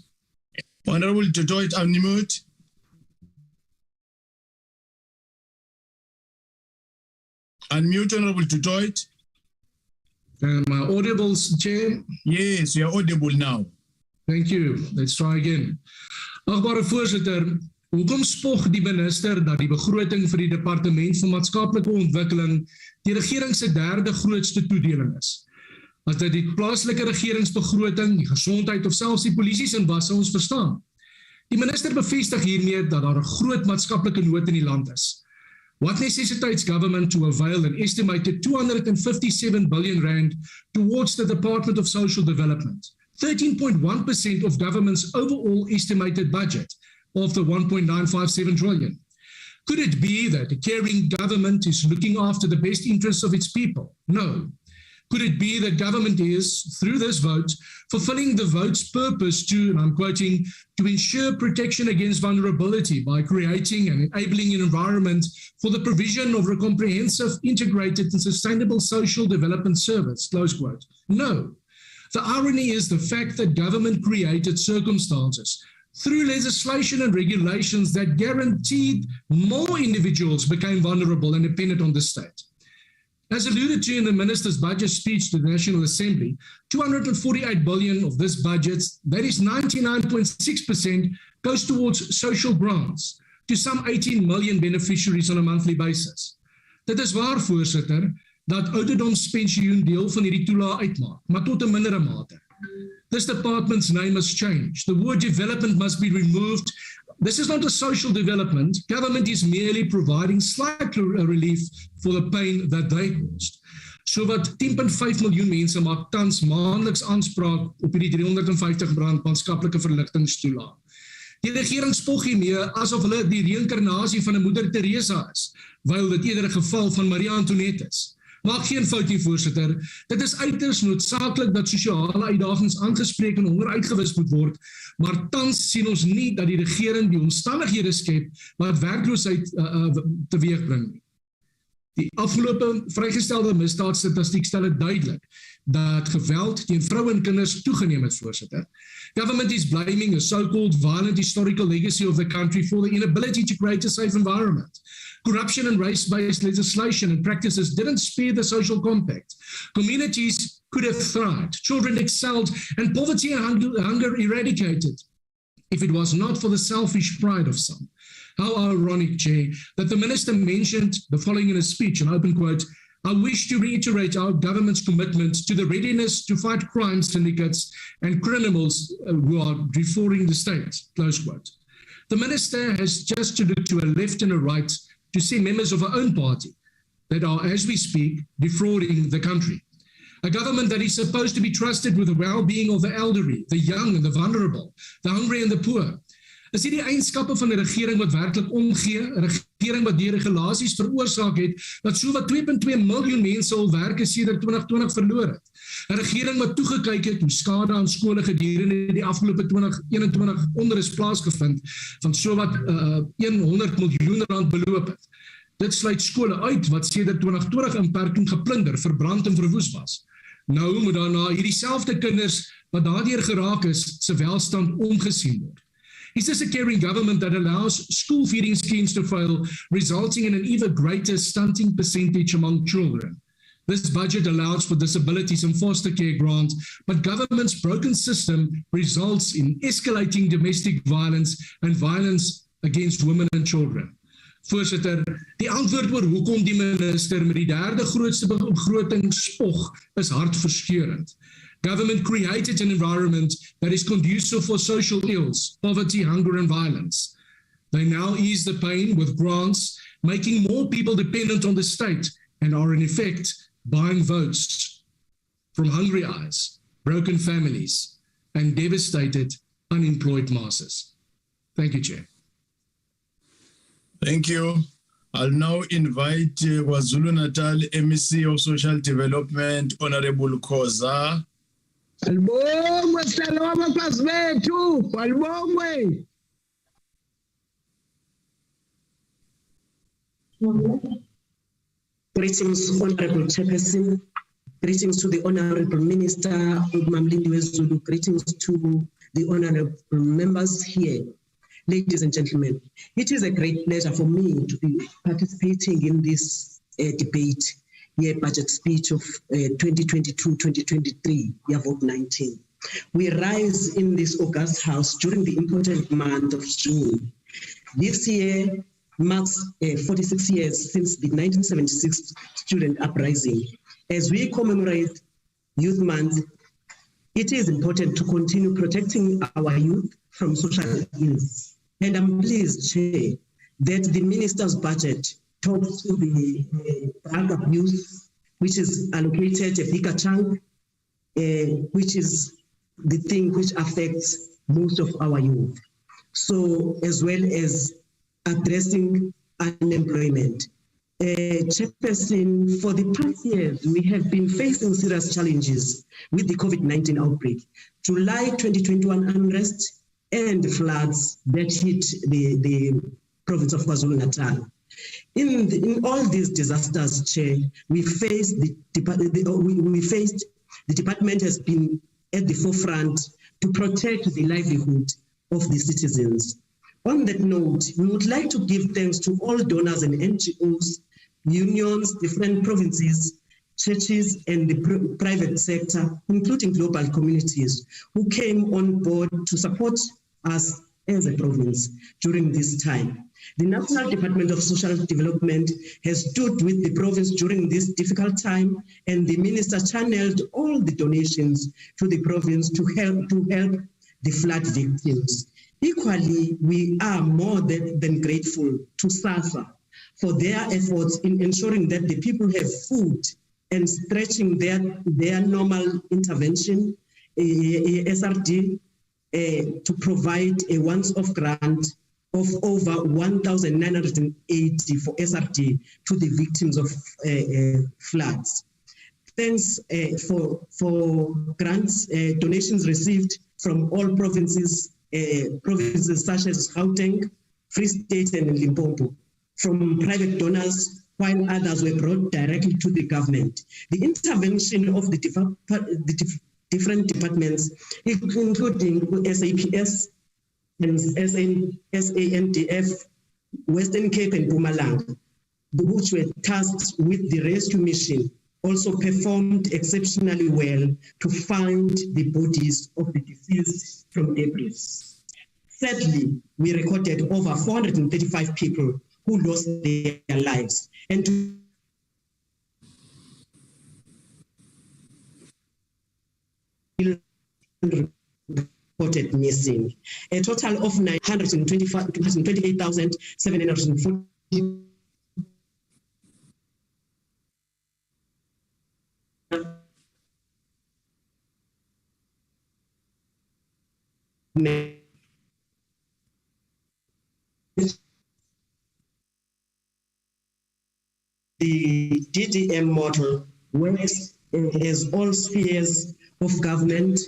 Speaker 14: Honorable Dutoit, unmute. Unmute, Honorable Dutoit.
Speaker 23: Am I audible, Chair?
Speaker 14: Yes, you are audible now.
Speaker 23: Thank you. Let's try again. Agbare voorsitter, hoekom spog die minister dat die begroting vir die Departement van Maatskaplike Ontwikkeling die regering se derde grootste toedeling is? As dit die plaaslike regeringsbegroting, die gesondheid of selfs die polisie se was, ons verstaan. Die minister bevestig hiermee dat daar 'n groot maatskaplike nood in die land is. What necessitates government to avail an estimated 257 billion rand towards the Department of Social Development, 13.1% of government's overall estimated budget of the 1.957 trillion? Could it be that a caring government is looking after the best interests of its people? No. Could it be that government is, through this vote, fulfilling the vote's purpose to, and I'm quoting, to ensure protection against vulnerability by creating and enabling an environment for the provision of a comprehensive, integrated and sustainable social development service, close quote? No. The irony is the fact that government created circumstances through legislation and regulations that guaranteed more individuals became vulnerable and dependent on the state. As alluded to in the minister's budget speech to the National Assembly, 248 billion of this budget, that is 99.6%, goes towards social grants to some 18 million beneficiaries on a monthly basis. Dit is waar, voorsitter, dat ouderdomspensioen deel van hierdie toelaag uitmaak, maar tot 'n mindere mate. This department's name must change. The word development must be removed. This is not a social development. Government is merely providing slight relief for the pain that they caused. So wat 10.5 miljoen mense maak tans maandeliks aanspraak op hierdie R350 maatskaplike verligtingstoelaag. Die regering spog hiermee asof hulle die reïnkarnasie van 'n Moeder Teresa is, wyl dit eerder 'n geval van Marie Antoinette is. Maak geen fout nie, voorsitter. Dit is uiters noodsaaklik dat sosiale uitdagings aangespreek en honger uitgewis moet word, maar tans sien ons nie dat die regering die omstandighede skep wat werkloosheid teweegbring nie. Die afgelope vrygestelde misdaadstatistiek stel dit duidelik dat geweld teen vroue en kinders toegeneem het, voorsitter. Government is blaming a so-called violent historical legacy of the country for the inability to create a safe environment. Corruption and race-based legislation and practices didn't spare the social compact. Communities could have thrived, children excelled, and poverty and hunger eradicated if it was not for the selfish pride of some. How ironic, Chair, that the Minister mentioned the following in a speech, an open quote, "I wish to reiterate our government's commitment to the readiness to fight crime syndicates and criminals who are defrauding the state," close quote. The Minister has just to look to a left and a right to see members of our own party that are, as we speak, defrauding the country. A government that is supposed to be trusted with the well-being of the elderly, the young and the vulnerable, the hungry and the poor. Is dit die eienskappe van 'n regering wat werklik omgee, 'n regering wat deur regulasies veroorsaak het dat sowat 2.2 miljoen mense al werke sedert 2020 verloor het? 'n Regering wat toegekyk het hoe skade aan skole gedurende die afgelope 2021 onder is plaasgevind van sowat 100 miljoen rand beloop het. Dit sluit skole uit wat sedert 2020 inperking geplunder, verbrand en verwoes was. Nou moet daarna hierdie selfde kinders wat daardeur geraak is, se welstand omgesien word. Is this a caring government that allows school feeding schemes to fail, resulting in an even greater stunting percentage among children? This budget allows for disabilities and foster care grants, but government's broken system results in escalating domestic violence and violence against women and children. Voorsitter, die antwoord oor hoekom die minister met die derde grootste begroting spog is hartverskeurend. Government created an environment that is conducive for social ills, poverty, hunger, and violence. They now ease the pain with grants, making more people dependent on the state and are in effect buying votes from hungry eyes, broken families, and devastated, unemployed masses. Thank you, Chair.
Speaker 14: Thank you. I'll now invite KwaZulu-Natal MEC of Social Development, Honorable Khoza.
Speaker 5: Albongwe sihlalo wabafazi bethu, albongwe.
Speaker 16: Greetings, Honorable Chairperson. Greetings to the Honorable Minister, Mamlindiwe Zulu. Greetings to the Honorable members here. Ladies and gentlemen, it is a great pleasure for me to be participating in this debate, budget speech of 2022-2023, year vote 19. We rise in this August House during the important month of June. This year marks 46 years since the 1976 student uprising. As we commemorate Youth Month, it is important to continue protecting our youth from social ills. And I'm pleased, Chair, that the minister's budget talks to the drug abuse, which is allocated a bigger chunk, which is the thing which affects most of our youth. So, as well as addressing unemployment. Chairperson, for the past years, we have been facing serious challenges with the COVID-19 outbreak. July 2021 unrest and floods that hit the province of KwaZulu-Natal. In all these disasters, Chair, we faced the department has been at the forefront to protect the livelihood of the citizens. On that note, we would like to give thanks to all donors and NGOs, unions, different provinces, churches, and the private sector, including global communities, who came on board to support us as a province during this time. The National Department of Social Development has stood with the province during this difficult time, and the minister channeled all the donations to the province to help the flood victims. Equally, we are more than grateful to SAFA for their efforts in ensuring that the people have food and stretching their normal intervention, SRD, to provide a once-off grant of over 1,980 for SRD to the victims of floods. Thanks for grants, donations received from all provinces such as Gauteng, Free State, and Limpopo, from private donors, while others were brought directly to the government. The intervention of the different departments, including SAPS and SANDF, Western Cape and Mpumalanga, which were tasked with the rescue mission, also performed exceptionally well to find the bodies of the deceased from debris. Sadly, we recorded over 435 people who lost their lives, and reported missing. A total of 928,740 The DDM model works as all spheres of government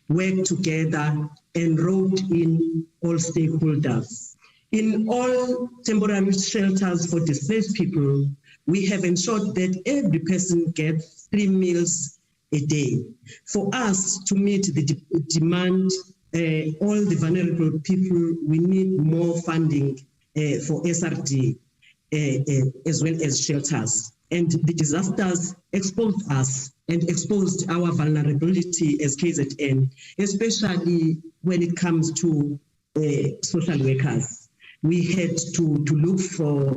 Speaker 16: work together and wrote in all stakeholders. In all temporary shelters for displaced people, we have ensured that every person gets 3 meals a day. For us to meet the demand, all the vulnerable people, we need more funding for SRD as well as shelters. And the disasters exposed us and exposed our vulnerability as KZN, especially when it comes to social workers. We had to look for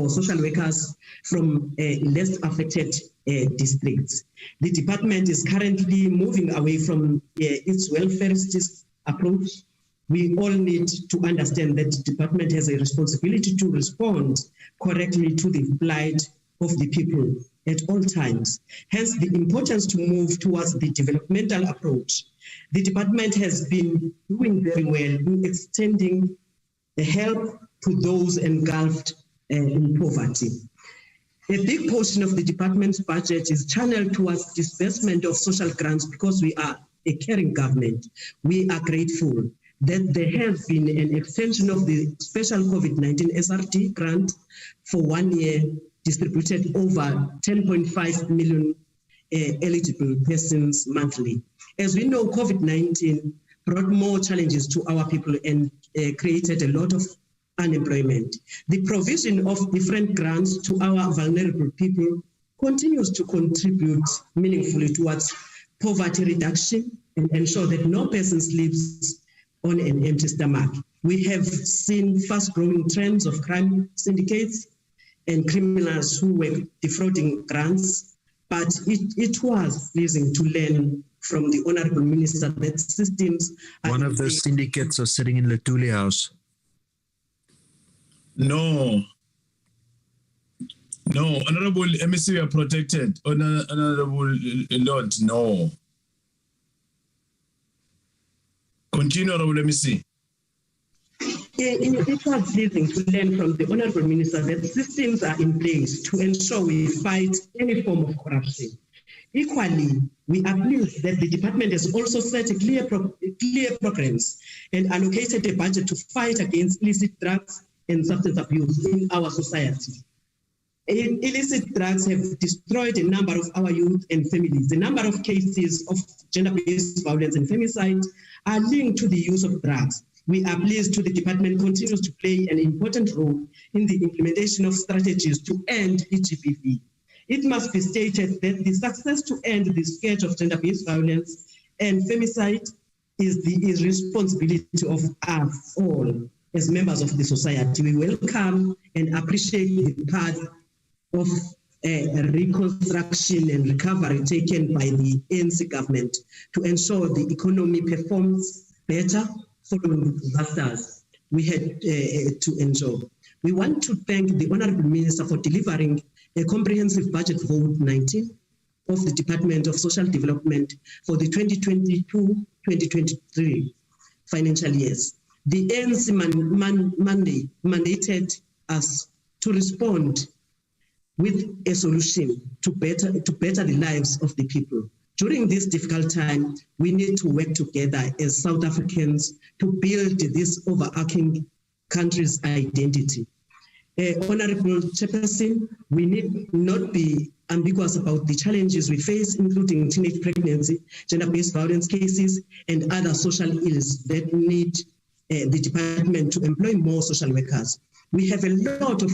Speaker 16: social workers from less affected districts. The department is currently moving away from its welfareist approach. We all need to understand that the department has a responsibility to respond correctly to the plight of the people at all times. Hence, the importance to move towards the developmental approach. The department has been doing very well in extending the help to those engulfed in poverty. A big portion of the department's budget is channeled towards disbursement of social grants because we are a caring government. We are grateful that there has been an extension of the special COVID-19 SRD grant for 1 year, distributed over 10.5 million eligible persons monthly. As we know, COVID-19 brought more challenges to our people and created a lot of unemployment. The provision of different grants to our vulnerable people continues to contribute meaningfully towards poverty reduction and ensure that no person sleeps on an empty stomach. We have seen fast-growing trends of crime syndicates and criminals who were defrauding grants, but it was pleasing to learn from the Honorable Minister that systems...
Speaker 1: One of those syndicates are sitting in Latuli House.
Speaker 14: No, Honorable MEC, we are protected. Honorable Lord, no. Continue, Honorable MEC.
Speaker 16: It was pleasing to learn from the Honorable Minister that systems are in place to ensure we fight any form of corruption. Equally, we are pleased that the department has also set a clear programs and allocated a budget to fight against illicit drugs and substance abuse in our society. Illicit drugs have destroyed a number of our youth and families. The number of cases of gender-based violence and femicide are linked to the use of drugs. We are pleased the department continues to play an important role in the implementation of strategies to end HBV. It must be stated that the success to end the scourge of gender-based violence and femicide is the responsibility of us all as members of the society. We welcome and appreciate the path of reconstruction and recovery taken by the ANC government to ensure the economy performs better following the disasters we had to endure. We want to thank the Honorable Minister for delivering a comprehensive budget vote 19 of the Department of Social Development for the 2022-2023 financial years. The ANC mandated us to respond with a solution to better the lives of the people. During this difficult time, we need to work together as South Africans to build this overarching country's identity. Honorable Chairperson, we need not be ambiguous about the challenges we face, including teenage pregnancy, gender-based violence cases, and other social ills that need the department to employ more social workers. We have a lot of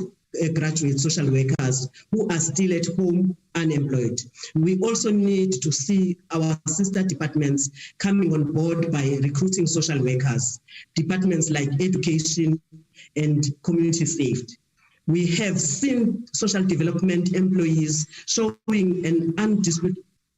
Speaker 16: graduate social workers who are still at home unemployed. We also need to see our sister departments coming on board by recruiting social workers, departments like education and community safety. We have seen social development employees showing an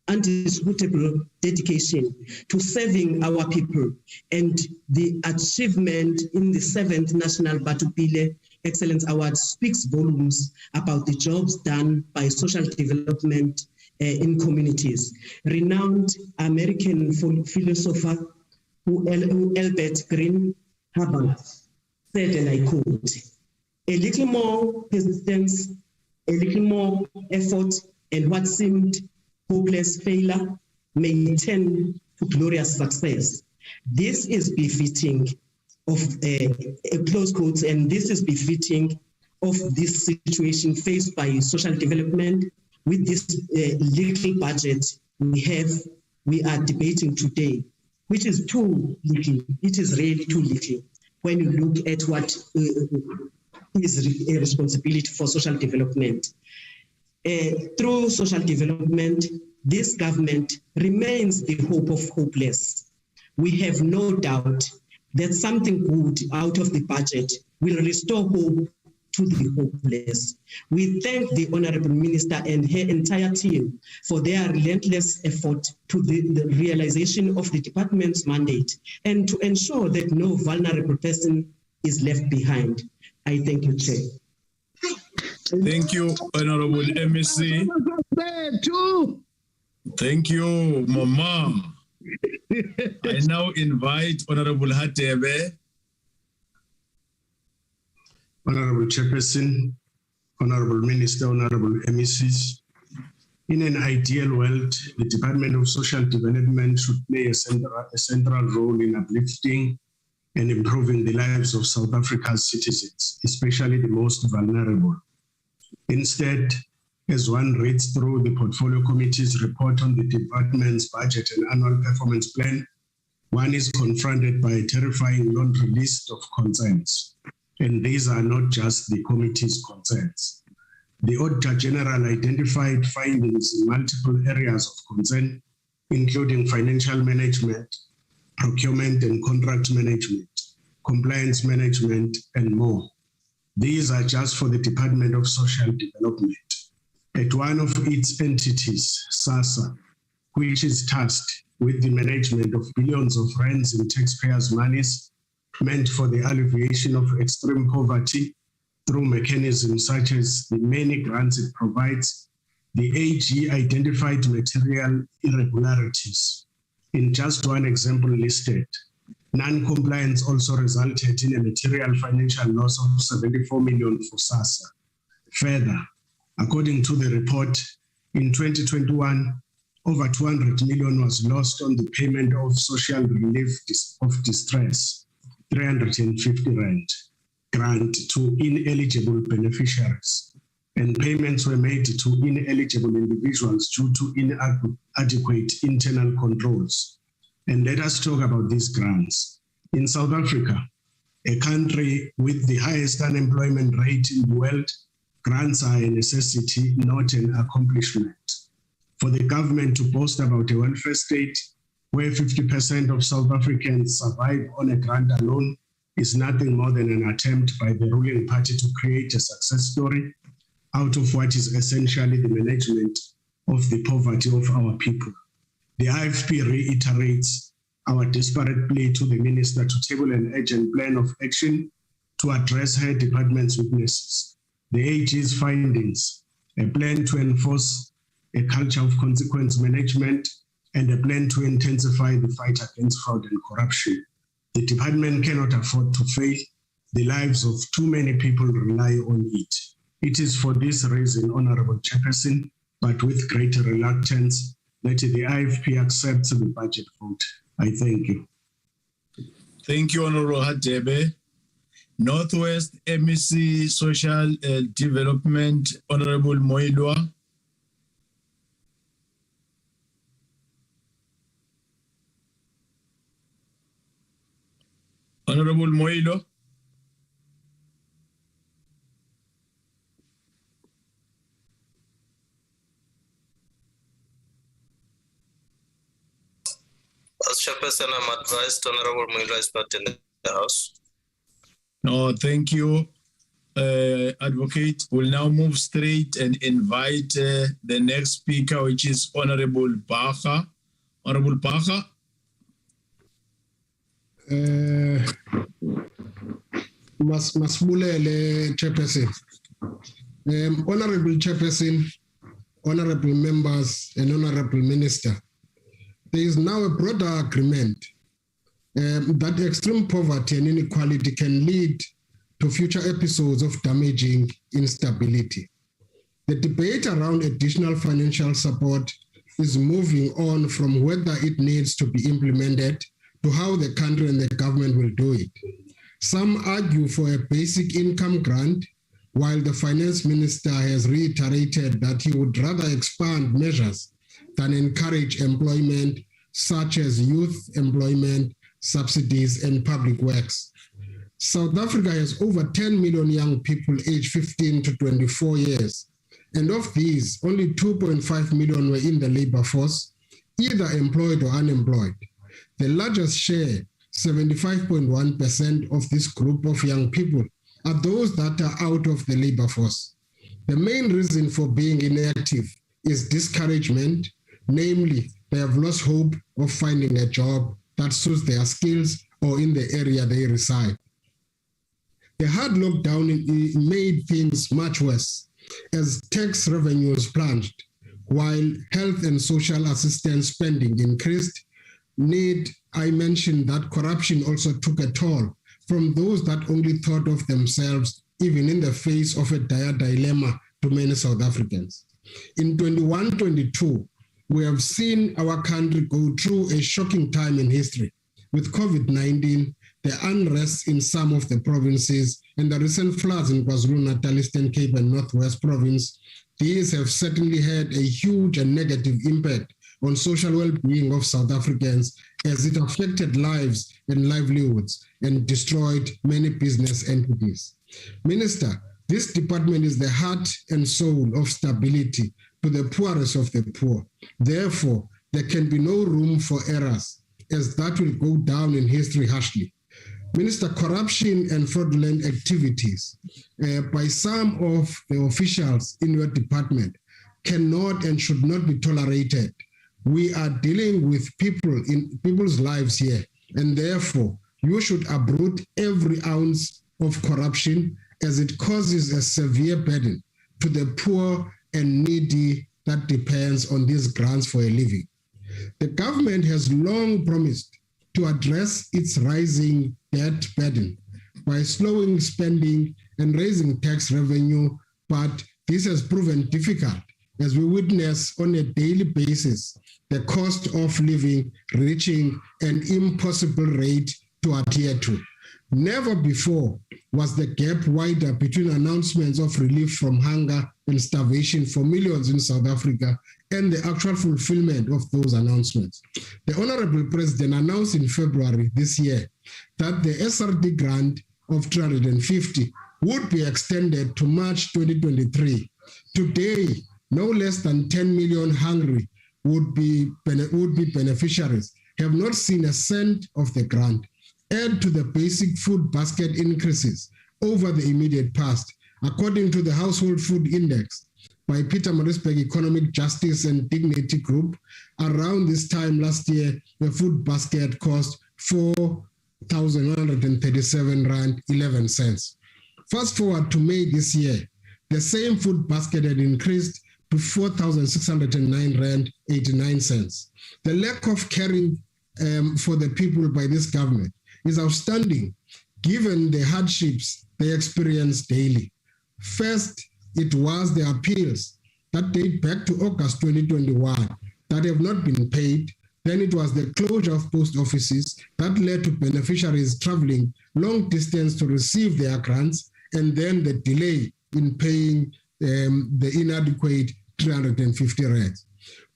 Speaker 16: undisputable dedication to serving our people, and the achievement in the 7th National Batupile Excellence Award speaks volumes about the jobs done by social development in communities. Renowned American philosopher Albert Green Hubbard said, and I quote, "A little more persistence, a little more effort, and what seemed hopeless failure may turn to glorious success." This is befitting of close quotes, and this is befitting of this situation faced by social development with this little budget we are debating today, which is too little. It is really too little when you look at what is a responsibility for social development. Through social development, this government remains the hope of hopeless. We have no doubt that something good out of the budget will restore hope to the hopeless. We thank the Honorable Minister and her entire team for their relentless effort to the realization of the department's mandate and to ensure that no vulnerable person is left behind. I thank you, Chair.
Speaker 14: Thank you, Honorable MEC. Thank you, Mama. I now invite Honorable Hdbc.
Speaker 3: Honorable Chairperson, Honorable Minister, Honorable MECs. In an ideal world, the Department of Social Development should play a central role in uplifting and improving the lives of South Africa's citizens, especially the most vulnerable. Instead, as one reads through the Portfolio Committee's report on the department's budget and annual performance plan, one is confronted by a terrifying laundry list of concerns. And these are not just the committee's concerns. The Auditor General identified findings in multiple areas of concern, including financial management, procurement and contract management, compliance management, and more. These are just for the Department of Social Development. At one of its entities, SASSA, which is tasked with the management of billions of rands in taxpayers' monies meant for the alleviation of extreme poverty through mechanisms such as the many grants it provides, the AG identified material irregularities. In just one example listed, non-compliance also resulted in a material financial loss of 74 million for SASSA. Further, according to the report, in 2021, over 200 million was lost on the payment of social relief of distress, 350 rand grant to ineligible beneficiaries, and payments were made to ineligible individuals due to inadequate internal controls. And let us talk about these grants. In South Africa, a country with the highest unemployment rate in the world, grants are a necessity, not an accomplishment. For the government to boast about a welfare state where 50% of South Africans survive on a grant alone is nothing more than an attempt by the ruling party to create a success story out of what is essentially the management of the poverty of our people. The IFP reiterates our desperate plea to the Minister to table an urgent plan of action to address her department's weaknesses, the AG's findings, a plan to enforce a culture of consequence management, and a plan to intensify the fight against fraud and corruption. The department cannot afford to fail. The lives of too many people rely on it. It is for this reason, Honorable Chairperson, but with great reluctance, that the IFP accepts the budget vote. I thank you.
Speaker 14: Thank you, Honorable Hdbc. Northwest MEC Social Development, Honorable Moilwa. Honorable Moilo.
Speaker 10: As Chairperson, I'm advised Honorable Moilo is not in the House.
Speaker 14: No, thank you, Advocate. We'll now move straight and invite the next speaker, which is Honorable Baha. Honorable Baha.
Speaker 22: Masbulele Chairperson. Honorable Chairperson, honorable members, and honorable minister, there is now a broader agreement that extreme poverty and inequality can lead to future episodes of damaging instability. The debate around additional financial support is moving on from whether it needs to be implemented to how the country and the government will do it. Some argue for a basic income grant, while the finance minister has reiterated that he would rather expand measures than encourage employment, such as youth employment, subsidies, and public works. South Africa has over 10 million young people aged 15 to 24 years, and of these, only 2.5 million were in the labor force, either employed or unemployed. The largest share, 75.1% of this group of young people, are those that are out of the labor force. The main reason for being inactive is discouragement, namely, they have lost hope of finding a job that suits their skills or in the area they reside. The hard lockdown made things much worse as tax revenues plunged, while health and social assistance spending increased. Need I mention that corruption also took a toll from those that only thought of themselves, even in the face of a dire dilemma to many South Africans. In 21-22, we have seen our country go through a shocking time in history with COVID-19, the unrest in some of the provinces, and the recent floods in KwaZulu-Natal, Eastern Cape, and Northwest Province. These have certainly had a huge and negative impact on social well-being of South Africans as it affected lives and livelihoods and destroyed many business entities. Minister, this department is the heart and soul of stability to the poorest of the poor. Therefore, there can be no room for errors, as that will go down in history harshly. Minister, corruption and fraudulent activities by some of the officials in your department cannot and should not be tolerated. We are dealing with people in people's lives here, and therefore you should uproot every ounce of corruption as it causes a severe burden to the poor and needy that depends on these grants for a living. The government has long promised to address its rising debt burden by slowing spending and raising tax revenue, but this has proven difficult as we witness on a daily basis the cost of living reaching an impossible rate to adhere to. Never before was the gap wider between announcements of relief from hunger and starvation for millions in South Africa and the actual fulfillment of those announcements. The Honorable President announced in February this year that the SRD grant of 350 would be extended to March 2023. Today, no less than 10 million hungry would be beneficiaries have not seen a cent of the grant. Add to the basic food basket increases over the immediate past, according to the Household Food Index by Peter Marisburg Economic Justice and Dignity Group. Around this time last year, the food basket cost 4,137 Rand 11 cents. Fast forward to May this year, the same food basket had increased to 4,609 Rand 89 cents. The lack of caring for the people by this government is outstanding, given the hardships they experience daily. First, it was the appeals that date back to August 2021 that have not been paid. Then it was the closure of post offices that led to beneficiaries traveling long distance to receive their grants, and then the delay in paying the inadequate 350 rands.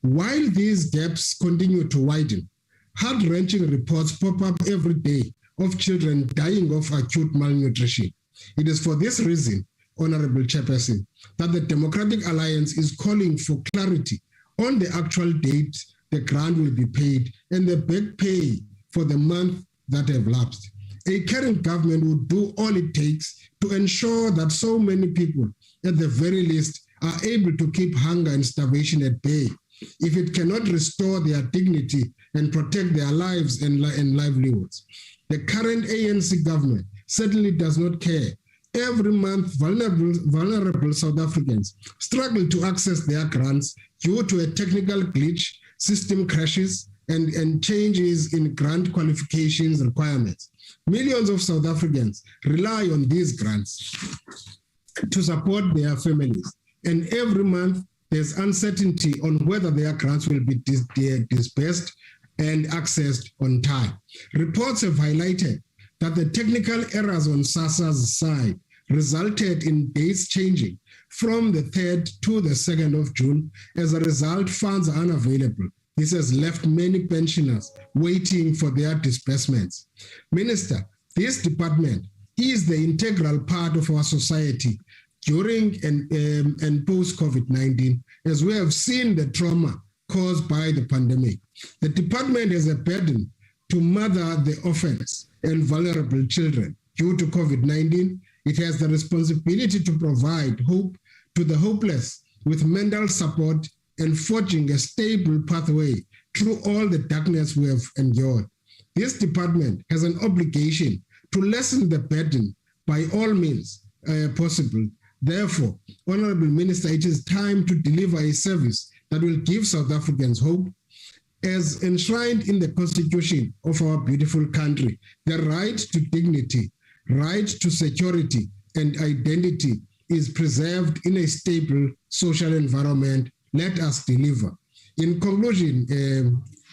Speaker 22: While these gaps continue to widen, heart-wrenching reports pop up every day of children dying of acute malnutrition. It is for this reason, Honorable Chairperson, that the Democratic Alliance is calling for clarity on the actual date the grant will be paid and the back pay for the month that have lapsed. A caring government will do all it takes to ensure that so many people, at the very least, are able to keep hunger and starvation at bay. If it cannot restore their dignity and protect their lives and livelihoods. The current ANC government certainly does not care. Every month, vulnerable South Africans struggle to access their grants due to a technical glitch, system crashes, and changes in grant qualifications requirements. Millions of South Africans rely on these grants to support their families. And every month, there's uncertainty on whether their grants will be disbursed and accessed on time. Reports have highlighted that the technical errors on SASSA's side resulted in dates changing from the 3rd to the 2nd of June. As a result, funds are unavailable. This has left many pensioners waiting for their disbursements. Minister, this department is the integral part of our society during and post-COVID-19, as we have seen the trauma caused by the pandemic. The department has a burden to mother the orphans and vulnerable children. Due to COVID-19, it has the responsibility to provide hope to the hopeless with mental support and forging a stable pathway through all the darkness we have endured. This department has an obligation to lessen the burden by all means possible. Therefore, Honorable Minister, it is time to deliver a service that will give South Africans hope. As enshrined in the Constitution of our beautiful country, the right to dignity, right to security and identity is preserved in a stable social environment. Let us deliver. In conclusion,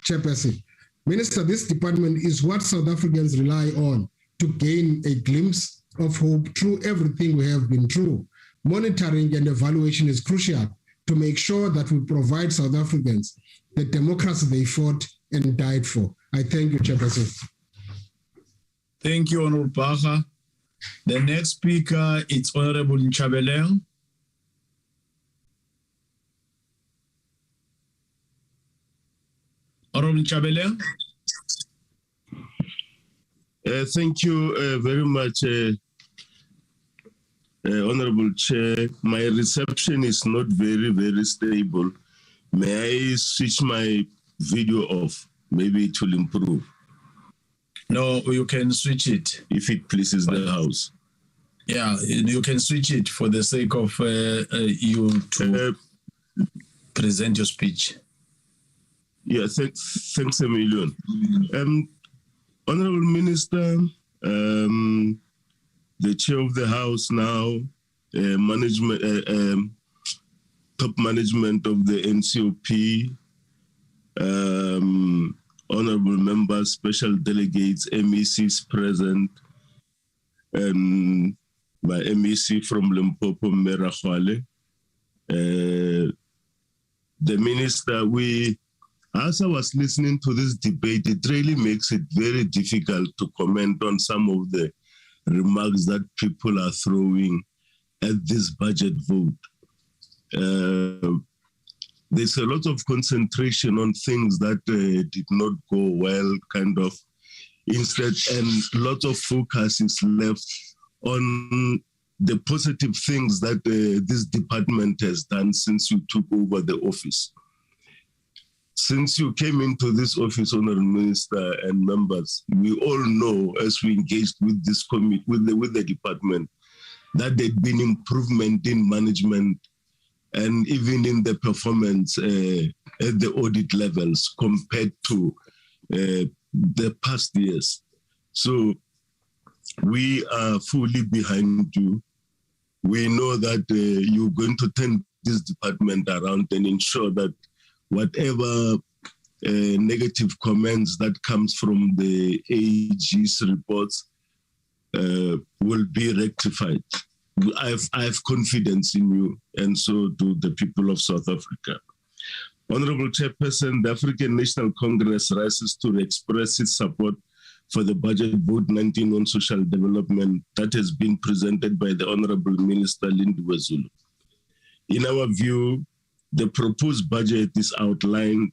Speaker 22: Chairperson, Minister, this department is what South Africans rely on to gain a glimpse of hope through everything we have been through. Monitoring and evaluation is crucial to make sure that we provide South Africans the democracy they fought and died for. I thank you, Chairperson.
Speaker 14: Thank you, Honorable Baha. The next speaker is Honorable Nchabeleng. Honorable Nchabeleng.
Speaker 2: Thank you very much, Honorable Chair. My reception is not very, very stable. May I switch my video off? Maybe it will improve.
Speaker 14: No, you can switch it.
Speaker 2: If it pleases the House.
Speaker 14: Yeah, you can switch it for the sake of you to present your speech.
Speaker 2: Yeah, thanks a million. Honorable Minister, the Chair of the House now, top management of the NCOP, honorable members, special delegates, MECs present, and my MEC from Limpopo, Merachwale. The Minister, as I was listening to this debate, it really makes it very difficult to comment on some of the remarks that people are throwing at this budget vote. There's a lot of concentration on things that did not go well, kind of, instead, and a lot of focus is left on the positive things that this department has done since you took over the office. Since you came into this office, Honorable Minister and members, we all know, as we engaged with this committee, with the department, that there'd been improvement in management and even in the performance at the audit levels compared to the past years. So we are fully behind you. We know that you're going to turn this department around and ensure that whatever negative comments that comes from the AG's reports will be rectified. I have confidence in you, and so do the people of South Africa. Honorable Chairperson, the African National Congress rises to express its support for the budget vote 19 on social development that has been presented by the Honorable Minister Lindiwe Zulu. In our view, the proposed budget is outlined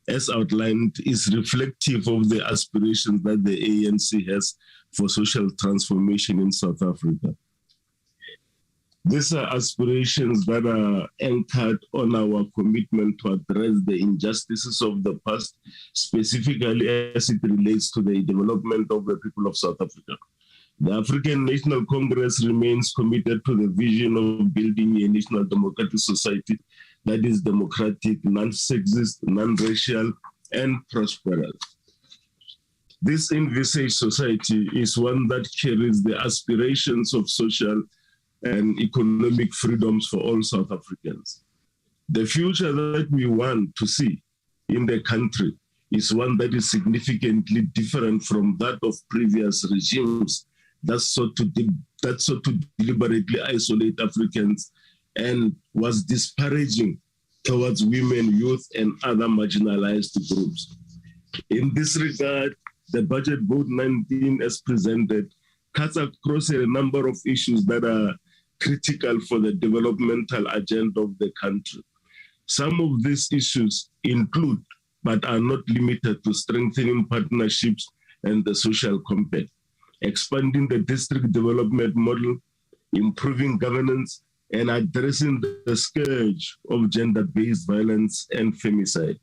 Speaker 2: is reflective of the aspirations that the ANC has for social transformation in South Africa. These are aspirations that are anchored on our commitment to address the injustices of the past, specifically as it relates to the development of the people of South Africa. The African National Congress remains committed to the vision of building a national democratic society that is democratic, non-sexist, non-racial, and prosperous. This envisaged society is one that carries the aspirations of social and economic freedoms for all South Africans. The future that we want to see in the country is one that is significantly different from that of previous regimes that sought to deliberately isolate Africans and was disparaging towards women, youth, and other marginalized groups. In this regard, the budget vote 19 as presented cuts across a number of issues that are critical for the developmental agenda of the country. Some of these issues include, but are not limited to, strengthening partnerships and the social compact, expanding the district development model, improving governance, and addressing the scourge of gender-based violence and femicide.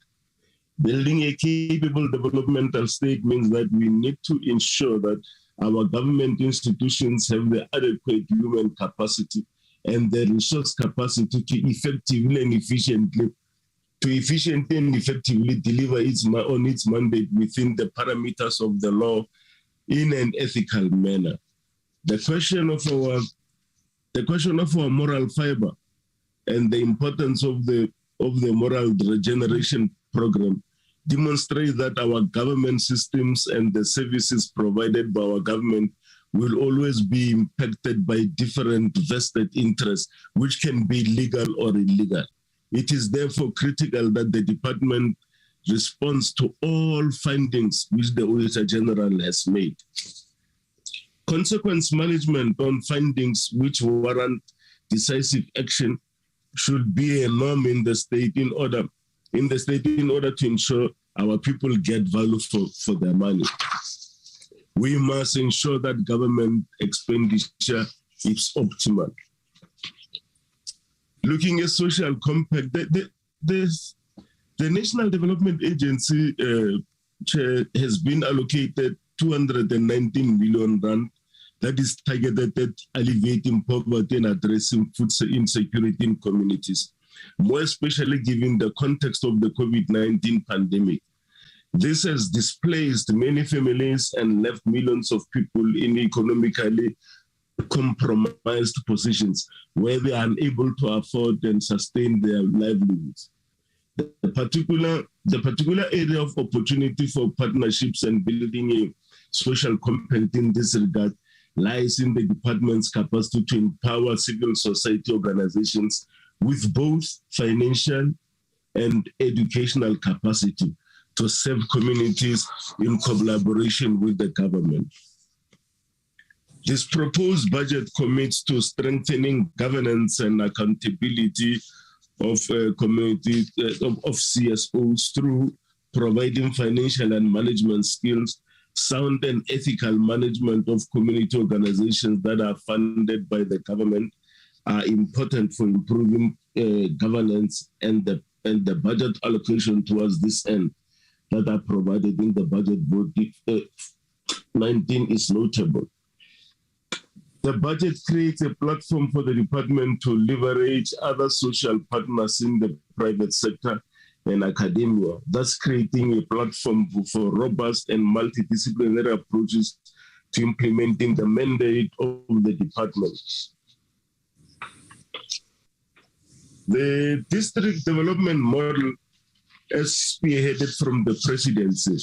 Speaker 2: Building a capable developmental state means that we need to ensure that our government institutions have the adequate human capacity and the resource capacity to efficiently and effectively deliver on its mandate within the parameters of the law in an ethical manner. The question of our moral fiber and the importance of the moral regeneration program demonstrate that our government systems and the services provided by our government will always be impacted by different vested interests, which can be legal or illegal. It is therefore critical that the department responds to all findings which the Auditor General has made. Consequence management on findings which warrant decisive action should be a norm in the state in order to ensure our people get value for their money. We must ensure that government expenditure is optimal. Looking at social compact, the National Development Agency has been allocated 219 million rand that is targeted at alleviating poverty and addressing food insecurity in communities, more especially given the context of the COVID-19 pandemic. This has displaced many families and left millions of people in economically compromised positions where they are unable to afford and sustain their livelihoods. The particular area of opportunity for partnerships and building a social compact in this regard lies in the department's capacity to empower civil society organizations with both financial and educational capacity to serve communities in collaboration with the government. This proposed budget commits to strengthening governance and accountability of community of CSOs through providing financial and management skills, sound and ethical management of community organizations that are funded by the government are important for improving governance, and the budget allocation towards this end that are provided in the budget vote 19 is notable. The budget creates a platform for the department to leverage other social partners in the private sector and academia, thus creating a platform for robust and multidisciplinary approaches to implementing the mandate of the department. The district development model, as spearheaded from the presidency,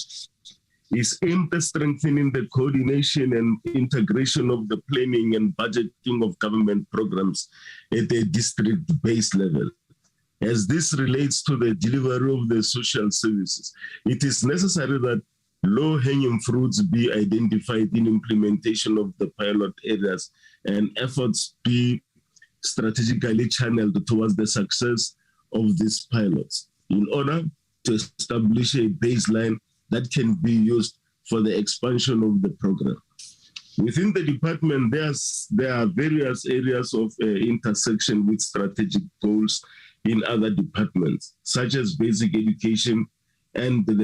Speaker 2: is aimed at strengthening the coordination and integration of the planning and budgeting of government programs at a district-based level. As this relates to the delivery of the social services, it is necessary that low-hanging fruits be identified in implementation of the pilot areas and efforts be strategically channeled towards the success of these pilots in order to establish a baseline that can be used for the expansion of the program. Within the department, there are various areas of intersection with strategic goals in other departments, such as basic education and the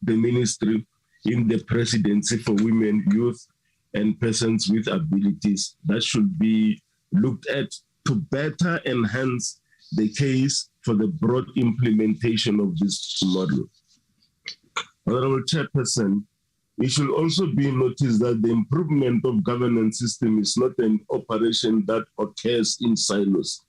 Speaker 2: ministry in the presidency for women, youth, and persons with abilities that should be looked at to better enhance the case for the broad implementation of this model. Honorable Chairperson, it should also be noticed that the improvement of governance system is not an operation that occurs in silos,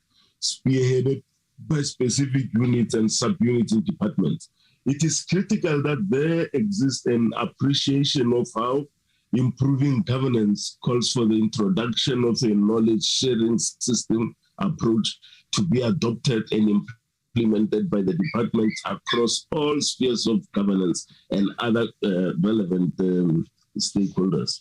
Speaker 2: spearheaded by specific units and subunits in departments. It is critical that there exists an appreciation of how improving governance calls for the introduction of a knowledge sharing system approach to be adopted and implemented by the departments across all spheres of governance and other relevant stakeholders.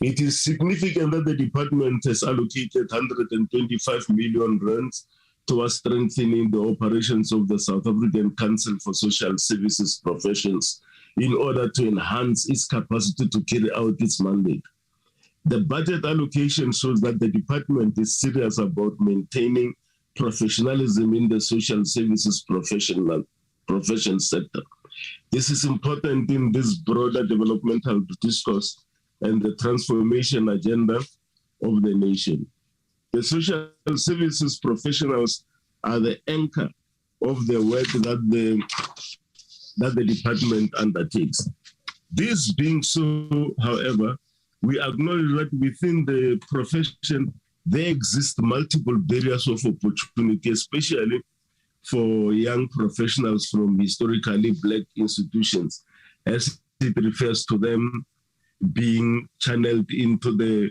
Speaker 2: It is significant that the department has allocated 125 million rands towards strengthening the operations of the South African Council for Social Services Professions in order to enhance its capacity to carry out its mandate. The budget allocation shows that the department is serious about maintaining professionalism in the social services profession sector. This is important in this broader developmental discourse and the transformation agenda of the nation. The social services professionals are the anchor of the work that the department undertakes. This being so, however, we acknowledge that within the profession, there exist multiple barriers of opportunity, especially for young professionals from historically Black institutions, as it refers to them being channeled into the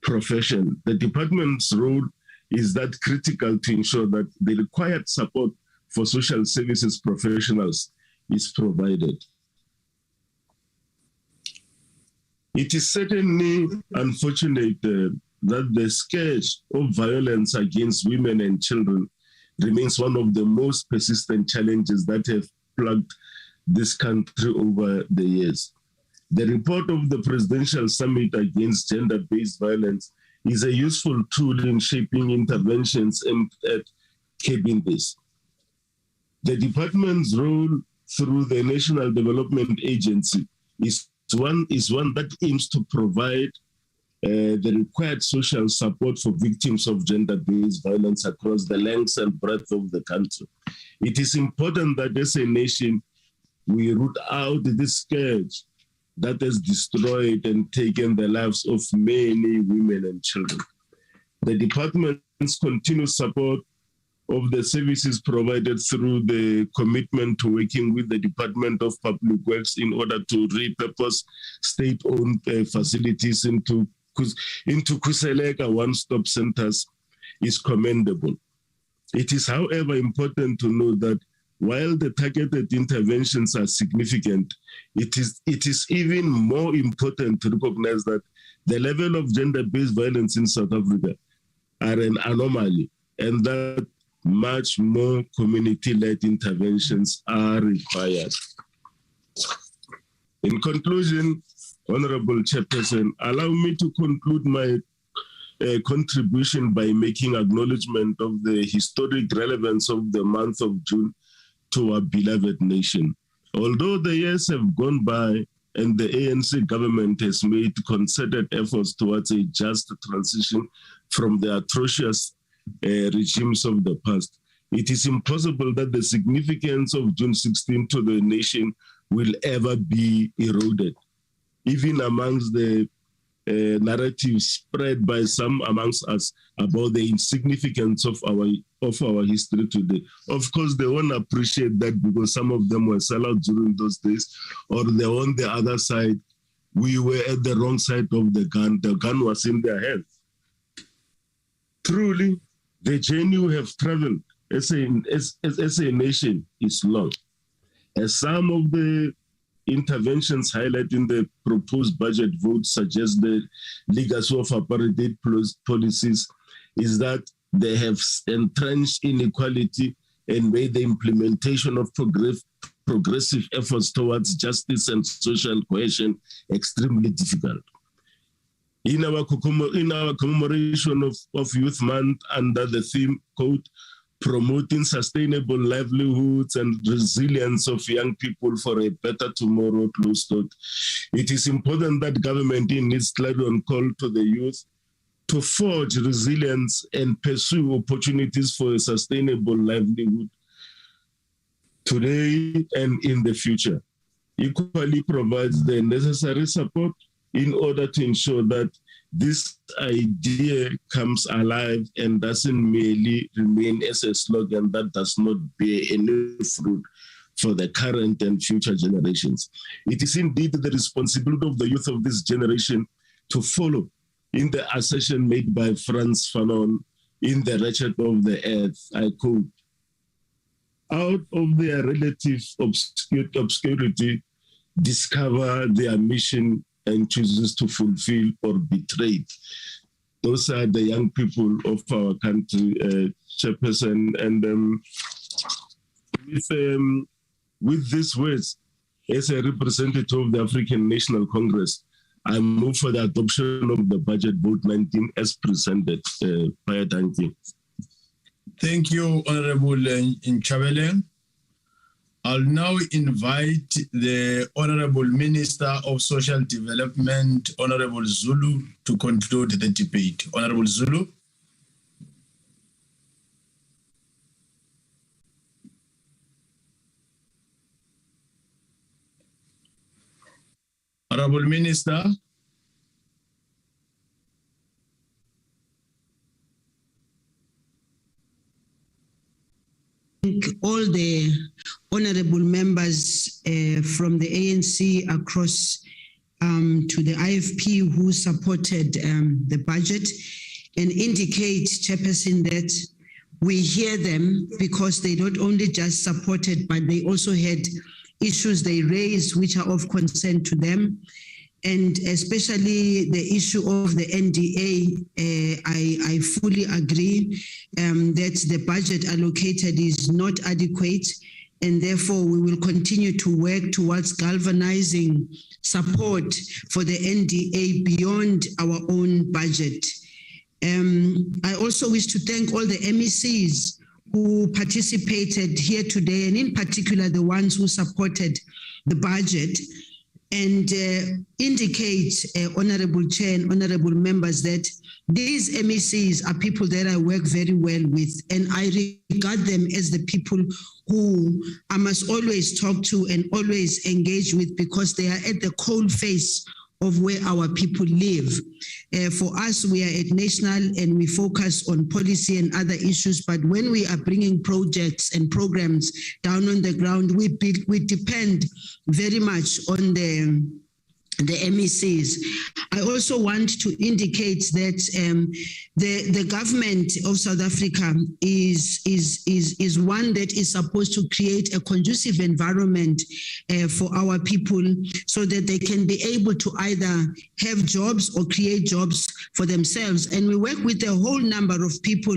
Speaker 2: profession. The department's role is that critical to ensure that the required support for social services professionals is provided. It is certainly unfortunate that the scourge of violence against women and children remains one of the most persistent challenges that have plagued this country over the years. The report of the Presidential Summit Against Gender-Based Violence is a useful tool in shaping interventions aimed at curbing this. The department's role through the National Development Agency is one that aims to provide the required social support for victims of gender-based violence across the length and breadth of the country. It is important that as a nation, we root out this scourge that has destroyed and taken the lives of many women and children. The department's continued support of the services provided through the commitment to working with the Department of Public Works in order to repurpose state-owned facilities into Khuseleka one-stop centers is commendable. It is, however, important to note that while the targeted interventions are significant, it is even more important to recognize that the level of gender-based violence in South Africa are an anomaly, and that much more community-led interventions are required. In conclusion, Honorable Chairperson, allow me to conclude my contribution by making acknowledgement of the historic relevance of the month of June to our beloved nation. Although the years have gone by and the ANC government has made concerted efforts towards a just transition from the atrocious regimes of the past, it is impossible that the significance of June 16 to the nation will ever be eroded. Even amongst the narrative spread by some amongst us about the insignificance of our history today. Of course, they won't appreciate that because some of them were sellouts during those days, or they're on the other side. We were at the wrong side of the gun. The gun was in their hands. Truly, the journey we have traveled as a nation is long. As some of the interventions highlighted in the proposed budget vote suggest the legacy of apartheid policies is that they have entrenched inequality and made the implementation of progressive efforts towards justice and social cohesion extremely difficult. In our commemoration of Youth Month under the theme, quote, promoting sustainable livelihoods and resilience of young people for a better tomorrow, close quote. It is important that government in its clarion call to the youth to forge resilience and pursue opportunities for a sustainable livelihood today and in the future. Equally provides the necessary support in order to ensure that this idea comes alive and doesn't merely remain as a slogan that does not bear any fruit for the current and future generations. It is indeed the responsibility of the youth of this generation to follow in the assertion made by Frantz Fanon in The Wretched of the Earth, I quote, out of their relative obscurity, discover their mission and chooses to fulfill or betray. Those are the young people of our country, Chairperson. And with these words, as a representative of the African National Congress, I move for the adoption of the budget vote 19 as presented. Thank you.
Speaker 14: Thank you, Honorable Nchabeleng. I'll now invite the Honorable Minister of Social Development, Honorable Zulu, to conclude the debate. Honorable Zulu. Honorable Minister.
Speaker 21: All the honorable members from the ANC across to the IFP who supported the budget and indicate, Chairperson, that we hear them because they not only just supported, but they also had issues they raised which are of concern to them. And especially the issue of the NDA, I fully agree that the budget allocated is not adequate, and therefore we will continue to work towards galvanizing support for the NDA beyond our own budget. I also wish to thank all the MECs who participated here today, and in particular the ones who supported the budget, and indicate, Honorable Chair and Honorable Members, that these MECs are people that I work very well with, and I regard them as the people who I must always talk to and always engage with, because they are at the coal face of where our people live. For us, we are at national and we focus on policy and other issues, but when we are bringing projects and programs down on the ground, we depend very much on the MECs. I also want to indicate that the government of South Africa is one that is supposed to create a conducive environment for our people so that they can be able to either have jobs or create jobs for themselves. And we work with a whole number of people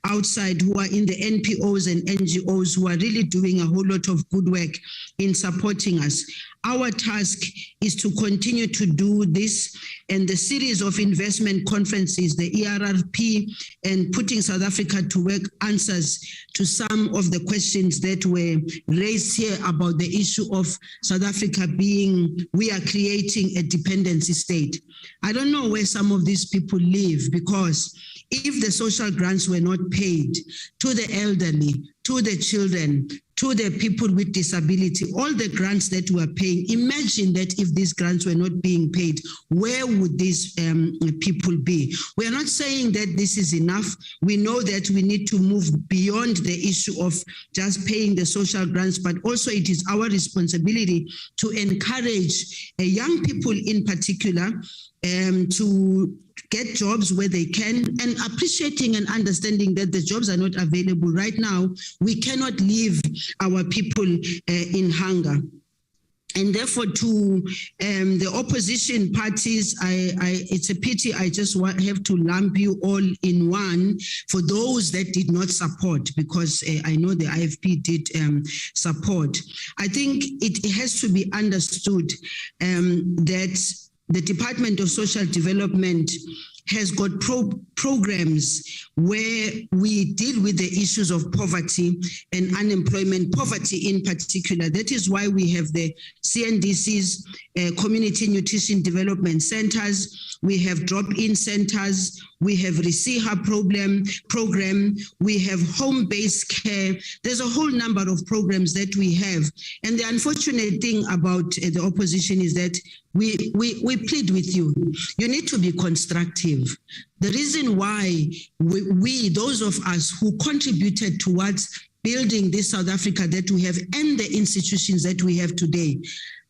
Speaker 21: outside who are in the NPOs and NGOs who are really doing a whole lot of good work in supporting us. Our task is to continue to do this, and the series of investment conferences, the ERRP, and putting South Africa to work answers to some of the questions that were raised here about the issue of South Africa being, we are creating a dependency state. I don't know where some of these people live, because if the social grants were not paid to the elderly, to the children, to the people with disability, all the grants that we are paying. Imagine that if these grants were not being paid, where would these people be? We are not saying that this is enough. We know that we need to move beyond the issue of just paying the social grants, but also it is our responsibility to encourage young people in particular to get jobs where they can, and appreciating and understanding that the jobs are not available right now. We cannot leave our people in hunger. And therefore, to the opposition parties, it's a pity I just have to lump you all in one for those that did not support, because I know the IFP did support. I think it has to be understood that the Department of Social Development has got programs where we deal with the issues of poverty and unemployment, poverty in particular. That is why we have the CNDC's Community Nutrition Development Centers, we have drop-in centers, we have Risiha program, we have home-based care. There's a whole number of programs that we have. And the unfortunate thing about the opposition is that we plead with you. You need to be constructive. The reason why we, those of us who contributed towards building this South Africa that we have and the institutions that we have today,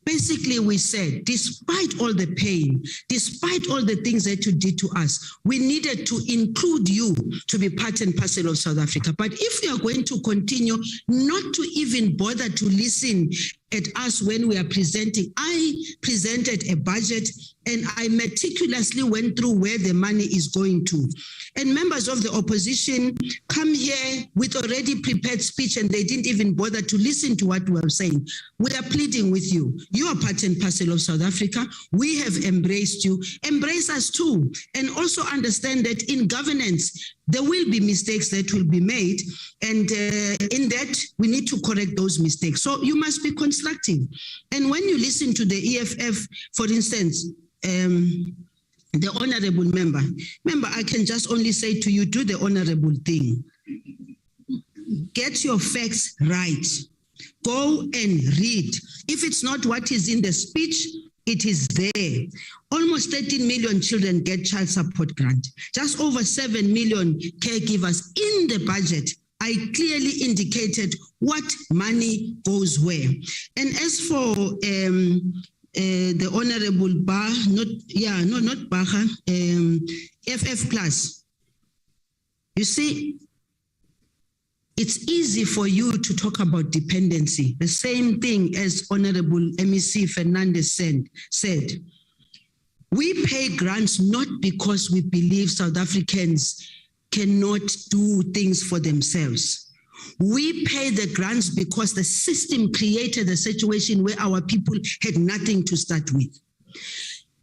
Speaker 21: basically we said, despite all the pain, despite all the things that you did to us, we needed to include you to be part and parcel of South Africa. But if you are going to continue not to even bother to listen at us when we are presenting, I presented a budget and I meticulously went through where the money is going to. And members of the opposition come here with already prepared speech and they didn't even bother to listen to what we are saying. We are pleading with you. You are part and parcel of South Africa. We have embraced you. Embrace us too. And also understand that in governance, there will be mistakes that will be made. And in that, we need to correct those mistakes. So you must be constructive. And when you listen to the EFF, for instance, the honorable member, I can just only say to you, do the honorable thing. Get your facts right. Go and read. If it's not what is in the speech, it is there. Almost 13 million children get child support grant. Just over 7 million caregivers in the budget. I clearly indicated what money goes where. And as for the Honorable FF Plus, you see, it's easy for you to talk about dependency. The same thing as Honorable MEC Fernandez said. We pay grants not because we believe South Africans cannot do things for themselves. We pay the grants because the system created a situation where our people had nothing to start with.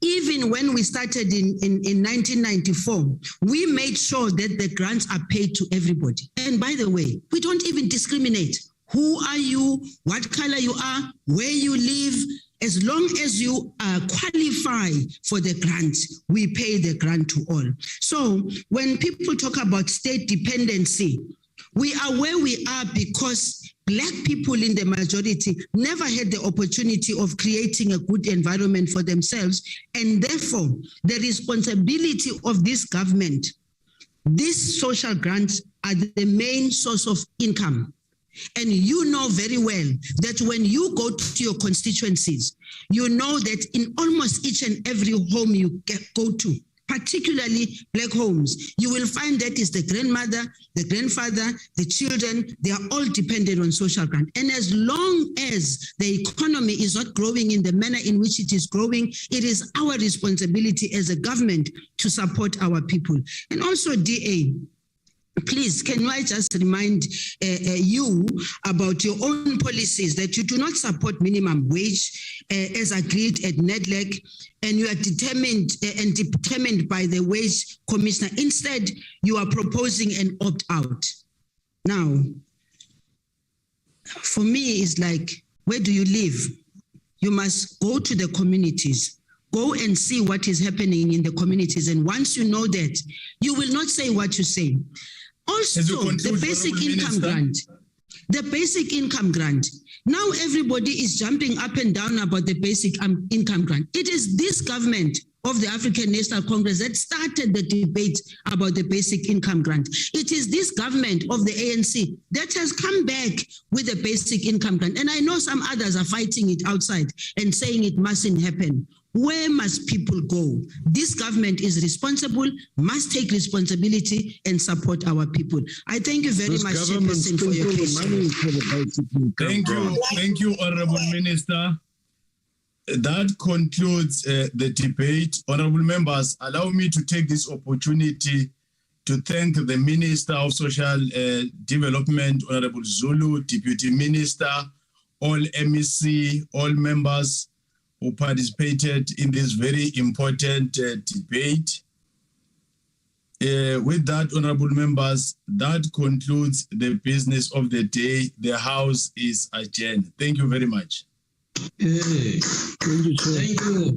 Speaker 21: Even when we started in 1994, we made sure that the grants are paid to everybody. And by the way, we don't even discriminate. Who are you? What color you are? Where you live? As long as you qualify for the grant, we pay the grant to all. So when people talk about state dependency, we are where we are because Black people in the majority never had the opportunity of creating a good environment for themselves. And therefore, the responsibility of this government, these social grants are the main source of income. And you know very well that when you go to your constituencies, you know that in almost each and every home you go to, particularly Black homes, you will find that is the grandmother, the grandfather, the children, they are all dependent on social grant. And as long as the economy is not growing in the manner in which it is growing, it is our responsibility as a government to support our people. And also DA, please, can I just remind you about your own policies, that you do not support minimum wage as agreed at NEDLEC, and you are determined by the wage commissioner. Instead, you are proposing an opt-out. Now, for me, it's like, where do you live? You must go to the communities. Go and see what is happening in the communities. And once you know that, you will not say what you say. Also, the basic income grant.
Speaker 4: The basic income grant. Now everybody is jumping up and down about the basic income grant. It is this government of the African National Congress that started the debate about the basic income grant. It is this government of the ANC that has come back with the basic income grant. And I know some others are fighting it outside and saying it mustn't happen. Where must people go? This government is responsible, must take responsibility and support our people. I thank you very much, Chairperson, for your patience.
Speaker 14: Thank you, Honorable Minister. That concludes the debate. Honorable members, allow me to take this opportunity to thank the Minister of Social Development, Honorable Zulu, Deputy Minister, all MEC, all members who participated in this very important debate. With that, honorable members, that concludes the business of the day. The House is adjourned. Thank you very much.
Speaker 23: Hey, thank you, sir. Thank you.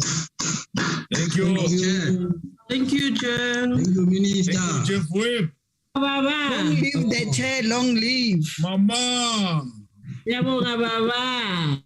Speaker 14: Thank you.
Speaker 21: Thank you, Chair.
Speaker 23: Thank you, Minister.
Speaker 14: Thank you, Chief Whip.
Speaker 21: Long live the Chair, long live.
Speaker 14: Mama.
Speaker 21: Baba.